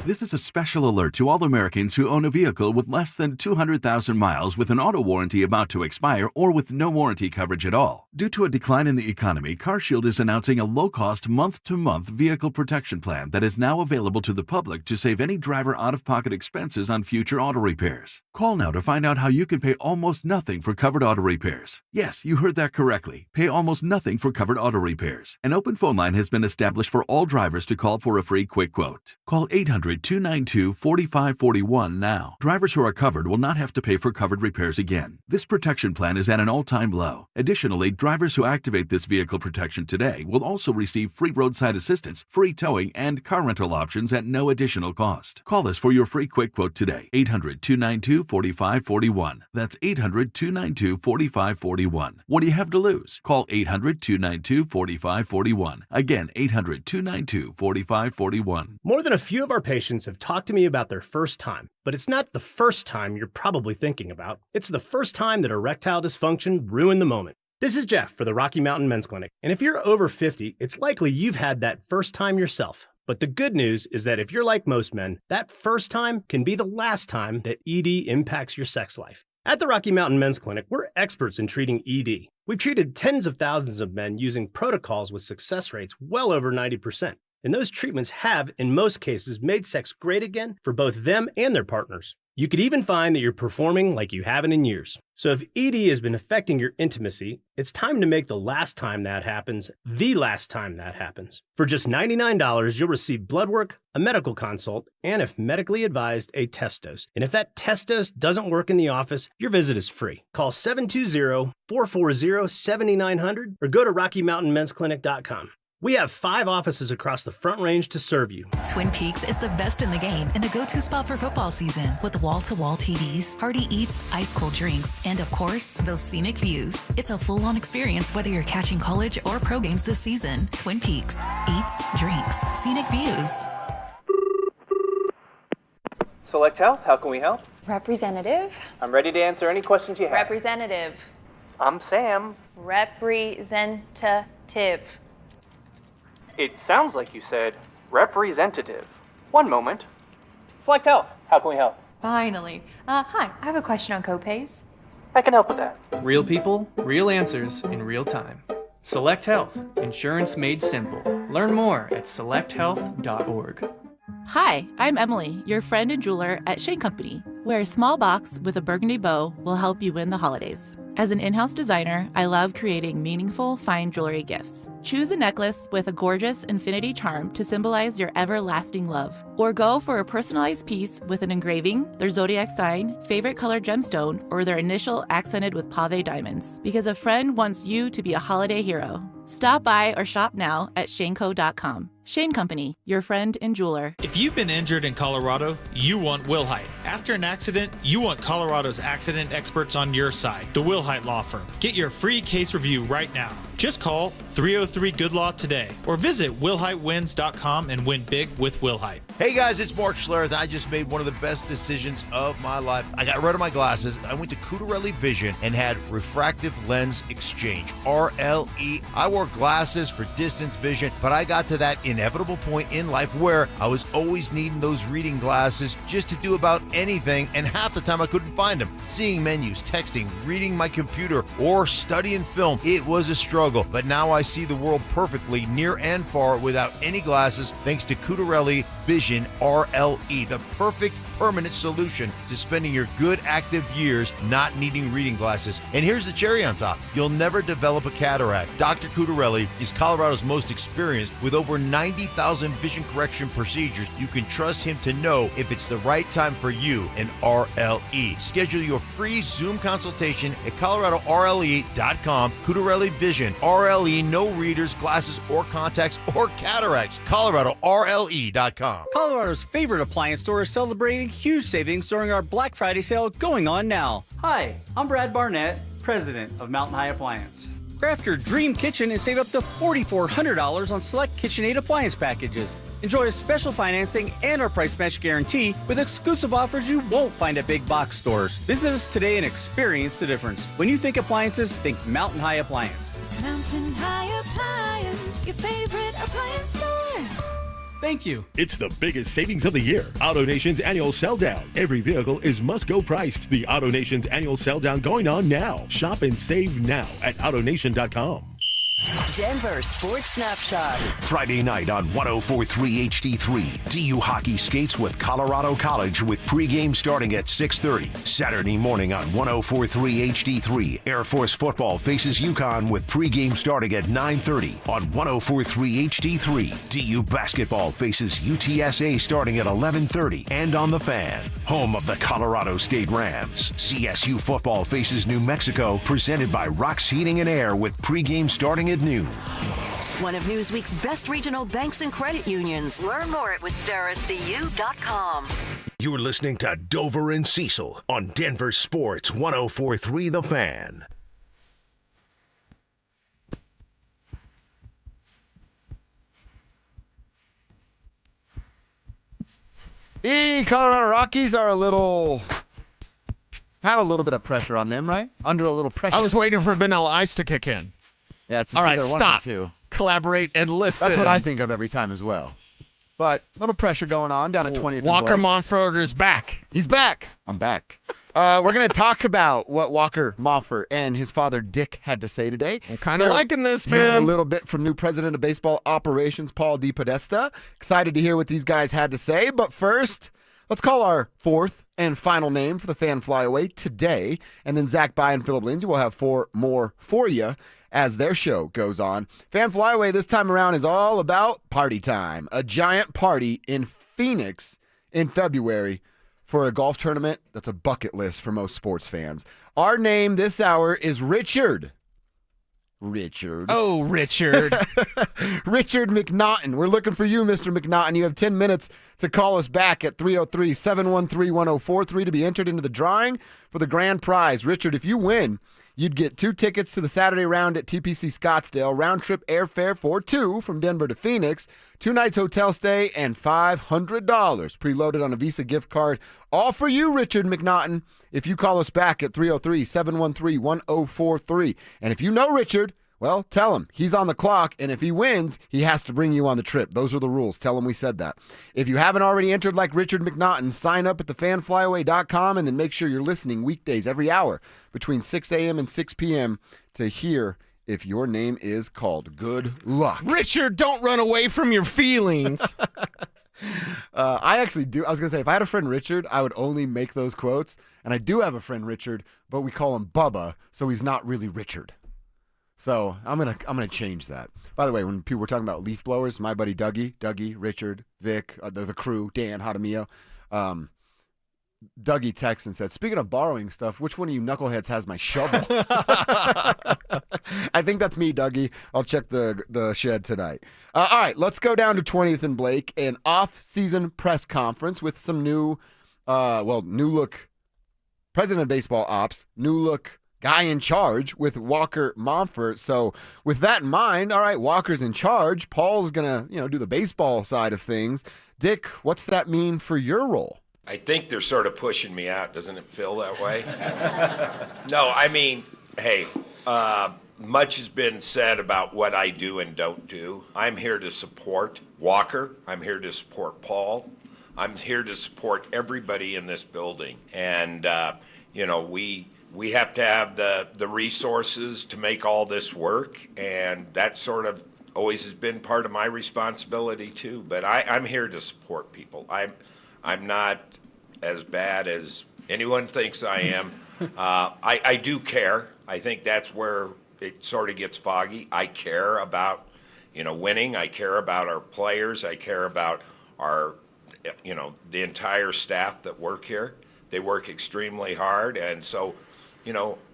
This is a special alert to all Americans who own a vehicle with less than 200,000 miles with an auto warranty about to expire or with no warranty coverage at all. Due to a decline in the economy, CarShield is announcing a low-cost month-to-month vehicle protection plan that is now available to the public to save any driver out-of-pocket expenses on future auto repairs. Call now to find out how you can pay almost nothing for covered auto repairs. Yes, you heard that correctly. Pay almost nothing for covered auto repairs. An open phone line has been established for all drivers to call for a free quick quote. Call 800-292-4541 now. Drivers who are covered will not have to pay for covered repairs again. This protection plan is at an all-time low. Additionally, drivers who activate this vehicle protection today will also receive free roadside assistance, free towing, and car rental options at no additional cost. Call us for your free quick quote today. 800-292-4541. That's 800-292-4541. What do you have to lose? Call 800-292-4541. Again, 800-292-4541. More than a few of our patients have talked to me about their first time, but it's not the first time you're probably thinking about. It's the first time that erectile dysfunction ruined the moment. This is Jeff for the Rocky Mountain Men's Clinic, and if you're over 50, it's likely you've had that first time yourself. But the good news is that if you're like most men, that first time can be the last time that ED impacts your sex life. At the Rocky Mountain Men's Clinic, we're experts in treating ED. We've treated tens of thousands of men using protocols with success rates well over 90%. And those treatments have, in most cases, made sex great again for both them and their partners. You could even find that you're performing like you haven't in years. So if ED has been affecting your intimacy, it's time to make the last time that happens the last time that happens. For just $99, you'll receive blood work, a medical consult, and if medically advised, a test dose. And if that test dose doesn't work in the office, your visit is free. Call 720-440-7900 or go to RockyMountainMen'sClinic.com. We have 5 offices across the Front Range to serve you. Twin Peaks is the best in the game and the go-to spot for football season with wall-to-wall TVs, hearty eats, ice-cold drinks, and of course, those scenic views. It's a full-on experience whether you're catching college or pro games this season. Twin Peaks. Eats, drinks, scenic views. Select Health, how can we help? Representative. I'm ready to answer any questions you have. Representative. I'm Sam. Representative. It sounds like you said representative. One moment. Select Health, how can we help? Finally. Hi, I have a question on copays. I can help with that. Real people, real answers in real time. Select Health, insurance made simple. Learn more at selecthealth.org. Hi, I'm Emily, your friend and jeweler at Shane Company, where a small box with a burgundy bow will help you win the holidays. As an in-house designer, I love creating meaningful, fine jewelry gifts. Choose a necklace with a gorgeous infinity charm to symbolize your everlasting love. Or go for a personalized piece with an engraving, their zodiac sign, favorite color gemstone, or their initial accented with pave diamonds, because a friend wants you to be a holiday hero. Stop by or shop now at shaneco.com. Shane Company, your friend and jeweler. If you've been injured in Colorado, you want Wilhite. After an accident, you want Colorado's accident experts on your side, the Wilhite Law Firm. Get your free case review right now. Just call 303-GOOD-LAW today or visit WilhiteWins.com and win big with Wilhite. Hey guys, it's Mark Schlereth. I just made one of the best decisions of my life. I got rid of my glasses. I went to Cutarelli Vision and had refractive lens exchange, RLE. I wore glasses for distance vision, but I got to that inevitable point in life where I was always needing those reading glasses just to do about anything, and half the time I couldn't find them. Seeing menus, texting, reading my computer, or studying film, it was a struggle. But now I see the world perfectly near and far without any glasses thanks to Cutarelli Vision RLE, the perfect permanent solution to spending your good active years not needing reading glasses. And here's the cherry on top. You'll never develop a cataract. Dr. Cutarelli is Colorado's most experienced with over 90,000 vision correction procedures. You can trust him to know if it's the right time for you and RLE. Schedule your free Zoom consultation at coloradorle.com. Cutarelli Vision, RLE, no readers, glasses, or contacts, or cataracts. coloradorle.com. Colorado's favorite appliance store is celebrating huge savings during our Black Friday sale going on now. Hi, I'm Brad Barnett, president of Mountain High Appliance. Craft your dream kitchen and save up to $4,400 on select KitchenAid appliance packages. Enjoy a special financing and our price match guarantee with exclusive offers you won't find at big box stores. Visit us today and experience the difference. When you think appliances, think Mountain High Appliance. Mountain High Appliance, your favorite appliance store. Thank you. It's the biggest savings of the year. AutoNation's annual sell down. Every vehicle is must-go priced. The AutoNation's annual sell down going on now. Shop and save now at AutoNation.com. Denver Sports Snapshot. Friday night on 104.3 HD3. DU hockey skates with Colorado College with pregame starting at 6:30. Saturday morning on 104.3 HD3. Air Force football faces UConn with pregame starting at 9:30 on 104.3 HD3. DU basketball faces UTSA starting at 11:30 and on the Fan. Home of the Colorado State Rams. CSU football faces New Mexico presented by Rox Heating and Air with pregame starting at noon. One of Newsweek's best regional banks and credit unions. Learn more at wistaracu.com. You're listening to Dover and Cecil on Denver Sports 104.3 The Fan. The Colorado Rockies are have a little bit of pressure on them, right? Under a little pressure. I was waiting for Vanilla Ice to kick in. Yeah, it's all right, either one stop. or two. Collaborate and listen. That's what I think of every time as well. But a little pressure going on down at 20th. Walker Monfort is back. He's back. I'm back. We're going to talk about what Walker Monfort and his father Dick had to say today. I'm kind of liking this, man. Hear a little bit from new president of baseball operations, Paul DePodesta. Excited to hear what these guys had to say. But first, Let's call our fourth and final name for the Fan Flyaway today, and then Zach By and Philip Lindsay will have 4 more for you as their show goes on. Fan Flyaway this time around is all about party time. A giant party in Phoenix in February for a golf tournament that's a bucket list for most sports fans. Our name this hour is Richard. Oh, Richard. Richard McNaughton. We're looking for you, Mr. McNaughton. You have 10 minutes to call us back at 303-713-1043 to be entered into the drawing for the grand prize. Richard, if you win, you'd get 2 tickets to the Saturday round at TPC Scottsdale, round-trip airfare for 2 from Denver to Phoenix, 2 nights hotel stay, and $500 preloaded on a Visa gift card. All for you, Richard McNaughton, if you call us back at 303-713-1043. And if you know Richard, well, tell him he's on the clock, and if he wins, he has to bring you on the trip. Those are the rules. Tell him we said that. If you haven't already entered like Richard McNaughton, sign up at thefanflyaway.com and then make sure you're listening weekdays every hour between 6 a.m. and 6 p.m. to hear if your name is called. Good luck. Richard, don't run away from your feelings. I actually do. I was going to say, if I had a friend Richard, I would only make those quotes. And I do have a friend Richard, but we call him Bubba, so he's not really Richard. So I'm gonna change that. By the way, when people were talking about leaf blowers, my buddy Dougie, Richard, Vic, the crew, Dan, Hadamio, Dougie texted and said, speaking of borrowing stuff, which one of you knuckleheads has my shovel? I think that's me, Dougie. I'll check the shed tonight. All right, let's go down to 20th and Blake, an off-season press conference with some new look president of baseball ops, new look guy in charge with Walker Momfort. So with that in mind, all right, Walker's in charge. Paul's going to, do the baseball side of things. Dick, what's that mean for your role? I think they're sort of pushing me out. Doesn't it feel that way? No, I mean, hey, much has been said about what I do and don't do. I'm here to support Walker. I'm here to support Paul. I'm here to support everybody in this building. And, we have to have the resources to make all this work. And that sort of always has been part of my responsibility, too. But I'm here to support people. I'm not as bad as anyone thinks I am. I do care. I think that's where it sort of gets foggy. I care about, winning. I care about our players. I care about our, the entire staff that work here. They work extremely hard, and so,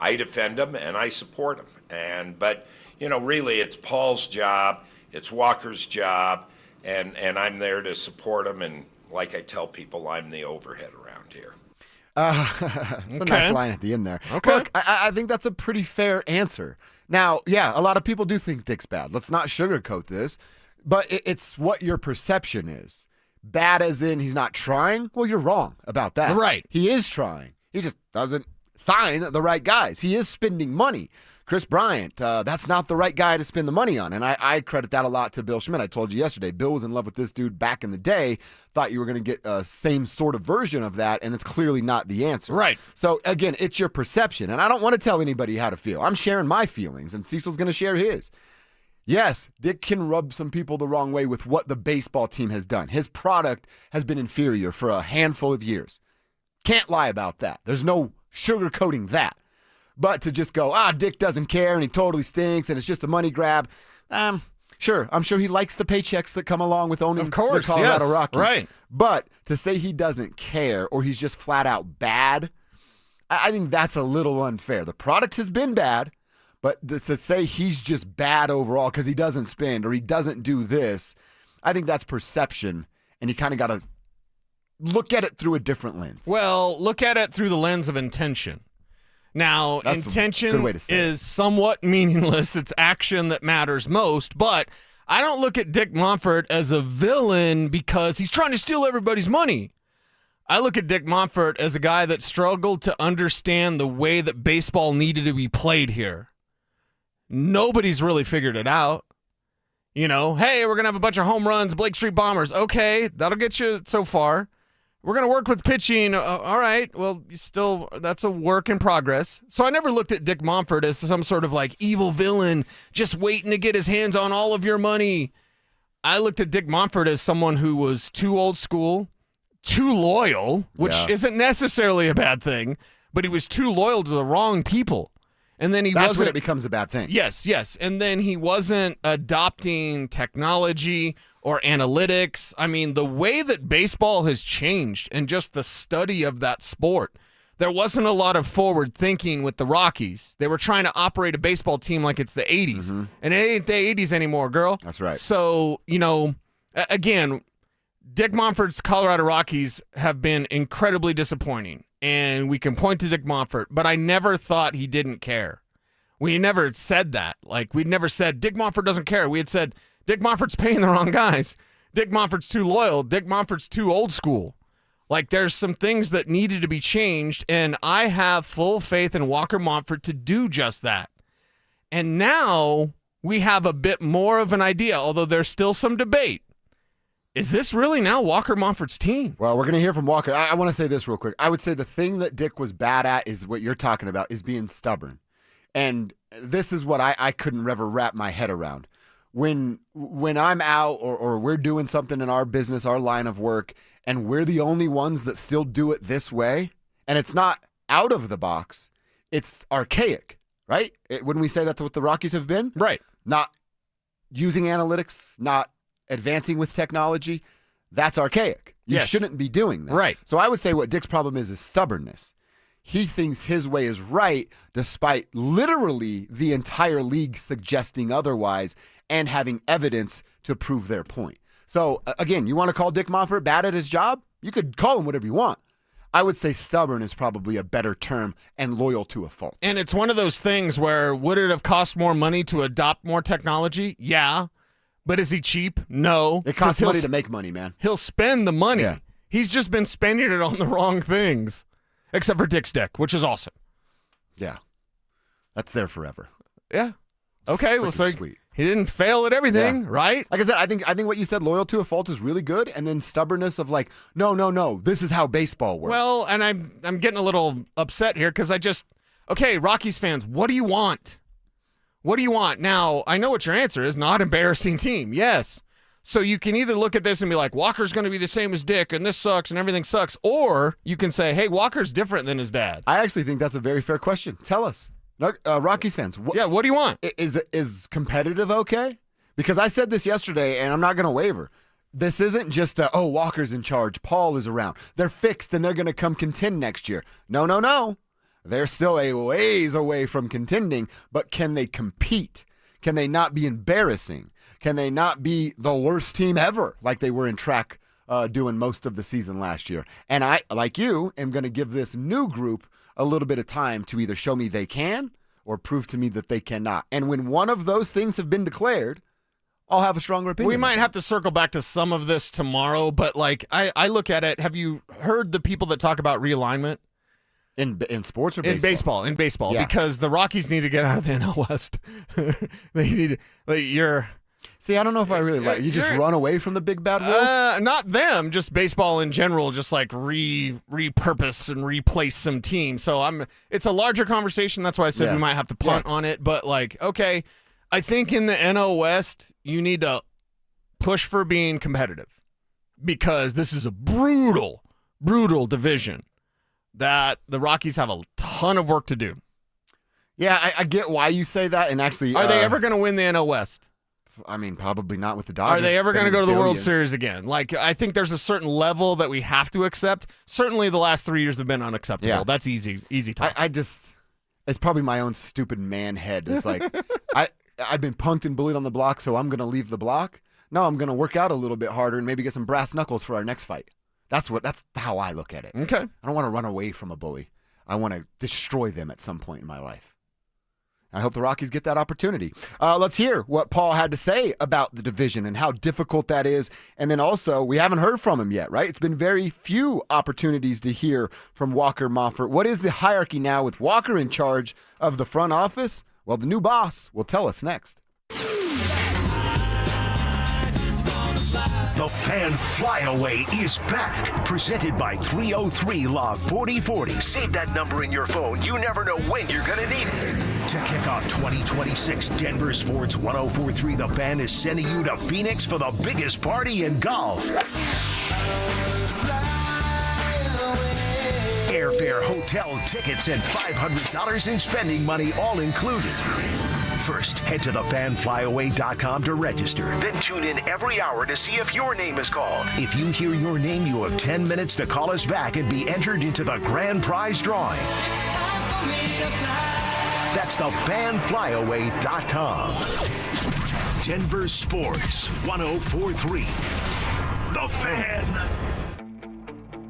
I defend them and I support them. But really, it's Paul's job. It's Walker's job, and I'm there to support them. And like I tell people, I'm the overhead around here. That's a nice line at the end there. Okay. Look, I think that's a pretty fair answer. Now, yeah, a lot of people do think Dick's bad. Let's not sugarcoat this, but it's what your perception is. Bad as in he's not trying? Well, you're wrong about that. Right. He is trying. He just doesn't sign the right guys. He is spending money. Chris Bryant, that's not the right guy to spend the money on. And I credit that a lot to Bill Schmidt. I told you yesterday, Bill was in love with this dude back in the day, thought you were going to get a same sort of version of that, and it's clearly not the answer. Right. So, again, it's your perception. And I don't want to tell anybody how to feel. I'm sharing my feelings, and Cecil's going to share his. Yes, Dick can rub some people the wrong way with what the baseball team has done. His product has been inferior for a handful of years. Can't lie about that. There's no sugarcoating that. But to just go, Dick doesn't care and he totally stinks and it's just a money grab, sure. I'm sure he likes the paychecks that come along with owning the Colorado Rockies. Right. But to say he doesn't care or he's just flat out bad, I think that's a little unfair. The product has been bad, but to say he's just bad overall because he doesn't spend or he doesn't do this, I think that's perception, and you kind of got to look at it through a different lens. Well, look at it through the lens of intention. Now, That's intention a good way to say is somewhat meaningless. It's action that matters most. But I don't look at Dick Monfort as a villain because he's trying to steal everybody's money. I look at Dick Monfort as a guy that struggled to understand the way that baseball needed to be played here. Nobody's really figured it out. Hey, we're going to have a bunch of home runs, Blake Street Bombers. Okay, that'll get you so far. We're going to work with pitching. All right. Well, that's a work in progress. So I never looked at Dick Monfort as some sort of like evil villain just waiting to get his hands on all of your money. I looked at Dick Monfort as someone who was too old school, too loyal, which isn't necessarily a bad thing, but he was too loyal to the wrong people. And then That's when it becomes a bad thing. Yes. And then he wasn't adopting technology or analytics. I mean, the way that baseball has changed and just the study of that sport, there wasn't a lot of forward thinking with the Rockies. They were trying to operate a baseball team like it's the 80s. And it ain't the 80s anymore, girl. That's right. So, again, Dick Monfort's Colorado Rockies have been incredibly disappointing. And we can point to Dick Monfort, but I never thought he didn't care. We never said that. Like, we'd never said, Dick Monfort doesn't care. We had said, Dick Monfort's paying the wrong guys. Dick Monfort's too loyal. Dick Monfort's too old school. Like, there's some things that needed to be changed, and I have full faith in Walker Monfort to do just that. And now we have a bit more of an idea, although there's still some debate. Is this really now Walker Monfort's team? Well, we're going to hear from Walker. I want to say this real quick. I would say the thing that Dick was bad at is what you're talking about, is being stubborn. And this is what I couldn't ever wrap my head around. When I'm out or we're doing something in our business, our line of work, and we're the only ones that still do it this way, and it's not out of the box, it's archaic, right? Wouldn't we say that's what the Rockies have been? Right. Not using analytics, not advancing with technology, that's archaic. You shouldn't be doing that. Right. So I would say what Dick's problem is stubbornness. He thinks his way is right despite literally the entire league suggesting otherwise and having evidence to prove their point. So, again, you want to call Dick Monfort bad at his job? You could call him whatever you want. I would say stubborn is probably a better term and loyal to a fault. And it's one of those things where would it have cost more money to adopt more technology? Yeah. But is he cheap? No. It costs money to make money, man. He'll spend the money. Yeah. He's just been spending it on the wrong things, except for Dick's deck, which is awesome. Yeah. That's there forever. Yeah. Okay, well, so sweet. He didn't fail at everything, right? Like I said, I think what you said, loyal to a fault, is really good, and then stubbornness of like, no, this is how baseball works. Well, and I'm getting a little upset here because okay, Rockies fans, what do you want? What do you want? Now, I know what your answer is, not embarrassing team. Yes. So you can either look at this and be like, Walker's going to be the same as Dick, and this sucks, and everything sucks, or you can say, hey, Walker's different than his dad. I actually think that's a very fair question. Tell us. Rockies fans. What do you want? Is competitive okay? Because I said this yesterday, and I'm not going to waver. This isn't just Walker's in charge, Paul is around. They're fixed, and they're going to come contend next year. No. They're still a ways away from contending, but can they compete? Can they not be embarrassing? Can they not be the worst team ever like they were in track doing most of the season last year? And I, like you, am going to give this new group a little bit of time to either show me they can or prove to me that they cannot. And when one of those things have been declared, I'll have a stronger opinion. We might have to circle back to some of this tomorrow, but I look at it. Have you heard the people that talk about realignment? In sports or baseball? In baseball, yeah. Because the Rockies need to get out of the NL West. They need See, I don't know if I really like you. Just run away from the big bad wolf. Not them, just baseball in general. Just like repurpose and replace some teams. So it's a larger conversation. That's why I said we might have to punt on it. But okay, I think in the NL West you need to push for being competitive because this is a brutal division that the Rockies have a ton of work to do. Yeah, I get why you say that. And actually, are they ever going to win the NL West? I mean, probably not with the Dodgers. Are they ever going to go to the World Series again? I think there's a certain level that we have to accept. Certainly the last 3 years have been unacceptable. Yeah. That's easy talk. It's probably my own stupid man head. It's like, I've been punked and bullied on the block, so I'm going to leave the block. No, I'm going to work out a little bit harder and maybe get some brass knuckles for our next fight. That's how I look at it. Okay. I don't want to run away from a bully. I want to destroy them at some point in my life. I hope the Rockies get that opportunity. Let's hear what Paul had to say about the division and how difficult that is. And then also, we haven't heard from him yet, right? It's been very few opportunities to hear from Walker Monfort. What is the hierarchy now with Walker in charge of the front office? Well, the new boss will tell us next. The Fan Flyaway is back. Presented by 303 Law 4040. Save that number in your phone. You never know when you're going to need it. To kick off 2026, Denver Sports 1043 The Fan is sending you to Phoenix for the biggest party in golf. airfare, hotel, tickets, and $500 in spending money all included. First, head to thefanflyaway.com to register. Then tune in every hour to see if your name is called. If you hear your name, you have 10 minutes to call us back and be entered into the grand prize drawing. That's thefanflyaway.com. Denver Sports 104.3. The Fan.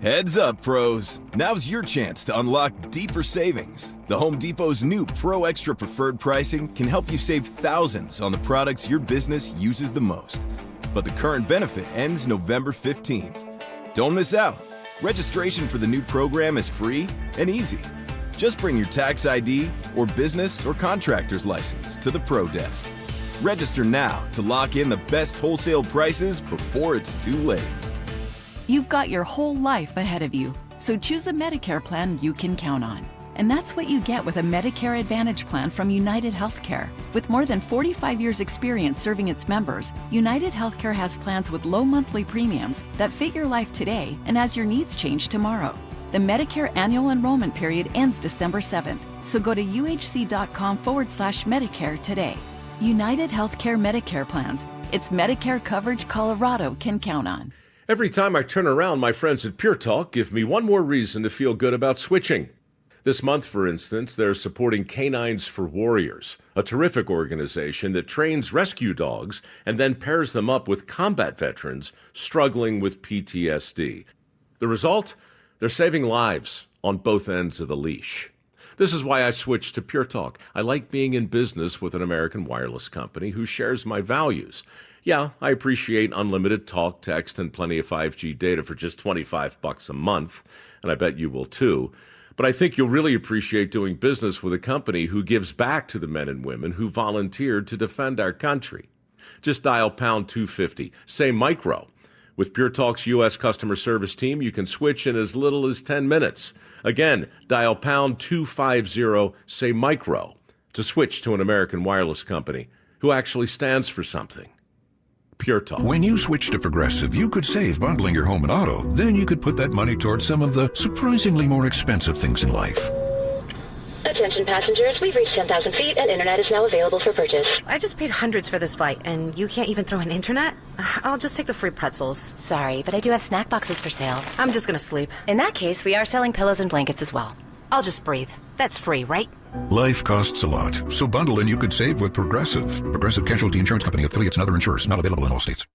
Heads up, pros. Now's your chance to unlock deeper savings. The Home Depot's new Pro Extra Preferred pricing can help you save thousands on the products your business uses the most. But the current benefit ends November 15th. Don't miss out. Registration for the new program is free and easy. Just bring your tax ID or business or contractor's license to the Pro Desk. Register now to lock in the best wholesale prices before it's too late. You've got your whole life ahead of you, so choose a Medicare plan you can count on. And that's what you get with a Medicare Advantage plan from United Healthcare. With more than 45 years' experience serving its members, United Healthcare has plans with low monthly premiums that fit your life today and as your needs change tomorrow. The Medicare annual enrollment period ends December 7th, so go to uhc.com/Medicare today. United Healthcare Medicare plans. It's Medicare coverage Colorado can count on. Every time I turn around, my friends at Pure Talk give me one more reason to feel good about switching. This month, for instance, they're supporting Canines for Warriors, a terrific organization that trains rescue dogs and then pairs them up with combat veterans struggling with PTSD. The result? They're saving lives on both ends of the leash. This is why I switched to Pure Talk. I like being in business with an American wireless company who shares my values. Yeah, I appreciate unlimited talk, text, and plenty of 5G data for just $25 a month, and I bet you will too. But I think you'll really appreciate doing business with a company who gives back to the men and women who volunteered to defend our country. Just dial pound 250, say micro. With Pure Talk's U.S. customer service team, you can switch in as little as 10 minutes. Again, dial pound 250, say micro, to switch to an American wireless company who actually stands for something. Pure Talk. When you switch to Progressive, you could save bundling your home and auto. Then you could put that money towards some of the surprisingly more expensive things in life. Attention passengers, we've reached 10,000 feet and internet is now available for purchase. I just paid hundreds for this flight and you can't even throw in internet? I'll just take the free pretzels. Sorry, but I do have snack boxes for sale. I'm just gonna sleep. In that case, we are selling pillows and blankets as well. I'll just breathe. That's free, right? Life costs a lot, so bundle and you could save with Progressive. Progressive Casualty Insurance Company, affiliates, and other insurers. Not available in all states.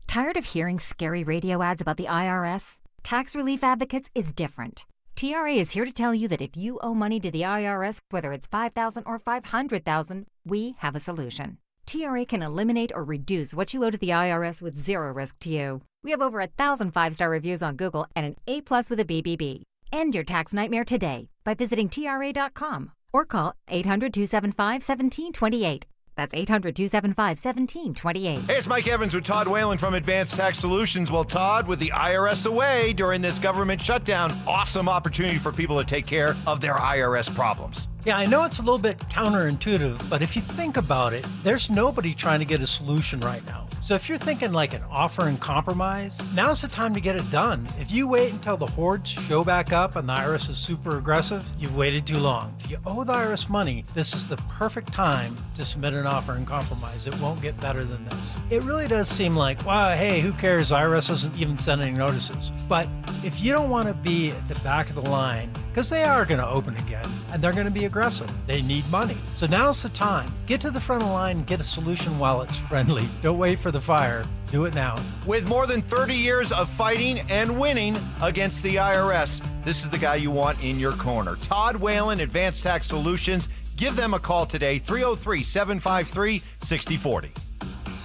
Tired of hearing scary radio ads about the IRS? Tax Relief Advocates is different. TRA is here to tell you that if you owe money to the IRS, whether it's $5,000 or $500,000, we have a solution. TRA can eliminate or reduce what you owe to the IRS with zero risk to you. We have over 1,000 5-star reviews on Google and an A+ with a BBB. End your tax nightmare today by visiting TRA.com or call 800-275-1728. That's 800-275-1728. Hey, it's Mike Evans with Todd Whalen from Advanced Tax Solutions. Well, Todd, with the IRS away during this government shutdown, awesome opportunity for people to take care of their IRS problems. Yeah, I know it's a little bit counterintuitive, but if you think about it, there's nobody trying to get a solution right now. So if you're thinking like an offer and compromise, now's the time to get it done. If you wait until the hordes show back up and the IRS is super aggressive, you've waited too long. If you owe the IRS money, this is the perfect time to submit an offer and compromise. It won't get better than this. It really does seem like, wow, hey, who cares? IRS doesn't even send any notices. But if you don't want to be at the back of the line, because they are going to open again, and they're going to be aggressive. They need money. So now's the time. Get to the front of the line and get a solution while it's friendly. Don't wait for the fire. Do it now. With more than 30 years of fighting and winning against the IRS, this is the guy you want in your corner. Todd Whalen, Advanced Tax Solutions. Give them a call today, 303-753-6040.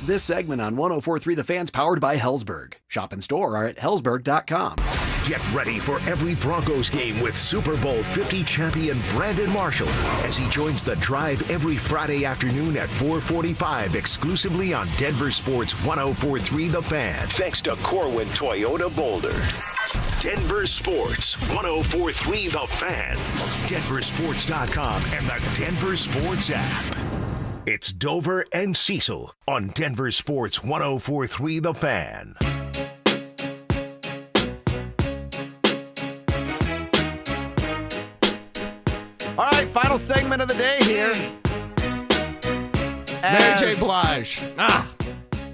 This segment on 104.3 The Fan's powered by Hellsberg. Shop and store are at hellsberg.com. Get ready for every Broncos game with Super Bowl 50 champion Brandon Marshall as he joins the drive every Friday afternoon at 4:45 exclusively on Denver Sports 104.3 The Fan. Thanks to Corwin Toyota Boulder. Denver Sports 104.3 The Fan. DenverSports.com and the Denver Sports app. It's Dover and Cecil on Denver Sports 104.3 The Fan. final segment of the day here. Mary J. Blige.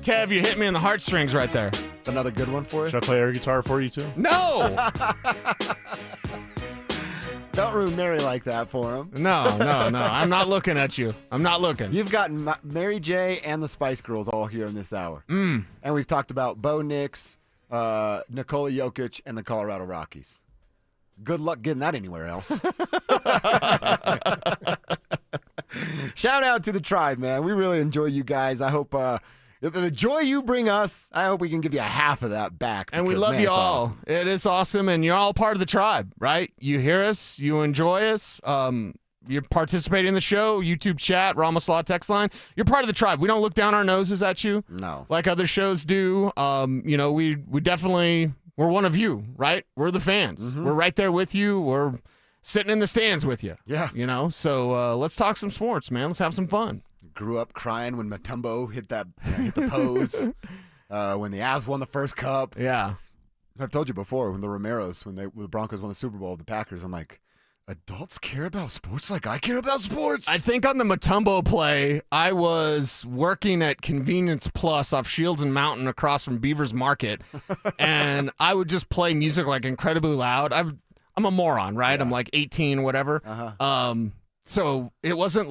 Kev, you hit me in the heartstrings right there. It's another good one for you. Should I play air guitar for you too? No! Don't ruin Mary like that for him. No. I'm not looking at you. I'm not looking. You've got Mary J. and the Spice Girls all here in this hour. And we've talked about Bo Nix, Nikola Jokic, and the Colorado Rockies. Good luck getting that anywhere else. Shout out to the tribe, man. We really enjoy you guys. I hope the joy you bring us, I hope we can give you a half of that back. And we because, love man, you it's all. awesome. It is awesome, and you're all part of the tribe, right? You hear us. You enjoy us. You're participating in the show, YouTube chat, Ramos Law text line. You're part of the tribe. We don't look down our noses at you. No. Like other shows do. We definitely, we're one of you, right? We're the fans. We're right there with you. We're sitting in the stands with you. Yeah. So let's talk some sports, man. Let's have some fun. Grew up crying when Mutombo hit the pose. When the Avs won the first cup. Yeah. I've told you before, when the Romeros, when the Broncos won the Super Bowl, the Packers, I'm like, adults care about sports like I care about sports? I think on the Mutombo play, I was working at Convenience Plus off Shields and Mountain across from Beavers Market, and I would just play music like incredibly loud. I'm a moron, right? Yeah. I'm like 18, whatever. So it wasn't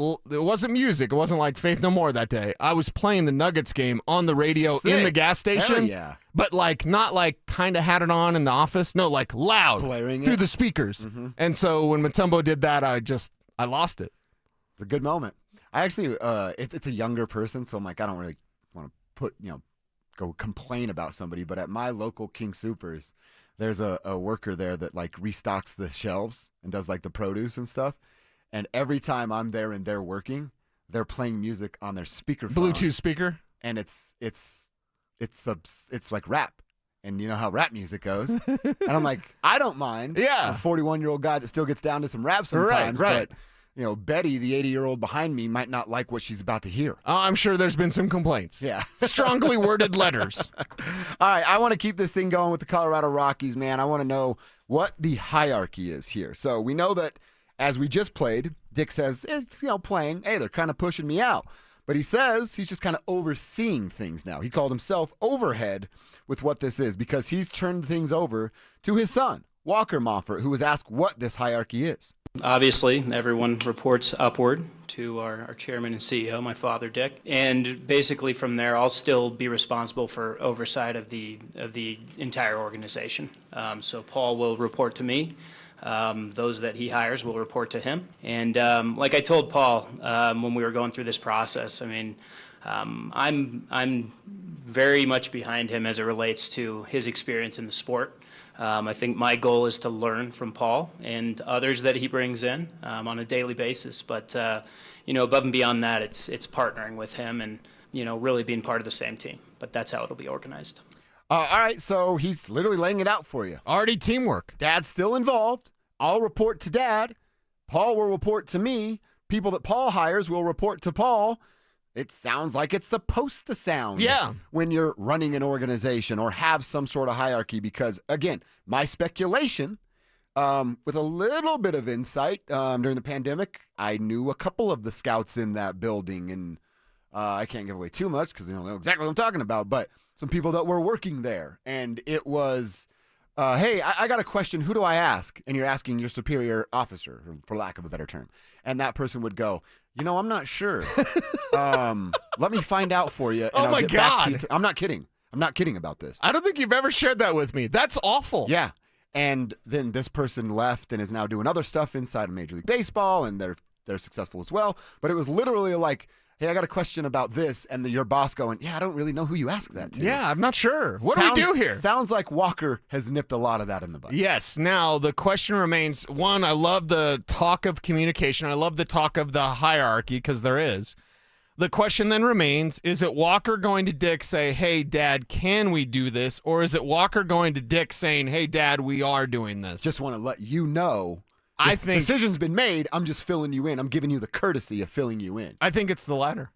music. It wasn't like Faith No More that day. I was playing the Nuggets game on the radio in the gas station. Hell yeah. But like not like kind of had it on in the office. No, like loud blaring through the speakers. And so when Mutombo did that, I lost it. It's a good moment. I actually it's a younger person, so I'm like, I don't really want to go complain about somebody. But at my local King Supers, there's a worker there that like restocks the shelves and does like the produce and stuff. And every time I'm there and they're working, they're playing music on their speakerphone. Bluetooth speaker. And it's like rap. And you know how rap music goes. And I'm like, I don't mind. Yeah. A 41-year-old guy that still gets down to some rap sometimes. Right. But, Betty, the 80-year-old behind me, might not like what she's about to hear. I'm sure there's been some complaints. Yeah. Strongly worded letters. All right, I want to keep this thing going with the Colorado Rockies, man. I want to know what the hierarchy is here. So we know that as we just played, Dick says, it's, playing, hey, they're kind of pushing me out. But he says he's just kind of overseeing things now. He called himself overhead with what this is because he's turned things over to his son, Walker Moffert, who was asked what this hierarchy is. Obviously, everyone reports upward to our chairman and CEO, my father, Dick. And basically from there, I'll still be responsible for oversight of the entire organization. So Paul will report to me. Those that he hires will report to him. And like I told Paul when we were going through this process, I'm very much behind him as it relates to his experience in the sport. I think my goal is to learn from Paul and others that he brings in on a daily basis. But above and beyond that, it's partnering with him and really being part of the same team. But that's how it'll be organized. All right, so he's literally laying it out for you. Already teamwork. Dad's still involved. I'll report to Dad. Paul will report to me. People that Paul hires will report to Paul. It sounds like it's supposed to sound when you're running an organization or have some sort of hierarchy because, again, my speculation, with a little bit of insight during the pandemic, I knew a couple of the scouts in that building, and I can't give away too much because they don't know exactly what I'm talking about, but some people that were working there, and it was, hey, I got a question. Who do I ask? And you're asking your superior officer, for lack of a better term. And that person would go, I'm not sure. Let me find out for you. And Oh, I'll my get back to God. you I'm not kidding. I'm not kidding about this. I don't think you've ever shared that with me. That's awful. Yeah. And then this person left and is now doing other stuff inside of Major League Baseball, and they're successful as well. But it was literally like, hey, I got a question about this, and your boss going, yeah, I don't really know who you asked that to. Yeah, I'm not sure. What do we do here? Sounds like Walker has nipped a lot of that in the bud. Yes. Now, the question remains, one, I love the talk of communication. I love the talk of the hierarchy because there is. The question then remains, is it Walker going to Dick say, hey, Dad, can we do this? Or is it Walker going to Dick saying, hey, Dad, we are doing this? Just want to let you know. I think decision's been made. I'm just filling you in. I'm giving you the courtesy of filling you in. I think it's the latter.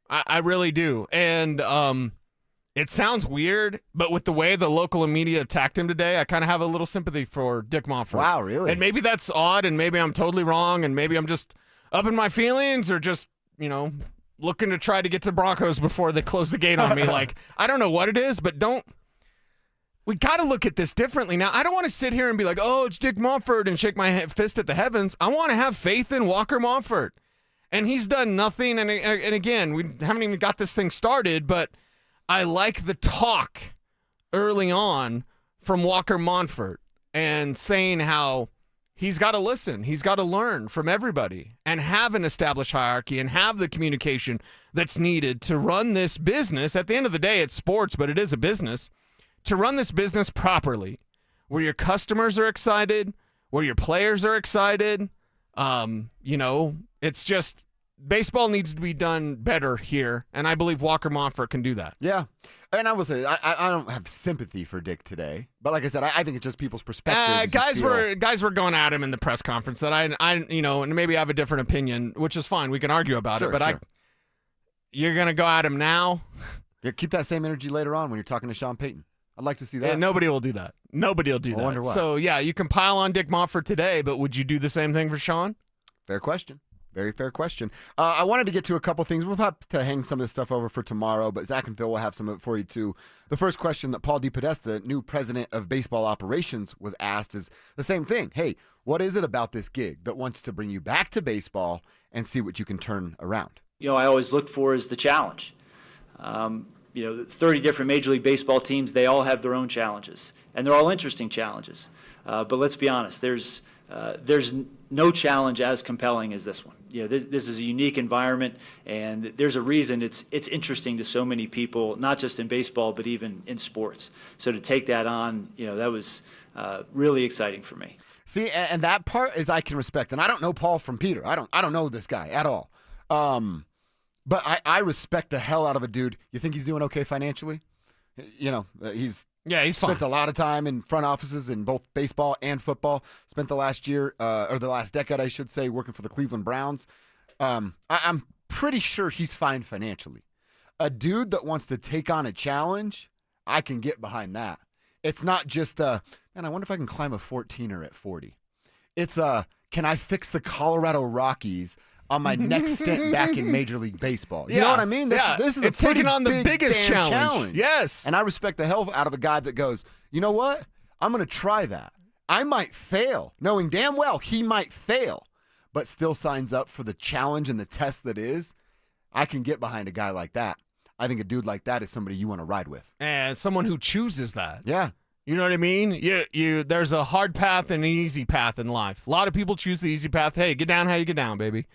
I really do. And It sounds weird, but with the way the local media attacked him today, I kind of have a little sympathy for Dick Montfort. Wow, really? And maybe that's odd, and maybe I'm totally wrong, and maybe I'm just up in my feelings, or just, looking to try to get to Broncos before they close the gate on me. Like, I don't know what it is, but we got to look at this differently. Now, I don't want to sit here and be like, oh, it's Dick Montfort and shake my fist at the heavens. I want to have faith in Walker Montfort. And he's done nothing, and again, we haven't even got this thing started, but I like the talk early on from Walker Montfort and saying how he's got to listen, he's got to learn from everybody and have an established hierarchy and have the communication that's needed to run this business. At the end of the day, it's sports, but it is a business. To run this business properly, where your customers are excited, where your players are excited, it's just baseball needs to be done better here, and I believe Walker Montfort can do that. Yeah. And I will say, I don't have sympathy for Dick today, but like I said, I think it's just people's perspectives. Guys were going at him in the press conference that and maybe I have a different opinion, which is fine. We can argue about it, but you're gonna go at him now. Yeah, keep that same energy later on when you're talking to Sean Payton. I'd like to see that. And nobody will do that. Nobody will do that. I wonder why. So yeah, you can pile on Dick Montfort today, but would you do the same thing for Sean? Fair question. Very fair question. I wanted to get to a couple things. We'll have to hang some of this stuff over for tomorrow, but Zach and Phil will have some of it for you too. The first question that Paul DePodesta, new president of baseball operations, was asked is the same thing. Hey, what is it about this gig that wants to bring you back to baseball and see what you can turn around? I always look for is the challenge. 30 different Major League Baseball teams, they all have their own challenges, and they're all interesting challenges. But let's be honest, there's no challenge as compelling as this one. This is a unique environment, and there's a reason it's interesting to so many people, not just in baseball, but even in sports. So to take that on, that was really exciting for me. See, and that part is I can respect, and I don't know Paul from Peter. I don't know this guy at all. But I respect the hell out of a dude. You think he's doing okay financially? He's spent a lot of time in front offices in both baseball and football. Spent the last year, or the last decade, I should say, working for the Cleveland Browns. I'm pretty sure he's fine financially. A dude that wants to take on a challenge, I can get behind that. It's not just, man, I wonder if I can climb a 14er at 40. It's, can I fix the Colorado Rockies on my next stint back in Major League Baseball? You know what I mean? This is it's a pretty taking on the biggest challenge. Yes. And I respect the hell out of a guy that goes, you know what? I'm going to try that. I might fail, knowing damn well he might fail, but still signs up for the challenge and the test that is. I can get behind a guy like that. I think a dude like that is somebody you want to ride with. And someone who chooses that. Yeah. You know what I mean? There's a hard path and an easy path in life. A lot of people choose the easy path. Hey, get down how you get down, baby.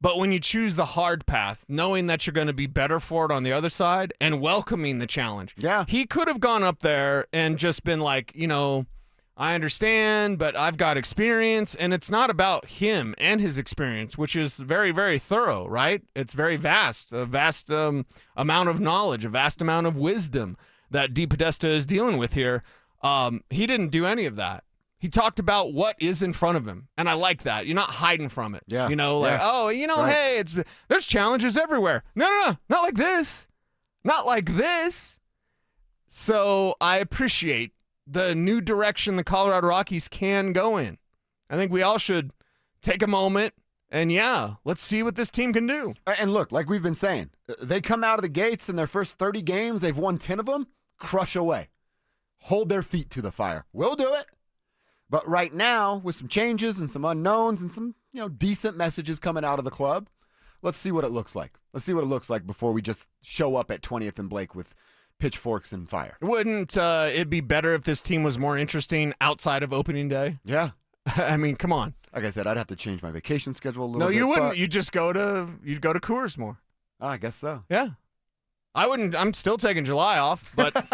But when you choose the hard path, knowing that you're going to be better for it on the other side and welcoming the challenge. Yeah. He could have gone up there and just been like, I understand, but I've got experience. And it's not about him and his experience, which is very, very thorough, right? It's very vast, a vast amount of knowledge, a vast amount of wisdom that DePodesta is dealing with here. He didn't do any of that. He talked about what is in front of him, and I like that. You're not hiding from it. Yeah. Right. Hey, there's challenges everywhere. No, not like this. Not like this. So I appreciate the new direction the Colorado Rockies can go in. I think we all should take a moment and, let's see what this team can do. And look, like we've been saying, they come out of the gates in their first 30 games. They've won 10 of them. Crush away. Hold their feet to the fire. We'll do it. But right now, with some changes and some unknowns and some, decent messages coming out of the club, let's see what it looks like. Let's see what it looks like before we just show up at 20th and Blake with pitchforks and fire. Wouldn't it be better if this team was more interesting outside of opening day? Yeah. I mean, come on. Like I said, I'd have to change my vacation schedule a little bit. No, you wouldn't. You'd just go to Coors more. I guess so. Yeah. I wouldn't. I'm still taking July off, but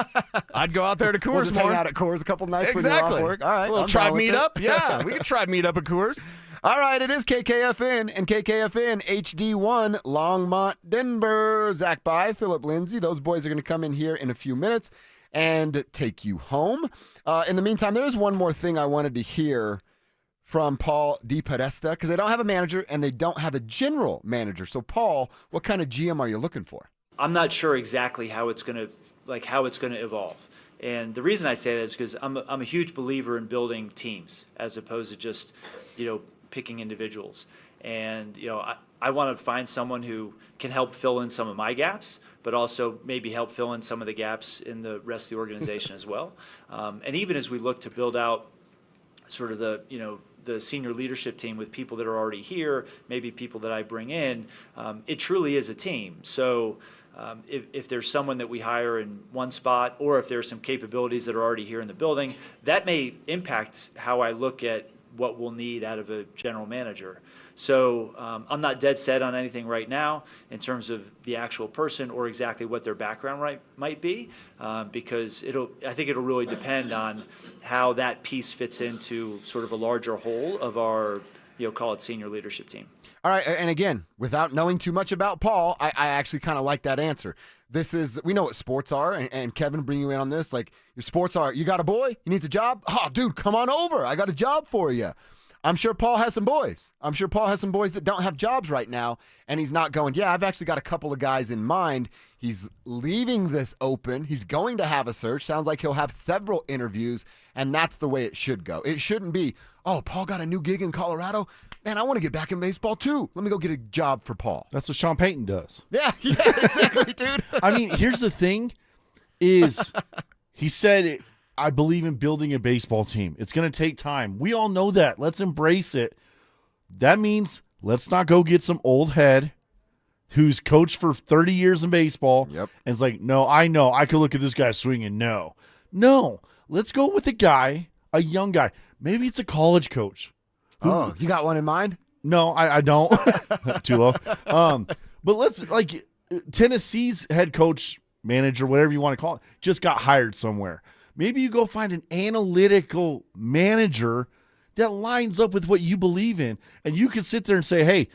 I'd go out there to Coors we'll just more. Hang out at Coors a couple nights exactly. when you're off work. All right. A little tribe meetup. Yeah, we could tribe meet up at Coors. All right, it is KKFN and KKFN HD1 Longmont, Denver. Zach By, Philip Lindsay. Those boys are going to come in here in a few minutes and take you home. In the meantime, there is one more thing I wanted to hear from Paul DePodesta because they don't have a manager and they don't have a general manager. So, Paul, what kind of GM are you looking for? I'm not sure exactly how it's going to like how it's going to evolve. And the reason I say that is because I'm a huge believer in building teams as opposed to just, picking individuals. And, I want to find someone who can help fill in some of my gaps, but also maybe help fill in some of the gaps in the rest of the organization as well. And even as we look to build out sort of the senior leadership team with people that are already here, maybe people that I bring in, it truly is a team. So if there's someone that we hire in one spot, or if there's some capabilities that are already here in the building, that may impact how I look at what we'll need out of a general manager. So I'm not dead set on anything right now in terms of the actual person or exactly what their background might be, because I think it'll really depend on how that piece fits into sort of a larger whole of our, call it senior leadership team. All right, and again, without knowing too much about Paul, I actually kind of like that answer. We know what sports are, and Kevin, bring you in on this. Like, your sports are, you got a boy, he needs a job? Oh, dude, come on over. I got a job for you. I'm sure Paul has some boys. I'm sure Paul has some boys that don't have jobs right now, and he's not going, yeah, I've actually got a couple of guys in mind. He's leaving this open. He's going to have a search. Sounds like he'll have several interviews, and that's the way it should go. It shouldn't be, oh, Paul got a new gig in Colorado. Man, I want to get back in baseball too. Let me go get a job for Paul. That's what Sean Payton does. Yeah, exactly, dude. I mean, here's the thing is he said, I believe in building a baseball team. It's going to take time. We all know that. Let's embrace it. That means let's not go get some old head who's coached for 30 years in baseball. Yep. And it's like, no, I know. I could look at this guy swinging. No, let's go with a young guy. Maybe it's a college coach. Oh, you got one in mind? No, I don't. Too low. But let's, Tennessee's head coach, manager, whatever you want to call it, just got hired somewhere. Maybe you go find an analytical manager that lines up with what you believe in, and you can sit there and say, hey,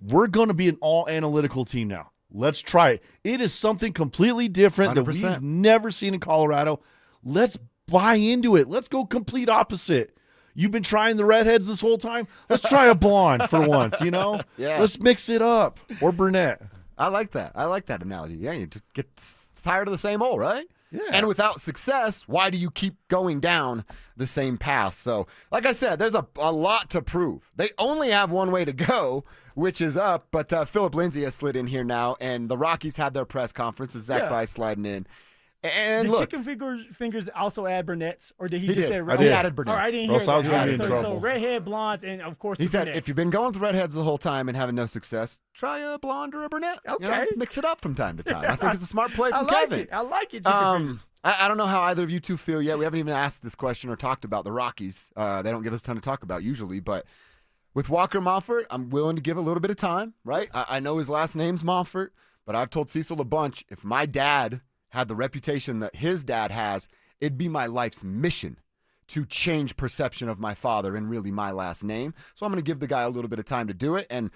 we're going to be an all-analytical team now. Let's try it. It is something completely different 100%. that we've never seen in Colorado. Let's buy into it. Let's go complete opposite. You've been trying the redheads this whole time? Let's try a blonde for once, Yeah. Let's mix it up. Or brunette. I like that. I like that analogy. Yeah, you just get tired of the same old, right? Yeah. And without success, why do you keep going down the same path? So, like I said, there's a lot to prove. They only have one way to go, which is up. But Philip Lindsay has slid in here now, and the Rockies had their press conference. Zach Bice sliding in. And did look, Chicken Fingers also add brunettes, or did he just did. say I did. He added brunettes. Oh, I didn't Or hear else I was that. gonna be in trouble. So redhead, blondes, and of course he the said, brunettes. if you've been going with redheads the whole time and having no success, try a blonde or a brunette. Okay. Mix it up from time to time. I think it's a smart play from I like Kevin. it. I like it, Chicken Fingers. I don't know how either of you two feel yet. We haven't even asked this question or talked about the Rockies. They don't give us a ton to talk about usually, but with Walker Montfort, I'm willing to give a little bit of time, right? I know his last name's Montfort, but I've told Cecil a bunch, if my dad had the reputation that his dad has, it'd be my life's mission to change perception of my father and really my last name. So I'm going to give the guy a little bit of time to do it. And